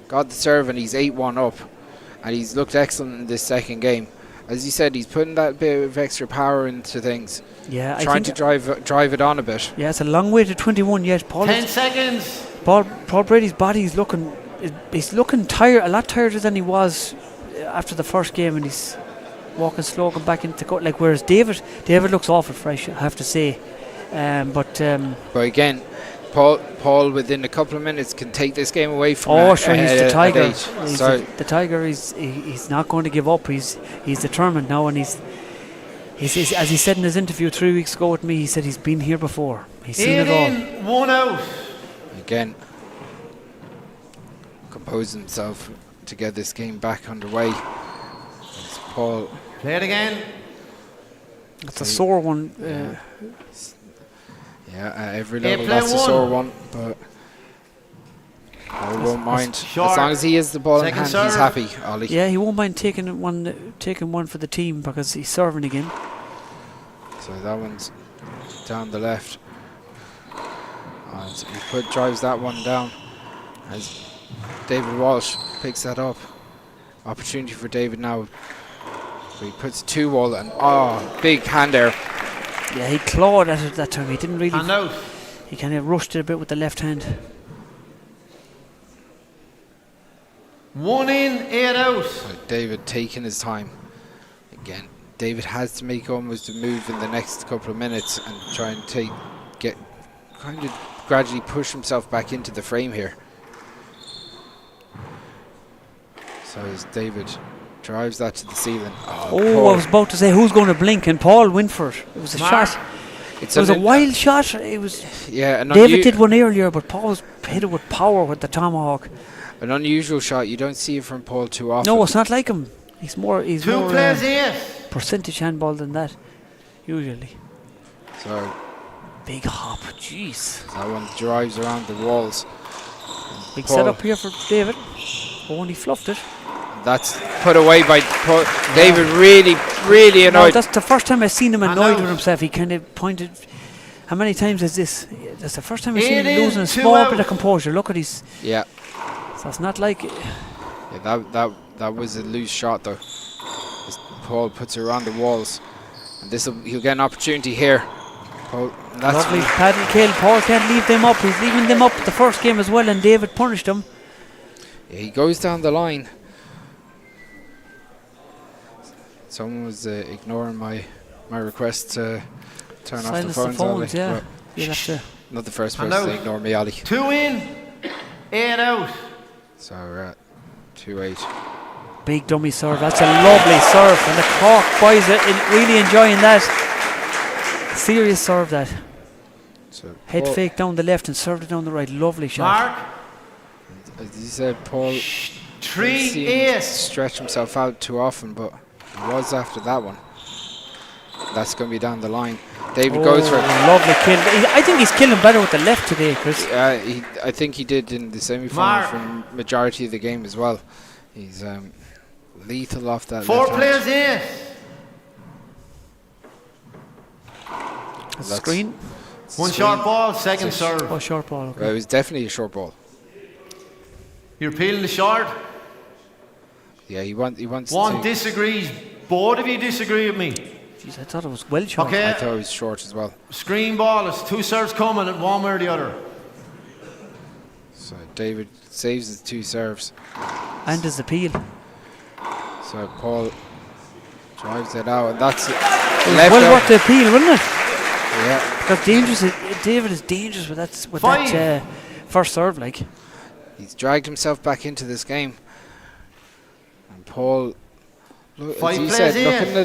got the serve and he's 8-1 up, and he's looked excellent in this second game. As you said, he's putting that bit of extra power into things. Yeah, I trying think to drive it on a bit. Yeah, it's a long way to 21 yet. 10 seconds. Paul Brady's body is looking tired, a lot tireder than he was after the first game, and he's walking slow, going back into like. Whereas David looks awful fresh, I have to say. But again, Paul within a couple of minutes can take this game away from. Oh, sure, he's the tiger. So the tiger. He's not going to give up. He's determined now, and he's as he said in his interview 3 weeks ago with me. He said he's been here before. He's seen it all. 1 out. Again, compose himself to get this game back underway. As Paul. Play it again. That's a sore one. At every level that's a sore one, but I won't mind. As long as he has the ball in hand, he's happy, Ollie. Yeah, he won't mind taking one for the team because he's serving again. So that one's down the left. And so he drives that one down as David Walsh picks that up. Opportunity for David now. So he puts 2 all and big hand there. Yeah, he clawed at it that time. He didn't really. Hand out. He kind of rushed it a bit with the left hand. 1 in, 8 out. So David taking his time. Again, David has to make almost a move in the next couple of minutes and try and kind of gradually push himself back into the frame here. So as David drives that to the ceiling. Oh, I was about to say who's going to blink, and Paul went for it. It was a shot. It was a wild shot. It was. Yeah, David did one earlier, but Paul hit it with power with the tomahawk. An unusual shot. You don't see it from Paul too often. No, it's not like him. He's more. 2 plays 8. Percentage handball than that, usually. So big hop. Jeez. That one drives around the walls. Big setup here for David. Oh, and he fluffed it. That's put away by Paul. David. Really annoyed. No, that's the first time I've seen him annoyed with himself. He kind of pointed. How many times is this? That's the first time I've seen him losing a small bit of composure. Look at his. Yeah. So it's not like. Yeah, that was a loose shot though. As Paul puts it around the walls. And he'll get an opportunity here. Paul, Lovely paddle kill. Paul can't leave them up. He's leaving them up the first game as well, and David punished him. Yeah, he goes down the line. Someone was ignoring my request to turn off the phones. Ollie, yeah. You'll have to. Not the first person to ignore me, Ollie. 2 in, 8 out. So we're at 2-8. Big dummy serve. That's a lovely serve, and the Cork boys are really enjoying that. Serious serve that. So Head fake down the left and served it down the right. Lovely shot. Mark. As you said, Paul 3-8. stretch himself out too often, but he was after that one. That's going to be down the line. David goes for it. Lovely kill. I think he's killing better with the left today, Chris. I think he did in the semi-final for majority of the game as well. He's lethal off that 4 left players hand. in. Screen. One short ball, second serve. Oh, short ball. Okay. It was definitely a short ball. You're peeling the short. Yeah, he wants One to. disagrees. Both of you disagree with me. Jeez, I thought it was well short. Okay. I thought it was short as well. Screen ball, it's 2 serves coming and one way or the other. So David saves his 2 serves. And his appeal. So Paul drives it out, and that's it. Well worth the appeal, wasn't it? Yeah. Because David is dangerous with that first serve, like. He's dragged himself back into this game. And Paul, as you said, looking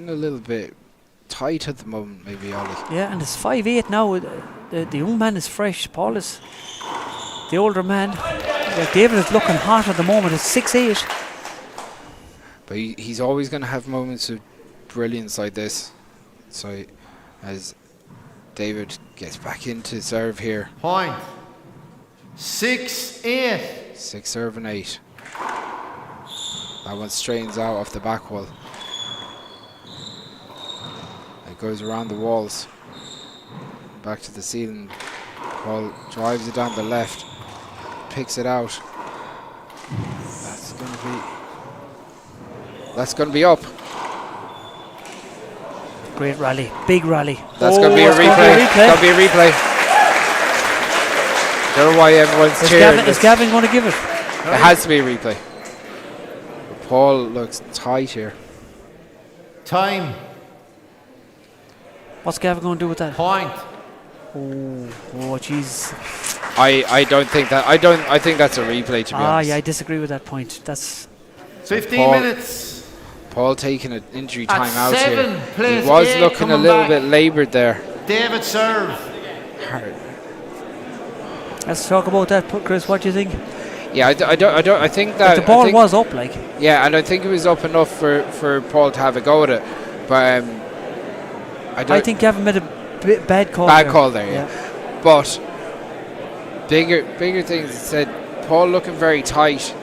a little bit tight at the moment, maybe, Ollie. Yeah, and it's 5-8 now. The young man is fresh. Paul is the older man. David is looking hot at the moment. It's 6-8. But he's always going to have moments of brilliance like this. So as David gets back into serve here. Point. 6-8. 6 serve and 8. That one straightens out off the back wall. It goes around the walls. Back to the ceiling. Paul drives it down the left. Picks it out. That's going to be up. Great rally. Big rally. That's going to be a replay. It's going to be a replay. I don't know why everyone's cheering. Is Gavin going to give it? It has to be a replay. But Paul looks tight here. Time. What's Gavin going to do with that? Point. Oh, jeez. I don't think that. I think that's a replay, to be honest. Yeah, I disagree with that point. That's 15 minutes. Paul taking an injury time At out 7 here. plays He was game looking a coming little back. bit laboured there. David serve. Let's talk about that, Chris. What do you think? Yeah, I think that the ball was up, like. Yeah, and I think it was up enough for Paul to have a go at it. But I think Gavin made a bad call. Bad call there, yeah. But bigger things. It said Paul looking very tight.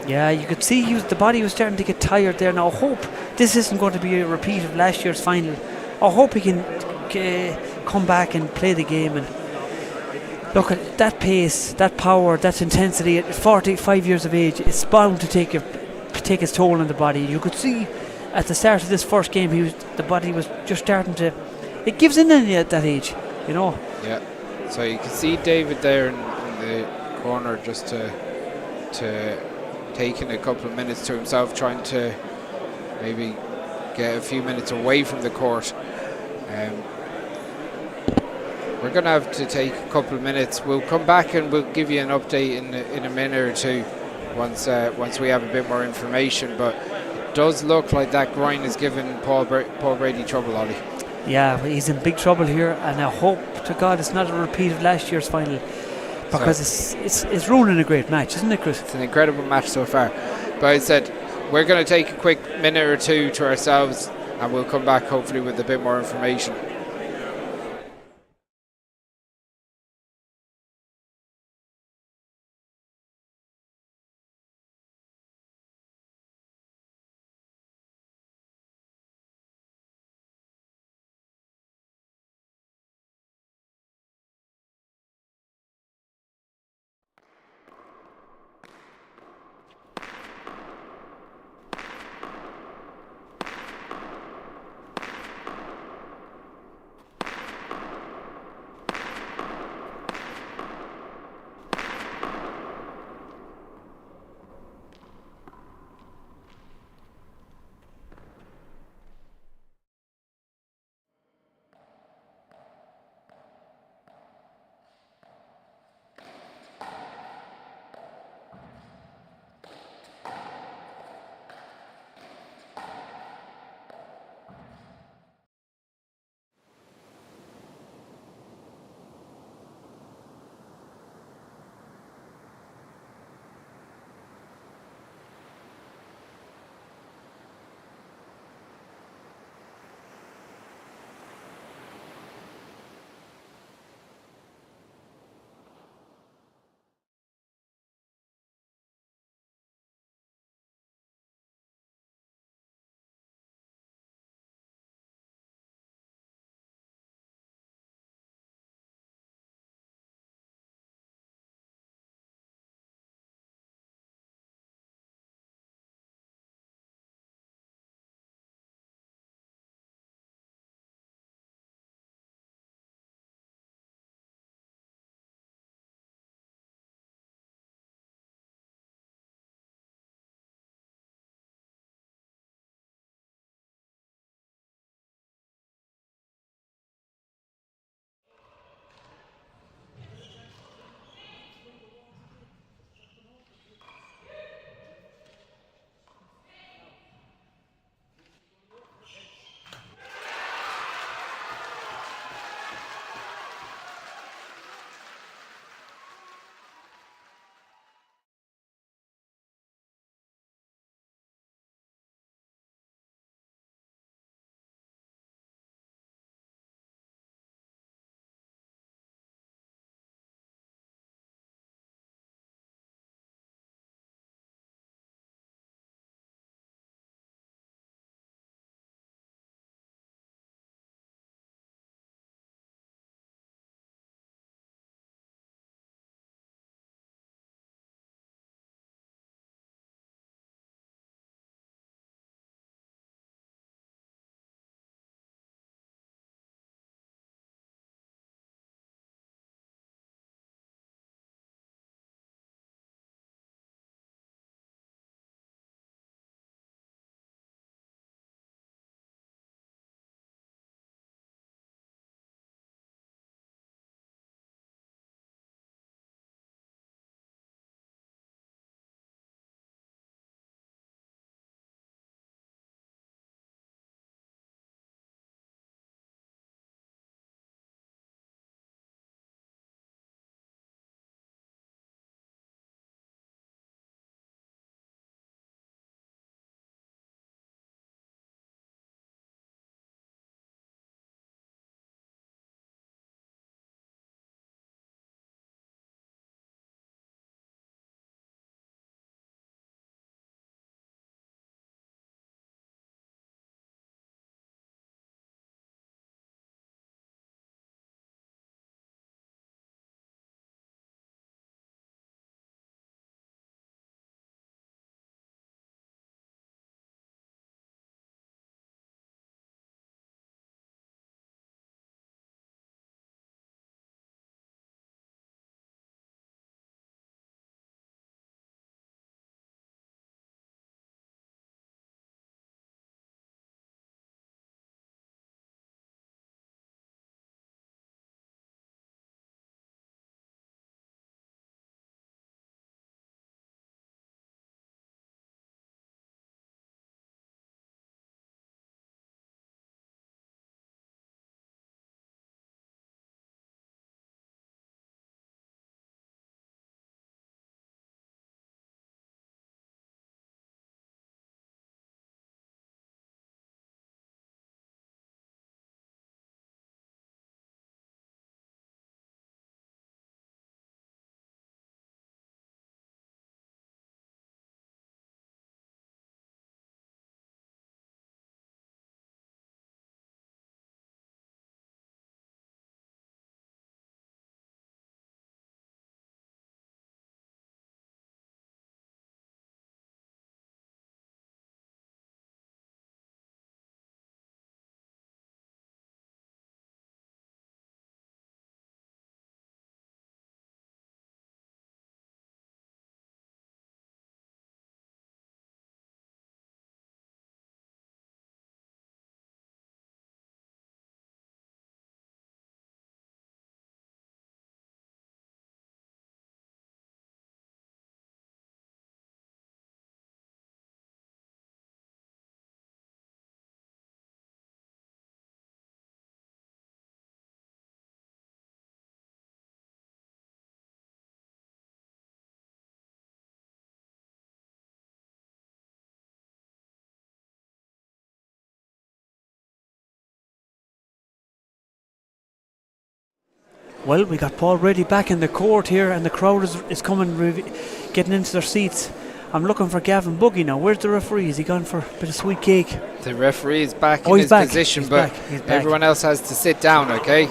Yeah, you could see the body was starting to get tired there. Now I hope this isn't going to be a repeat of last year's final. I hope he can come back and play the game. And look at that pace, that power, that intensity. At 45 years of age, it's bound to take its toll on the body. You could see at the start of this first game, the body was just starting to. It gives in at that age, you know. Yeah. So you can see David there in the corner, just to taking a couple of minutes to himself, trying to maybe get a few minutes away from the court. We're going to have to take a couple of minutes. We'll come back and we'll give you an update in a minute or two once we have a bit more information. But it does look like that groin is giving Paul Brady trouble, Ollie. Yeah, he's in big trouble here, and I hope to God it's not a repeat of last year's final, because it's ruining a great match, isn't it, Chris? It's an incredible match so far. But I said we're going to take a quick minute or two to ourselves, and we'll come back hopefully with a bit more information. Well, we got Paul Brady back in the court here, and the crowd is coming, getting into their seats. I'm looking for Gavin Buggy now. Where's the referee? Is he gone for a bit of sweet cake? The referee is back in he's his back. position, He's but back. He's back. everyone else has to sit down, okay?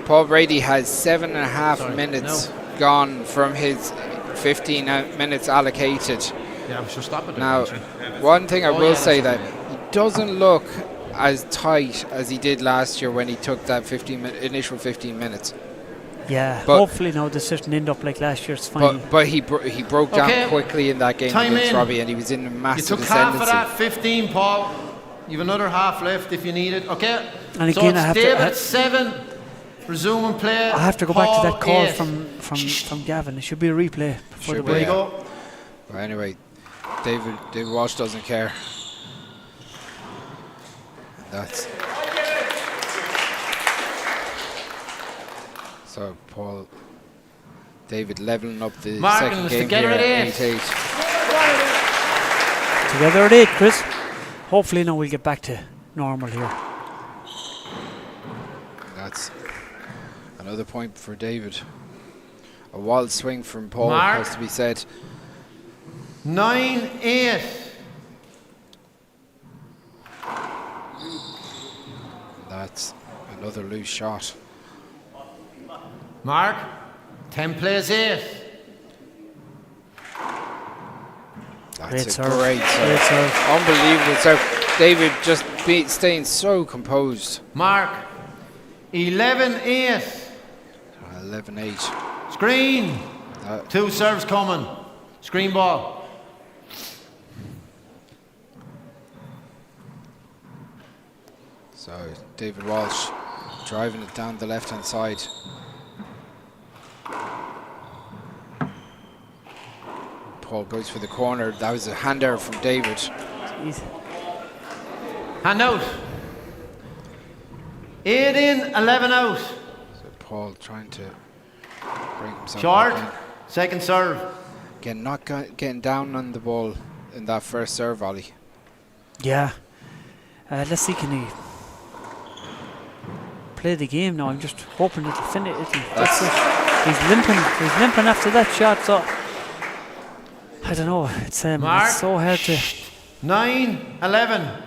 Paul Brady has 7.5 minutes gone from his 15 minutes allocated. Yeah, we should stop it. Now, one thing I will say that he doesn't look as tight as he did last year when he took that initial 15 minutes. Yeah, but hopefully now this doesn't end up like last year's final. But he broke down quickly in that game against Robbie, and he was in a massive You took half ascendancy. of that 15, Paul. You've another half left if you need it. Okay. And so again, it's I have to- David 7, resuming play. I have to go Paul back to that call 8. from Gavin. It should be a replay before the Should be, break. yeah. Well, anyway, David Walsh doesn't care. That's so David leveling up the Martin second was game together here at at 8-8. Together at 8, Chris. Hopefully now we'll get back to normal here. That's another point for David. A wild swing from Paul, Mark. has to be said. 9-8. That's another loose shot. Mark, 10 plays 8. That's Great a serve. great serve. Great serve. Unbelievable serve. David just staying so composed. Mark, 11-8. 11-8. Screen. 2 serves coming. Screen ball. So David Walsh driving it down the left-hand side. Paul goes for the corner. That was a hand error from David. Jeez. Hand out. 8 in, 11 out. So Paul trying to bring himself Short. back in. Second serve. Again, not getting down on the ball in that first serve volley. Yeah. Let's see, can he play the game now? I'm just hoping it'll finish. That's it. He's limping after that shot, so I don't know. It's so hard to. 9-11.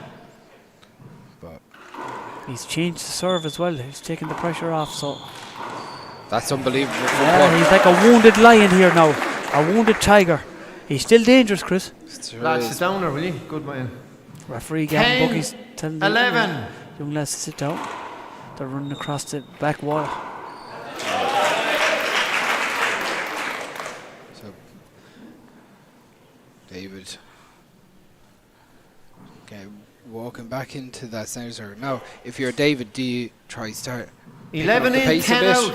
He's changed the serve as well. He's taking the pressure off, so. That's unbelievable. Yeah, he's like a wounded lion here now. A wounded tiger. He's still dangerous, Chris. Lads, sit down there, will you? Good man. Referee Gavin 10, Buggy's telling the 11. young lads to sit down. They're running across the back wall. So David walking back into that center serve. Now, if you're David, do you try start 11 the in, pace 10 a bit? out.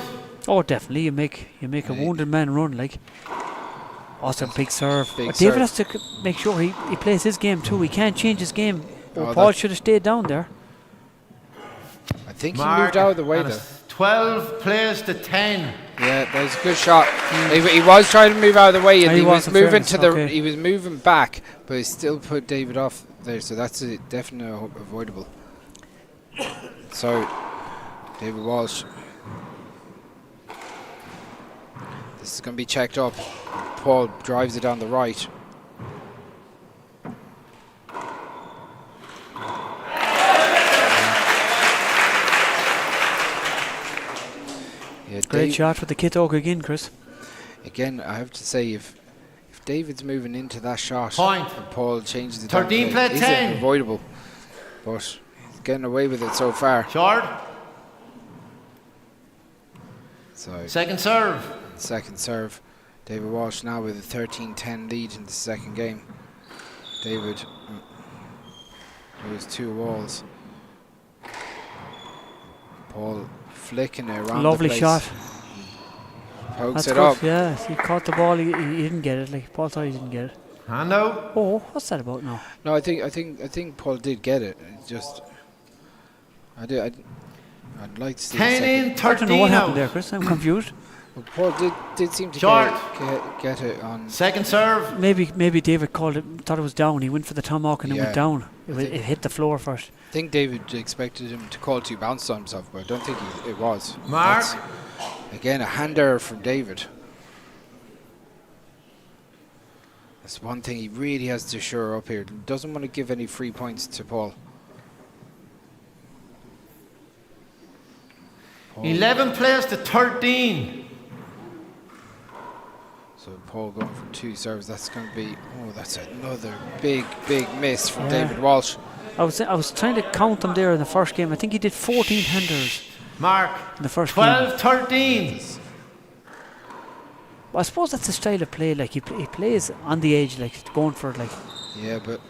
Oh, definitely. You make a wounded man run, like. Awesome big serve. Big But David serve. has to make sure he plays his game too. He can't change his game. Oh, Paul that- should have stayed down there. I think Mark, he moved out of the way and though. it's 12 plays to 10. Yeah, that was a good shot. He was trying to move out of the way, and He he was, was in moving fairness, to the. okay. He was moving back, but he still put David off there. So that's a definite avoidable. So David Walsh. This is going to be checked up. Paul drives it down the right. Yeah, Great shot with the kit oak again, Chris. Again, I have to say, if David's moving into that shot, Point. and Paul changes it 13 down, play it's 10. avoidable. But he's getting away with it so far. Short. So Second serve. second serve. David Walsh now with a 13-10 lead in the second game. David goes 2 walls. Paul flicking it around Lovely the place. shot. Pokes That's it good. up. Yeah, he caught the ball. He didn't get it. Like Paul thought he didn't get it. Hand out. Oh, what's that about now? No, I think Paul did get it. It's just I'd like to see 10 the in, I second. don't know 13 what happened out. there, Chris. I'm confused. Well, Paul did seem to Short. get it on. Second serve. Maybe David called it, thought it was down. He went for the tomahawk and it went down. It hit the floor first. I think David expected him to call 2 bounces on himself, but I don't think it was. Mark. That's, again, a hand error from David. That's one thing he really has to shore up here. Doesn't want to give any free points to Paul. 11 plays to 13. So Paul going for 2 serves. That's going to be, that's another big miss from David Walsh. I was trying to count them there in the first game. I think he did 14 handers. Mark. In the first 12, game. 13. Well, I suppose that's the style of play. Like he plays on the edge, like going for it. Like. Yeah, but.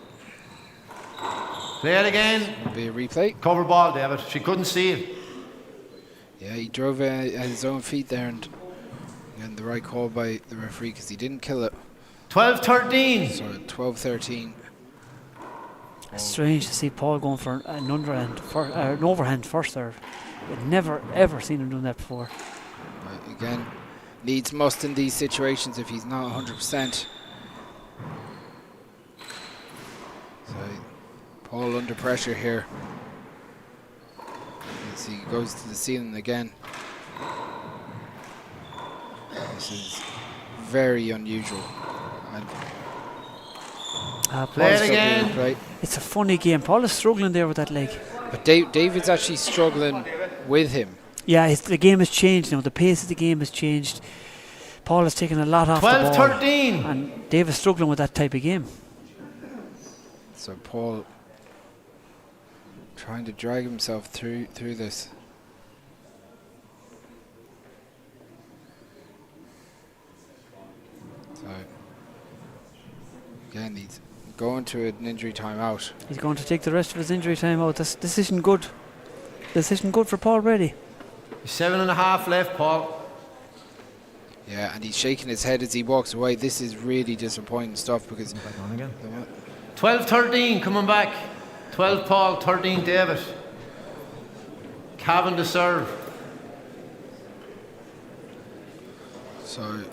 Play it again. Be a replay. Cover ball, David. She couldn't see it. Yeah, he drove at his own feet there, and the right call by the referee because he didn't kill it. 12-13. Sorry, 12-13. It's strange to see Paul going for an underhand, an overhand first serve. I've never ever seen him doing that before. Right, again, needs must in these situations if he's not 100%. So Paul under pressure here. As he goes to the ceiling again. This is very unusual. Play it again. Right. It's a funny game. Paul is struggling there with that leg. But David's actually struggling with him. Yeah, the game has changed now. The pace of the game has changed. Paul has taken a lot off the ball. 12-13. And David's struggling with that type of game. So Paul trying to drag himself through this. So again, he's going to an injury timeout. He's going to take the rest of his injury time out. This isn't good. This isn't good for Paul Brady. 7.5 left, Paul. Yeah, and he's shaking his head as he walks away. This is really disappointing stuff because 12-13 coming back. 12 Paul, 13 David. Cavan to serve. So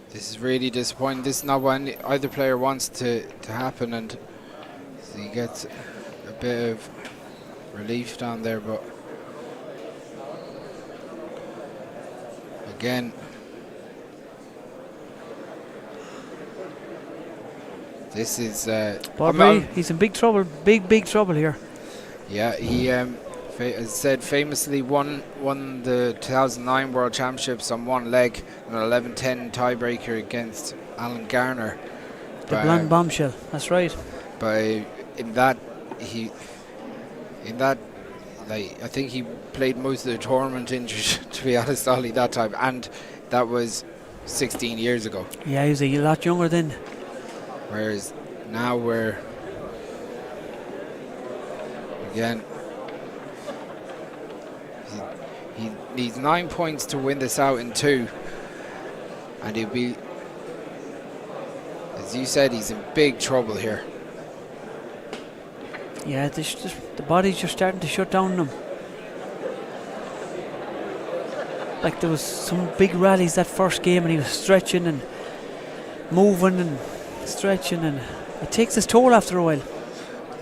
this is really disappointing. This is not what either player wants to happen, and so he gets a bit of relief down there, but again this is Paul Brady, he's in big trouble, big trouble here. Yeah, he as said, famously won the 2009 World Championships on one leg, an 11-10 tiebreaker against Alan Garner. The blonde bombshell, that's right. But in that, I think he played most of the tournament injured, to be honest, Ollie, that time, and that was 16 years ago. Yeah, he was a lot younger then. Whereas now we're again. He needs 9 points to win this out in 2, and he'll be, as you said, he's in big trouble here. Yeah, the body's just starting to shut down on him. Like there was some big rallies that first game, and he was stretching and moving and stretching, and it takes its toll after a while.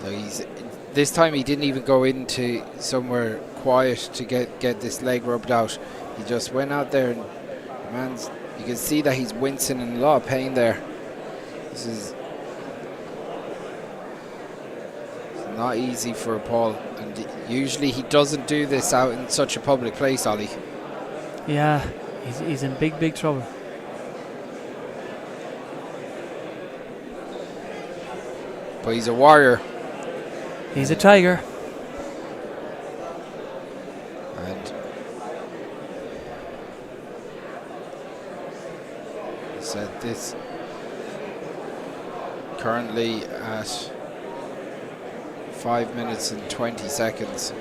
So this time he didn't even go into somewhere quiet to get this leg rubbed out. He just went out there, and you can see that he's wincing in a lot of pain there. This is not easy for Paul, and usually he doesn't do this out in such a public place, Ollie. Yeah, he's in big trouble. But he's a warrior. He's a tiger. And said this currently at 5 minutes and 20 seconds.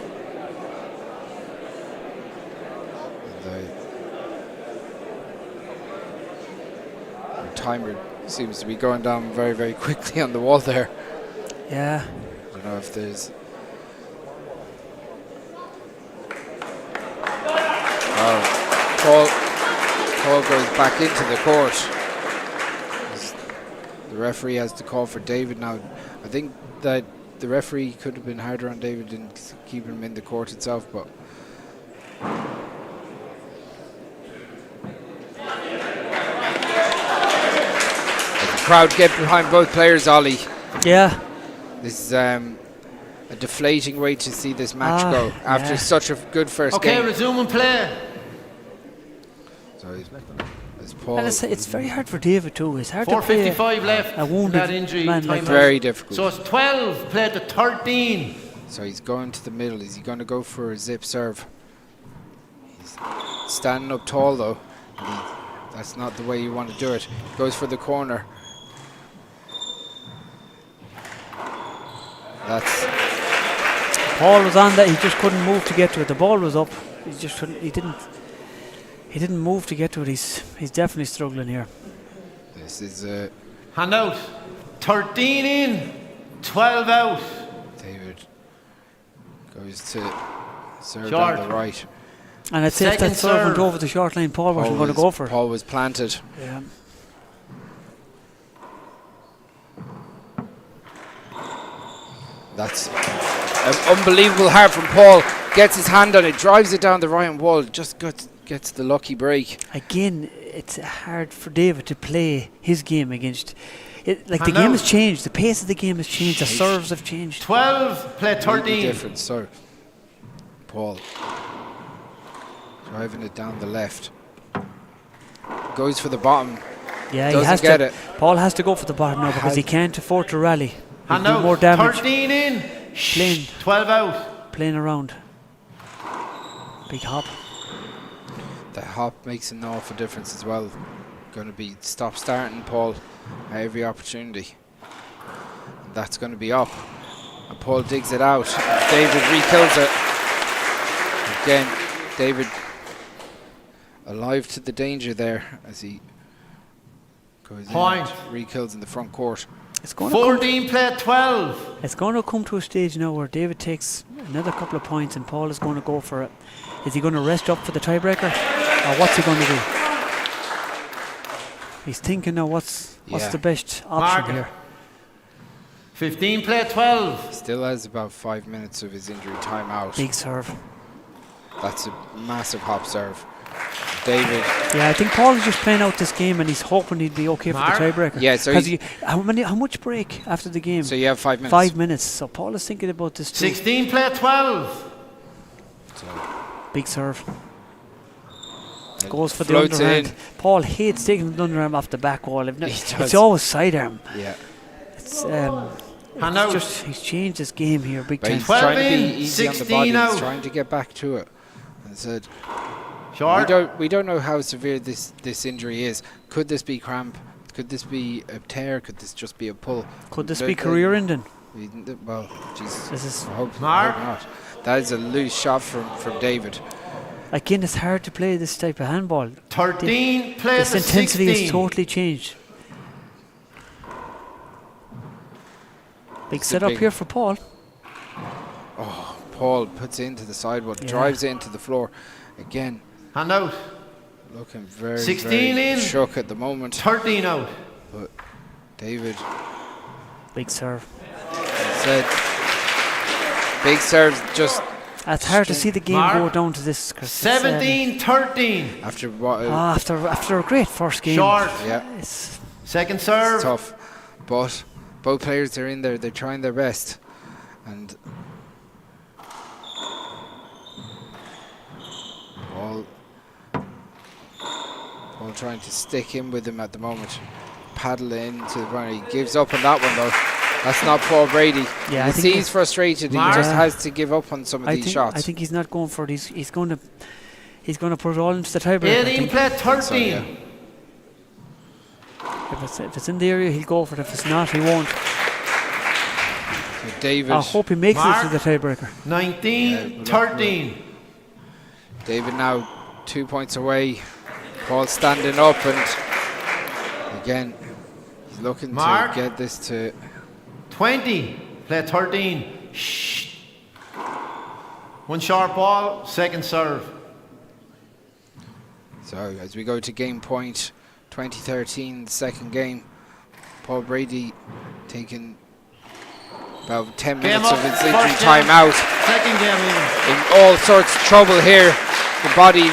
And the timer seems to be going down very quickly on the wall there. Yeah. I don't know if there's... Oh. Paul goes back into the court. The referee has to call for David now. I think that the referee could have been harder on David and keep him in the court itself, but the crowd get behind both players, Ollie. Yeah. This is a deflating way to see this match go after such a good first game. Okay, resuming play. So it's Paul. And it's very hard for David too. It's hard to play 4:55 left. a wounded that injury man like timeout. that. Very difficult. So it's 12 played to 13. So he's going to the middle. Is he going to go for a zip serve? He's standing up tall though. That's not the way you want to do it. Goes for the corner. That's Paul was on that. He just couldn't move to get to it. The ball was up. He just couldn't. He didn't move to get to it. He's definitely struggling here. This is a hand out. 13 in, 12 out. David goes to serve Short. on the right. And I'd say if that serve went over the short line, Paul wasn't going to go for it. Paul was planted. Yeah. That's an unbelievable heart from Paul. Gets his hand on it, drives it down the right wall, just gets the lucky break. Again, it's hard for David to play his game against. Like the And game now- has changed, the pace of the game has changed, the serves have changed. 12 play 13. Different, so Paul driving it down the left. Goes for the bottom. Yeah, he Doesn't has get to. it. Paul has to go for the bottom now because he can't afford to rally. He'll Hand do out. more damage 13 in, playing 12 out. playing around. Big hop. The hop makes an awful difference as well. Going to be stop starting Paul at every opportunity. And that's going to be up. And Paul digs it out. David re-kills it. Again, David alive to the danger there as he goes Point. in, re-kills in the front court. It's going 14 play 12. It's going to come to a stage now where David takes another couple of points and Paul is going to go for it. Is he going to rest up for the tiebreaker, or what's he going to do? He's thinking now what's the best option Mark. here. 15 play 12. Still has about 5 minutes of his injury time out. Big serve. That's a massive hop serve. David. Yeah, I think Paul is just playing out this game and he's hoping he'd be okay Mark? for the tiebreaker. Yeah, so how much break after the game? So you have 5 minutes. 5 minutes. So Paul is thinking about this too. 16 play 12. Big serve. It Goes for the floats it underhand. in. Paul hates taking the underarm off the back wall. If not, He does. it's always sidearm. Yeah. It's Hand out. just he's changed his game here big But time. he's trying to 12 be in, easy on the 16 body. out. He's trying to get back to it. And said, Short. we don't know how severe this injury is. Could this be cramp? Could this be a tear? Could this just be a pull? Could this be career ending? Well, Jesus. This is I hope Mark? not. That is a loose shot from David. again. It's hard to play this type of handball. 13 play This to intensity 16. has totally changed. Big It's a setup big- here for Paul. Oh, Paul puts it into the sideboard, Yeah. drives it into the floor. Again, Hand out. looking very, 16 very in. shook at the moment. 13 out. But David Big serve. said, big serves just It's hard to see the game Mark? go down to this. 'Cause it's, 17 13. after what? after a great first game. Short. Yeah, It's Second serve. it's tough. But both players are in there. They're trying their best, and Paul trying to stick in with him at the moment. Paddle into the run. He gives up on that one though. That's not Paul Brady. Yeah, I you think see he's frustrated. He Mark? just has to give up on some of these shots. I think he's not going for it. He's going to put it all into the tiebreaker. I 18 think. play 13. So, yeah. If it's in the area, he'll go for it. If it's not, he won't. So David. I hope he makes Mark? it to the tiebreaker. 19 13. David now 2 points away. Paul standing up, and again he's looking Mark? to get this to 20 play 13. Shh. One short ball, second serve. So as we go to game point 2013, the second game, Paul Brady taking about 10 Game minutes up. of his First injury game. time out. Second game even. In all sorts of trouble here. The body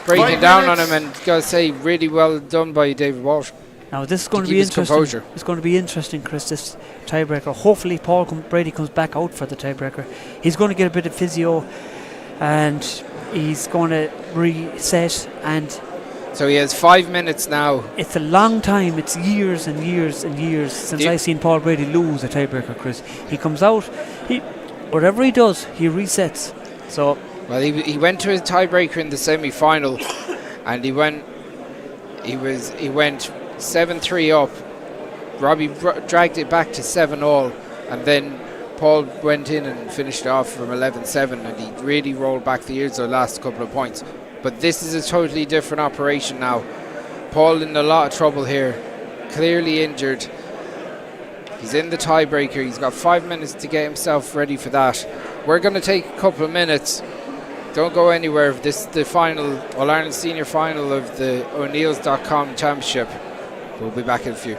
breaking 5 down on minutes. him, and gotta say, really well done by David Walsh. Now this is going to keep be his interesting. composure. It's going to be interesting, Chris. This tiebreaker. Hopefully, Brady comes back out for the tiebreaker. He's going to get a bit of physio, and he's going to reset. And so he has 5 minutes now. it's a long time. It's years and years and years since I've seen Paul Brady lose a tiebreaker, Chris. He comes out. Whatever he does, he resets. So. Well, he went to a tiebreaker in the semi-final, and he went 7-3 up. Robbie dragged it back to 7-all, and then Paul went in and finished it off from 11-7, and he really rolled back the years the last couple of points. But this is a totally different operation now. Paul in a lot of trouble here, clearly injured. He's in the tiebreaker. He's got 5 minutes to get himself ready for that. We're going to take a couple of minutes. Don't go anywhere. This is the final, All-Ireland Senior Final of the O'Neills.com Championship. We'll be back in a few.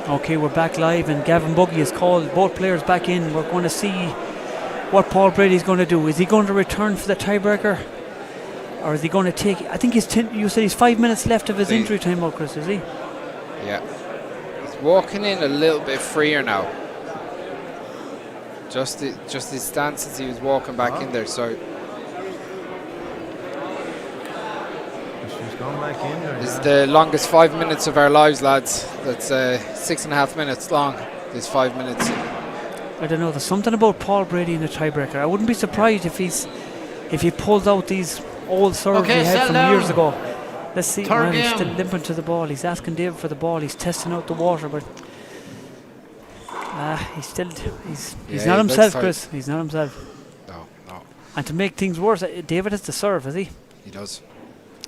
Okay, we're back live, and Gavin Buggy has called both players back in. We're going to see what Paul Brady's going to do. Is he going to return for the tiebreaker, or is he going to take? I think you said he's 5 minutes left of his injury time out, Chris. Is he? Yeah. He's walking in a little bit freer now. Just his stance as he was walking back in there. So She's gone back in there. this is the longest 5 minutes of our lives, lads. That's 6.5 minutes long. This 5 minutes. I don't know. There's something about Paul Brady in a tiebreaker. I wouldn't be surprised if he pulls out these old serves Okay, he had settle from down. years ago. Let's see. Third Well, he's game. still limping to the ball. He's asking David for the ball. He's testing out the water, but he's Yeah, not he himself, looks tight. Chris. He's not himself. No. And to make things worse, David has to serve, has he? He does.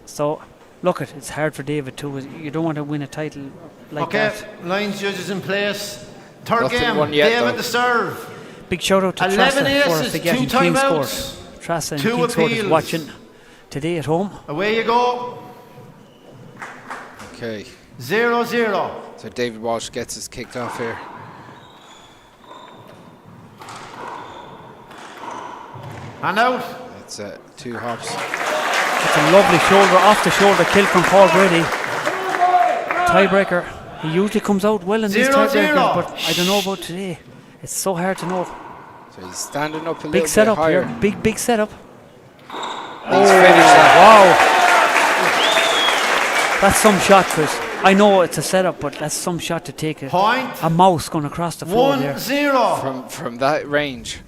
So, look, it's hard for David too. You don't want to win a title like Okay, that. lines judges in place. Third Nothing game, won yet, David though. to serve. Big shout out to 11 Trassa for aces, the getting 2 King timeouts, scored. Trassa and 2 Kingscourt is appeals. watching today at home. Away you go. Okay. 0-0. So David Walsh gets us kicked off here. And out. It's 2 hops. It's a lovely off the shoulder kill from Paul Brady. Tiebreaker. He usually comes out well in these 0-0. tiebreakers, but I don't know about today. It's so hard to know. So he's standing up a Big little setup bit higher. here. Big setup. He's finished that. Wow. That's some shot, Chris. I know it's a setup, but that's some shot to take it. Point. A mouse going across the floor there. 1-0. From that range.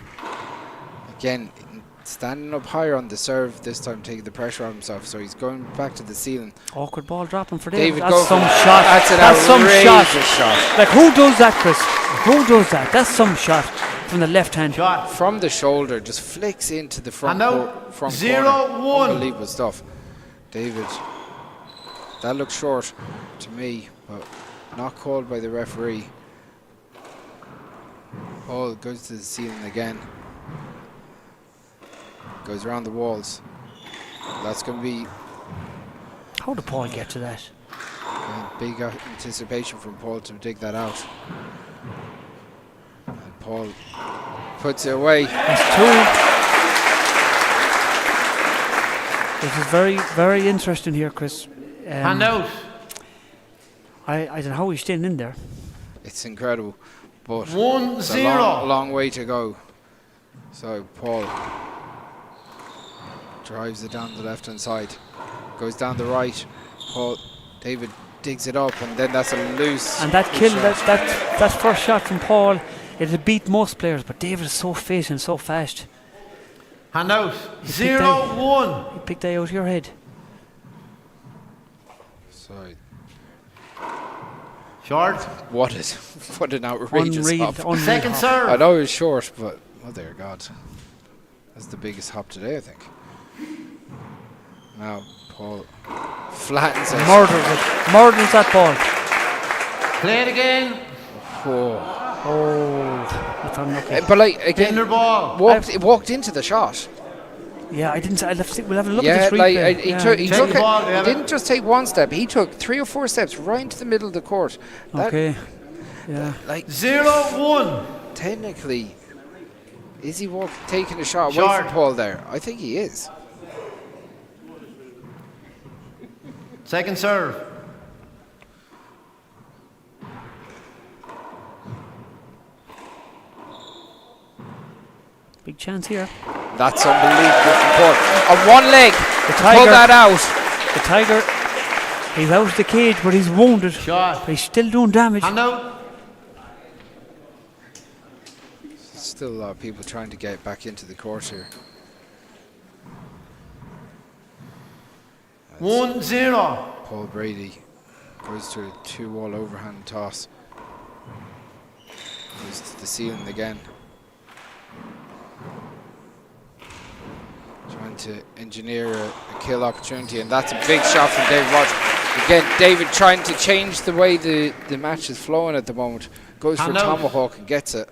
Again, standing up higher on the serve, this time taking the pressure on himself. So he's going back to the ceiling. Awkward ball dropping for David, David. go That's some for it. shot. That's an some shot. outrageous shot. Like, who does that, Chris? Who does that? That's some shot from the left hand. Shot. From the shoulder, just flicks into the front, And now, front 0-1. corner. Unbelievable stuff. David, that looks short to me, but not called by the referee. Paul goes to the ceiling again. Goes around the walls. That's going to be How did Paul get to that? big anticipation from Paul to dig that out. And Paul puts it away. That's 2. This is very, very interesting here, Chris. And out. I don't know how he's staying in there. It's incredible, but 1-0. it's a long, long way to go. So Paul drives it down the left hand side, goes down the right. David digs it up, and then that's a loose. And that loose kill, shot. that first shot from Paul, it'll beat most players, but David is so fit and so fast. And out. 0-1. He picked that out of your head. Sorry. Short. What an outrageous hop. Second serve. I know it was short, but oh dear God, that's the biggest hop today, I think. Now Paul flattens it. Murders that ball. Play it again. Oh, that's unlucky. but like again, Dinner ball. walked into the shot. Yeah, I didn't. We'll have a look Yeah, at this like replay. he Check took the ball, he David. didn't just take one step. He took 3 or 4 steps right into the middle of the court. That, Okay. Yeah. like 0-1. technically, is he taking a shot away Short. from Paul there? I think he is. Second serve. Big chance here. That's unbelievable from Paul. On one leg, The pull Tiger. that out. The Tiger. He's out of the cage, but he's wounded. Shot. But he's still doing damage. And out. Still a lot of people trying to get back into the court here. 1-0. Paul Brady goes to a 2-wall overhand toss. Goes to the ceiling again. Trying to engineer a kill opportunity, and that's a big shot from David Walsh. Again, David trying to change the way the match is flowing at the moment. Goes for And out. tomahawk and gets it.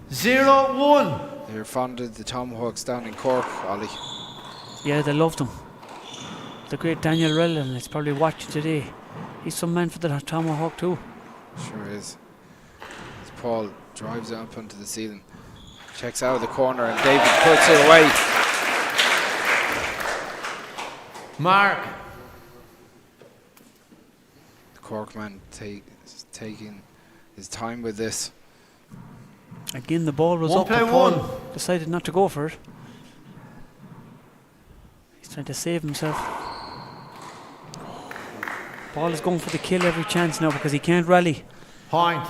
0-1. They're fond of the tomahawks down in Cork, Ollie. Yeah, they loved him. The great Daniel Rellan is probably watching today. He's some man for the tomahawk too. Sure is. As Paul drives it up onto the ceiling. Checks out of the corner and David puts it away. Mark. The Cork man taking his time with this. Again, the ball was One up, play but Paul one. decided not to go for it. He's trying to save himself. Paul is going for the kill every chance now because he can't rally. Point.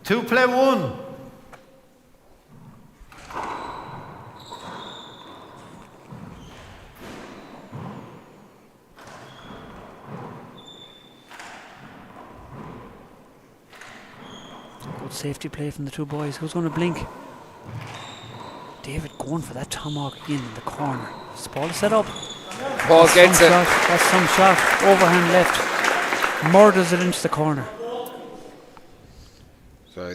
Two play one. Good safety play from the two boys. Who's going to blink? David going for that tomahawk again in the corner. Is Paul set up? Paul gets it. That's some shot. Overhand left. Murders it into the corner. So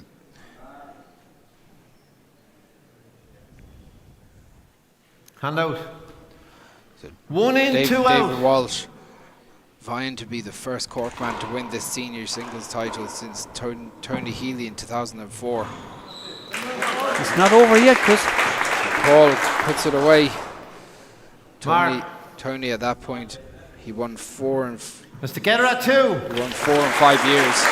Hand out. One in, David, two out. David Walsh vying to be the first Cork man to win this senior singles title since Tony Healy in 2004. It's not over yet, Chris. Paul puts it away. Mark. Tony at that point, he won 4 and It's together at 2. he won 4 and 5 years.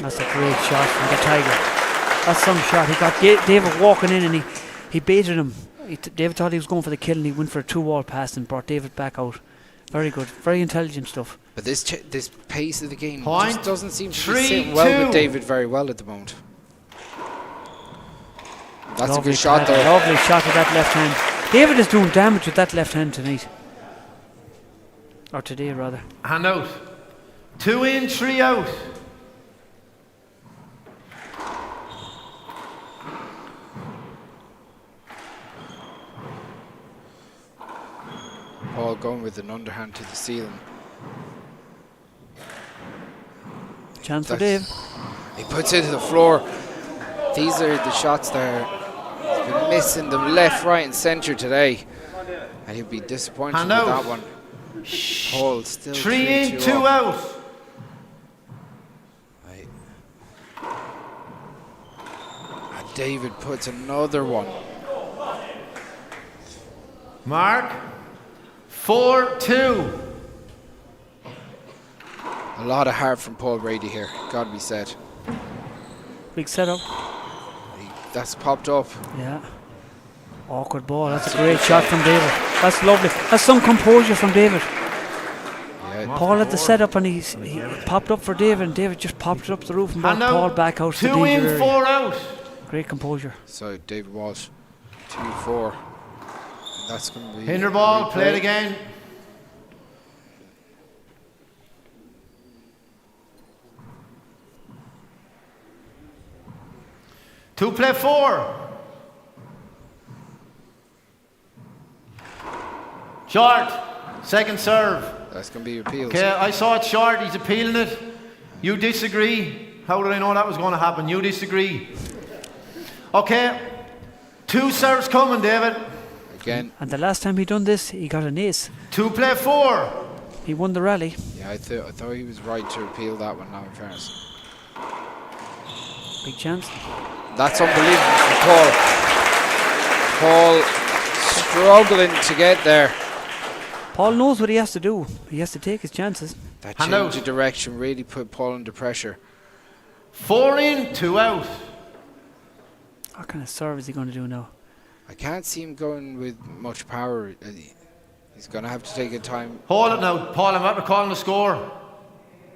That's a great shot from the Tiger. That's some shot. He got David walking in and he baited him. David thought he was going for the kill and he went for a 2-wall pass and brought David back out. Very good. Very intelligent stuff. But this pace of the game Point. just doesn't seem to be 3-2. sitting well with David very well at the moment. That's Lovely a good shot paddle, though. Lovely shot with that left hand. David is doing damage with that left hand tonight. Or today, rather. Hand out. 2 in, 3 out. Paul going with an underhand to the ceiling. Chance for Dave. He puts it to the floor. These are the shots that he's been missing them left, right, and centre today, and he'll be disappointed Hand with out. that one. Paul still 3 in, 3-2 2 up. out. Right. And David puts another one. Mark. 4-2. A lot of heart from Paul Brady here, gotta be said. Big setup. That's popped up. Yeah. Awkward ball. That's a great shot from David. That's lovely. That's some composure from David. Yeah. Paul had the setup and he popped up for David and David just popped it up the roof and brought Hand out. Paul back out to the 2 danger in, area. 4 out. Great composure. So David Walsh, 2-4. That's going to be Hinder ball, replay. play it again. Two play 4. Short. Second serve. That's going to be appealed. Okay, I saw it short. He's appealing it. You disagree. How did I know that was going to happen? You disagree. Okay. 2 serves coming, David. Again. And the last time he done this, he got an ace. 2 play 4. He won the rally. Yeah, I thought he was right to appeal that one now, in fairness. Big chance. That's unbelievable for Paul. Paul struggling to get there. Paul knows what he has to do. He has to take his chances. That Hand change out. of direction really put Paul under pressure. 4 in, 2 out. What kind of serve is he going to do now? I can't see him going with much power. He's going to have to take a time. Hold it now, Paul. I'm after calling the score.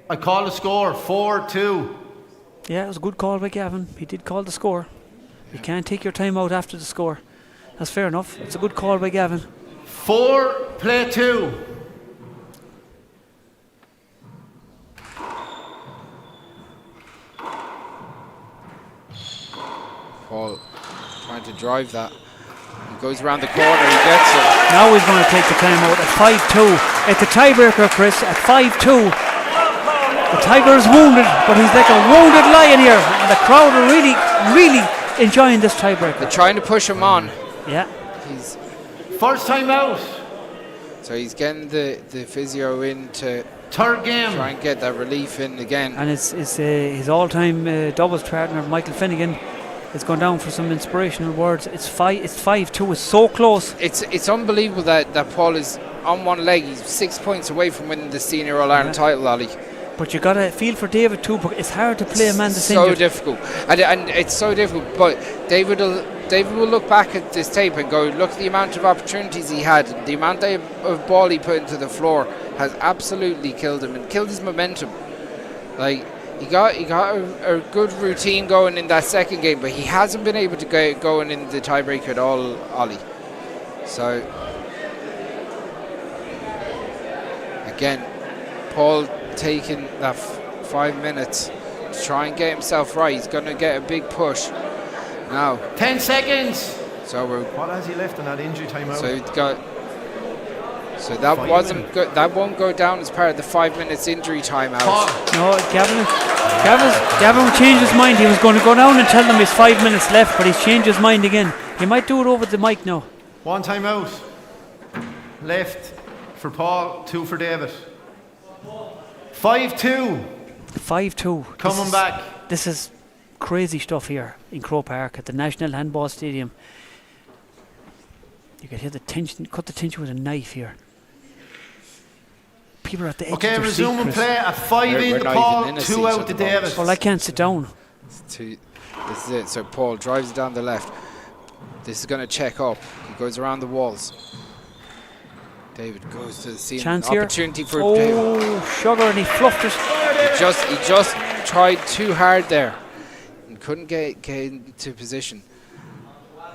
I call the score 4-2. Yeah, it was a good call by Gavin. He did call the score. You can't take your time out after the score. That's fair enough. It's a good call by Gavin. 4 play 2. Paul trying to drive that. He goes around the corner, he gets it. Now he's going to take the time out at 5-2. It's a tiebreaker, Chris, at 5-2. The Tiger is wounded, but he's like a wounded lion here. And the crowd are really, really enjoying this tiebreaker. They're trying to push him on. Yeah. He's First time out. So he's getting the physio in to third game. Try and get that relief in again. And it's his all-time doubles partner, Michael Finnegan, is going down for some inspirational words. It's 5-2. It's so close. It's unbelievable that Paul is on one leg. He's 6 points away from winning the senior All-Ireland title, Ollie. But you got to feel for David too. It's hard to play a man that's so injured. difficult, and it's so difficult. But David will look back at this tape and go, look at the amount of opportunities he had, the amount of ball he put into the floor has absolutely killed him and killed his momentum. Like he got a good routine going in that second game, but he hasn't been able to get going in the tiebreaker at all, Ollie. So again, Paul taking that 5 minutes to try and get himself right. He's going to get a big push now. 10 seconds. So what has he left in that injury timeout? So that wasn't good. That won't go down as part of the 5 minutes injury timeout. No, Gavin will change his mind. He was going to go down and tell them he's 5 minutes left, but he's changed his mind again. He might do it over the mic now. One timeout left for Paul, 2 for David. 5-2. 5-2. Coming back. This is crazy stuff here in Croke Park at the National Handball Stadium. You can hear the tension, cut the tension with a knife here. People are at the edge of their seat, resuming Chris. play at 5 in the Paul, 2 out to David. Well, I can't sit down. This is it. So Paul drives down the left. This is going to check up. He goes around the walls. David goes to the ceiling. Chance Opportunity here. for David. Oh, sugar, and he fluffed it. He just tried too hard there and couldn't get into position.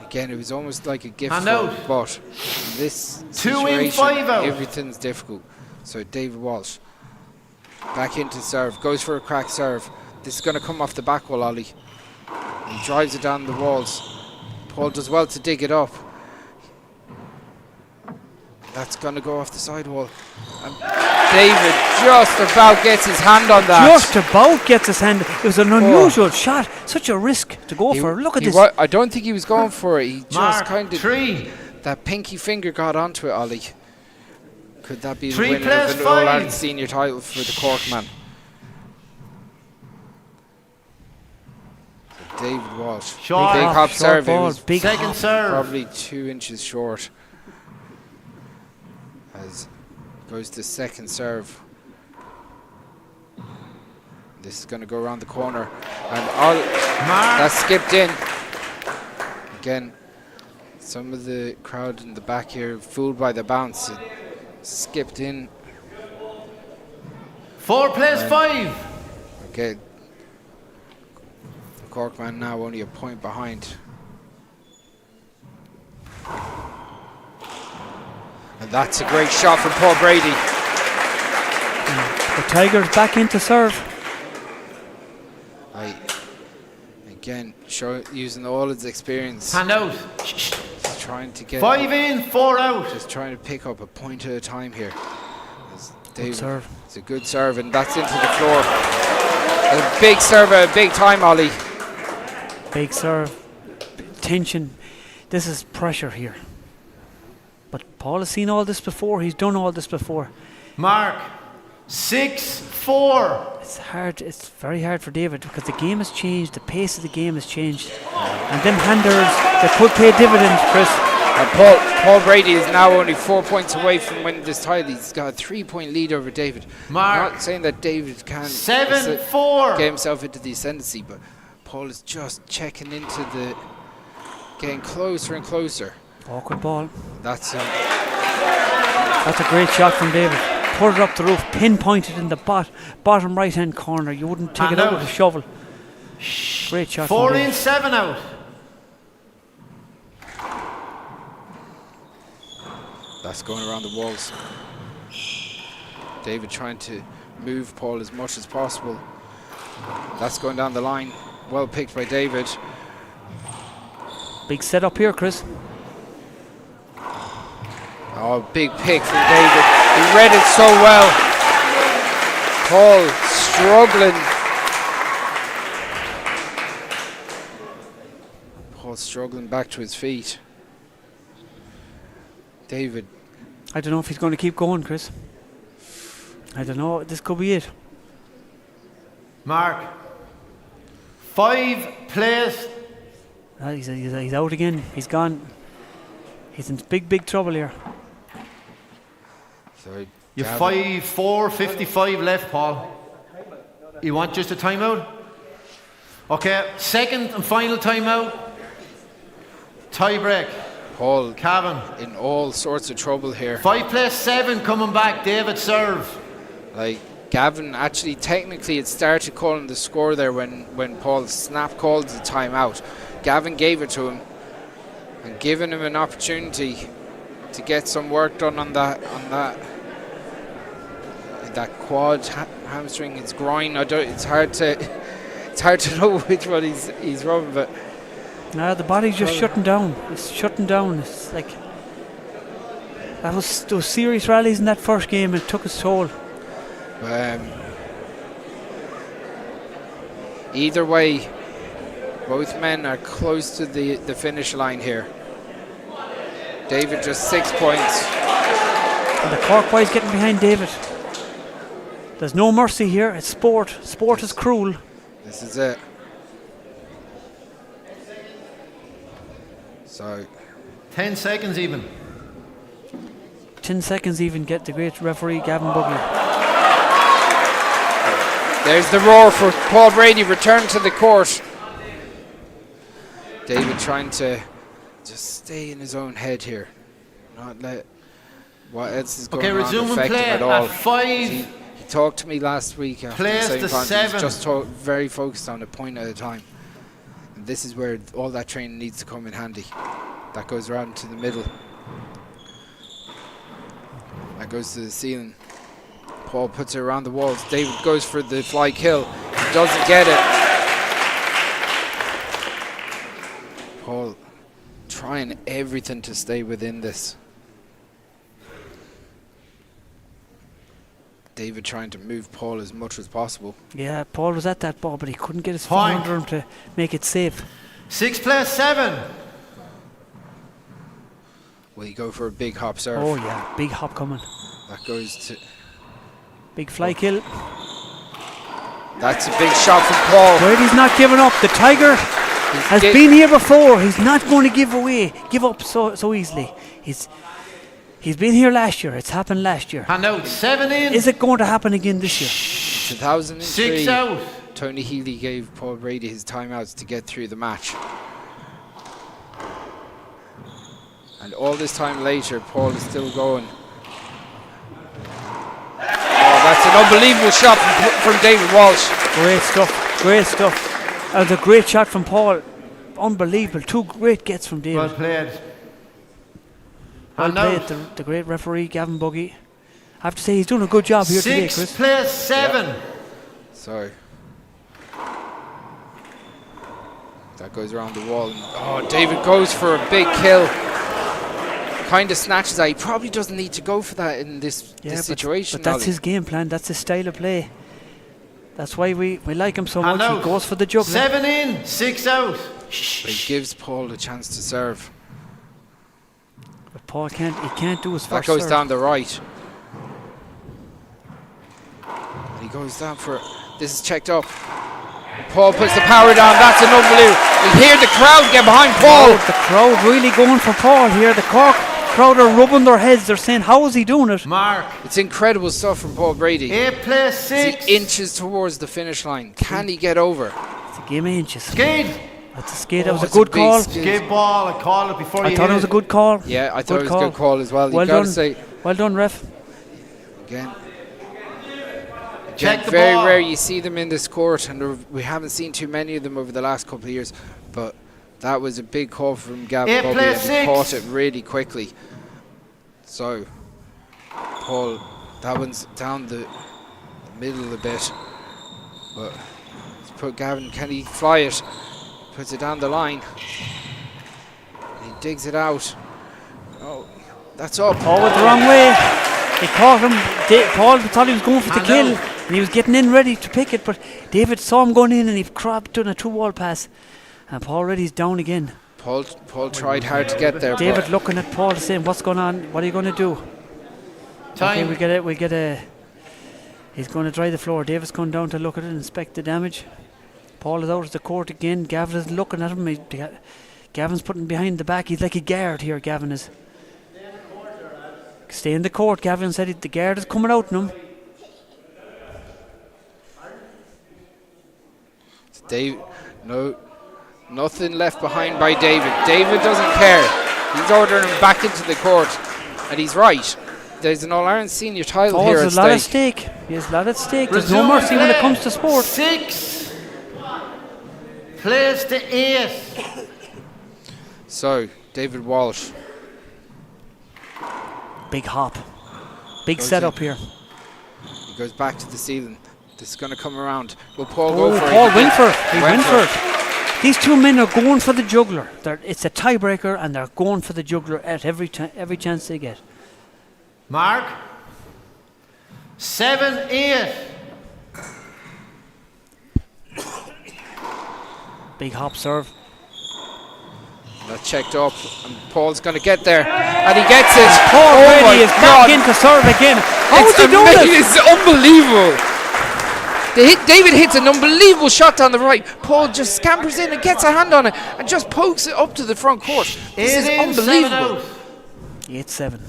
Again, it was almost like a gift Hand for out. him, but in this 2 in, situation, 5 out. everything's difficult. So David Walsh back into serve, goes for a crack serve. This is going to come off the back wall, Ollie. He drives it down the walls. Paul does well to dig it up. That's going to go off the sidewall. And David just about gets his hand on that. Just about gets his hand. It was an unusual shot. Such a risk to go for. Look at this. I don't think he was going for it. He just kind of... 3. That pinky finger got onto it, Ollie. Could that be the 3 winner plays of an 5. All-Ireland senior title for the Cork man? So David Walsh. Short. Big hop serve. It ball, was big second hop. serve. probably 2 inches short. As goes to second serve. This is going to go around the corner. And that's skipped in. Again, some of the crowd in the back here fooled by the bounce. It skipped in. 4 plays 5. Okay. The Cork man now only a point behind. And that's a great shot from Paul Brady. The Tigers back into serve. Again, using all his experience. Hand out. Just trying to get 5 in, 4 out. Just trying to pick up a point at a time here. Good serve. It's a good serve, and that's into the floor. A big serve at a big time, Ollie. Big serve. Tension. This is pressure here. But Paul has seen all this before. He's done all this before. Mark. 6-4. It's hard. It's very hard for David because the game has changed. The pace of the game has changed. And them handers that could pay dividends, Chris. And Paul Brady is now only 4 points away from winning this title. He's got a 3-point lead over David. Mark. I'm not saying that David can 7-4. get himself into the ascendancy, but Paul is just checking into the... getting closer and closer. Awkward ball. That's a great shot from David. Put it up the roof, pinpointed in the bottom right hand corner. You wouldn't take it out with a shovel. Great shot. 4 in, 7 out. That's going around the walls. David trying to move Paul as much as possible. That's going down the line. Well picked by David. Big setup here, Chris. Oh, big pick from David. He read it so well. Paul struggling. Paul struggling back to his feet. David. I don't know if he's going to keep going, Chris. I don't know. This could be it. Mark. 5 plays. He's out again. He's gone. He's in big trouble here. Sorry. You 4:55 left, Paul. You want just a timeout? Okay, second and final timeout. Tie break. Paul Cavan in all sorts of trouble here. 5 plays 7 coming back. David serve. Like Gavin actually technically had started calling the score there when Paul snap called the timeout. Gavin gave it to him and given him an opportunity to get some work done on that quad hamstring, his groin. It's hard to know which one he's rubbing, but the body's just shutting down. It's shutting down. It's like those serious rallies in that first game. It took its toll. Either way, both men are close to the finish line here. David just 6 points. And the Cork boys getting behind David. There's no mercy here. It's sport. Sport is cruel. This is it. So 10 seconds even. 10 seconds even get the great referee Gavin Bugley. There's the roar for Paul Brady. Return to the court. David trying to just stay in his own head here, not let what else is going on resuming affect play him at all. at 5. He talked to me last week after Plays the to same 7. He's just very focused on a point at a time. And this is where all that training needs to come in handy. That goes around to the middle. That goes to the ceiling. Paul puts it around the walls. David goes for the fly kill. He doesn't get it. Paul trying everything to stay within this. David trying to move Paul as much as possible. Yeah, Paul was at that ball, but he couldn't get his foot under him to make it safe. 6 plays 7. Will he go for a big hop serve? Oh yeah, big hop coming. That goes to... Big fly kill. That's a big shot from Paul. Brady's not giving up. The Tiger has been here before. He's not going to give up so easily. He's been here last year. It's happened last year. Hand out 7 in. Is it going to happen again this year? 2003. 6 out. Tony Healy gave Paul Brady his timeouts to get through the match. And all this time later, Paul is still going. Oh, that's an unbelievable shot from David Walsh. Great stuff. Great stuff. That was a great shot from Paul. Unbelievable. 2 great gets from David. Well played. Well played. The great referee, Gavin Buggy. I have to say, he's doing a good job here today, Chris. 6 plays 7. Yep. Sorry. That goes around the wall. Oh, David goes for a big kill. Kind of snatches that. He probably doesn't need to go for that in this situation. But that's his game plan. That's his style of play. That's why we like him so much. Out. He goes for the juggler. 7 in, 6 out. But he gives Paul a chance to serve. But Paul can't do his That first goes serve. down the right. And he goes down for it. This is checked up. Paul puts the power down. That's an unbelievable. You hear the crowd get behind Paul. The crowd really going for Paul here. The Cork crowd are rubbing their heads. They're saying, how is he doing it? Mark. It's incredible stuff from Paul Brady. 8 plays 6. He inches towards the finish line. Can he get over? It's a game of inches. Skate. That's a skate. That was a good call. Skate ball. I called it before I you thought hit it was a good call. Yeah, I thought it was a good call as well. Well You gotta done. say, Well done, ref. again, Check the very ball. rare you see them in this court, and we haven't seen too many of them over the last couple of years. But that was a big call from Gavin 8 Bobby, plays and he 6. caught it really quickly. So, Paul, that one's down the middle a bit, but let's put Gavin. Can he fly it? Puts it down the line. He digs it out. Oh, That's up. Oh, went the wrong way. He caught him. Paul thought he was going for the kill, and he was getting in ready to pick it, but David saw him going in, and he done a 2-wall pass. And Paul Reddy's down again. Paul tried hard to get there. David looking at Paul saying, "What's going on? What are you going to do?" Time. Okay, we get a. He's going to dry the floor. David's going down to look at it, inspect the damage. Paul is out of the court again. Gavin is looking at him. Gavin's putting behind the back. He's like a guard here. Gavin is. Stay in the court. Gavin said the guard is coming out on him. Dave, nothing left behind by David. David doesn't care. He's ordering him back into the court, and he's right. There's an All-Ireland senior title here at There's a lot at stake. There's a lot at stake. There's no mercy when it comes to sport. 6 plays to 8. So, David Walsh. Big hop. Big Goes setup in. here. He goes back to the ceiling. This is going to come around. Will Paul go for it? Paul went for it. He went for it. These two men are going for the juggler. It's a tiebreaker, and they're going for the juggler at every chance they get. Mark. 7-8. Big hop serve. That's checked up, and Paul's going to get there, and he gets it. Paul Oh my Brady is God. back into serve again. How is he doing it? It's unbelievable. David hits an unbelievable shot down the right. Paul just scampers in and gets a hand on it and just pokes it up to the front court. This is unbelievable. 8-7.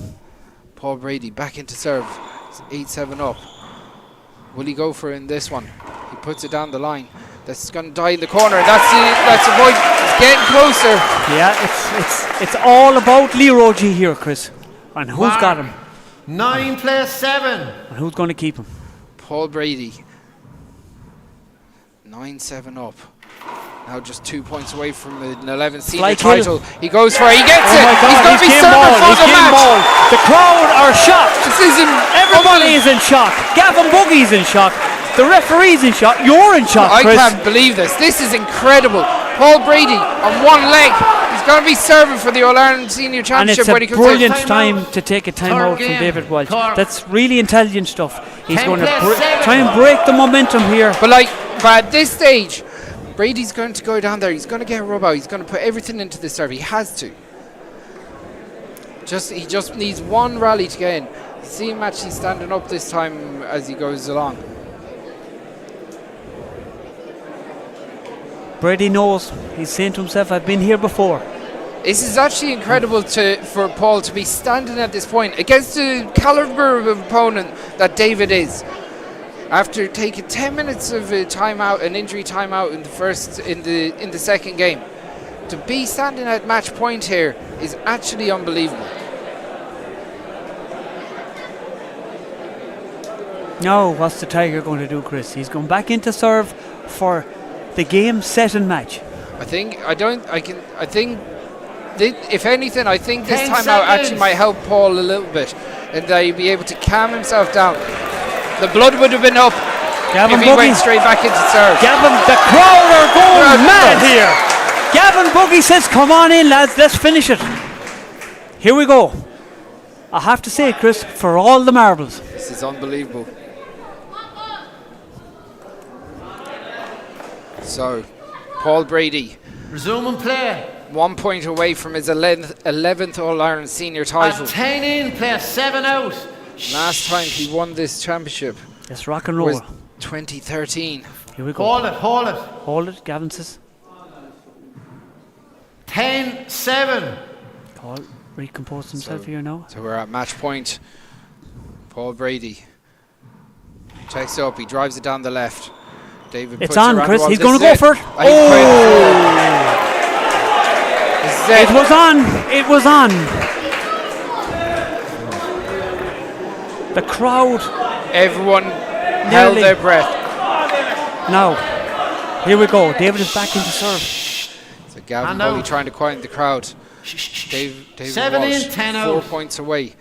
Paul Brady back into serve. It's 8-7 up. Will he go for it in this one? He puts it down the line. That's going to die in the corner. That's a void. It's getting closer. Yeah, it's all about Leroy G here, Chris. And who's got him? 9 plays 7. And who's going to keep him? Paul Brady. 9-7 up. Now just 2 points away from an 11th senior title. He goes for it. He gets it. My God, he's going to be serving for the match. The crowd are shocked. This is Everybody is in shock. Gavin Boogie's in shock. The referee's in shock. You're in shock, I Chris. can't believe this. This is incredible. Paul Brady on one leg. He's going to be serving for the All-Ireland Senior And Championship it's when a he comes brilliant out. time to take a time out from game. David Walsh. Cork. That's really intelligent stuff. He's 10 going to plays 7. try and break the momentum here. But at this stage, Brady's going to go down there. He's going to get a rub out. He's going to put everything into the serve. He has to. He just needs one rally to get in. You see him actually standing up this time as he goes along. Brady knows. He's saying to himself, I've been here before. This is actually incredible for Paul to be standing at this point against the caliber of opponent that David is. After taking 10 minutes of a timeout, an injury timeout in the second game, to be standing at match point here is actually unbelievable. Now, what's the Tiger going to do, Chris? He's going back into serve for the game, set and match. I think if anything, I think this 10 timeout seconds. actually might help Paul a little bit, and that he'd be able to calm himself down. The blood would have been up Gavin if he Boogie. went straight back into serve. Gavin, the crowd are going Crowd mad nuts. here. Gavin Boogie says, come on in, lads, let's finish it. Here we go. I have to say, Chris, for all the marbles. This is unbelievable. So, Paul Brady, Resume and play. 1 point away from his 11th All-Ireland senior title. 10 in, plays 7 out. Last time he won this championship Let's rock and roll. was 2013. Here we go. Hold it, hold it. Hold it, Gavin says. 10-7. Paul recomposed himself here now. So we're at match point. Paul Brady checks up, he drives it down the left. David It's puts on, it around Chris. the wall. He's This going to is go for it. This is it. It was on. It was on. The crowd. Everyone held their breath. Now, here we go. David is back into serve. So Gavin Bowie trying to quiet the crowd. David 7 Walsh, in, 10 4 out. points away.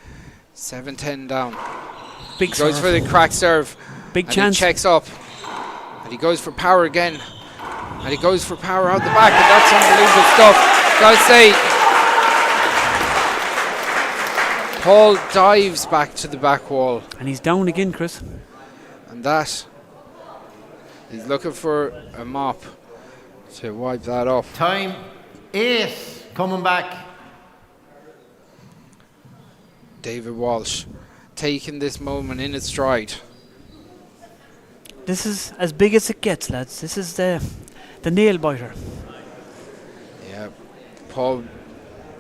7-10 down. Big Goes serve. for the crack serve. Big and chance. He checks up. And he goes for power again. And he goes for power out the back. And that's unbelievable stuff. Gotta say, Paul dives back to the back wall. And he's down again, Chris. And that, he's looking for a mop to wipe that off. Time 8 coming back. David Walsh taking this moment in its stride. This is as big as it gets, lads. This is the nail biter. Yeah, Paul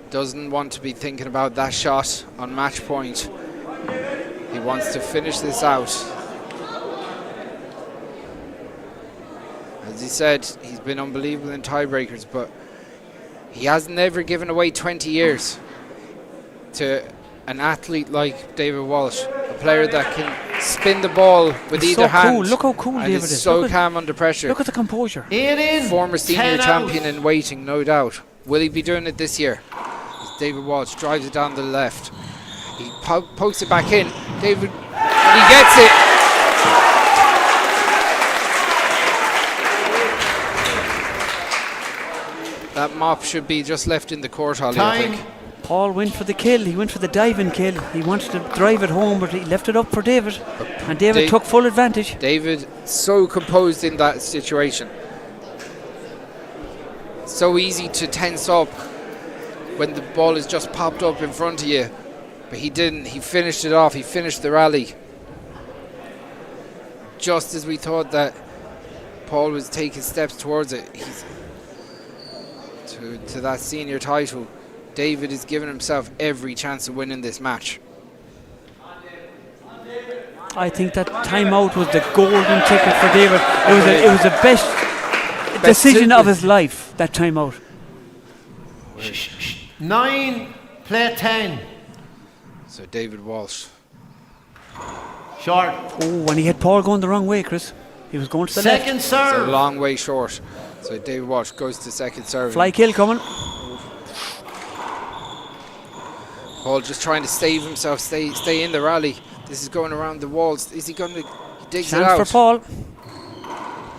doesn't want to be thinking about that shot on match point. He wants to finish this out. As he said, he's been unbelievable in tiebreakers, but he has never given away 20 years to an athlete like David Walsh, a player that can spin the ball with He's either so hand. cool. Look how cool and David is is. so Look at- calm under pressure. Look at the composure. 8 in. Former senior 10 champion out. in waiting, no doubt. Will he be doing it this year? As David Walsh drives it down the left. He pokes it back in. David, and he gets it. That mop should be just left in the court, Holly, I think. Paul went for the kill. He went for the diving kill. He wanted to drive it home, but he left it up for David. And David took full advantage. David, so composed in that situation. So easy to tense up when the ball is just popped up in front of you. But he didn't. He finished it off. He finished the rally. Just as we thought that Paul was taking steps towards it. He's to that senior title. David is giving himself every chance of winning this match. I think that timeout was the golden ticket for David. It was the best decision of his life, that timeout. 9, play 10. So David Walsh. Short. Oh, and he had Paul going the wrong way, Chris. He was going to the left. It's a long way short. So David Walsh goes to second serve. Fly kill coming. Paul just trying to save himself, stay in the rally. This is going around the walls. Is he going to? He digs it out. Chance for Paul.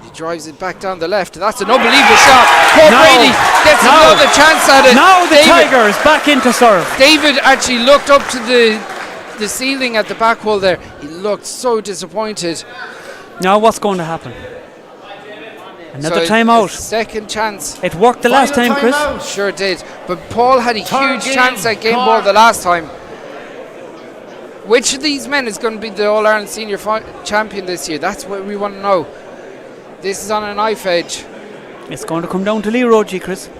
He drives it back down the left. That's an unbelievable shot. Paul Brady gets another chance at it. Now the Tiger is back into serve. David actually looked up to the ceiling at the back wall there. He looked so disappointed. Now what's going to happen? Another So timeout. Second chance. It worked the last time, Chris. Sure did. But Paul had a huge game. chance at game ball the last time. Which of these men is going to be the All-Ireland Senior Champion this year? That's what we want to know. This is on a knife edge. It's going to come down to Leroy G, Chris.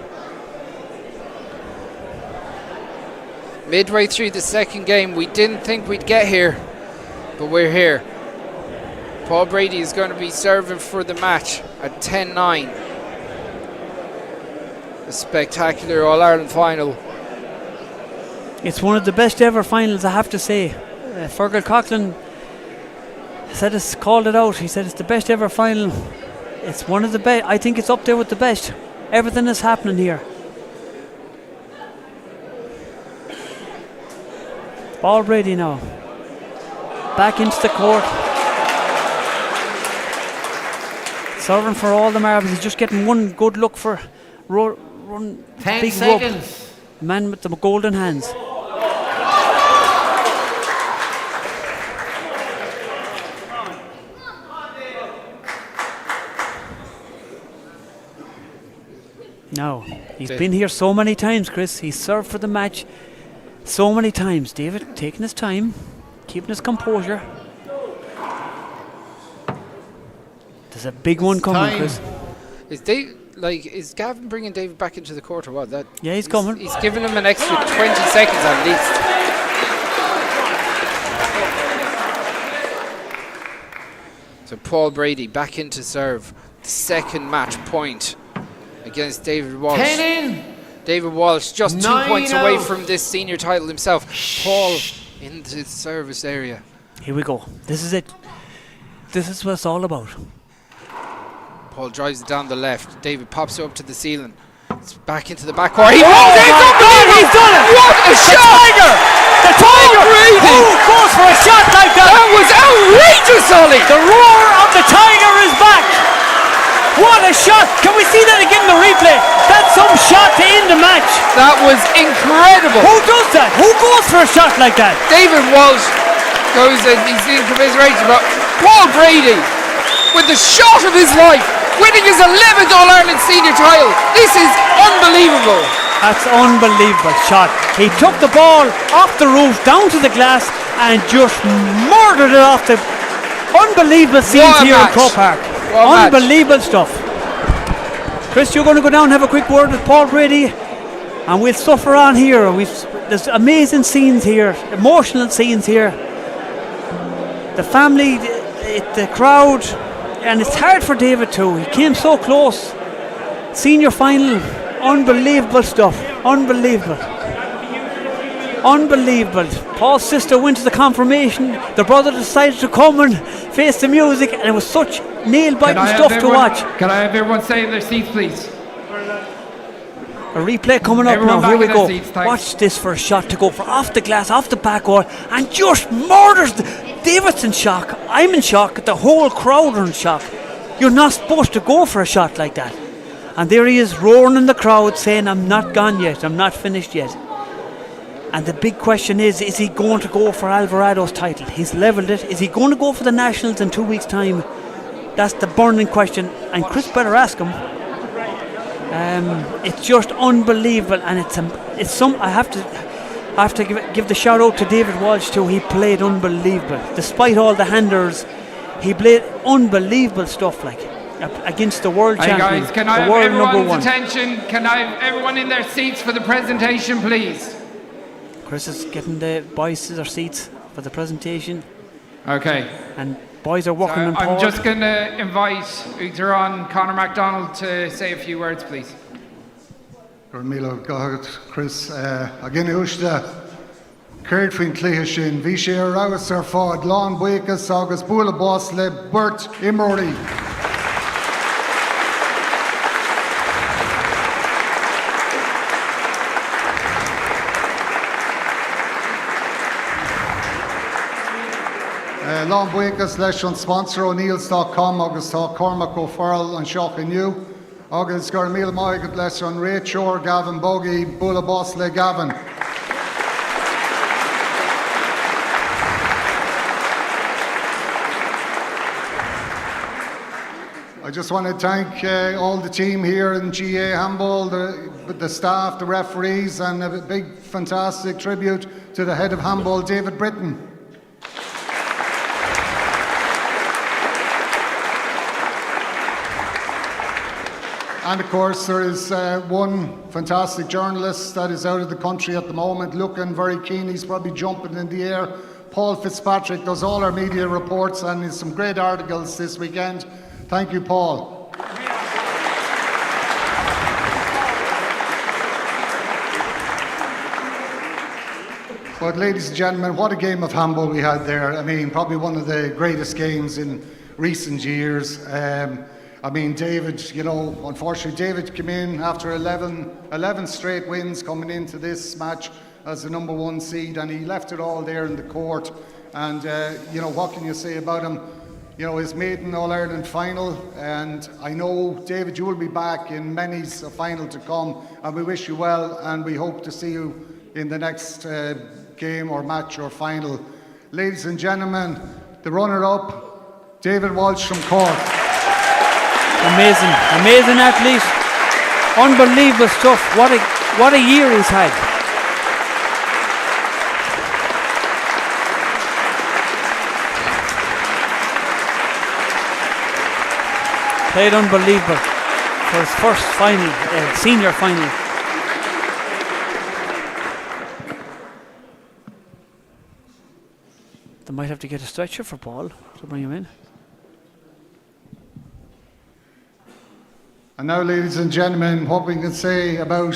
Midway through the second game, we didn't think we'd get here, but we're here. Paul Brady is going to be serving for the match at 10-9. A spectacular All-Ireland final. It's one of the best ever finals, I have to say. Fergal Coughlin called it out. He said it's the best ever final. It's one of the best. I think it's up there with the best. Everything is happening here. Paul Brady now. Back into the court. Serving for all the marbles. He's just getting one good look for run 10 big seconds. rub. Man with the golden hands. No, he's been here so many times, Chris. He's served for the match so many times. David taking his time, keeping his composure. There's a big one coming, Chris. Is Gavin bringing David back into the court or what? Yeah, he's coming. He's giving him an extra 20 seconds at least. So Paul Brady back into serve. The second match point against David Walsh. 10 in. David Walsh just 2 9 points away out. from this senior title himself. Paul into the service area. Here we go. This is it. This is what it's all about. Paul drives it down the left. David pops it up to the ceiling. It's back into the back court. Oh my God, he's done it! What a shot! The Tiger! Who goes for a shot like that? That was outrageous, Ollie! The roar of the Tiger is back! What a shot! Can we see that again in the replay? That's some shot to end the match. That was incredible. Who does that? Who goes for a shot like that? David Walsh goes and he's in commiseration, but Paul Brady with the shot of his life, winning his 11th All-Ireland senior title. This is unbelievable. That's unbelievable shot. He took the ball off the roof down to the glass and just murdered it off the unbelievable scenes here in Croke Park. Unbelievable stuff. Chris, you're going to go down and have a quick word with Paul Brady, and we'll suffer on here. There's amazing scenes here, emotional scenes here. The family, the crowd, and it's hard for David too. He came so close. Senior final, unbelievable stuff. Unbelievable. Unbelievable. Paul's sister went to the confirmation. The brother decided to come and face the music, and it was such nail-biting stuff to watch. Can I have everyone stay in their seats, please? A replay coming up Everyone now. Here we back in go. their seats, thanks. Watch this for a shot to go for off the glass, off the back wall, and just murders. David's in shock. I'm in shock. The whole crowd are in shock. You're not supposed to go for a shot like that. And there he is roaring in the crowd saying, I'm not gone yet. I'm not finished yet. And the big question is he going to go for Alvarado's title? He's levelled it. Is he going to go for the Nationals in 2 weeks' time? That's the burning question. And Chris better ask him. It's just unbelievable, and it's some. I have to give the shout out to David Walsh too. He played unbelievable, despite all the handers. He played unbelievable stuff like against the world Hey champion, guys, can I the have world number everyone's one. attention? Can I have everyone in their seats for the presentation, please? Chris is getting the boys to their seats for the presentation. Okay. And boys are working on I'm Paul. just going to invite Uachtaráin Conor MacDonald to say a few words, please. Milo, go ahead, Chris. Again, Uachta, Kurt Fin Clehishin, Vishay Rawas Ford, Lon Buikas, August Bula Bosle, Bert Imrory. Lon Buikas, leis an sponsor O'Neills.com, August Cormac O'Farrell and Shock New. August Garmil Moig, leis an Rachor, Gavin Bogie, Bula Bosle, Gavin. I just want to thank all the team here in GA Handball, the staff, the referees, and a big, fantastic tribute to the head of handball, David Britton. And of course, there is one fantastic journalist that is out of the country at the moment, looking very keen. He's probably jumping in the air. Paul Fitzpatrick does all our media reports and has some great articles this weekend. Thank you, Paul. But ladies and gentlemen, what a game of handball we had there. I mean, probably one of the greatest games in recent years. I mean, David, you know, unfortunately, David came in after 11 straight wins coming into this match as the number one seed, and he left it all there in the court. And, you know, what can you say about him? You know, his maiden All-Ireland final, and I know, David, you will be back in many's a final to come, and we wish you well, and we hope to see you in the next game or match or final. Ladies and gentlemen, the runner-up, David Walsh from Cork. Amazing athlete. Unbelievable stuff. What a year he's had. Played unbelievable for his first final, senior final. They might have to get a stretcher for Paul to bring him in. And now, ladies and gentlemen, what we can say about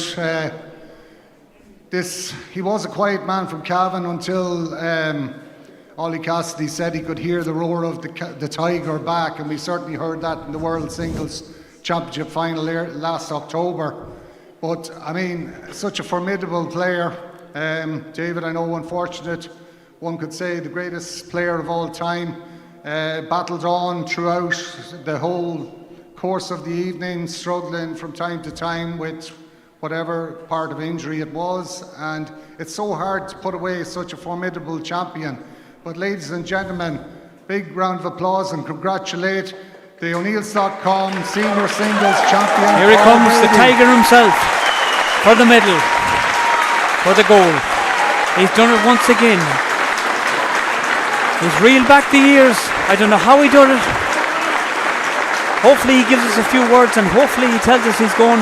this, he was a quiet man from Cavan until Ollie Cassidy said he could hear the roar of the tiger back, and we certainly heard that in the World Singles Championship final last October. But, I mean, such a formidable player. David, I know, unfortunate, one could say the greatest player of all time, battled on throughout the whole course of the evening, struggling from time to time with whatever part of injury it was, and it's so hard to put away such a formidable champion. But ladies and gentlemen, big round of applause and congratulate the O'Neills.com Senior Singles Champion. Here he comes, the Tiger himself, for the medal, for the goal. He's done it once again. He's reeled back the years. I don't know how he done it. Hopefully he gives us a few words, and hopefully he tells us he's going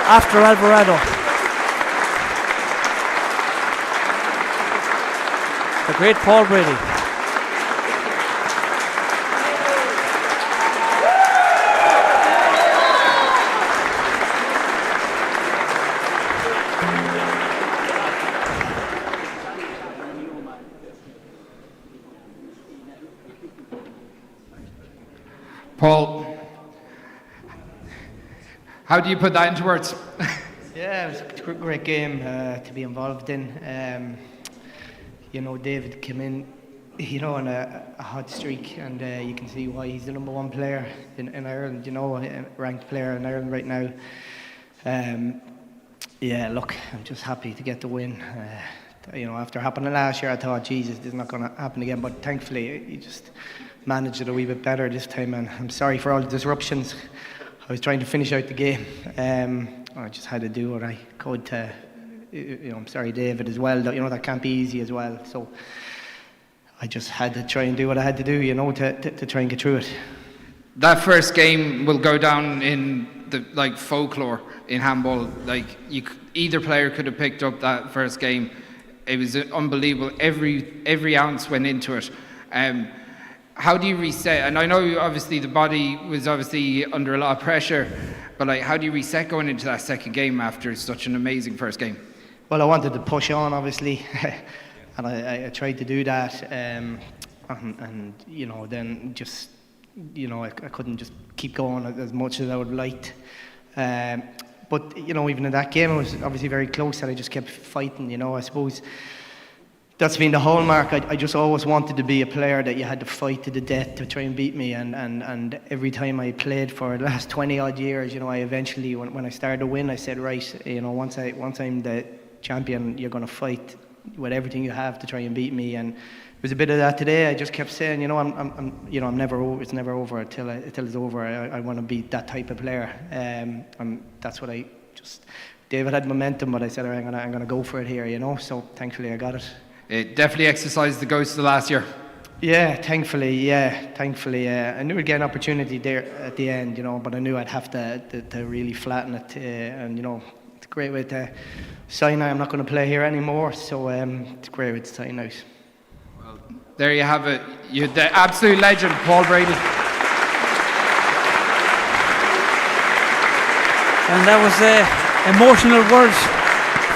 after Alvarado. The great Paul Brady. Paul, how do you put that into words? Yeah, it was a great game to be involved in. You know, David came in, you know, on a hot streak, and you can see why he's the number one player in Ireland, you know, a ranked player in Ireland right now. Yeah, look, I'm just happy to get the win. You know, after happening last year, I thought, Jesus, this is not going to happen again, but thankfully, he just managed it a wee bit better this time, and I'm sorry for all the disruptions. I was trying to finish out the game. I just had to do what I could to, you know, I'm sorry David as well, you know, that can't be easy as well, so I just had to try and do what I had to do, you know, to try and get through it. That first game will go down in the folklore in handball. Either player could have picked up that first game. It was unbelievable. Every ounce went into it. How do you reset? And I know obviously the body was obviously under a lot of pressure, but how do you reset going into that second game after such an amazing first game? Well, I wanted to push on, obviously, and I tried to do that, and you know, then just, you know, I couldn't just keep going as much as I would have liked. But you know, even in that game, it was obviously very close, and I just kept fighting. You know, I suppose that's been the hallmark. I just always wanted to be a player that you had to fight to the death to try and beat me, and every time I played for the last 20 odd years, you know, I eventually, when I started to win, I said, right, you know, once I'm the champion, you're going to fight with everything you have to try and beat me. And it was a bit of that today. I just kept saying, you know, I'm never over. It's never over until it's over. I want to be that type of player, and that's what I just. David had momentum, but I said, I'm gonna go for it here, you know. So thankfully, I got it. It definitely exercised the ghost of last year. Yeah, thankfully. I knew I'd get an opportunity there at the end, you know, but I knew I'd have to really flatten it, and you know, it's a great way to sign out. I'm not going to play here anymore, so it's a great way to sign out. Well, there you have it. You're the absolute legend, Paul Brady. And that was emotional words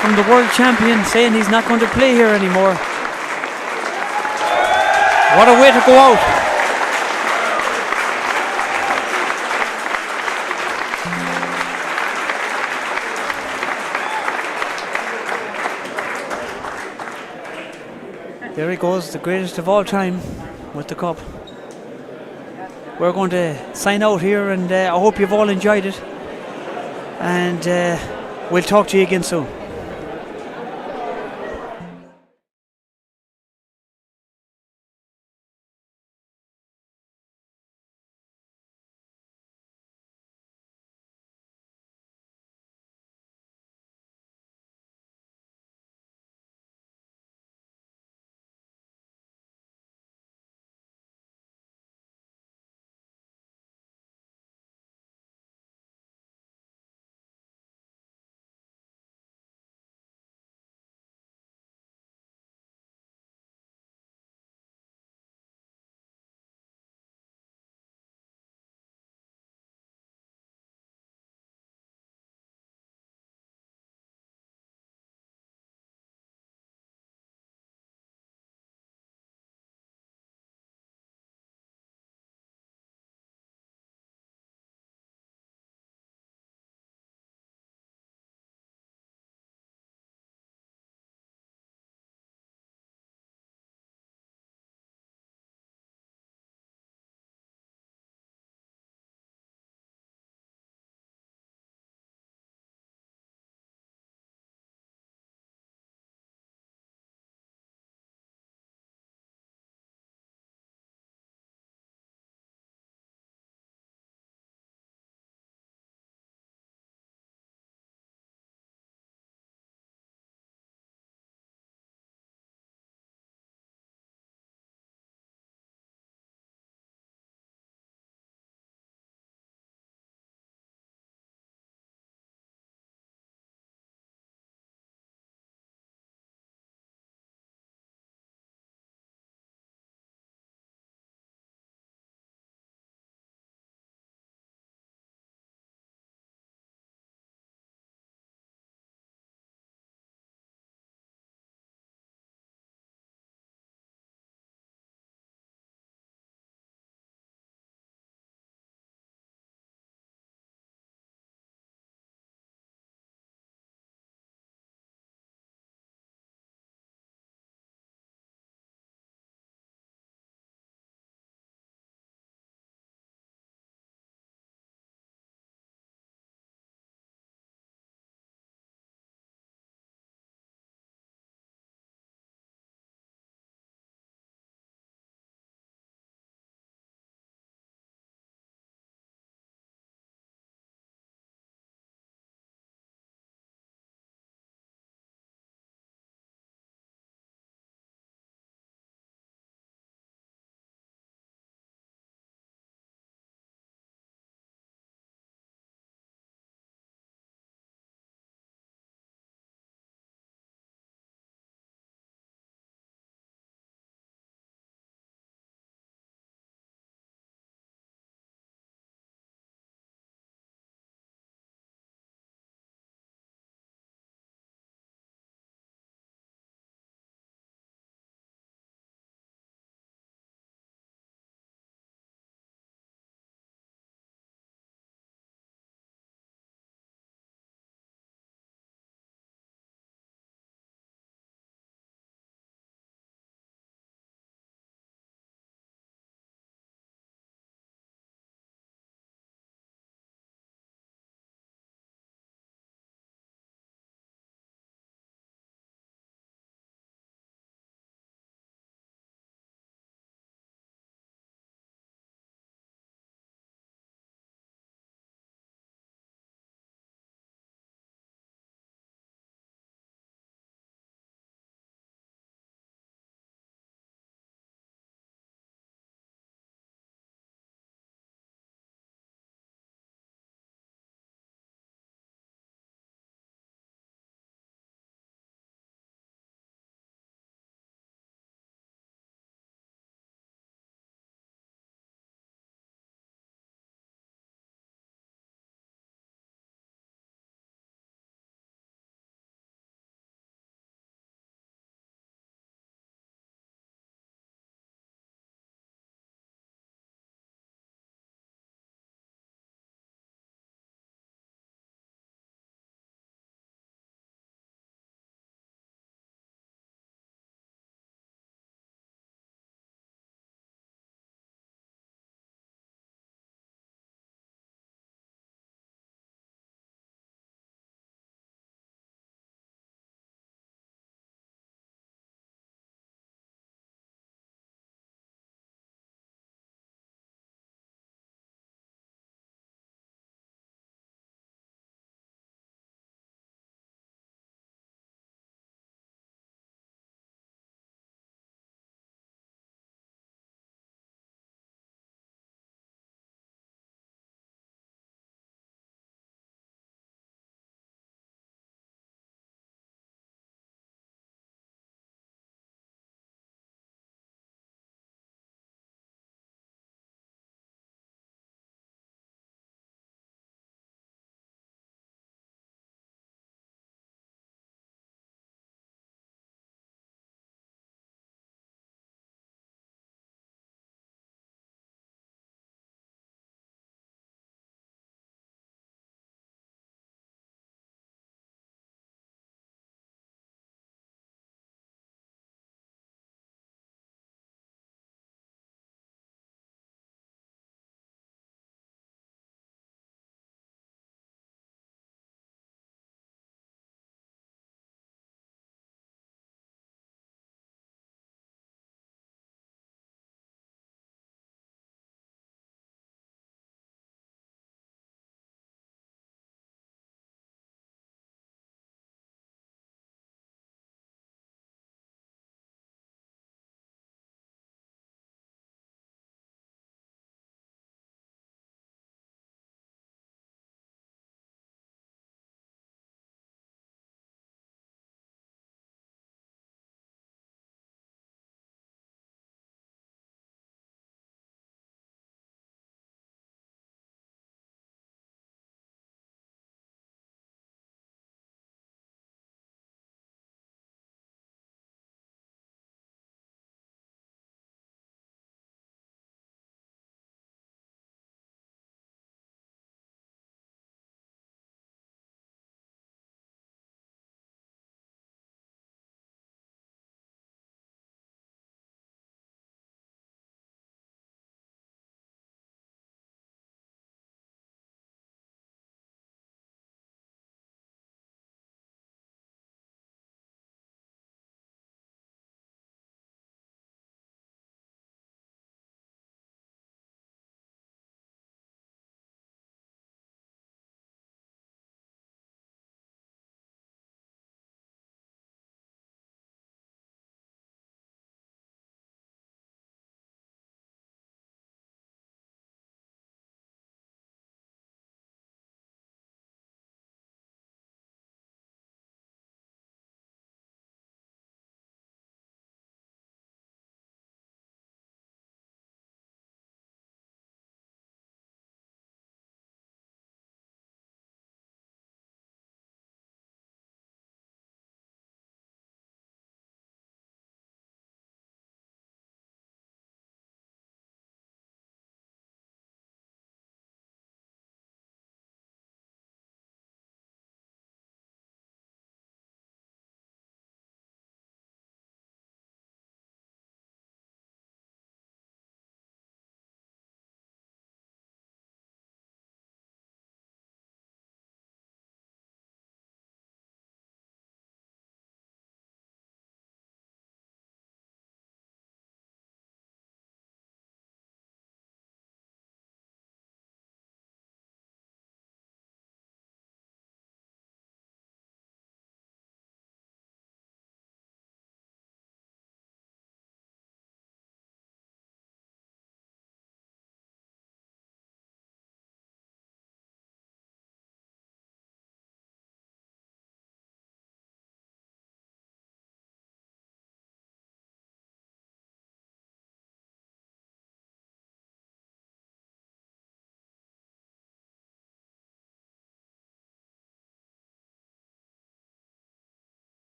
from the world champion saying he's not going to play here anymore. What a way to go out. There he goes, the greatest of all time with the cup. We're going to sign out here, and I hope you've all enjoyed it. And we'll talk to you again soon.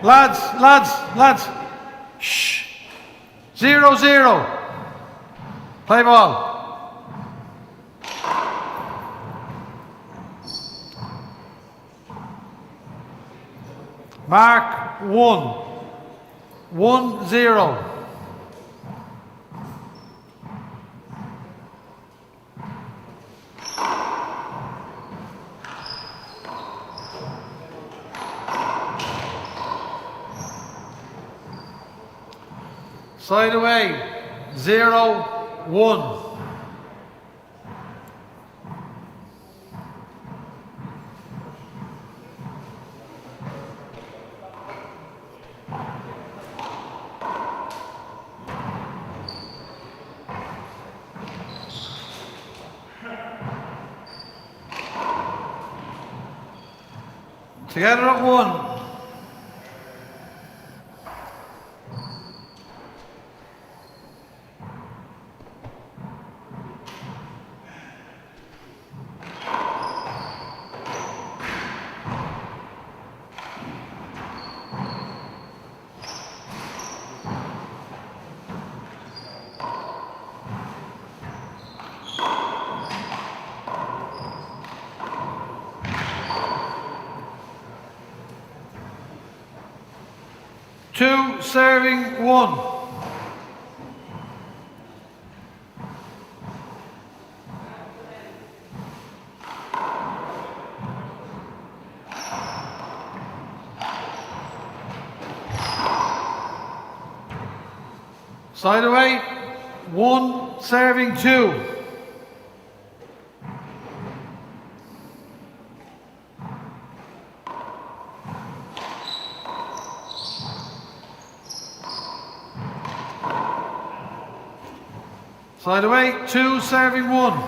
Lads. Shh. 0-0. Play ball. Mark 1. 1-0. Side away, 0-1. Together at 1. Two serving 1. Side away, 1 serving 2. Side away, 2 serving 1.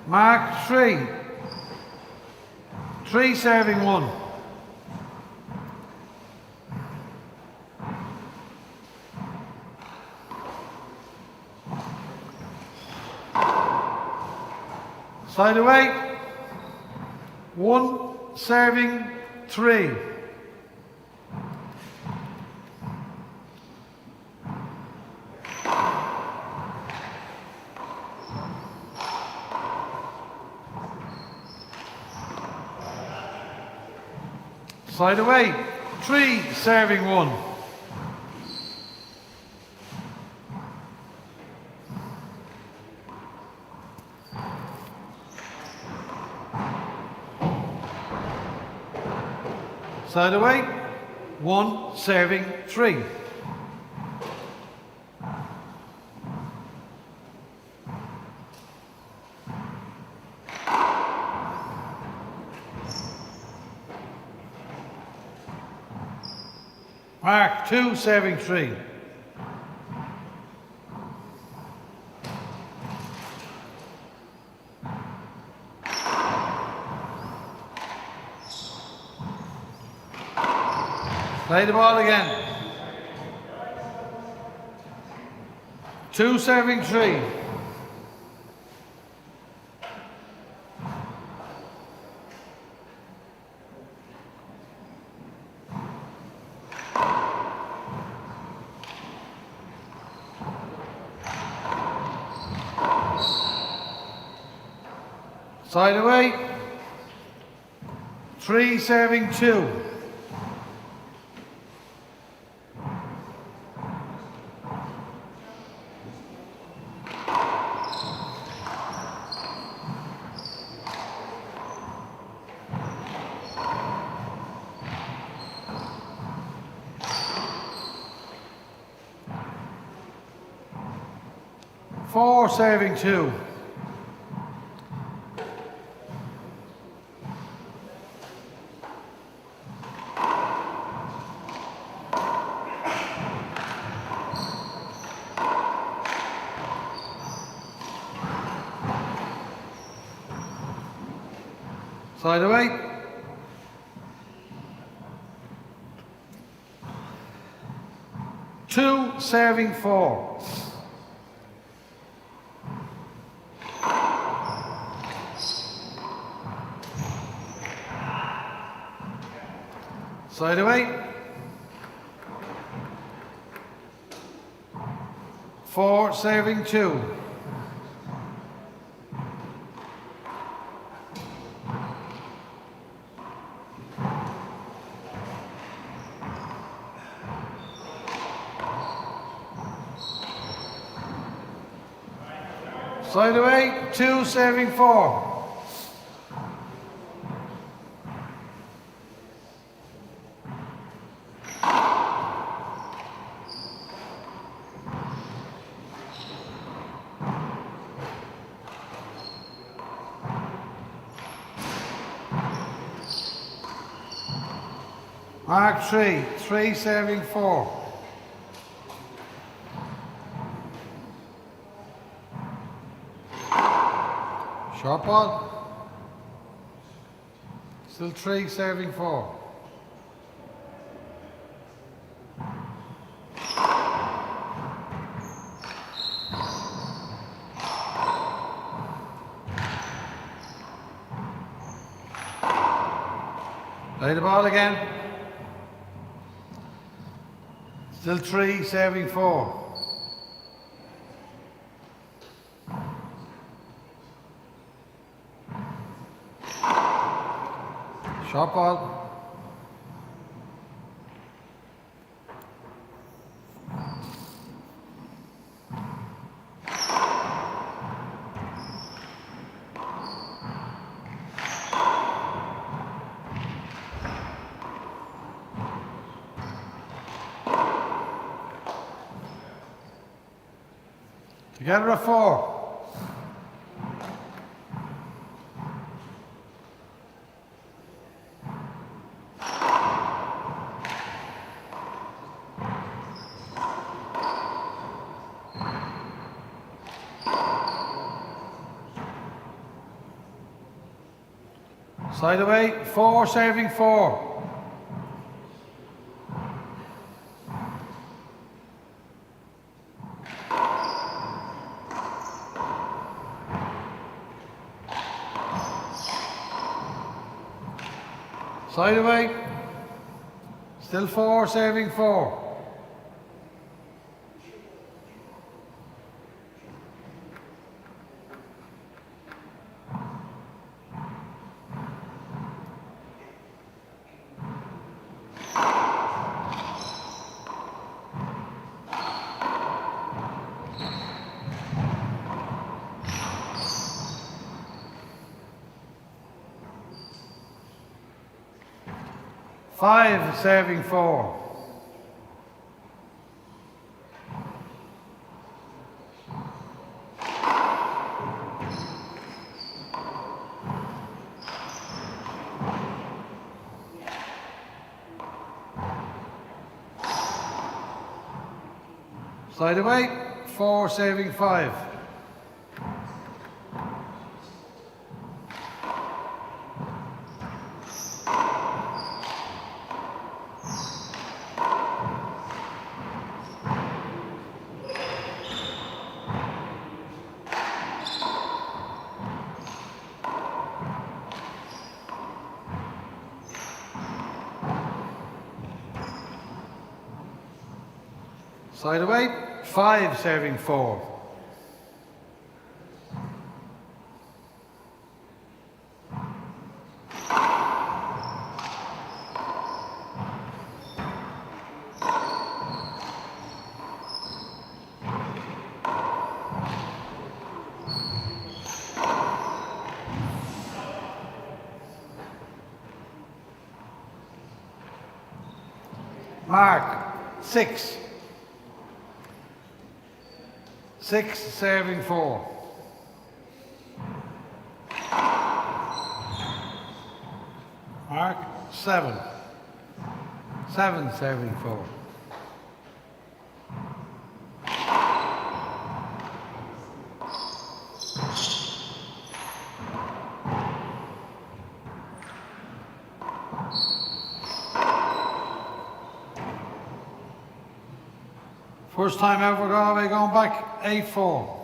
Mark 3. 3 serving 1. Side away, 1 serving 3. Side away, 3 serving 1. Side away, 1 serving 3. Mark 2 serving 3. Play the ball again. 2 serving 3. Side away. 3 serving 2. Four serving 2. Side away. 2 serving 4. Side away. 4 serving 2. Side away, 2 serving 4. Mark 3, 3 serving 4. Short ball. Still 3 serving 4. Play the ball again. Still 3 serving 4. Short ball. Together at 4. Side away, 4 serving 4. Side away, still 4 serving 4. Five serving 4. Side away, 4 serving 5. Side away, 5 serving 4. Mark, 6. 6 serving 4. Mark, 7. 7 serving 4. First time out for Galway going back 8-4.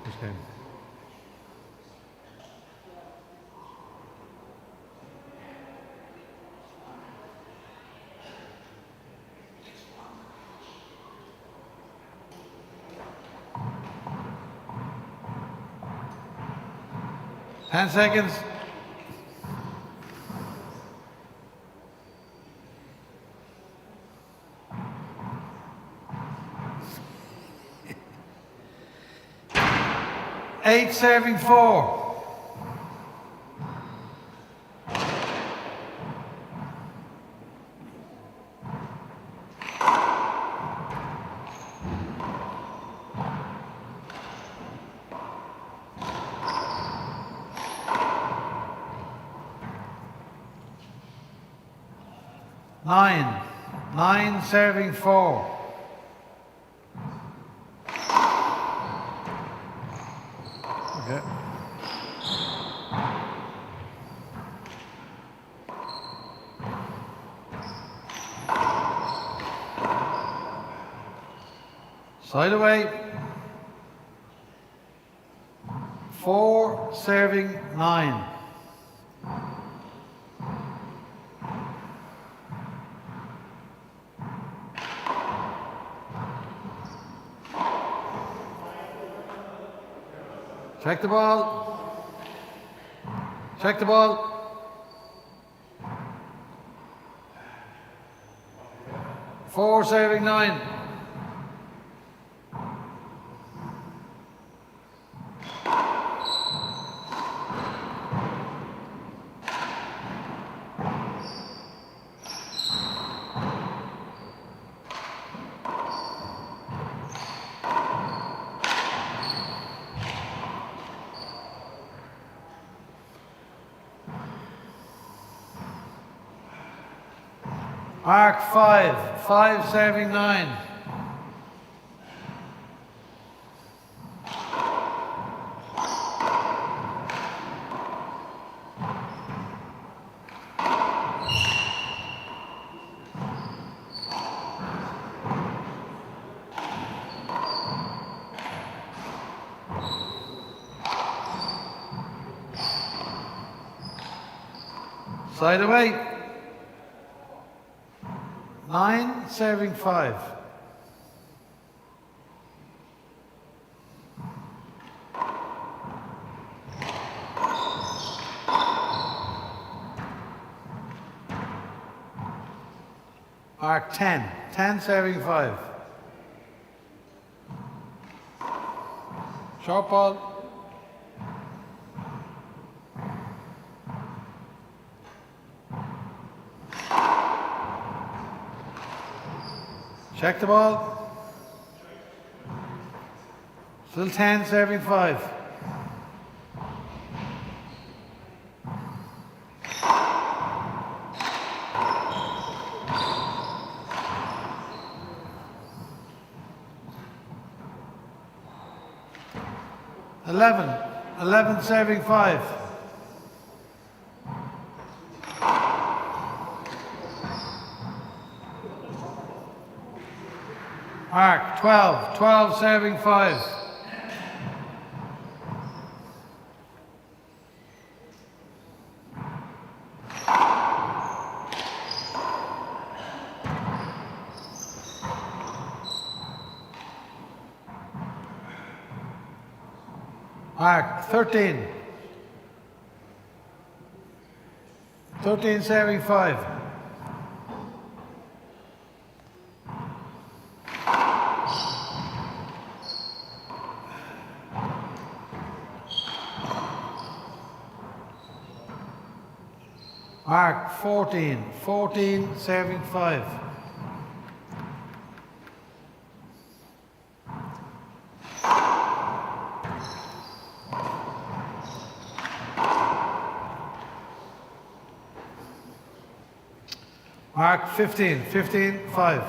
First game. Ten seconds. Eight serving 4. Nine serving 4. Okay. Side away. 4 serving 9. Check the ball. Check the ball. 4 serving 9. Arc 5 serving 9. Side away. 9 serving 5. Arc 10 serving 5. Short ball. Check the ball. Still 10 serving 5. Eleven serving 5. Arc 12 serving 5. Arc 13 serving 5. Arc 14 serving 5. Mark 15, 15, 5.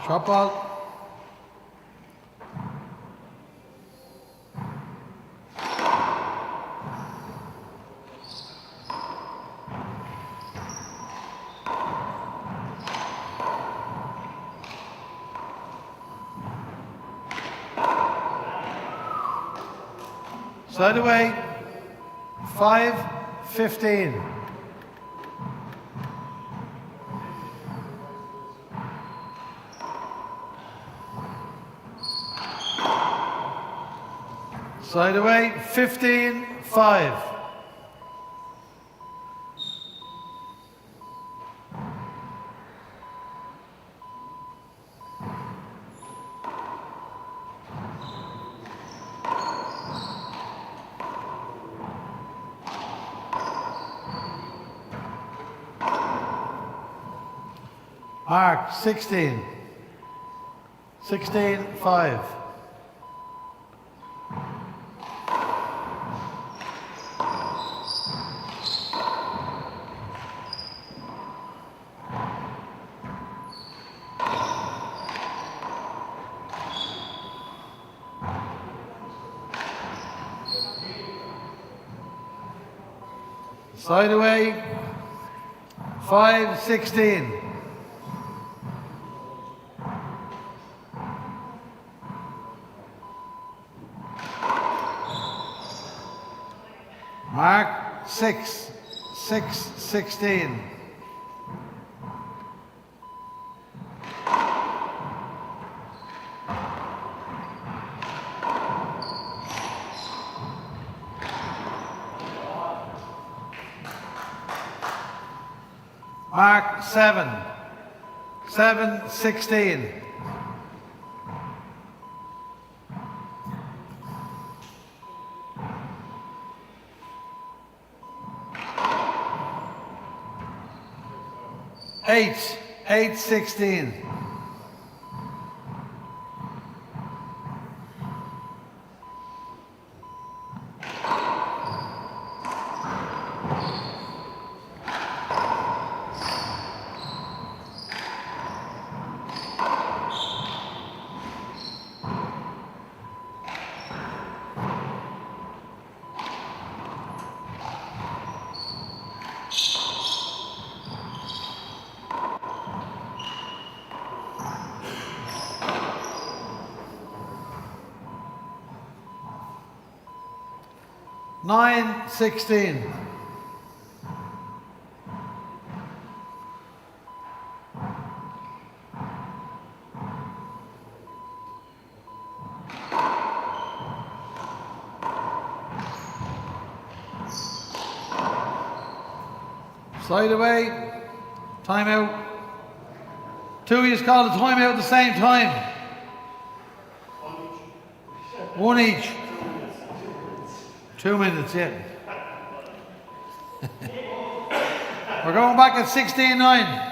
Shot ball. Side away. 5, 15. Side away, 15, 5. Mark 16, 16, 5. Side away, 5, 16. Mark 6, 6, 16. Mark 7, 7, 16. Eight, 8, 16. Nine, 16. Side away, timeout. Two of you called a timeout at the same time. One each. 2 minutes, yeah. We're going back at 16-9.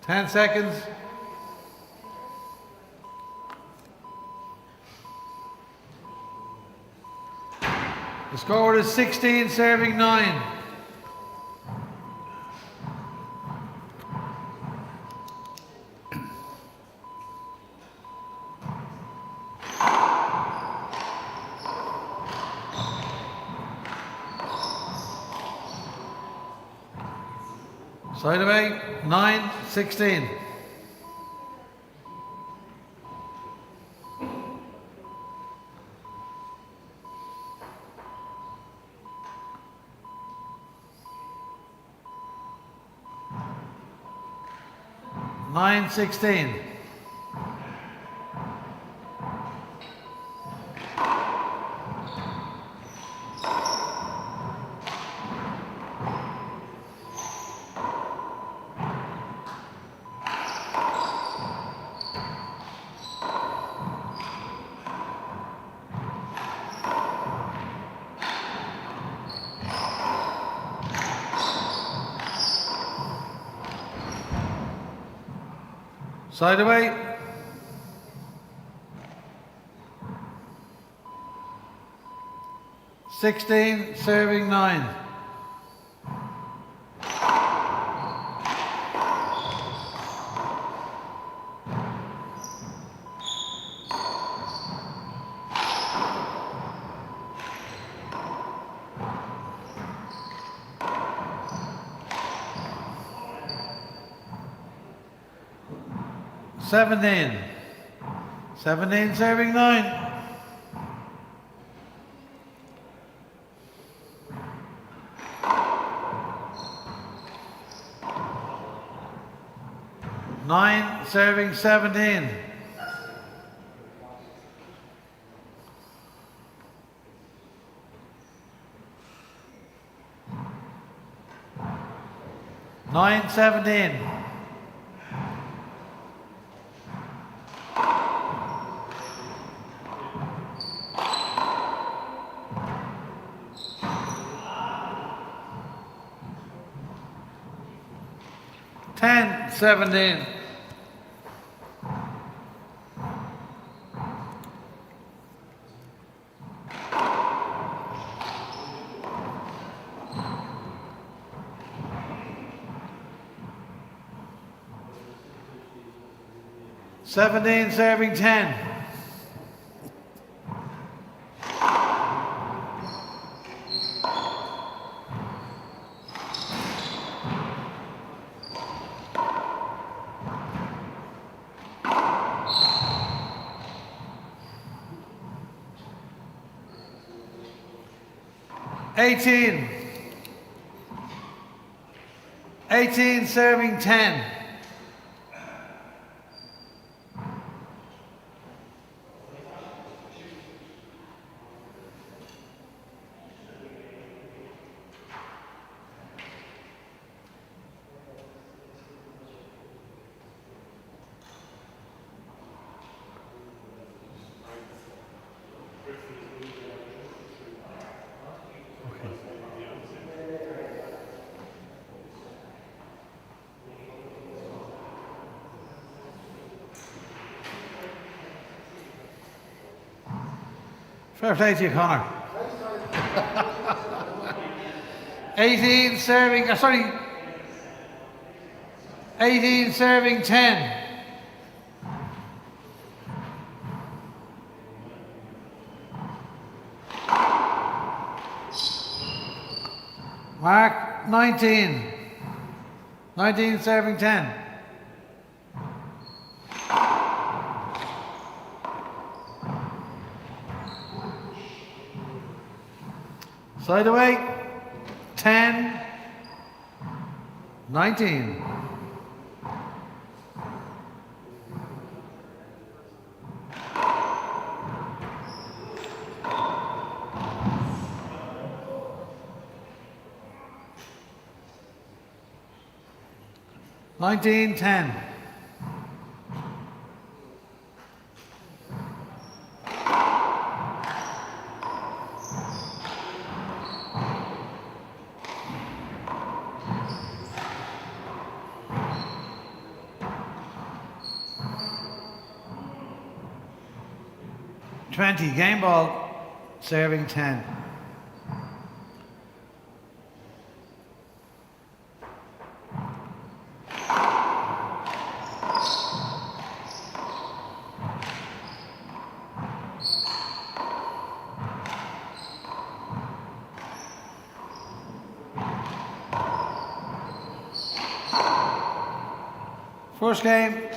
Ten seconds. The score is 16, serving 9. Side away, 9, 16. 9-16. Side away. Sixteen, serving 9. Seventeen, serving 9. Nine, serving 17. Nine, 17. Ten, 17. Seventeen, serving 10. Eighteen, serving 10. Fair play to you, Connor. 18, serving, 18, serving 10. Mark, 19. 19, serving 10. Side away, 10, 19. Nineteen, 10. Game ball, serving 10. First game,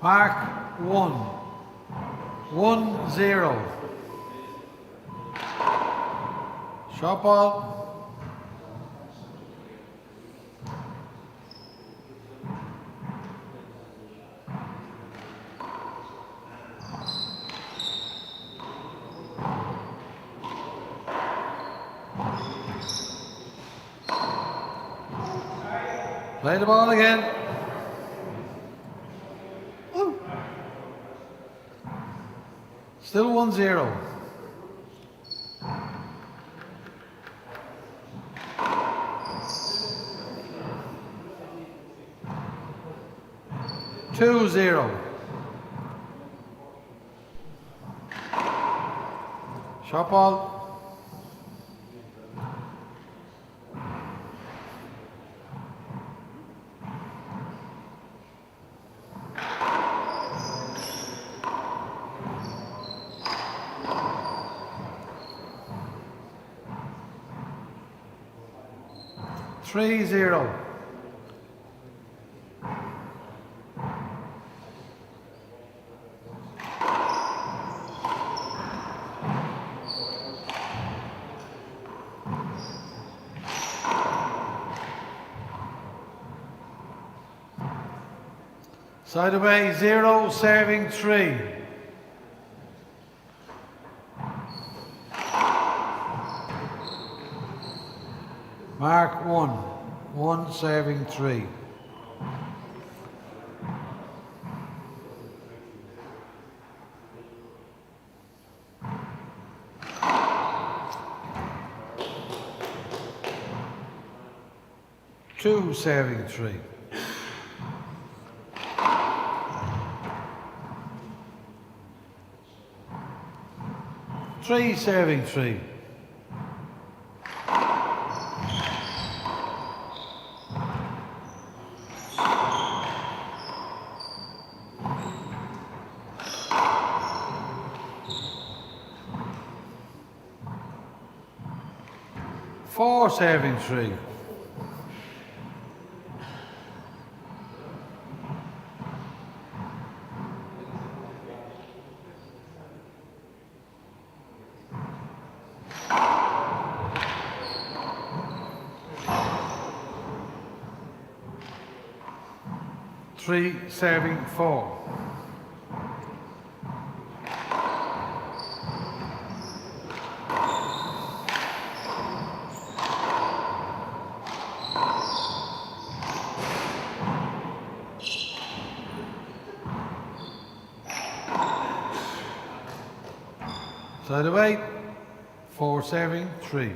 Mark 1. 1-0. Shot ball. Play the ball again. Ooh. Still 1-0. Two zero. Shot ball. Three zero. Side away 0, serving 3. Mark 1, serving 3. Two serving 3. Three serving 3. Four serving 3. Three serving 4. Side away, 4 serving 3.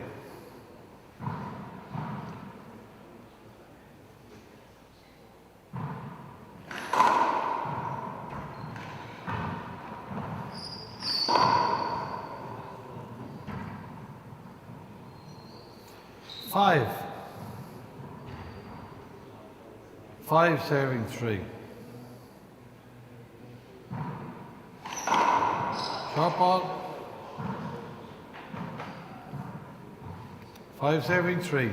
Five serving 3. Shot ball. 5 serving 3.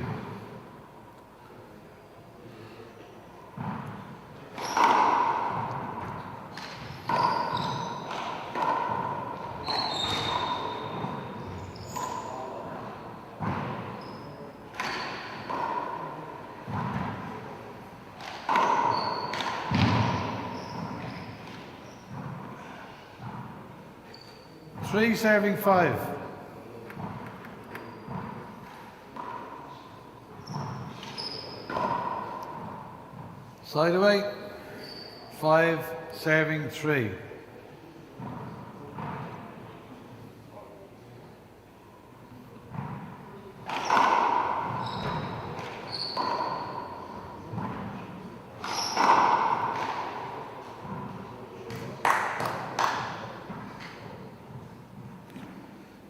Three serving 5. Side away, 5 serving 3.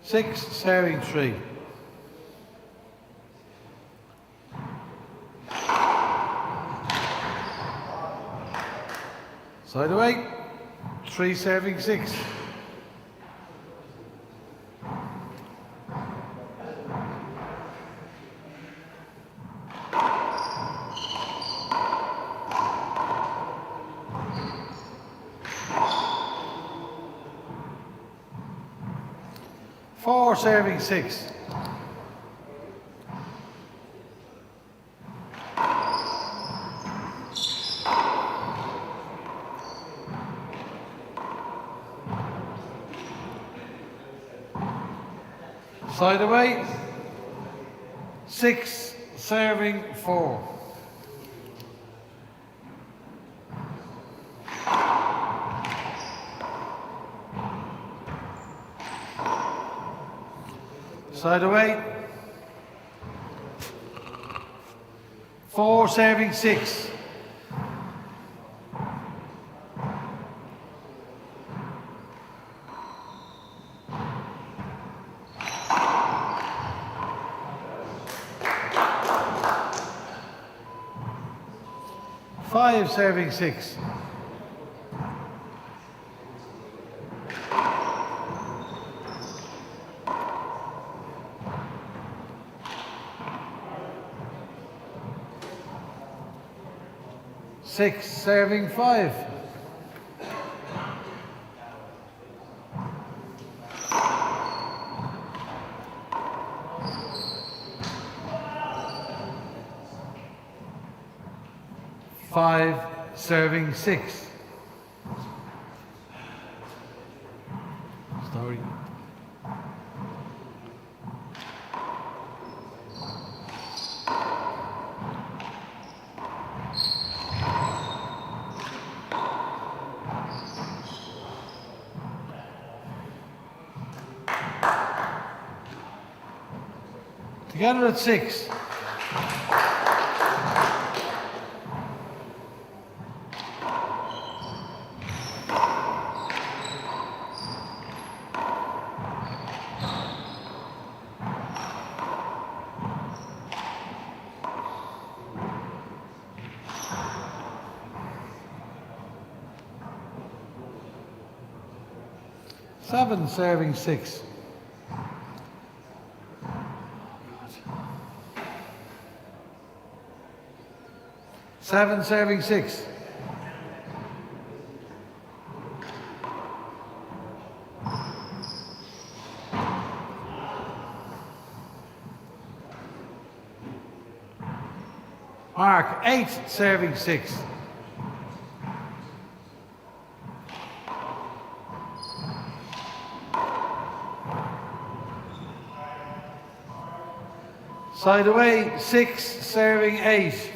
Six serving 3. Side away, 3 serving 6. 4 serving 6. Side away. 6 serving 4. Side away. 4 serving 6. Five serving 6. Six serving 5. Five serving 6. Story. Together at 6. Seven serving 6. Seven serving 6. Mark, 8 serving 6. Side away, 6 serving 8.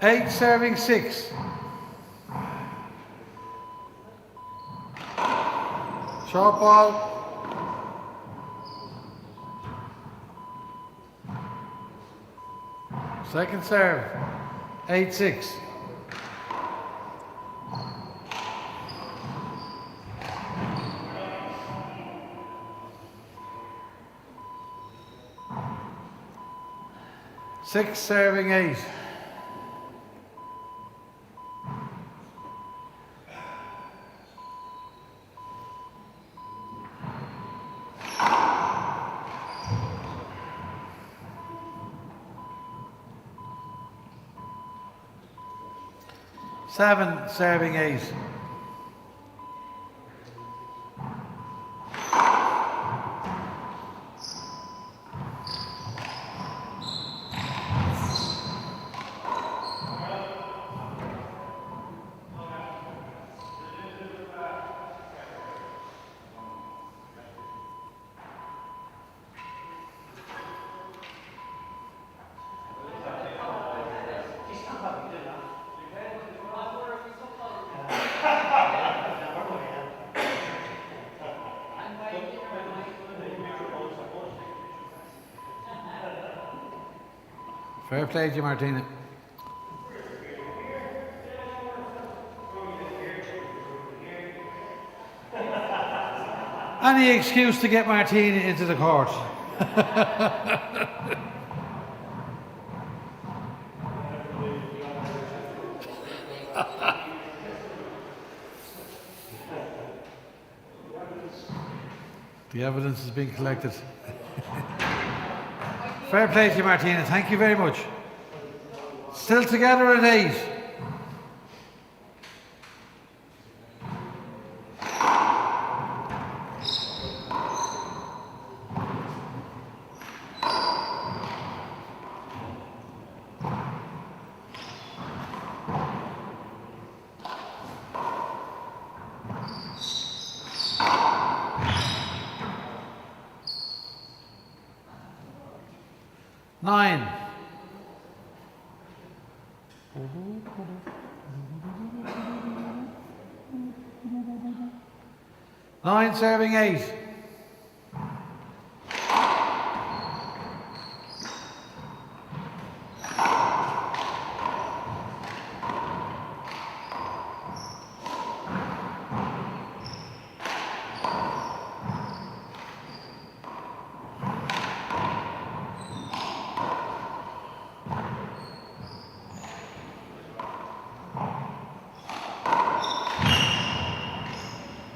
Eight serving 6. Short ball. Second serve. 8-6. Six serving 8. Seven serving 8. Fair play to you, Martina. Any excuse to get Martini into the court. The evidence is being collected. Fair play to you, Martina. Thank you very much. Still together at 8. Nine. Nine serving 8.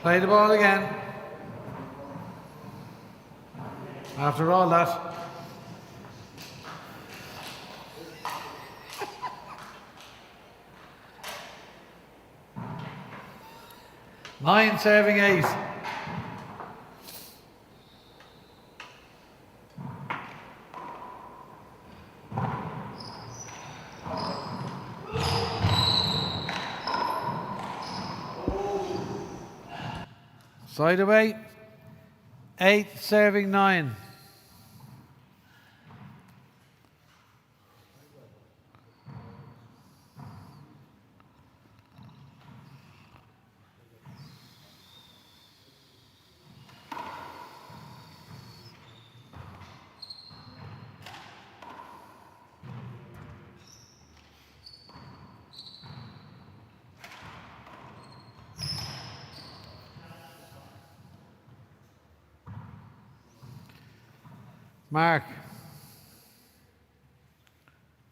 Play the ball again. After all that. Nine serving 8. Side away. 8 serving 9. Mark.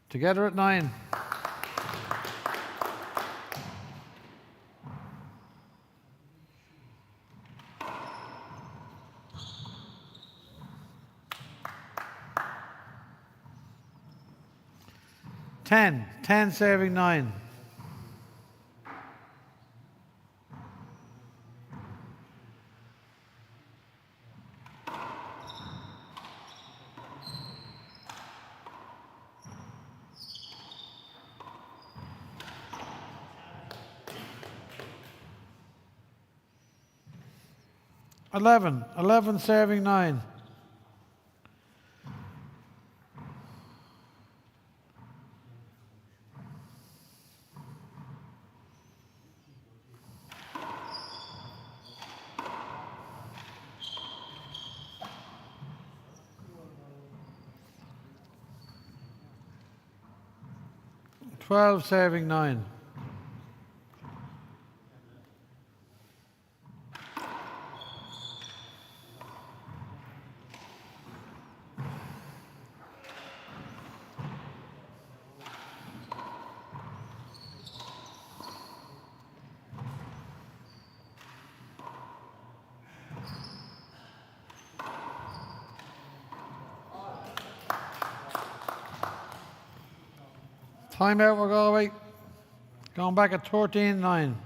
Together at 9. Ten serving 9. Eleven serving 9. Twelve serving 9. Timeout for Galway. Going back at 13-9.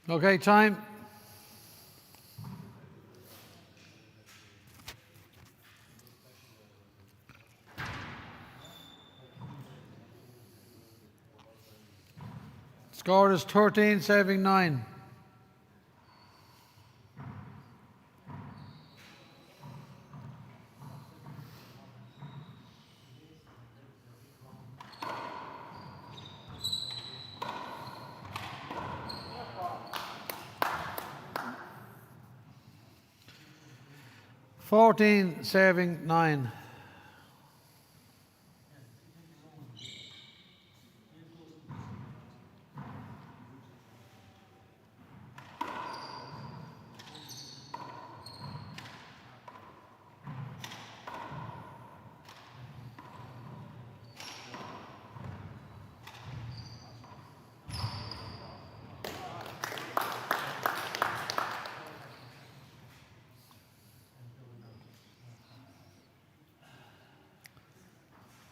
Okay, time. Score is 13, saving 9. Fourteen, saving 9.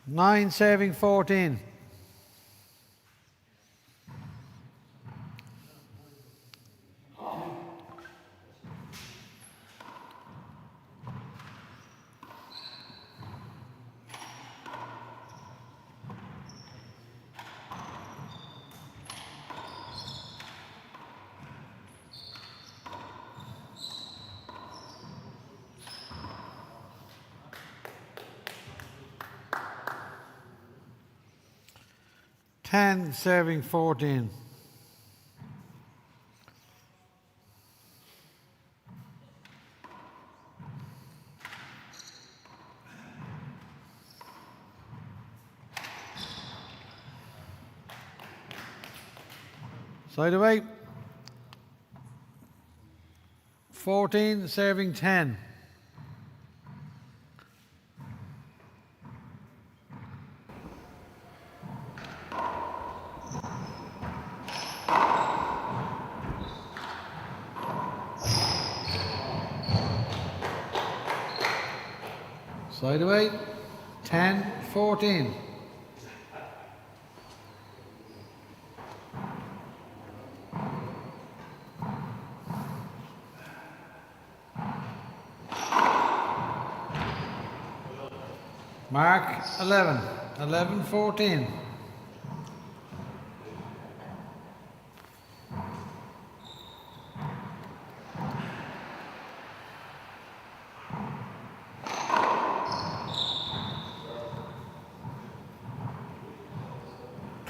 Nine, saving 14. Ten, saving 14. Side away. 14, saving 10. Side away. 10, 14. Mark 11. 11, 14.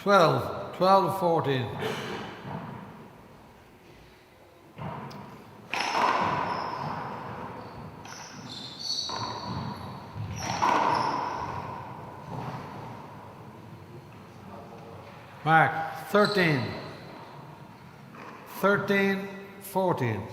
Twelve, 12, 14. Mark 13. 13, 14.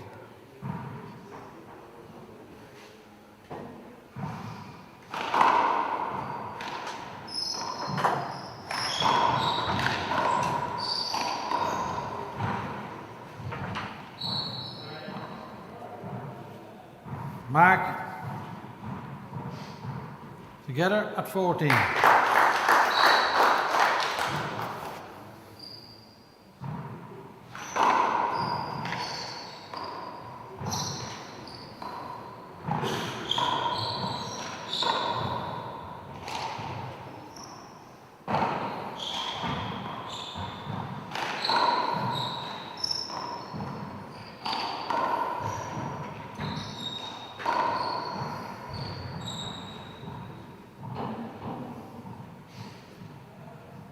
Mark together at 14.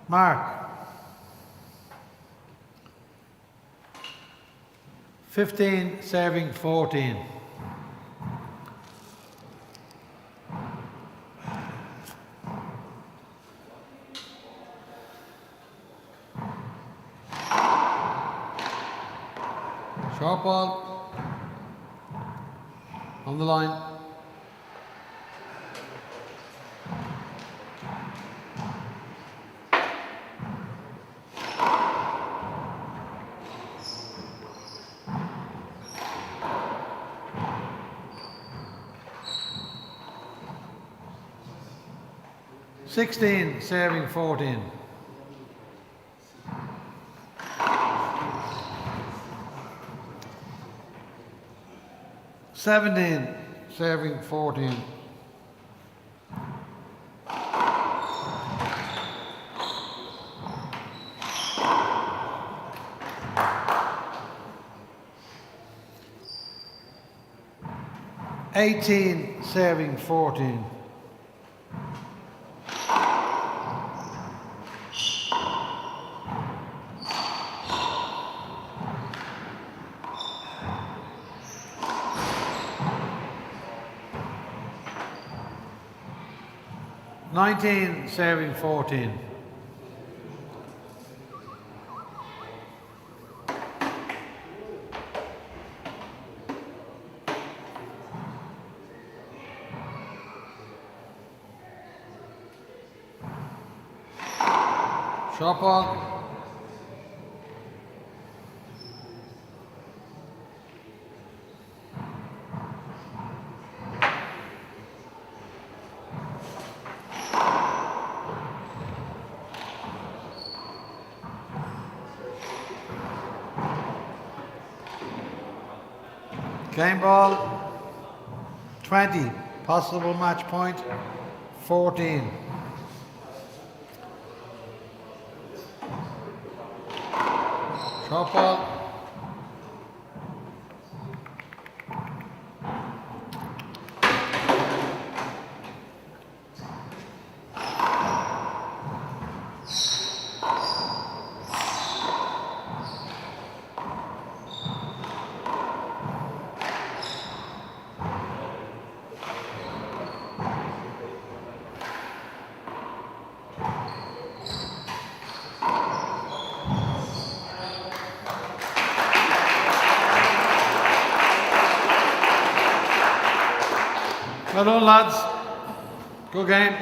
Mark 15, serving 14. Short ball on the line. Sixteen, serving 14. 17, serving 14. Eighteen, serving 14. Nineteen, serving 14. Shot ball. Game ball. 20. Possible match point. 14. Shot ball. Well done, lads. Good game.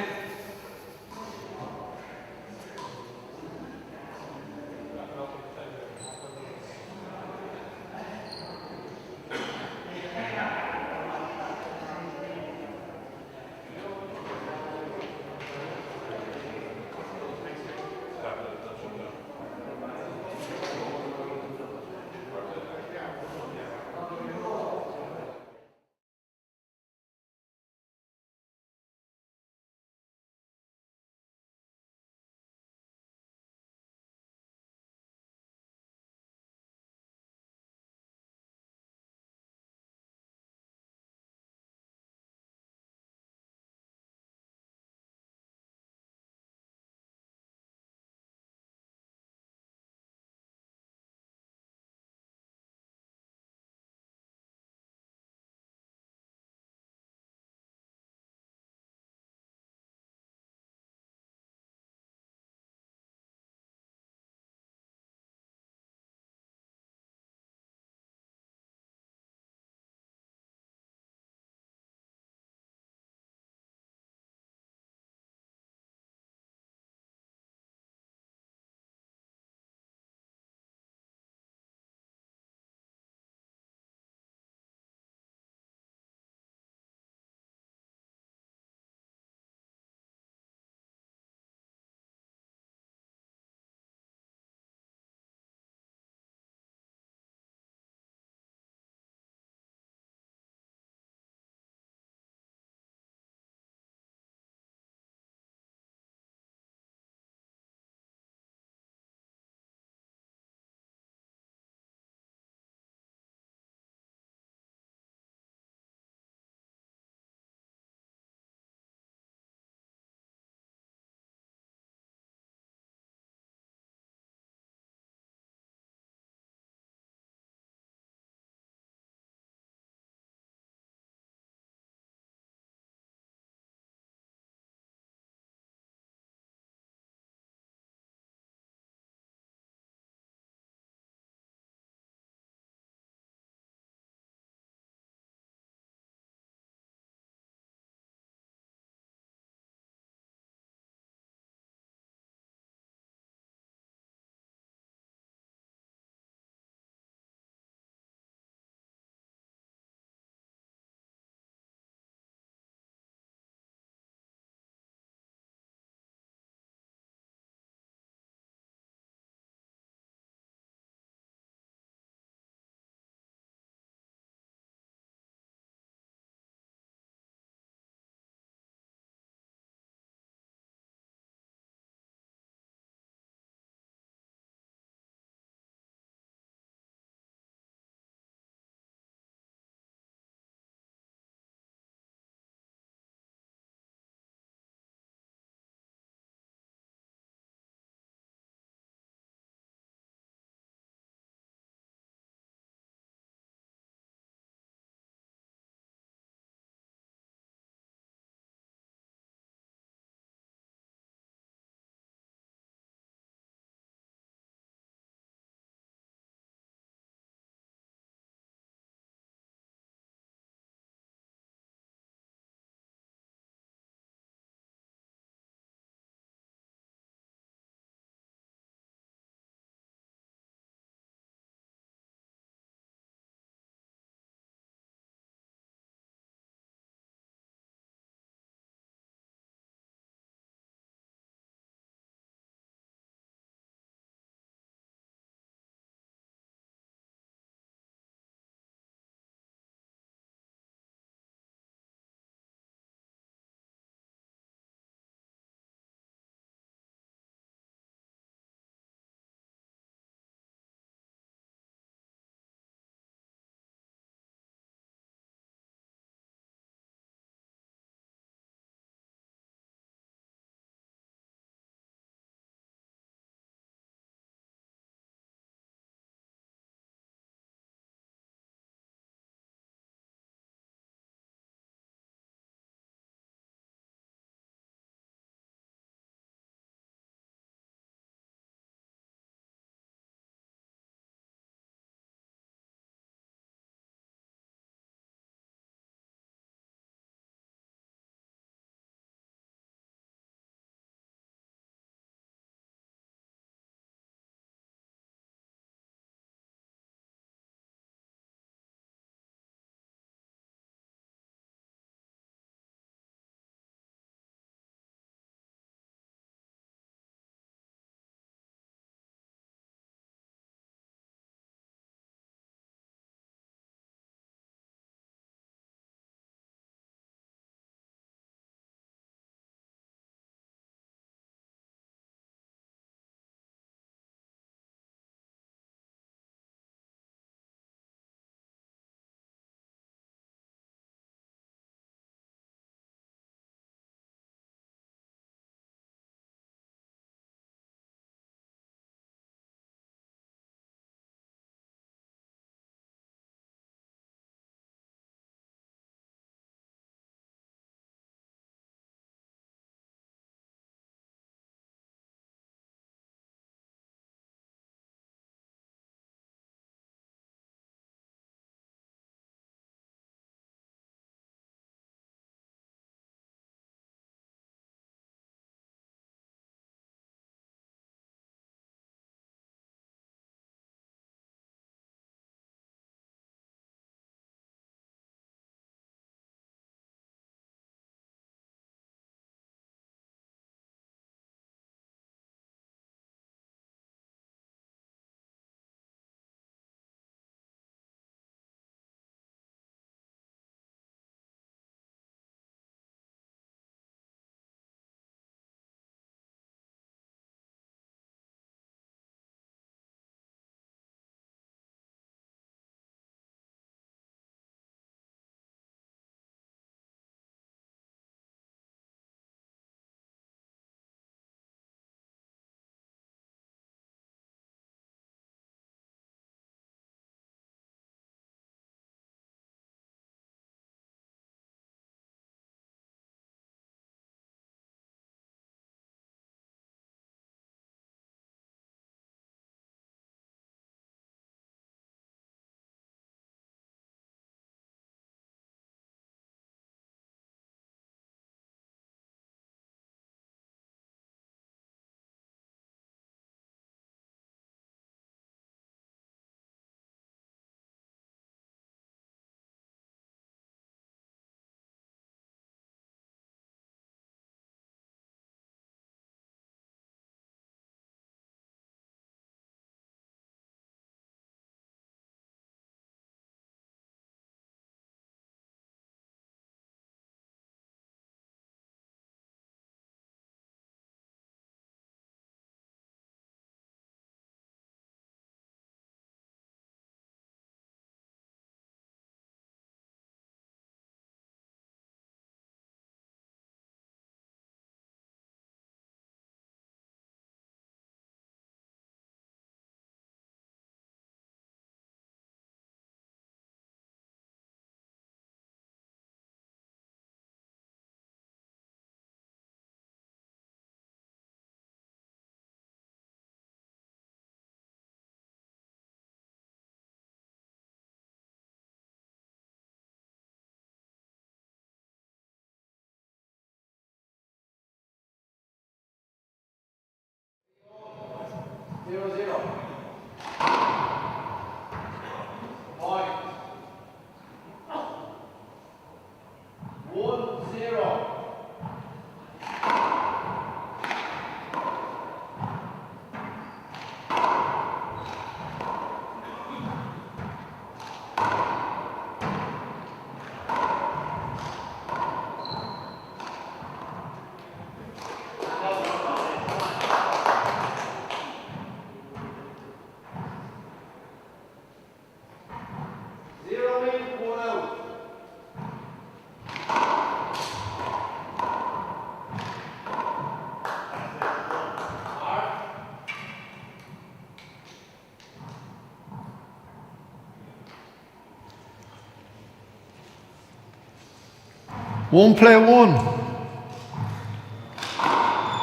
One play one.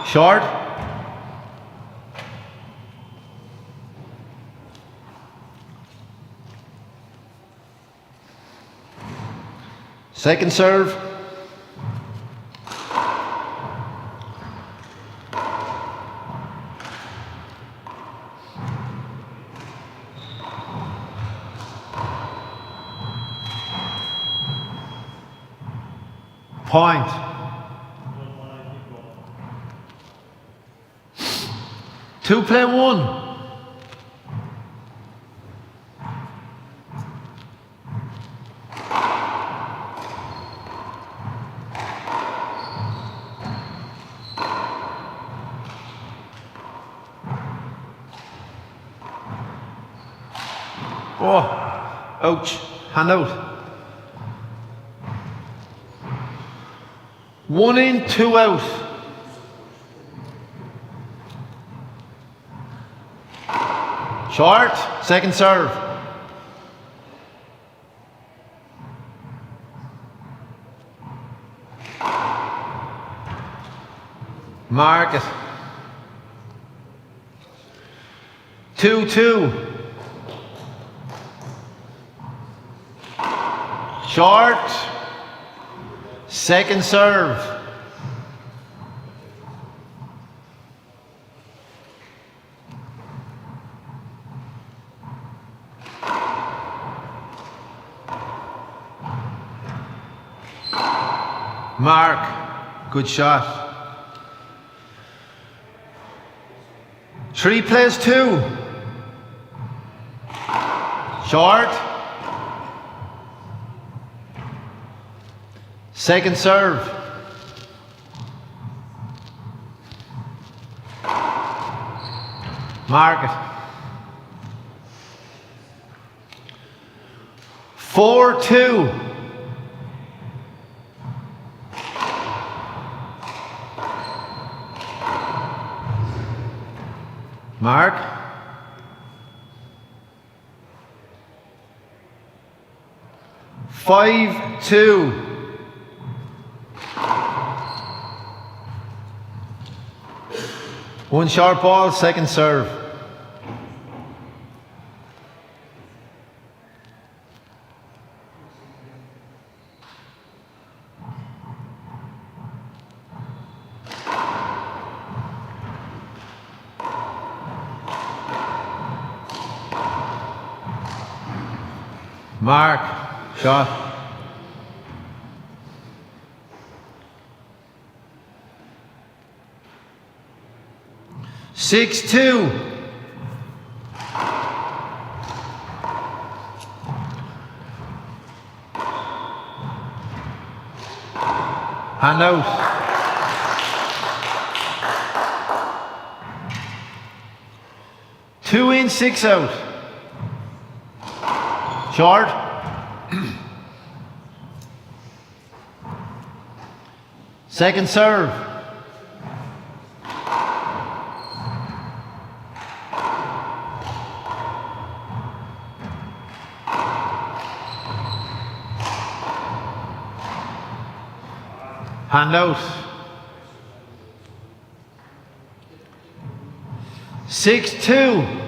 Short. Second serve. Point. Two play one. Oh, ouch, hand out. One in, two out. Short, second serve. Mark it. 2-2. Short, second serve. Mark, good shot. 3 plays 2. Short. Second serve. Mark it. 4-2. Mark. Five, 2. One short ball, second serve. Mark, shot. Six, 2. Hand out. Two in, 6 out. Short. Second serve. Hand out. 6-2.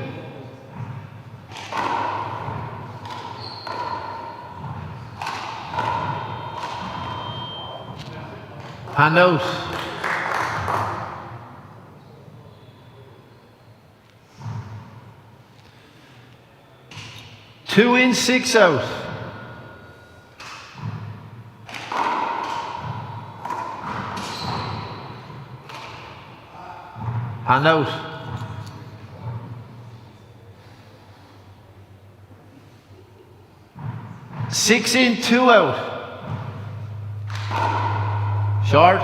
Hand out. 2 in, 6 out. Hand out. 6 in, 2 out. Short.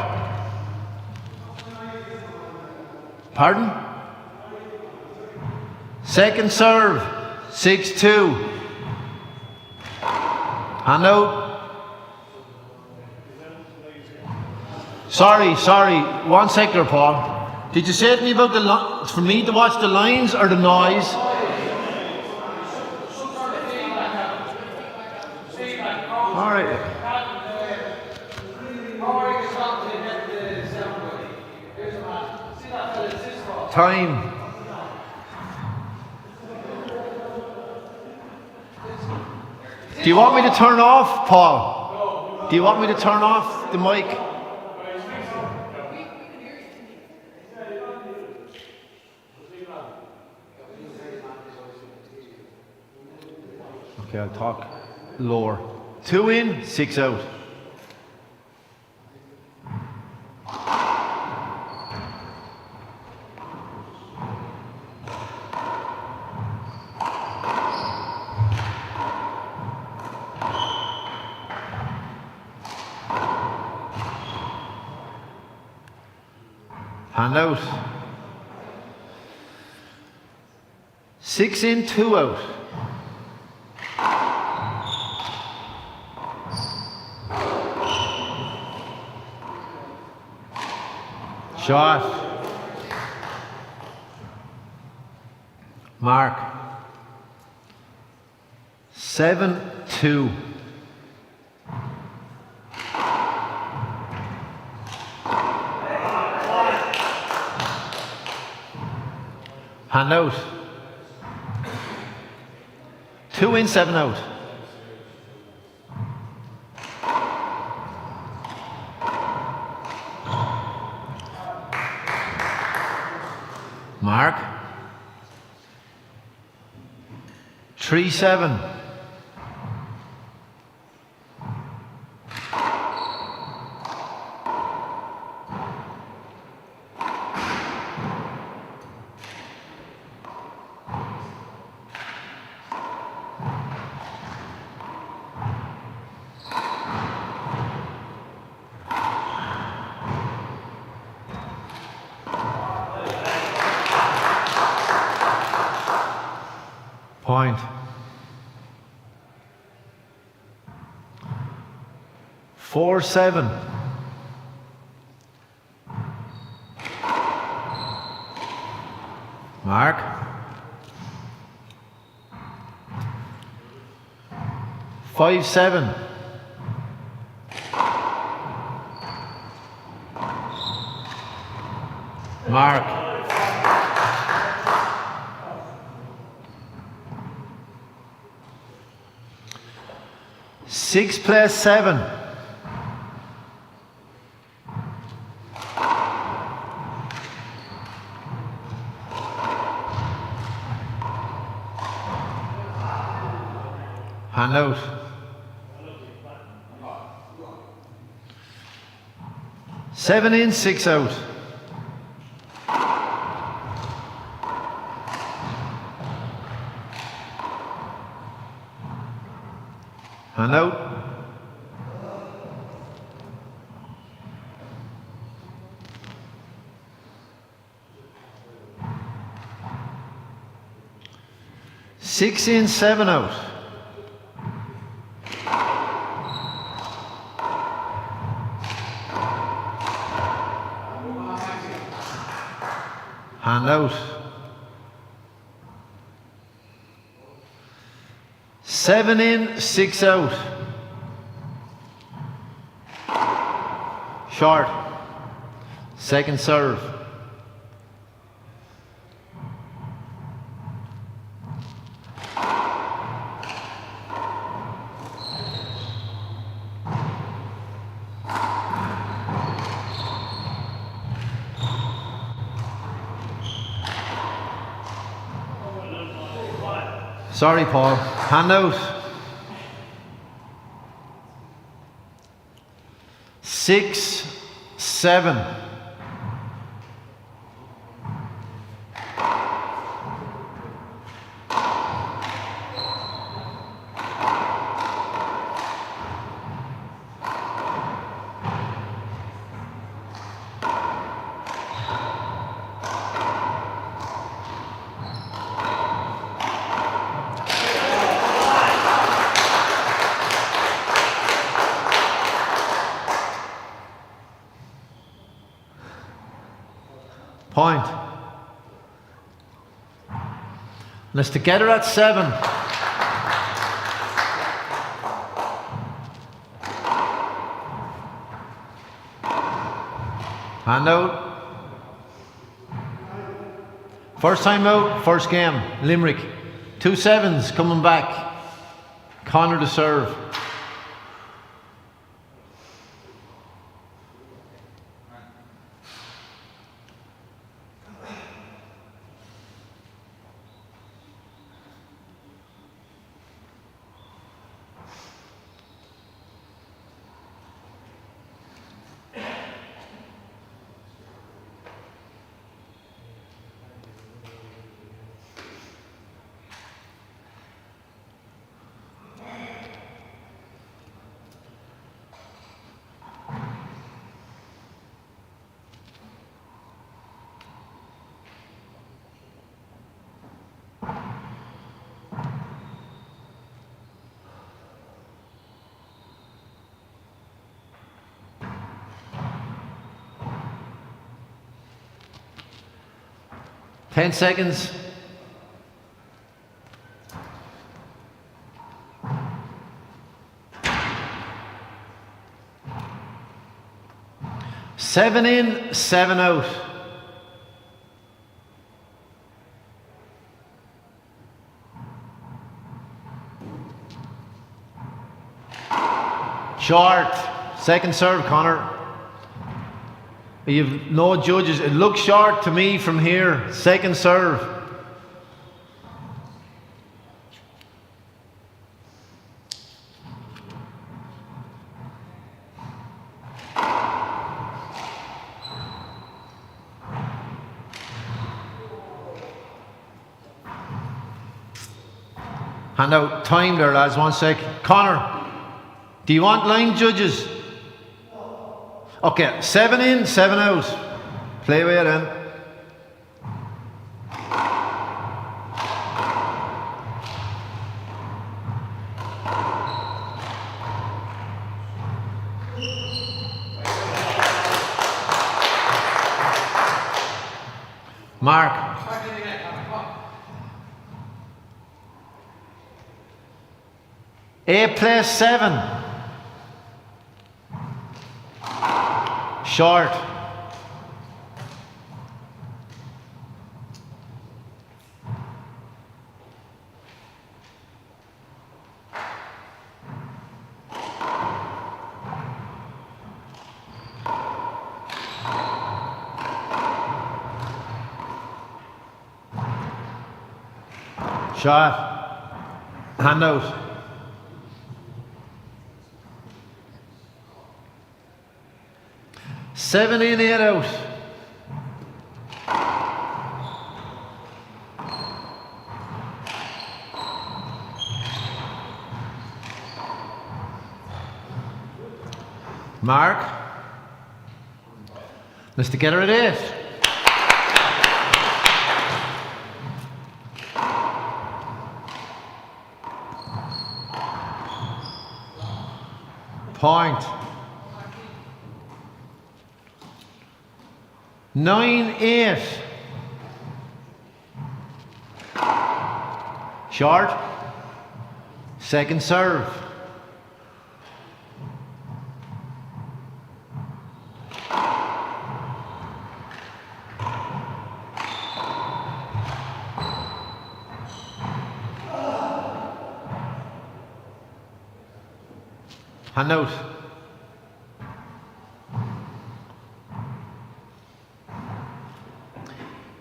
Pardon? Second serve. 6-2. Hand out. Sorry. 1 second, Paul. Did you say to me about for me to watch the lines or the noise? All right. Time. Do you want me to turn off, Paul? Do you want me to turn off the mic? Okay, I'll talk lower. 2 in, 6 out. Hand out. 6 in, 2 out. Shot. Mark. 7-2. Hand out. 2 in, 7 out. Mark. 3-7. Point. 4-7. Mark. 5-7. Mark. 6+7. Hand out. 7 in, 6 out. Hand out. Six in, 7 out. Hand out. 7 in, 6 out. Short. Second serve. Sorry, Paul. Hand out. 6, 7. Point. Let's together at 7. Hand out. First time out, first game. Limerick. 2 sevens coming back. Connor to serve. Ten seconds. Seven in, 7 out. Short. Second serve, Connor. You've no judges. It looks short to me from here. Second serve. Hand out time there, lads. 1 sec. Connor, do you want line judges? Okay, 7 in, 7 out. Play away then. Mark. A plays 7. Short. Shot. Hand out. Seven in, 8 out. Mark. Let's together at 8. Point. 9, 8. Short. Second serve. Hand out.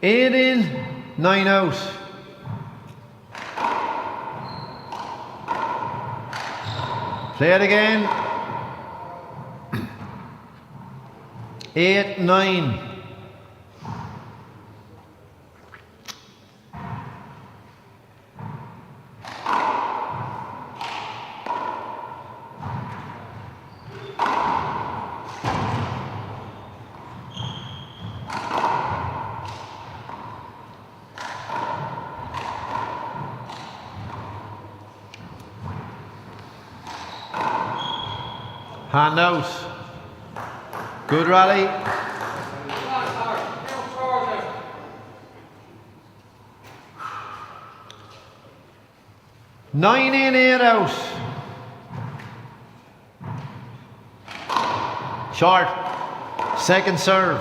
Eight in, 9 out. Play it again. 8-9. Hand out. Good rally. Nine in, 8 out. Short. Second serve.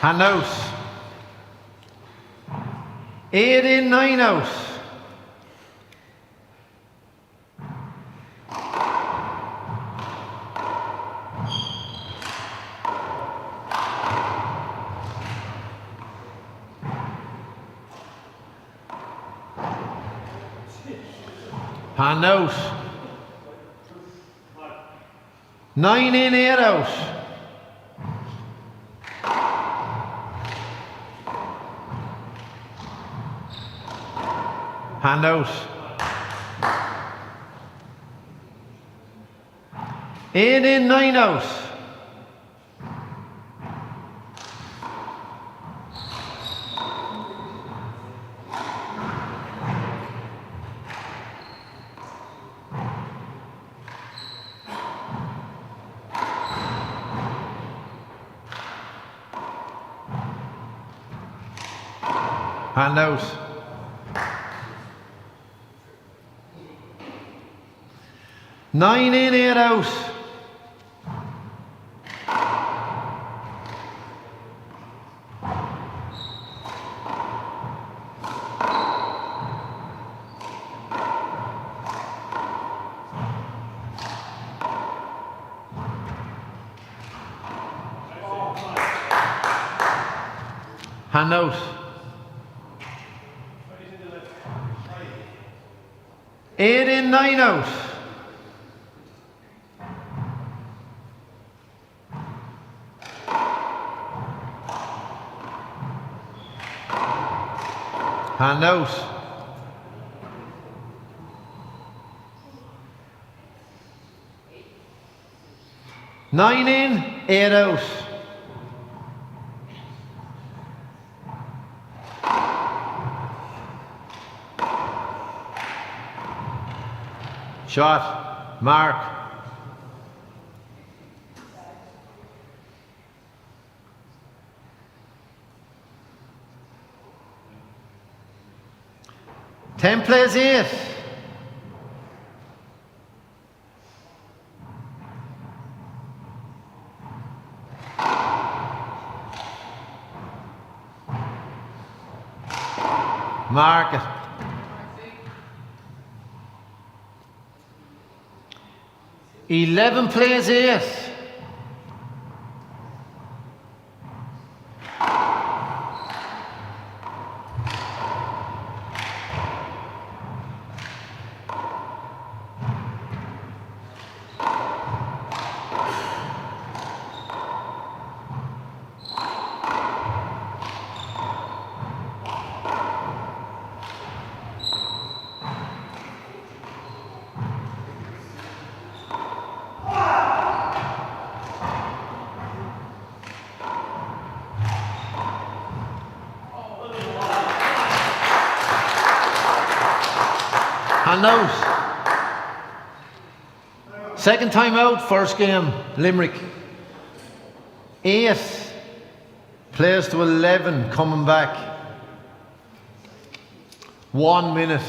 Hand out. 8 in, 9 out. Hand out. 9 in, 8 out. Hand out. 8 in, 9 out. Hand out. 9 in, 8 out. Hand out. 8 in, 9 out. Hand out. 9 in, 8 out. Shot, mark. Ten plays 8. Mark it. 11 plays 8. And out. Second time out, first game, Limerick. 8 plays to 11 coming back. 1 minute.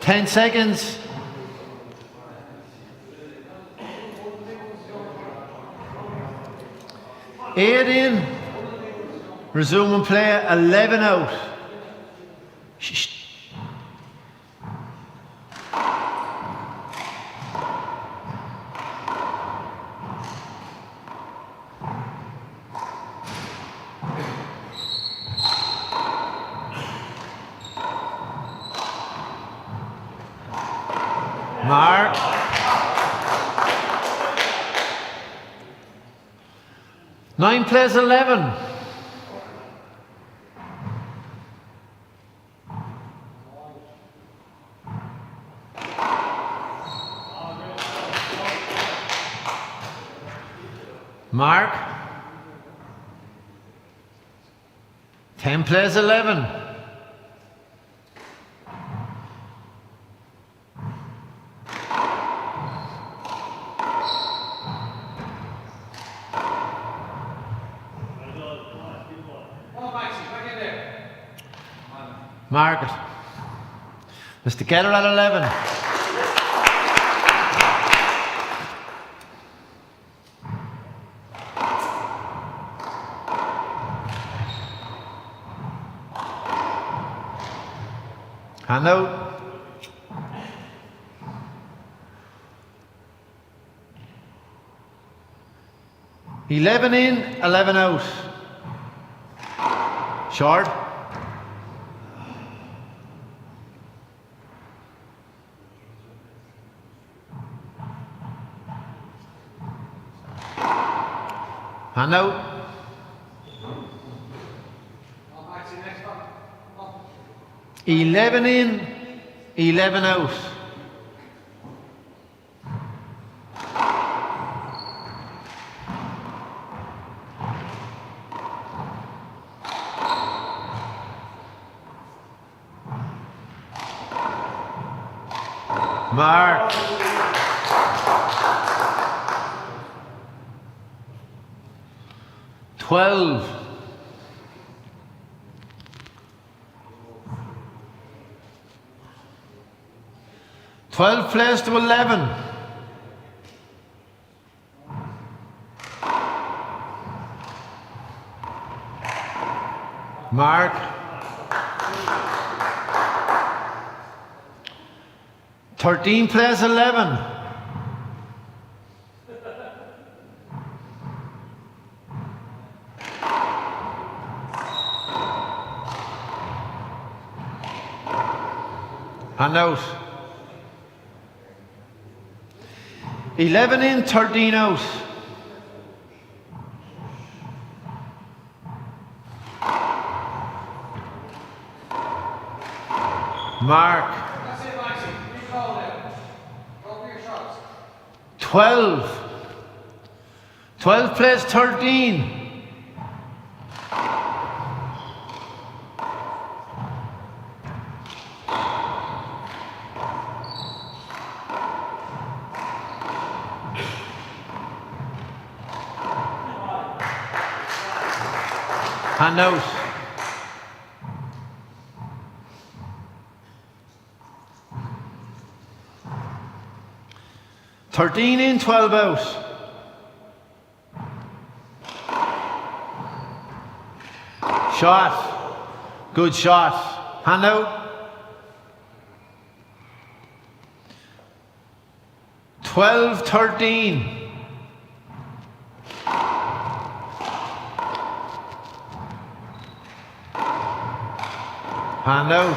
Ten seconds. Eight in. Resume and play. 11 out. Shh. Mark. Nine plays 11. Mark. 10 plays 11. Margaret. Mr. Keller at 11. Hand out. "11 in, 11 out." Short. Hand out. "11 in, 11 out." Mark. "12. 12 plays to 11. Mark. 13 plays 11. Hand out. 11 in, 13 out. Mark. 12. 12 plays 13. Hand out. "13 in, 12 out." Shot. Good shot. Hand out. 12-13. Hand out.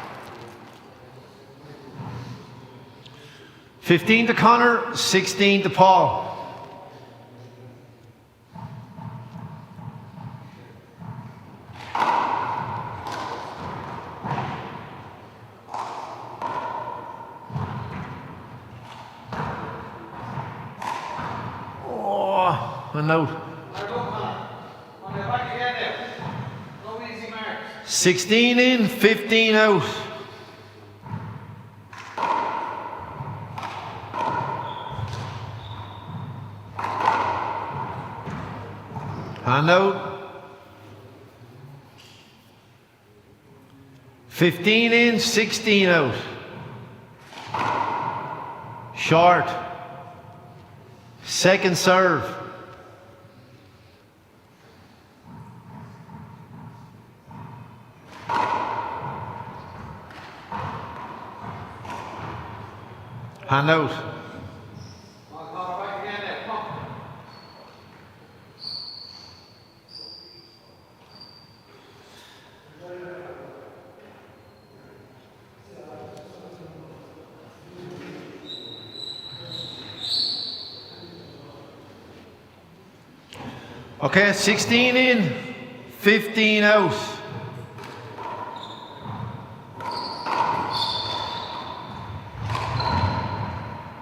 15 to Connor, 16 to Paul. Oh, a note. 16 in, 15 out. Hand out. 15 in, 16 out. Short. Second serve. Hand out. Okay, 16 in, 15 out.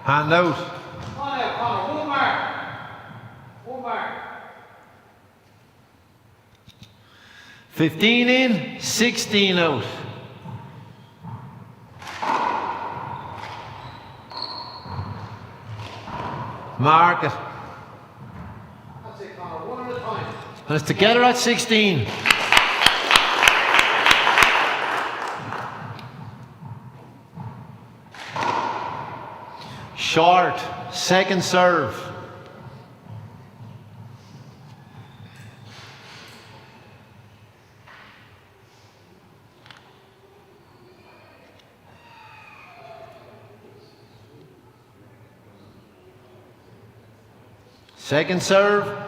Hand out. Come on out, Connor. One mark. One mark. 15 in, 16 out. Mark it. That's it, Connor. One at a time. And it's together at 16. Short, second serve. Second serve.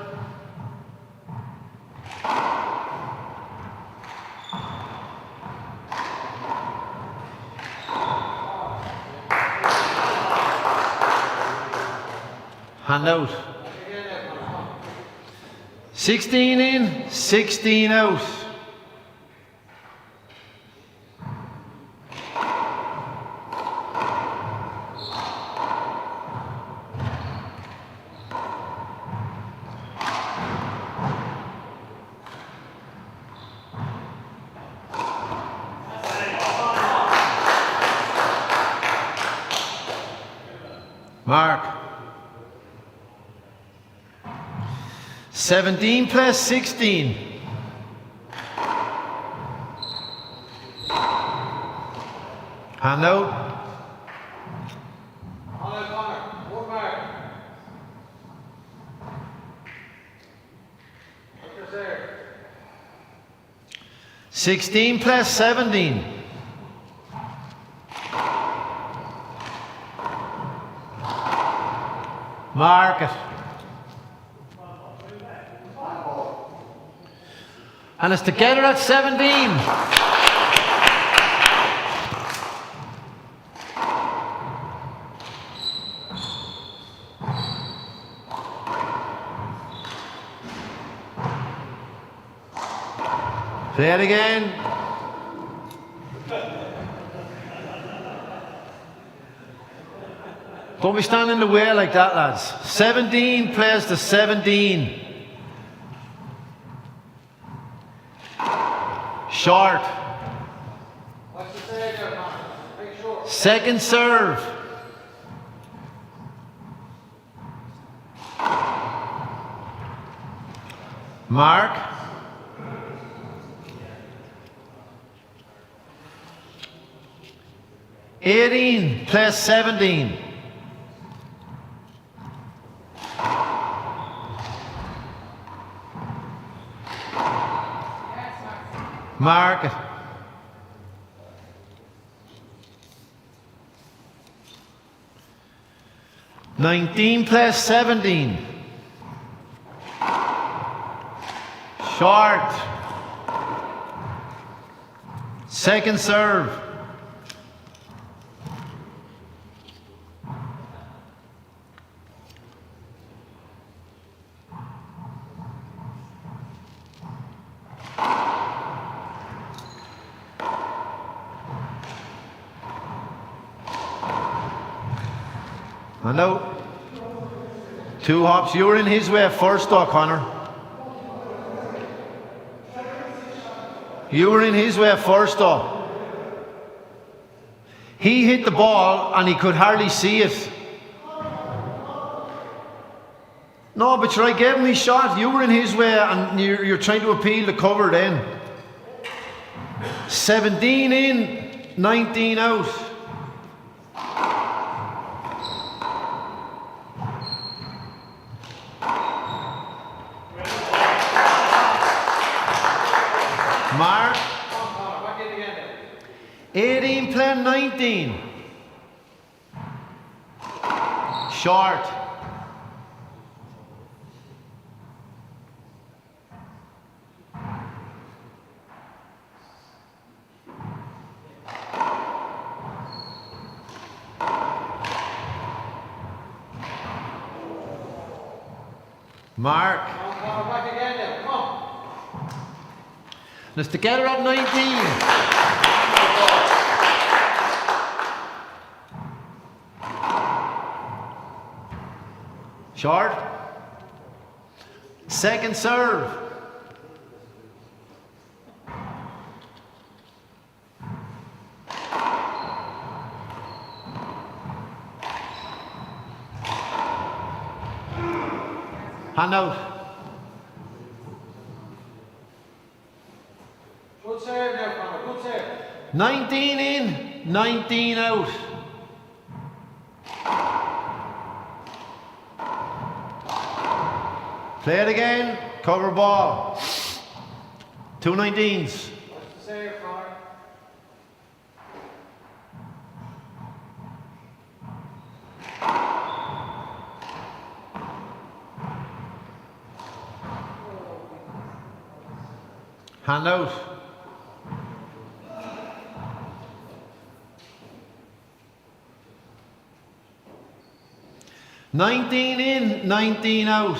Hand out. 16 in, 16 out. Mark. 17 plus 16. Hand out. On out, Connor. One mark. What's there? 16 plus 17. Mark it. And it's together at 17. Play it again. Don't be standing in the way like that, lads. 17 plays to 17. Short. What's the say there, Connor? Make sure. Second serve. Mark. +18 plus 17. Mark it. +19 plus 17. Short. Second serve. And out. 2 hops. You were in his way first though, Connor. You were in his way first though. He hit the ball and he could hardly see it. No, but I gave him his shot. You were in his way and you're trying to appeal the cover then. 17 in, 19 out. Mark. 18 playing 19. Short. Mark. Back again now. Come on. Let's together at 19. Short. Second serve. Hand out. Good serve now, Connor. Good serve. 19 in, 19 out. Play it again, cover ball. 2 19s. What's the serve, Connor? Hand out. "19 in, 19 out."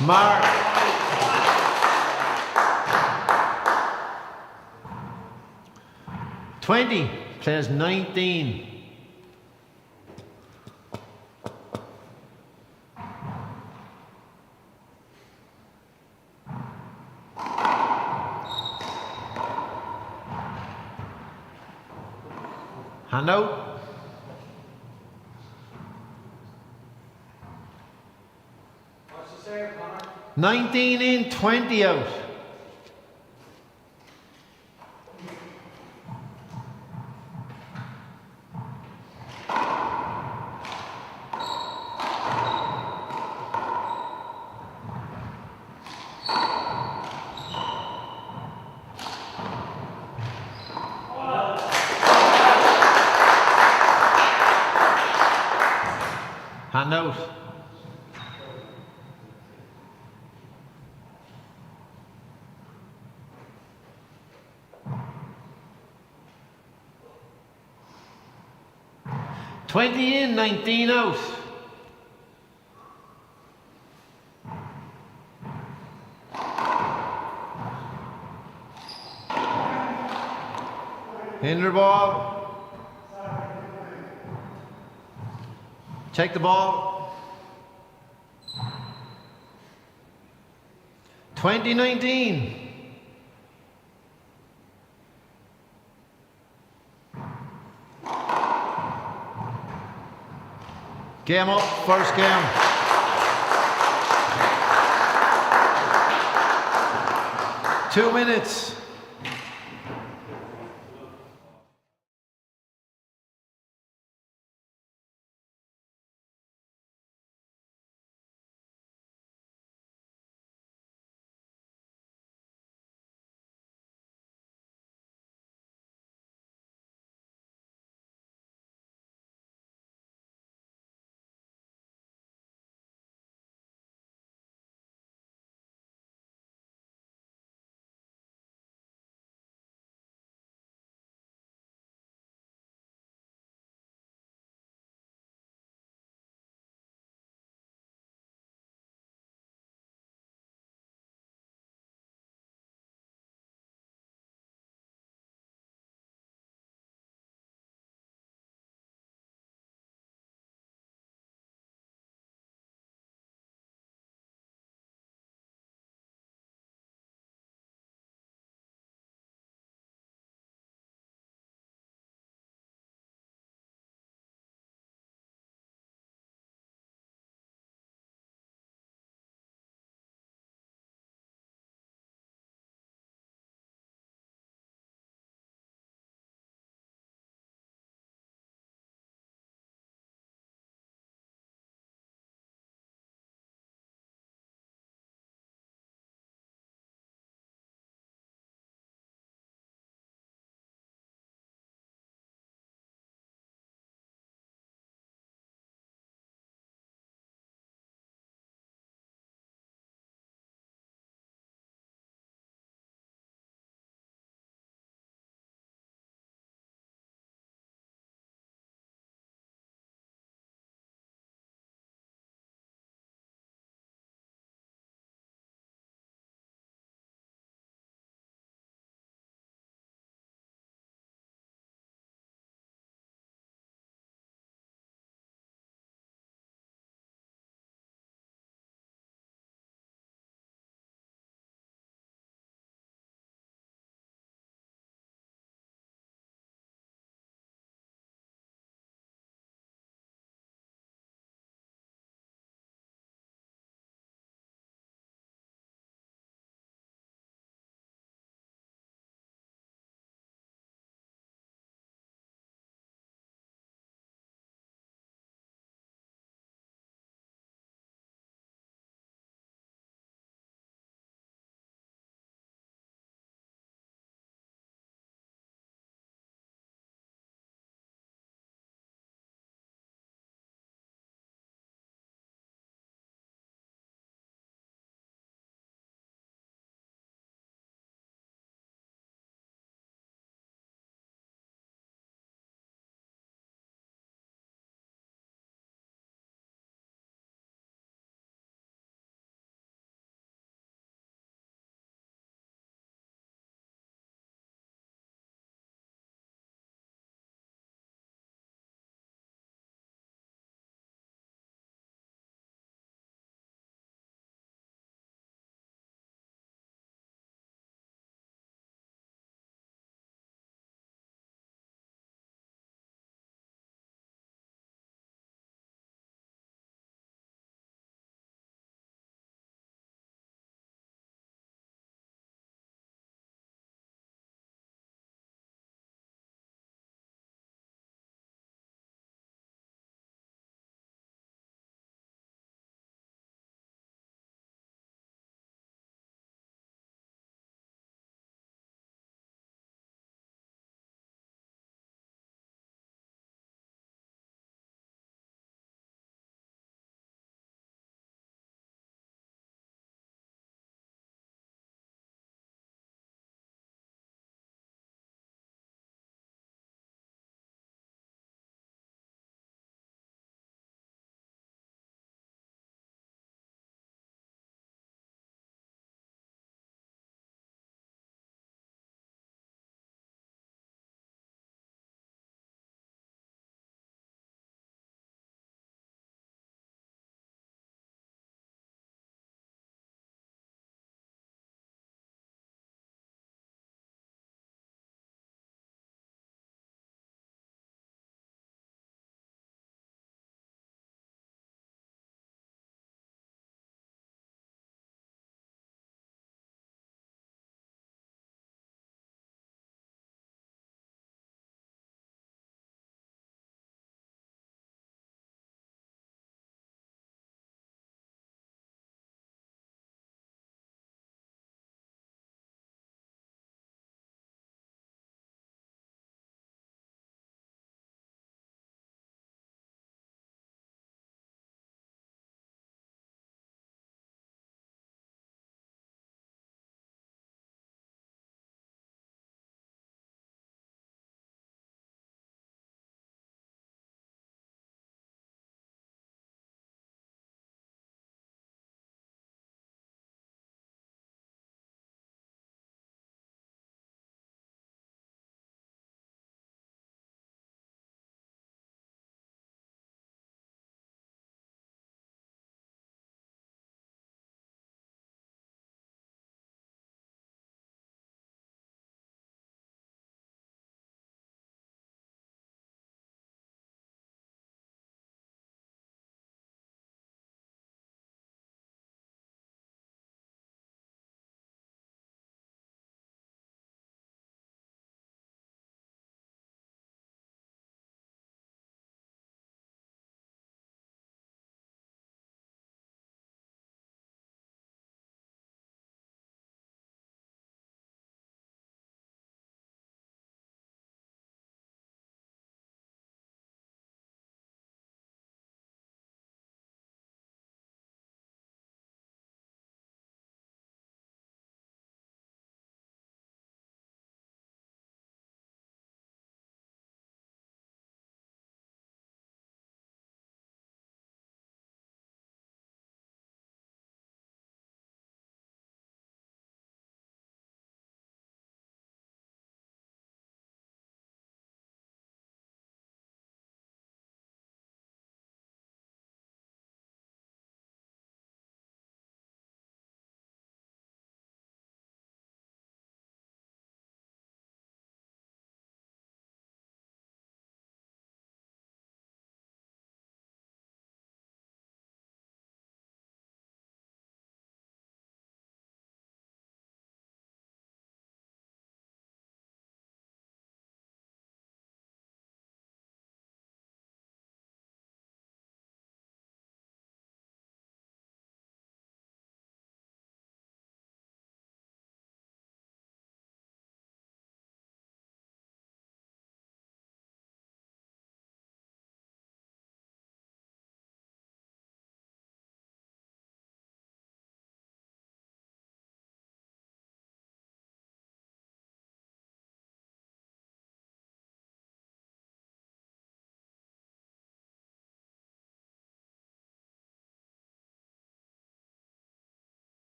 Mark. "20, plays 19. Hand out. What's the serve, Connor? 19 in, 20 out. Hand out. "20 in, 19 out." Hinder ball. Take the ball. 2019. Game up, first game. Two minutes.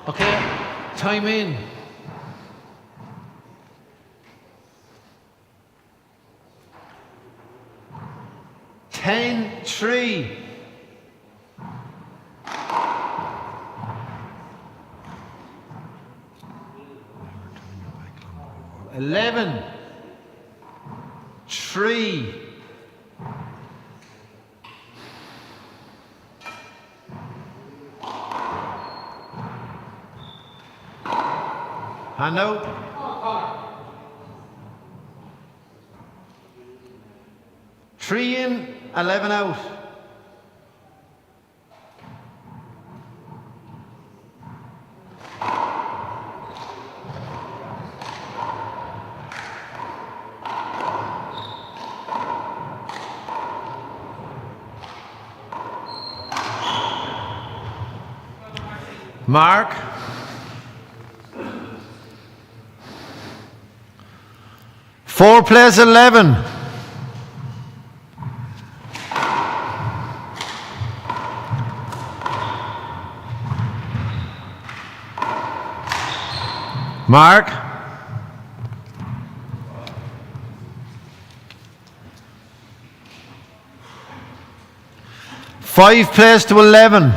Okay, time in. Ten, 3. 11, 3. Hand out. 3 in, 11 out. Mark. Four plays 11. Mark. Five plays to 11.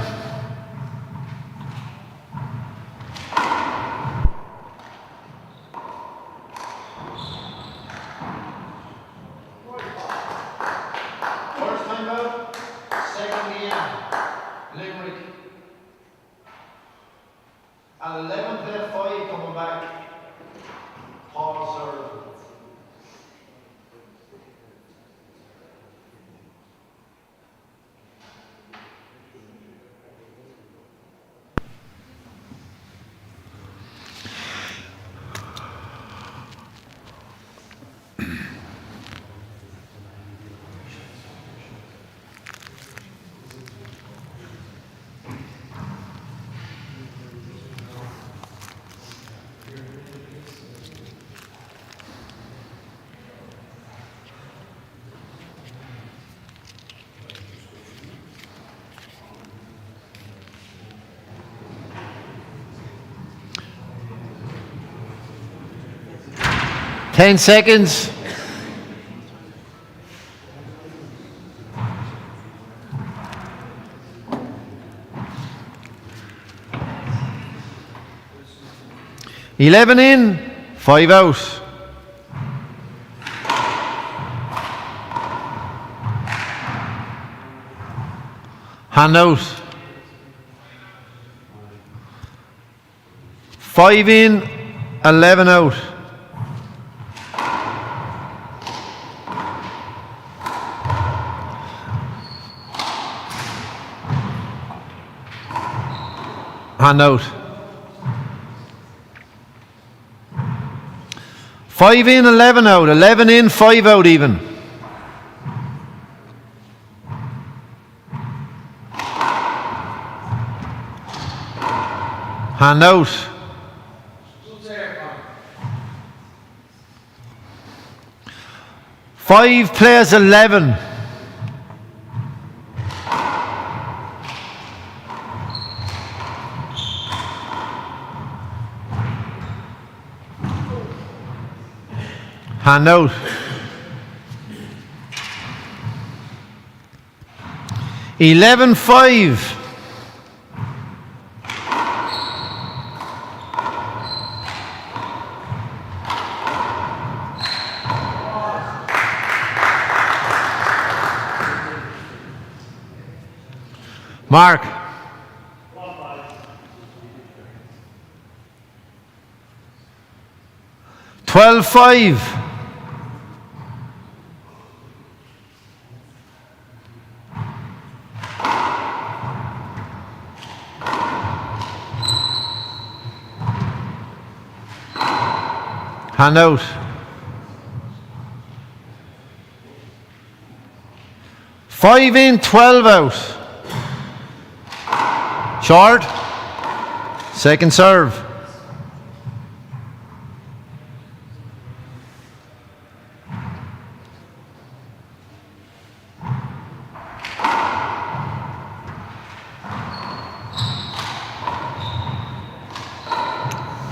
Ten seconds. $11 in, 5 out. Hand out. 5 in, 11 out. Hand out. 5 in, 11 out. 11 in, 5 out even. Hand out. 5 plays 11. Hand out. 11-5. Mark. $12-5. Hand out. 5 in, 12 out. Short. Second serve.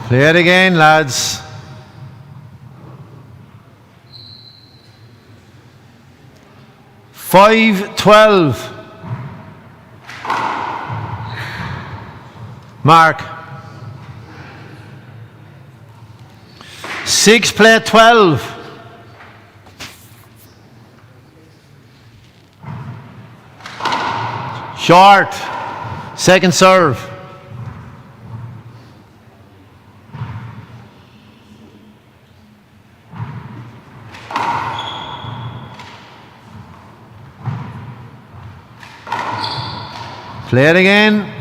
Play it again, lads. Five 12. Mark. 6 play 12. Short. Second serve. Play it again.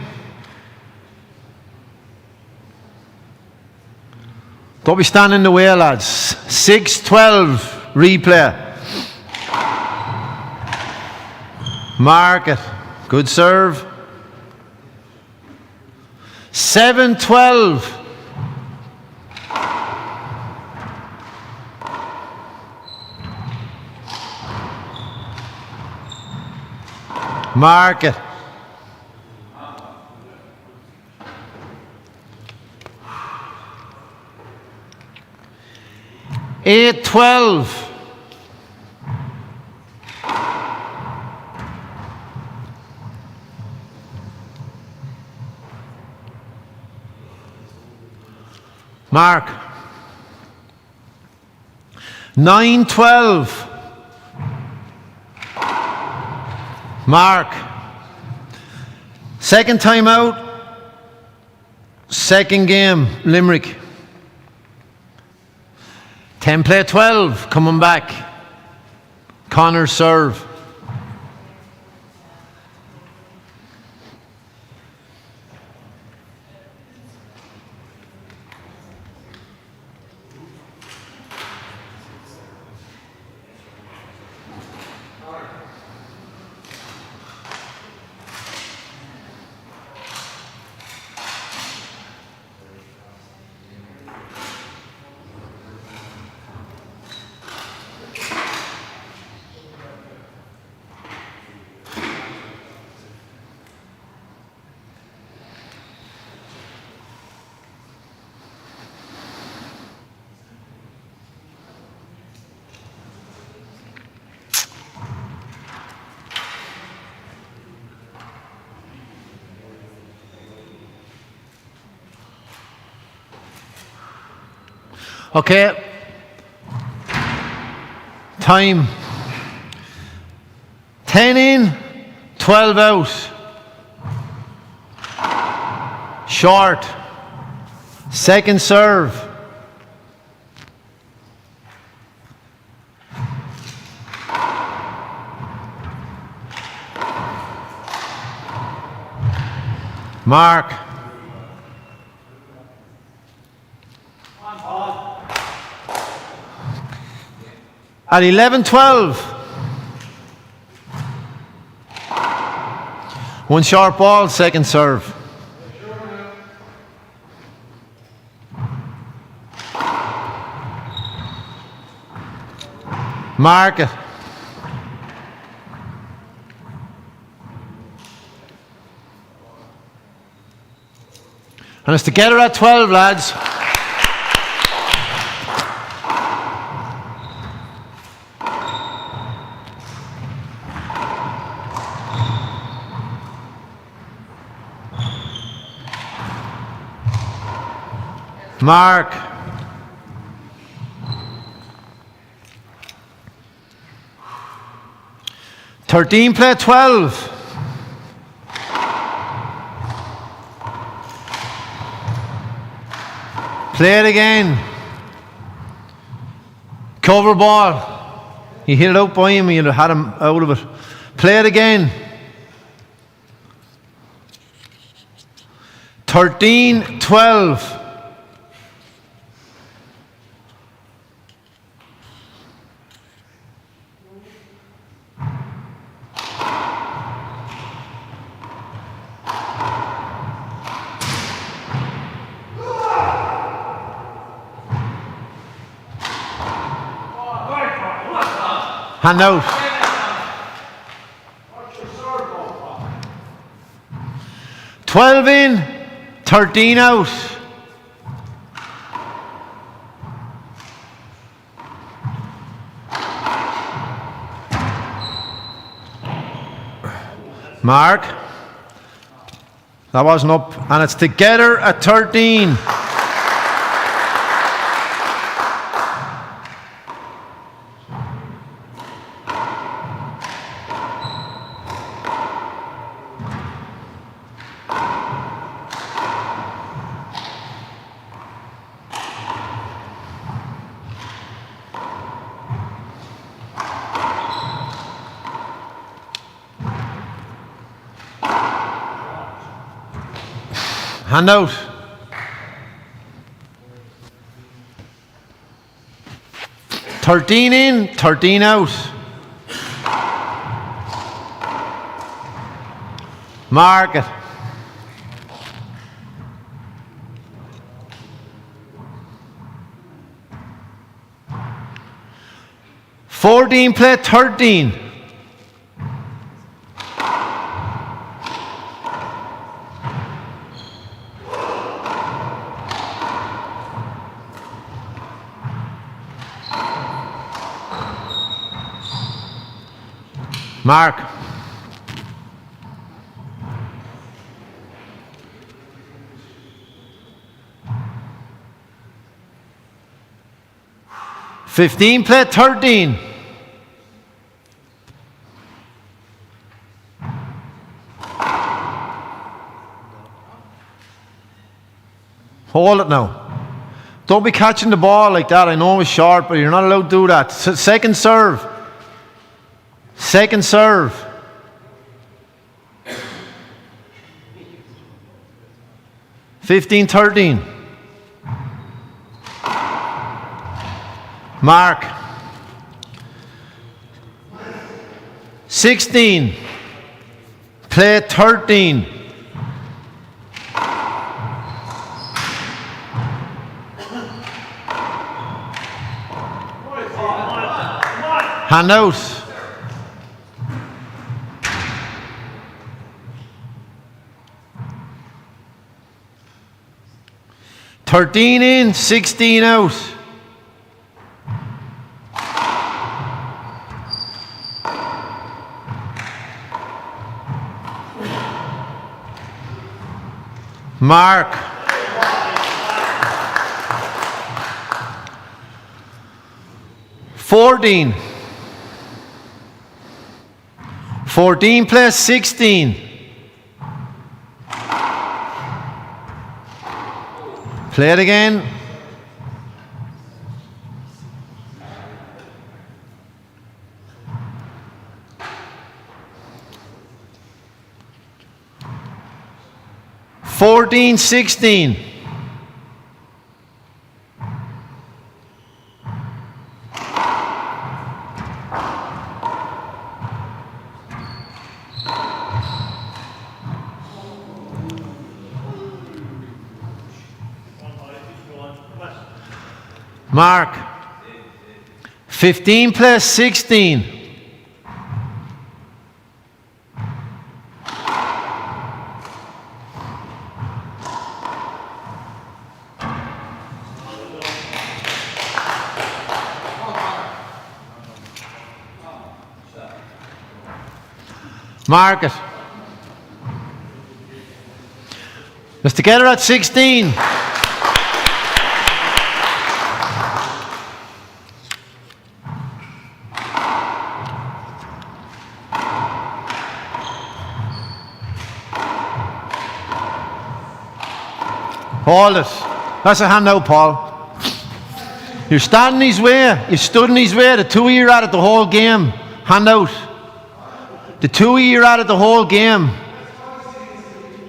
Don't be standing in the way, lads. 6-12 replay. Mark it. Good serve. 7-12. Mark it. Eight 12. Mark. 9-12. Mark. Second time out. Second game, Limerick. 10 play 12, coming back. Connor serve. Okay. Time. 10 in, 12 out. Short. Second serve. Mark. At 11-12. One short ball, second serve. Mark it. And it's together at 12, lads. Mark. Thirteen play 12. Play it again. Cover ball. You hit it out by him, you'd have had him out of it. Play it again. 13-12. Hand out. 12 in, 13 out. Mark. That wasn't up. And it's together at 13. Hand out. $13 in, $13 out. Mark it. $14 play, 13. Mark. $15 play, 13. Hold it now. Don't be catching the ball like that. I know it's short, but you're not allowed to do that. Second serve. Second serve. $15-13. Mark. 16. Play 13. Hand out. $13 in, $16 out. Mark. $14 plus 16. Play it again. $14-16. Mark. 15 plus 16. Mark it. Let's together at 16. Hold it. That's a hand out, Paul. You're standing his way. You stood in his way. The two of you are at it the whole game. Hand out. The two of you are at it the whole game.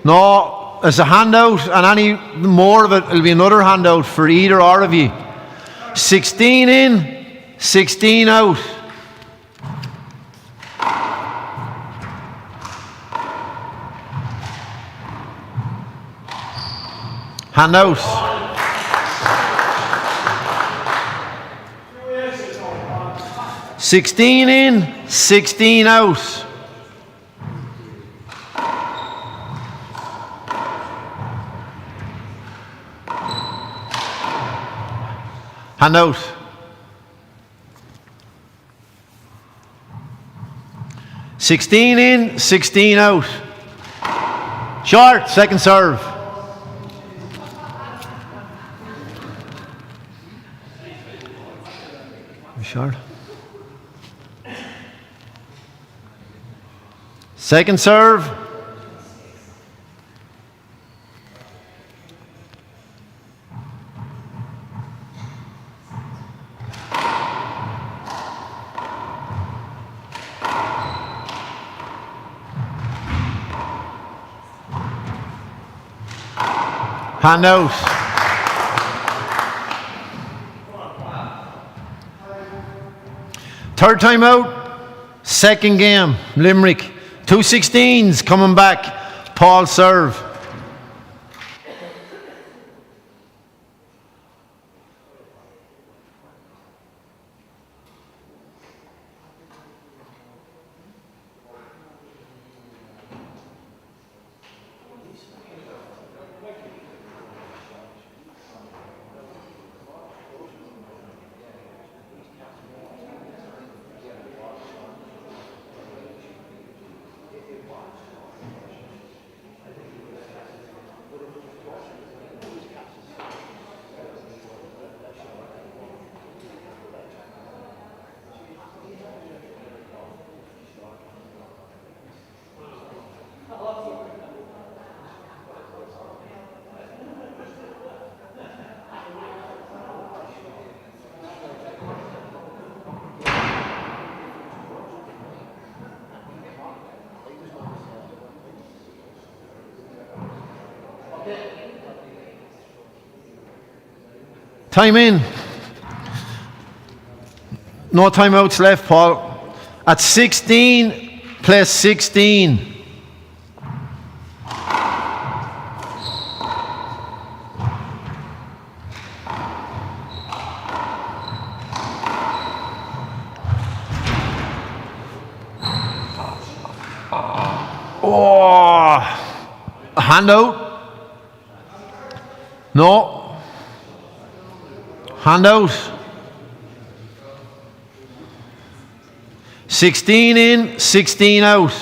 No, it's a handout, and any more of it will be another handout for either or of you. 16 in, 16 out. Hand out. $16 in, $16 out. Hand out. 16 in, 16 out. Short, second serve. Short. Second serve. Hand out. Third time out, second game, Limerick. 2 16s coming back, Paul serve. Time in. No timeouts left, Paul. At 16, plus 16. Oh, a handout? No. Hand out. 16 in, 16 out.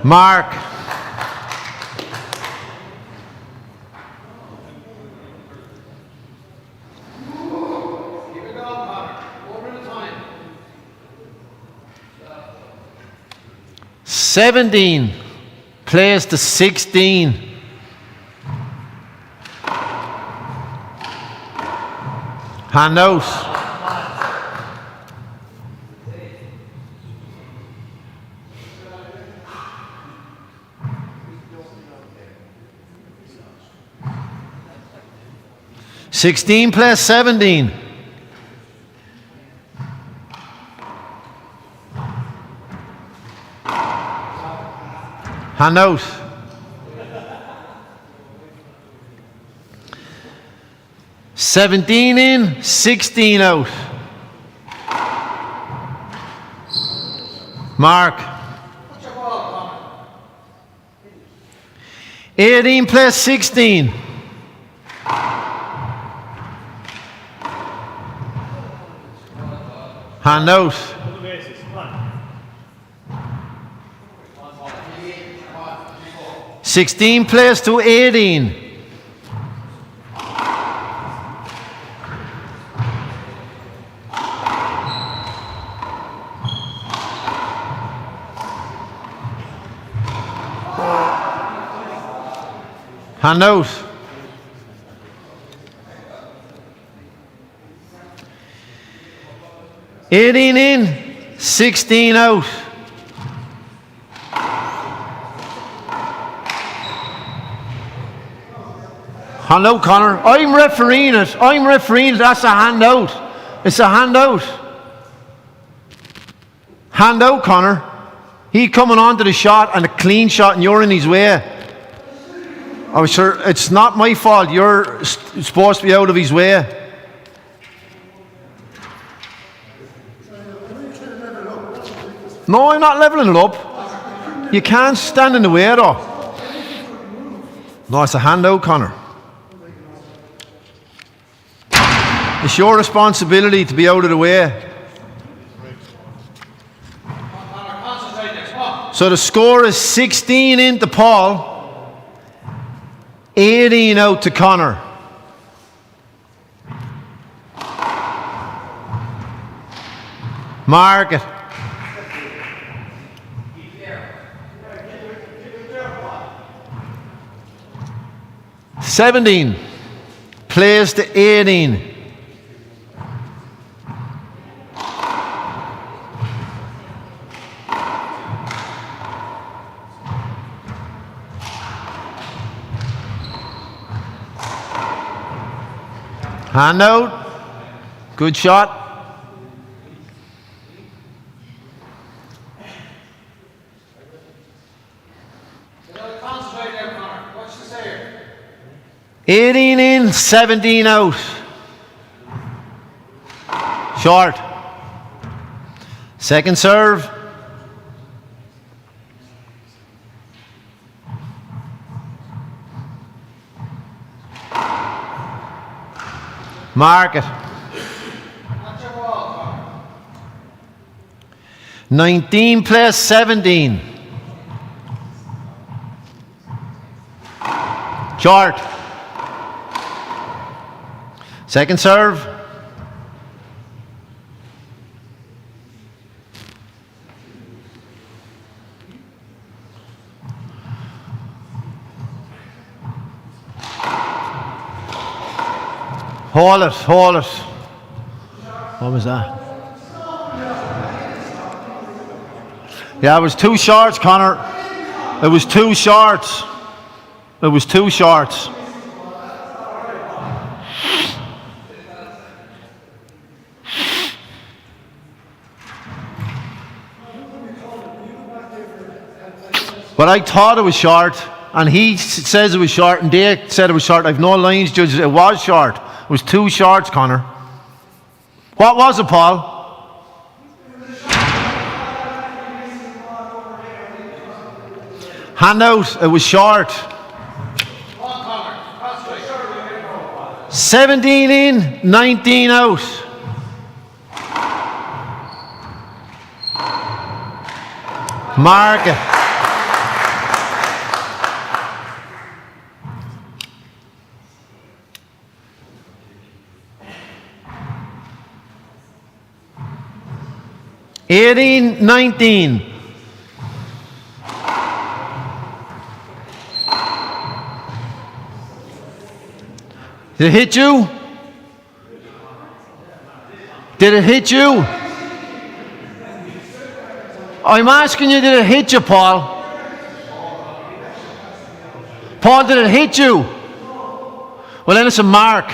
Mark. $17 plays to 16. Hand out. $16 plus 17. Hand out. $17 in, 16 out. Mark. 18 plus 16. Hand out. 16 plays to 18. Hand out. $18 in, 16 out. Hand out, Connor. I'm refereeing it. That's a hand out. It's a hand out. Hand out, Connor. He coming on to the shot and a clean shot and you're in his way. I'm sure it's not my fault. You're supposed to be out of his way. No, I'm not levelling it up. You can't stand in the way, though. No, it's a handout, Connor. It's your responsibility to be out of the way. So the score is 16 into Paul, 18 out to Connor. Mark it. "17 plays to 18. Hand out. Good shot. Concentrate there, Connor. Watch the stair. 18 in, 17 out. Short. Second serve. Mark it. 19 plays 17. Short. Second serve. Hold it, hold it. What was that? Yeah, it was two shorts, Connor. It was two shorts. It was two shorts. But I thought it was short, and he says it was short, and they said it was short. I've no lines, judge. It was short. It was two shorts, Connor. What was it, Paul? Hand out. It was short. 17 in, 19 out. Mark it. Eighteen, 19. Did it hit you? Did it hit you? I'm asking you, did it hit you, Paul? Paul, did it hit you? Well, then it's a mark.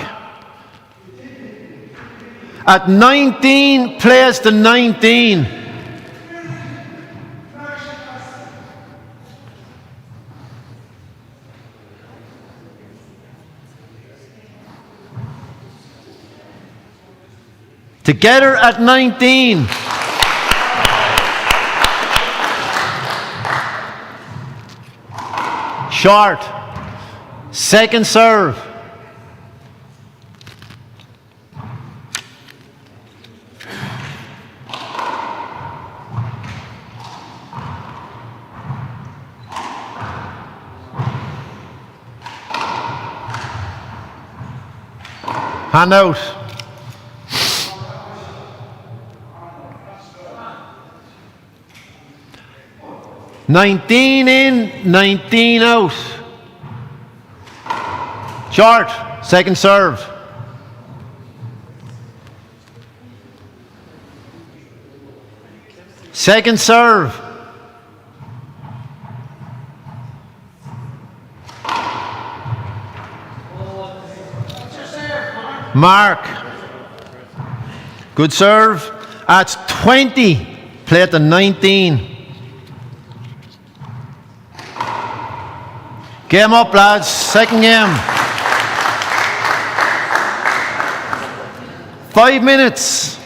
At 19 plays to 19. Together at 19. Short. Second serve. Hand out. "19 in, 19 out." Short. Second serve. Second serve. Mark. Good serve. That's 20. Play at the 19. Game up, lads. Second game. 5 minutes.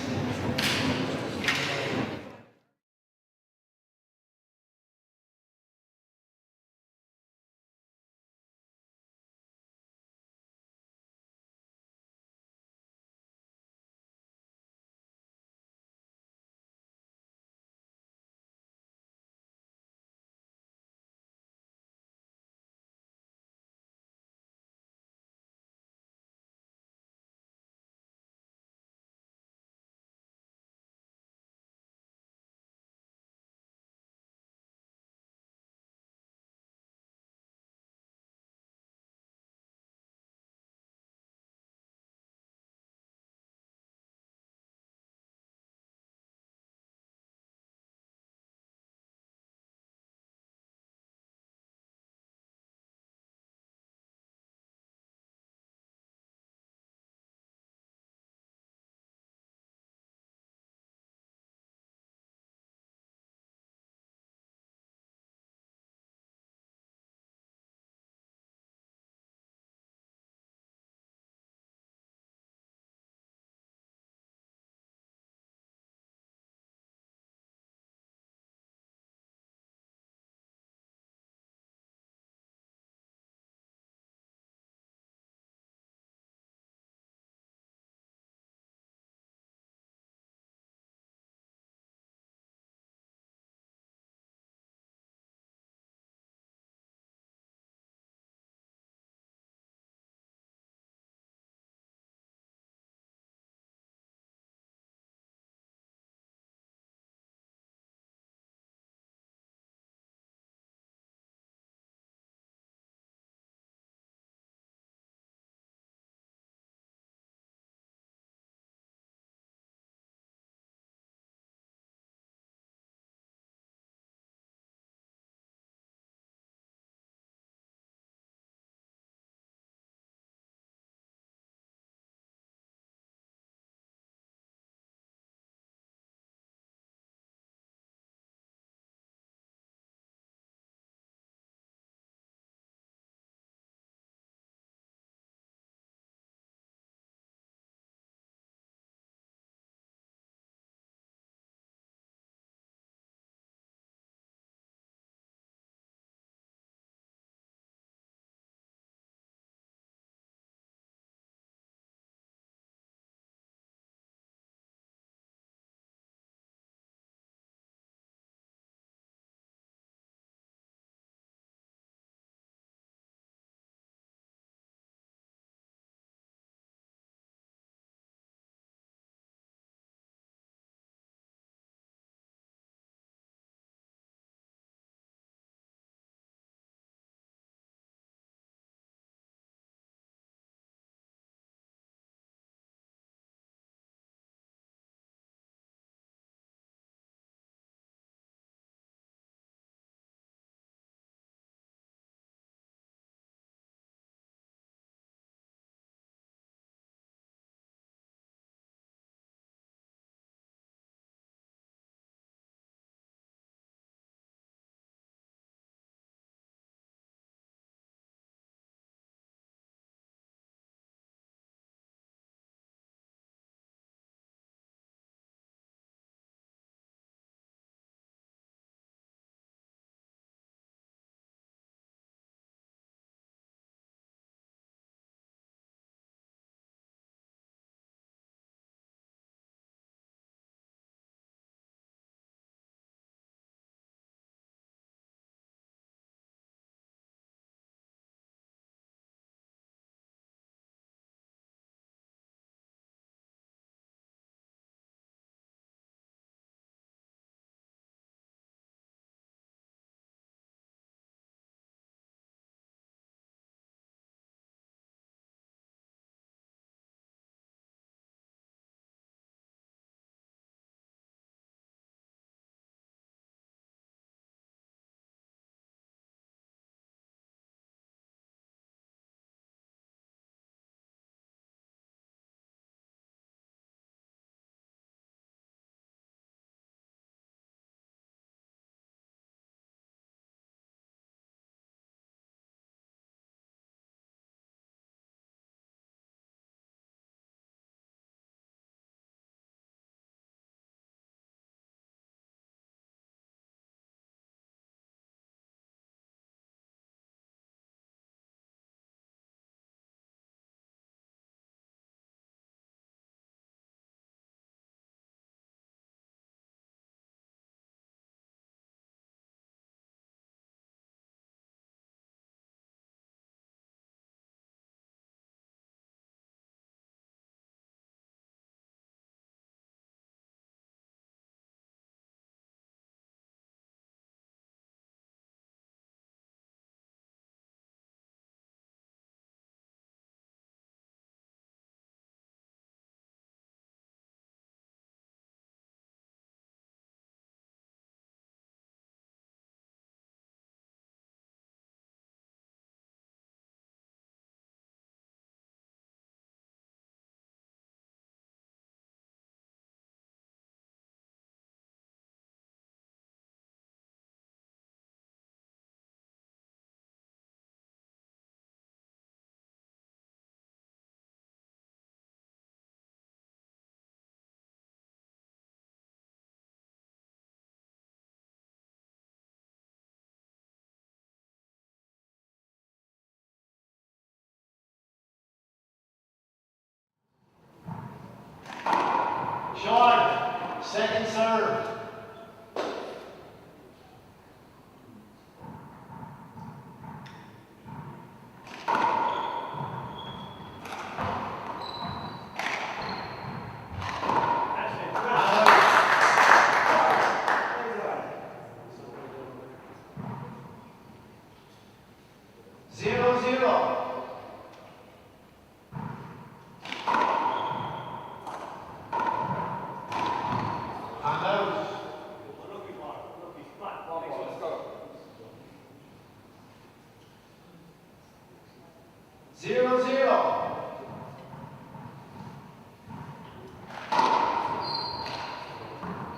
Short. Second serve.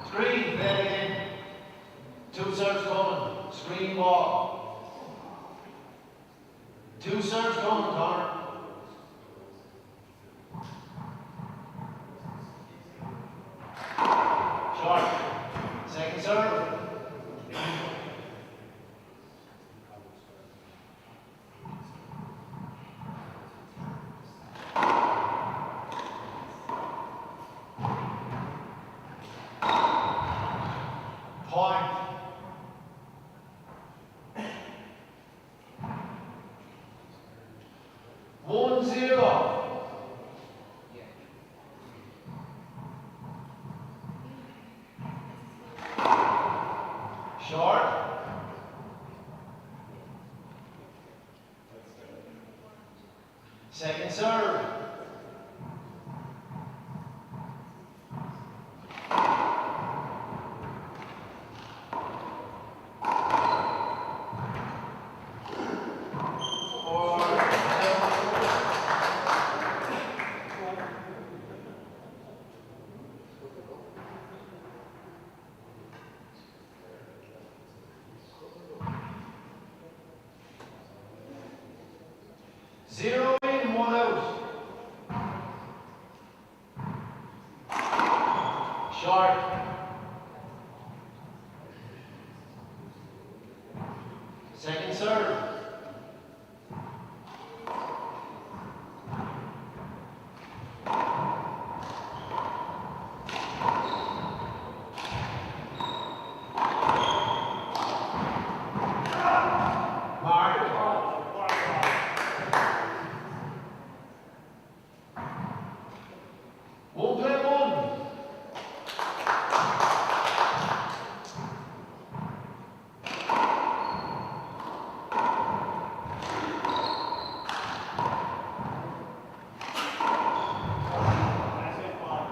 Screen, there again. Two serves coming. Screen ball. Two serves coming, Connor. Short. Second serve. Point. One zero. Short. Second serve. Zero in, one out. Short. Second serve. One play one.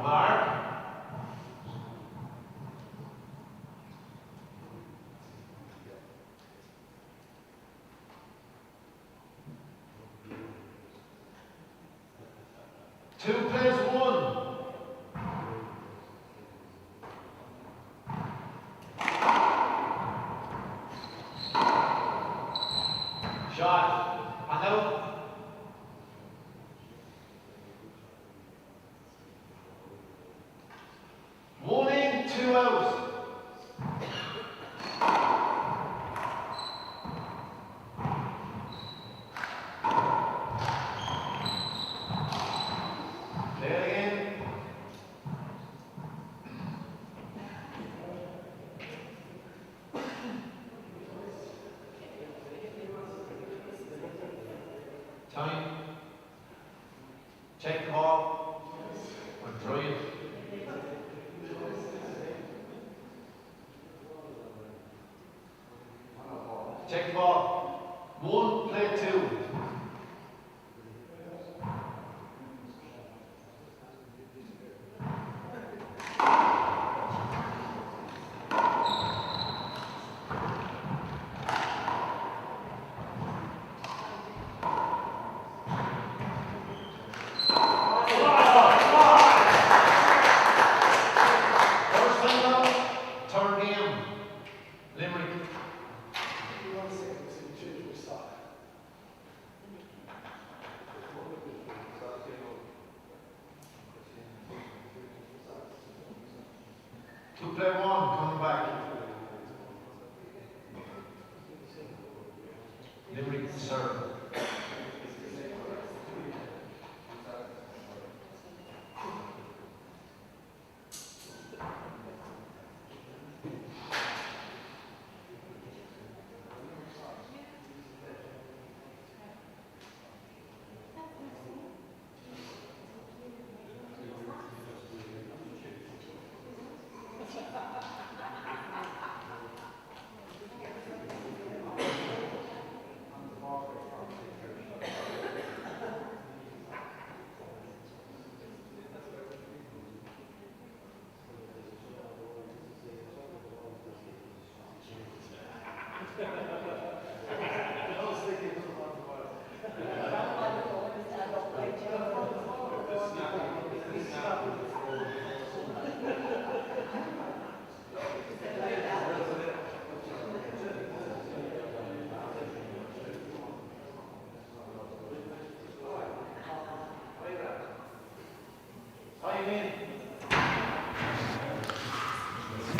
Mark. Two plays one. Shot. And out. One in, two out. There again. Time. Check the ball. And throw it. Check the ball. One, play two. First time out, turn game. Limerick. Two play one, coming back. Limerick serve.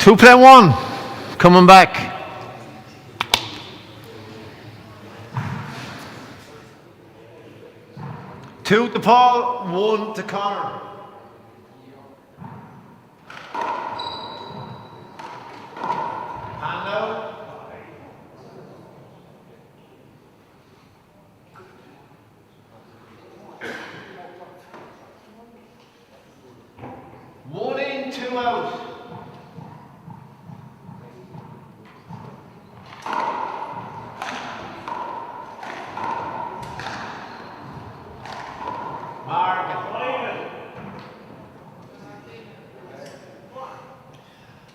2 play 1. Coming back. Two to Paul, 1 to Connor. Hand out. One in, 2 out.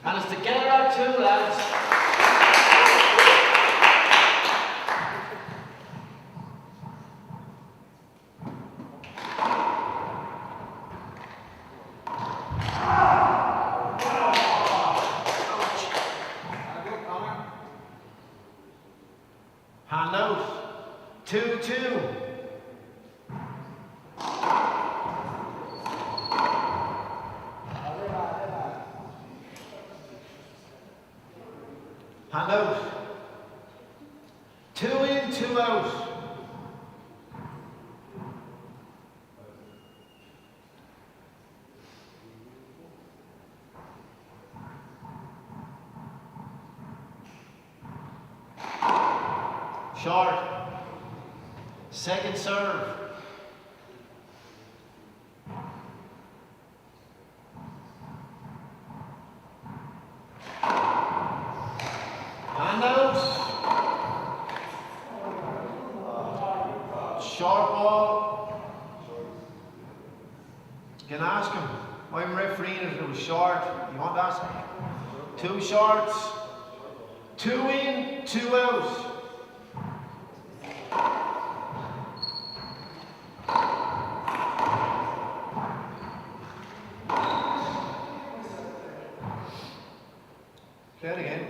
And it's together our 2 lads. Hand out. 2-2. Hand out. 2 in, 2 out. Short. Second serve. Hand out. Short ball. You can ask him. I'm refereeing if it was short. You want to ask him? 2 shorts. 2 in, 2 out. Play it again.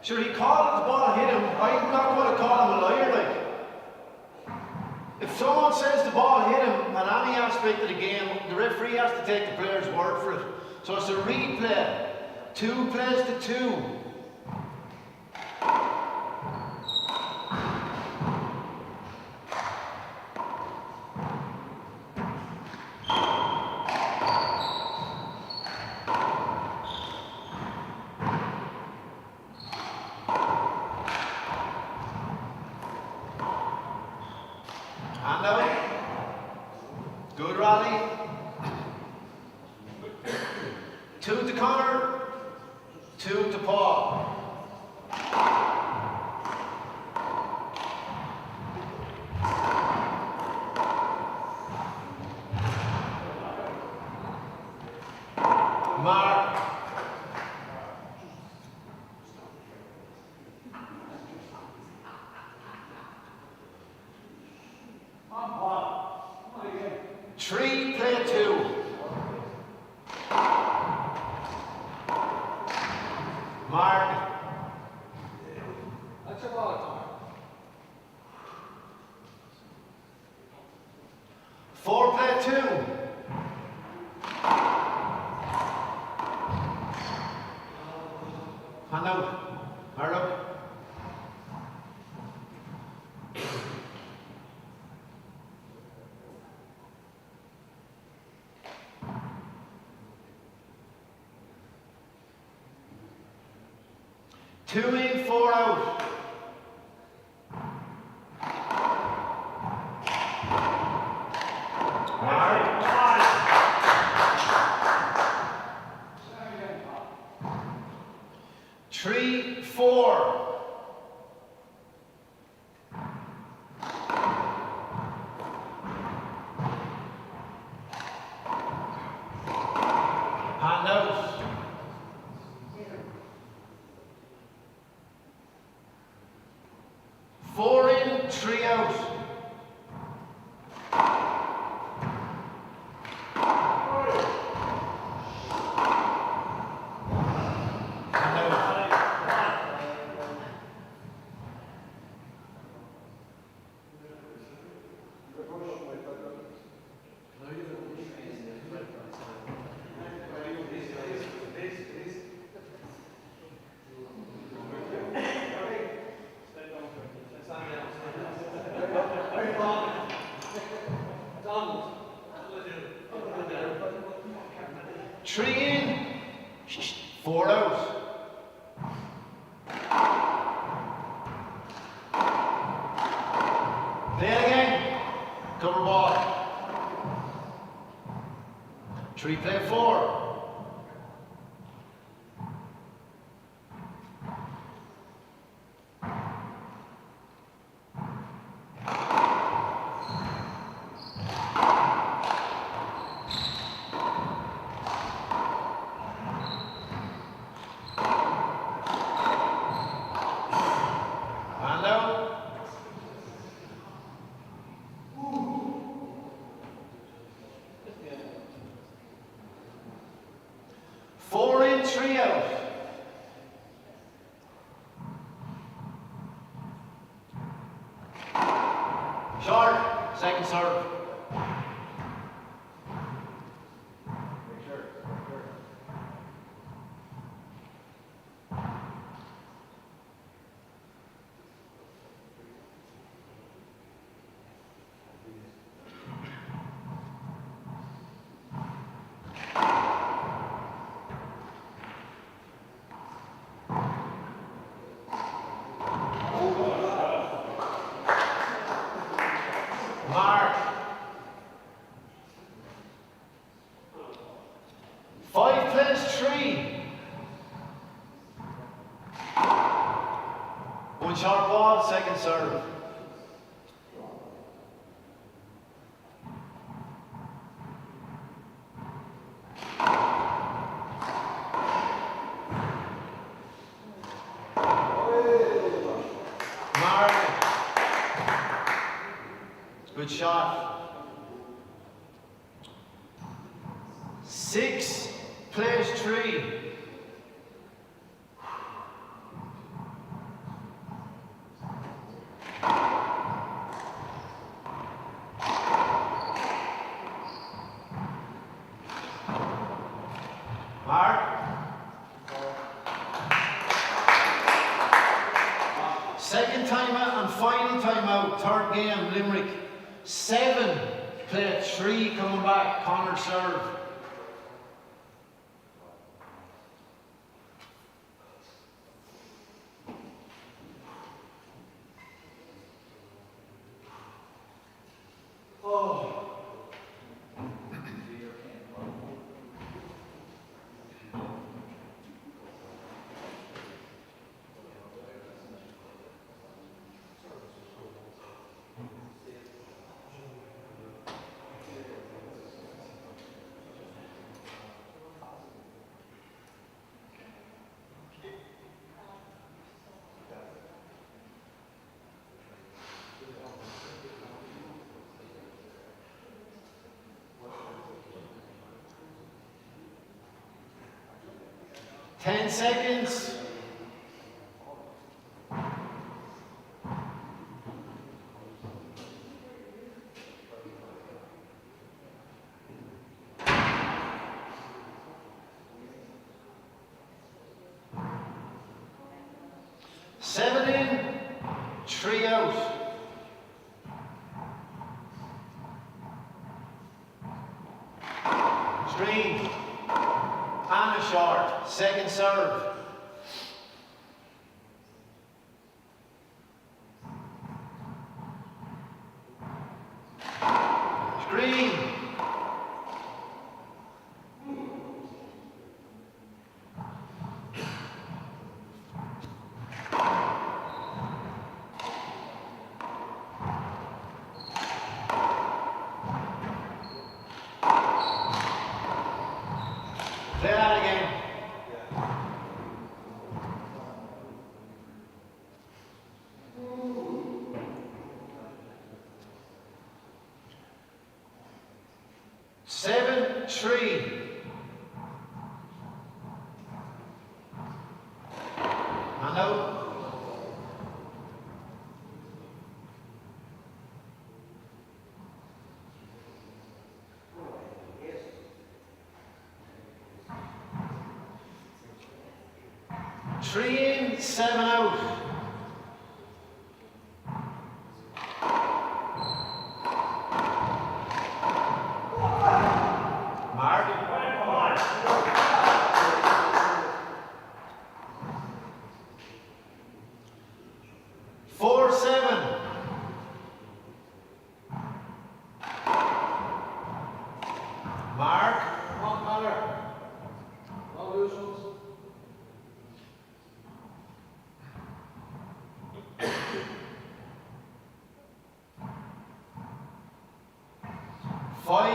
Sure, he called the ball hit him. I'm not going to call him a liar, like. If someone says the ball hit him in any aspect of the game, the referee has to take the player's word for it. So it's a replay. 2 plays to 2. Hand out. Good rally. 2 to Connor. 2 to Paul. Mark. Three, play 2. Mark. That's a ball. 4, play 2. Hand out. Hard up. Two in, 4 out. Three, 4. Hand out. 4 in, 3 out. 3 in, 4 out. Play it again. Cover ball. 3 play 4. Hand out. Four in, 3 out. Short, second serve. Mark. 5 plays 3. 1 short ball, second serve. Mark. Good shot. 6 plays 3. Mark. Second timeout and final timeout, third game, Limerick. 7 play 3 coming back, Connor serve. Oh. Ten seconds. Seven in, 3 out. Screen. And a short, second serve. Screen. Play that again. Seven, 3. And out. Three in, 7 out. Mark.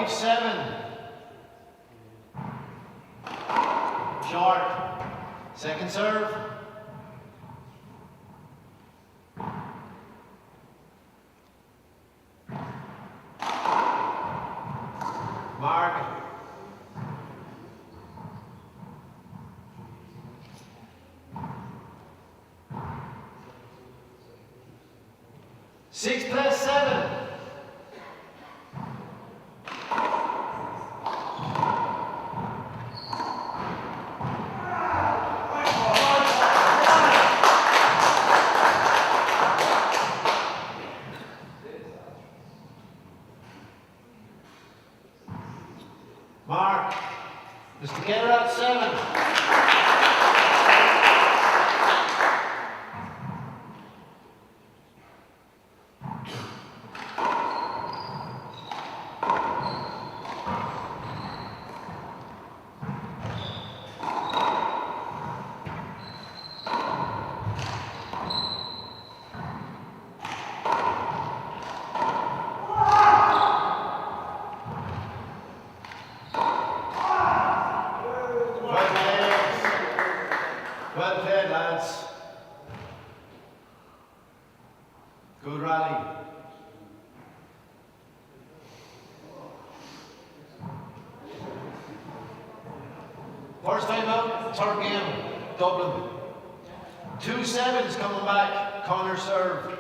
5-7. Short. Second serve. Mark. Six plus 7. Mark, just together at 7. Well played, lads. Good rally. First time out, third game, Dublin. 2-7's coming back, corner serve.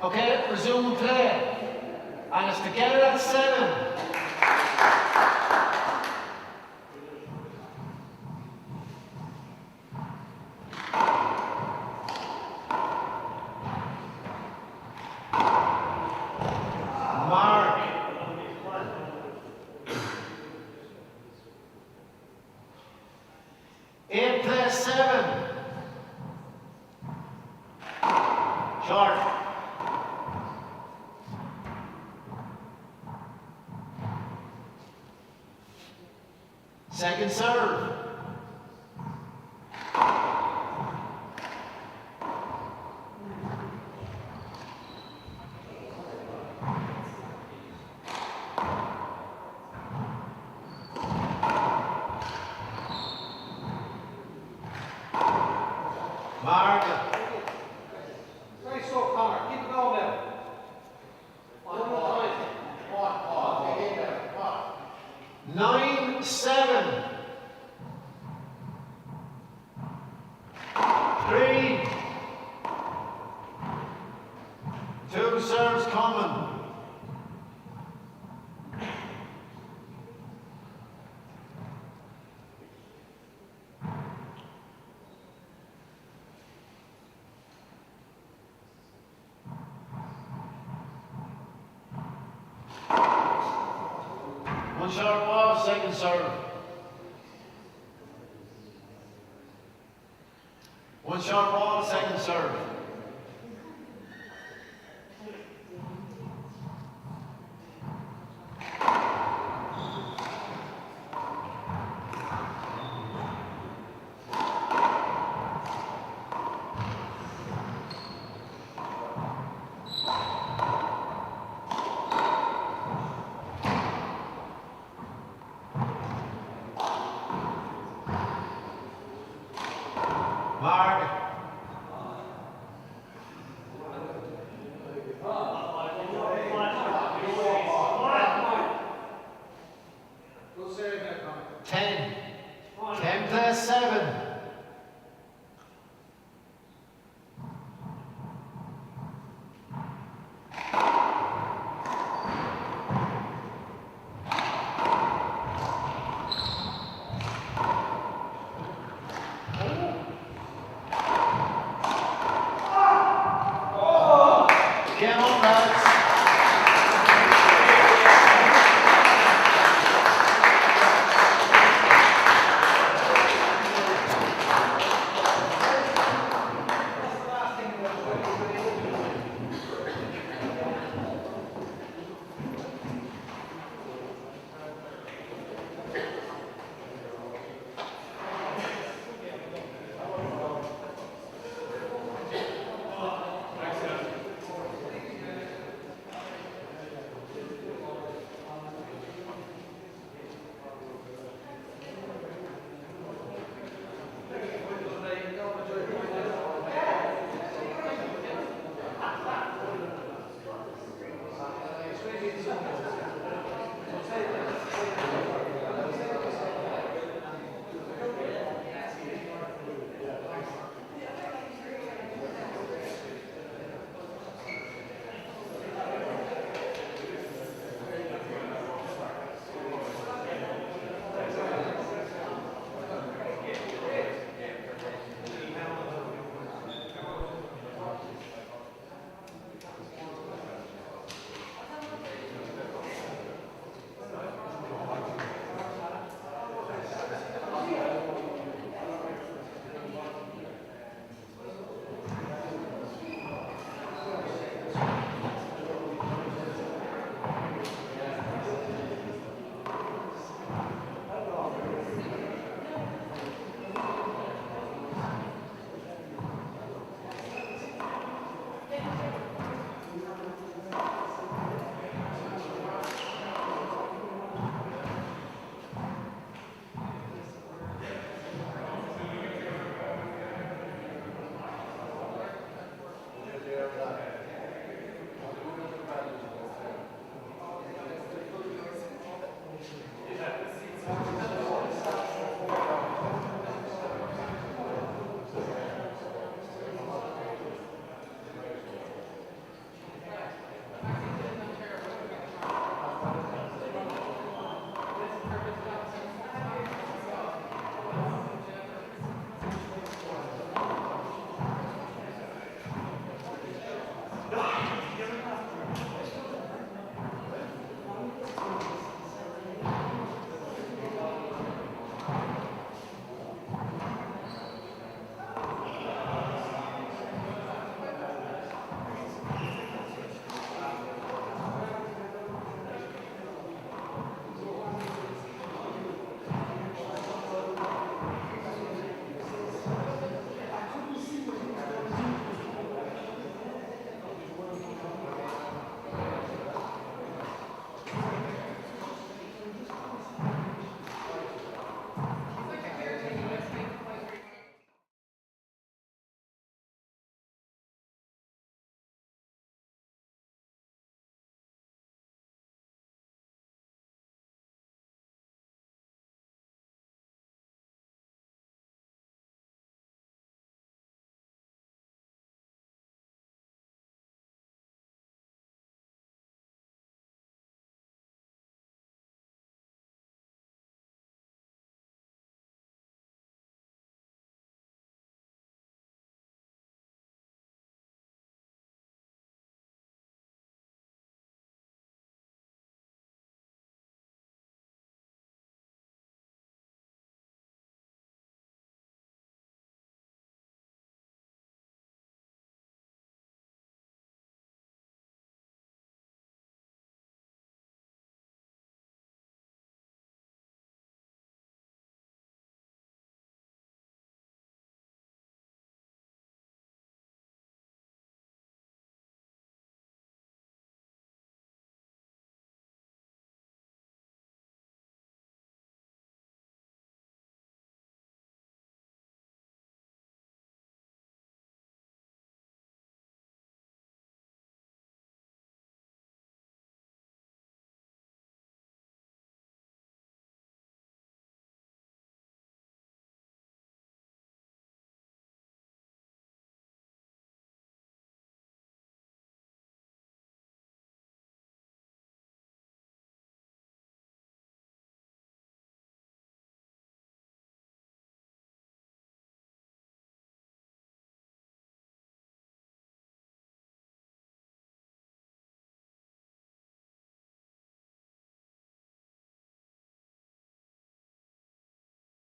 Okay, resume play. And it's together at 7. Mark. 8 plus 7. Short. Second serve. Mark. Very slow, Connor. Keep it going now. One more time. 9-7. 3. 2 serves coming. One short ball, second serve. One short ball, second serve. Mark. 7.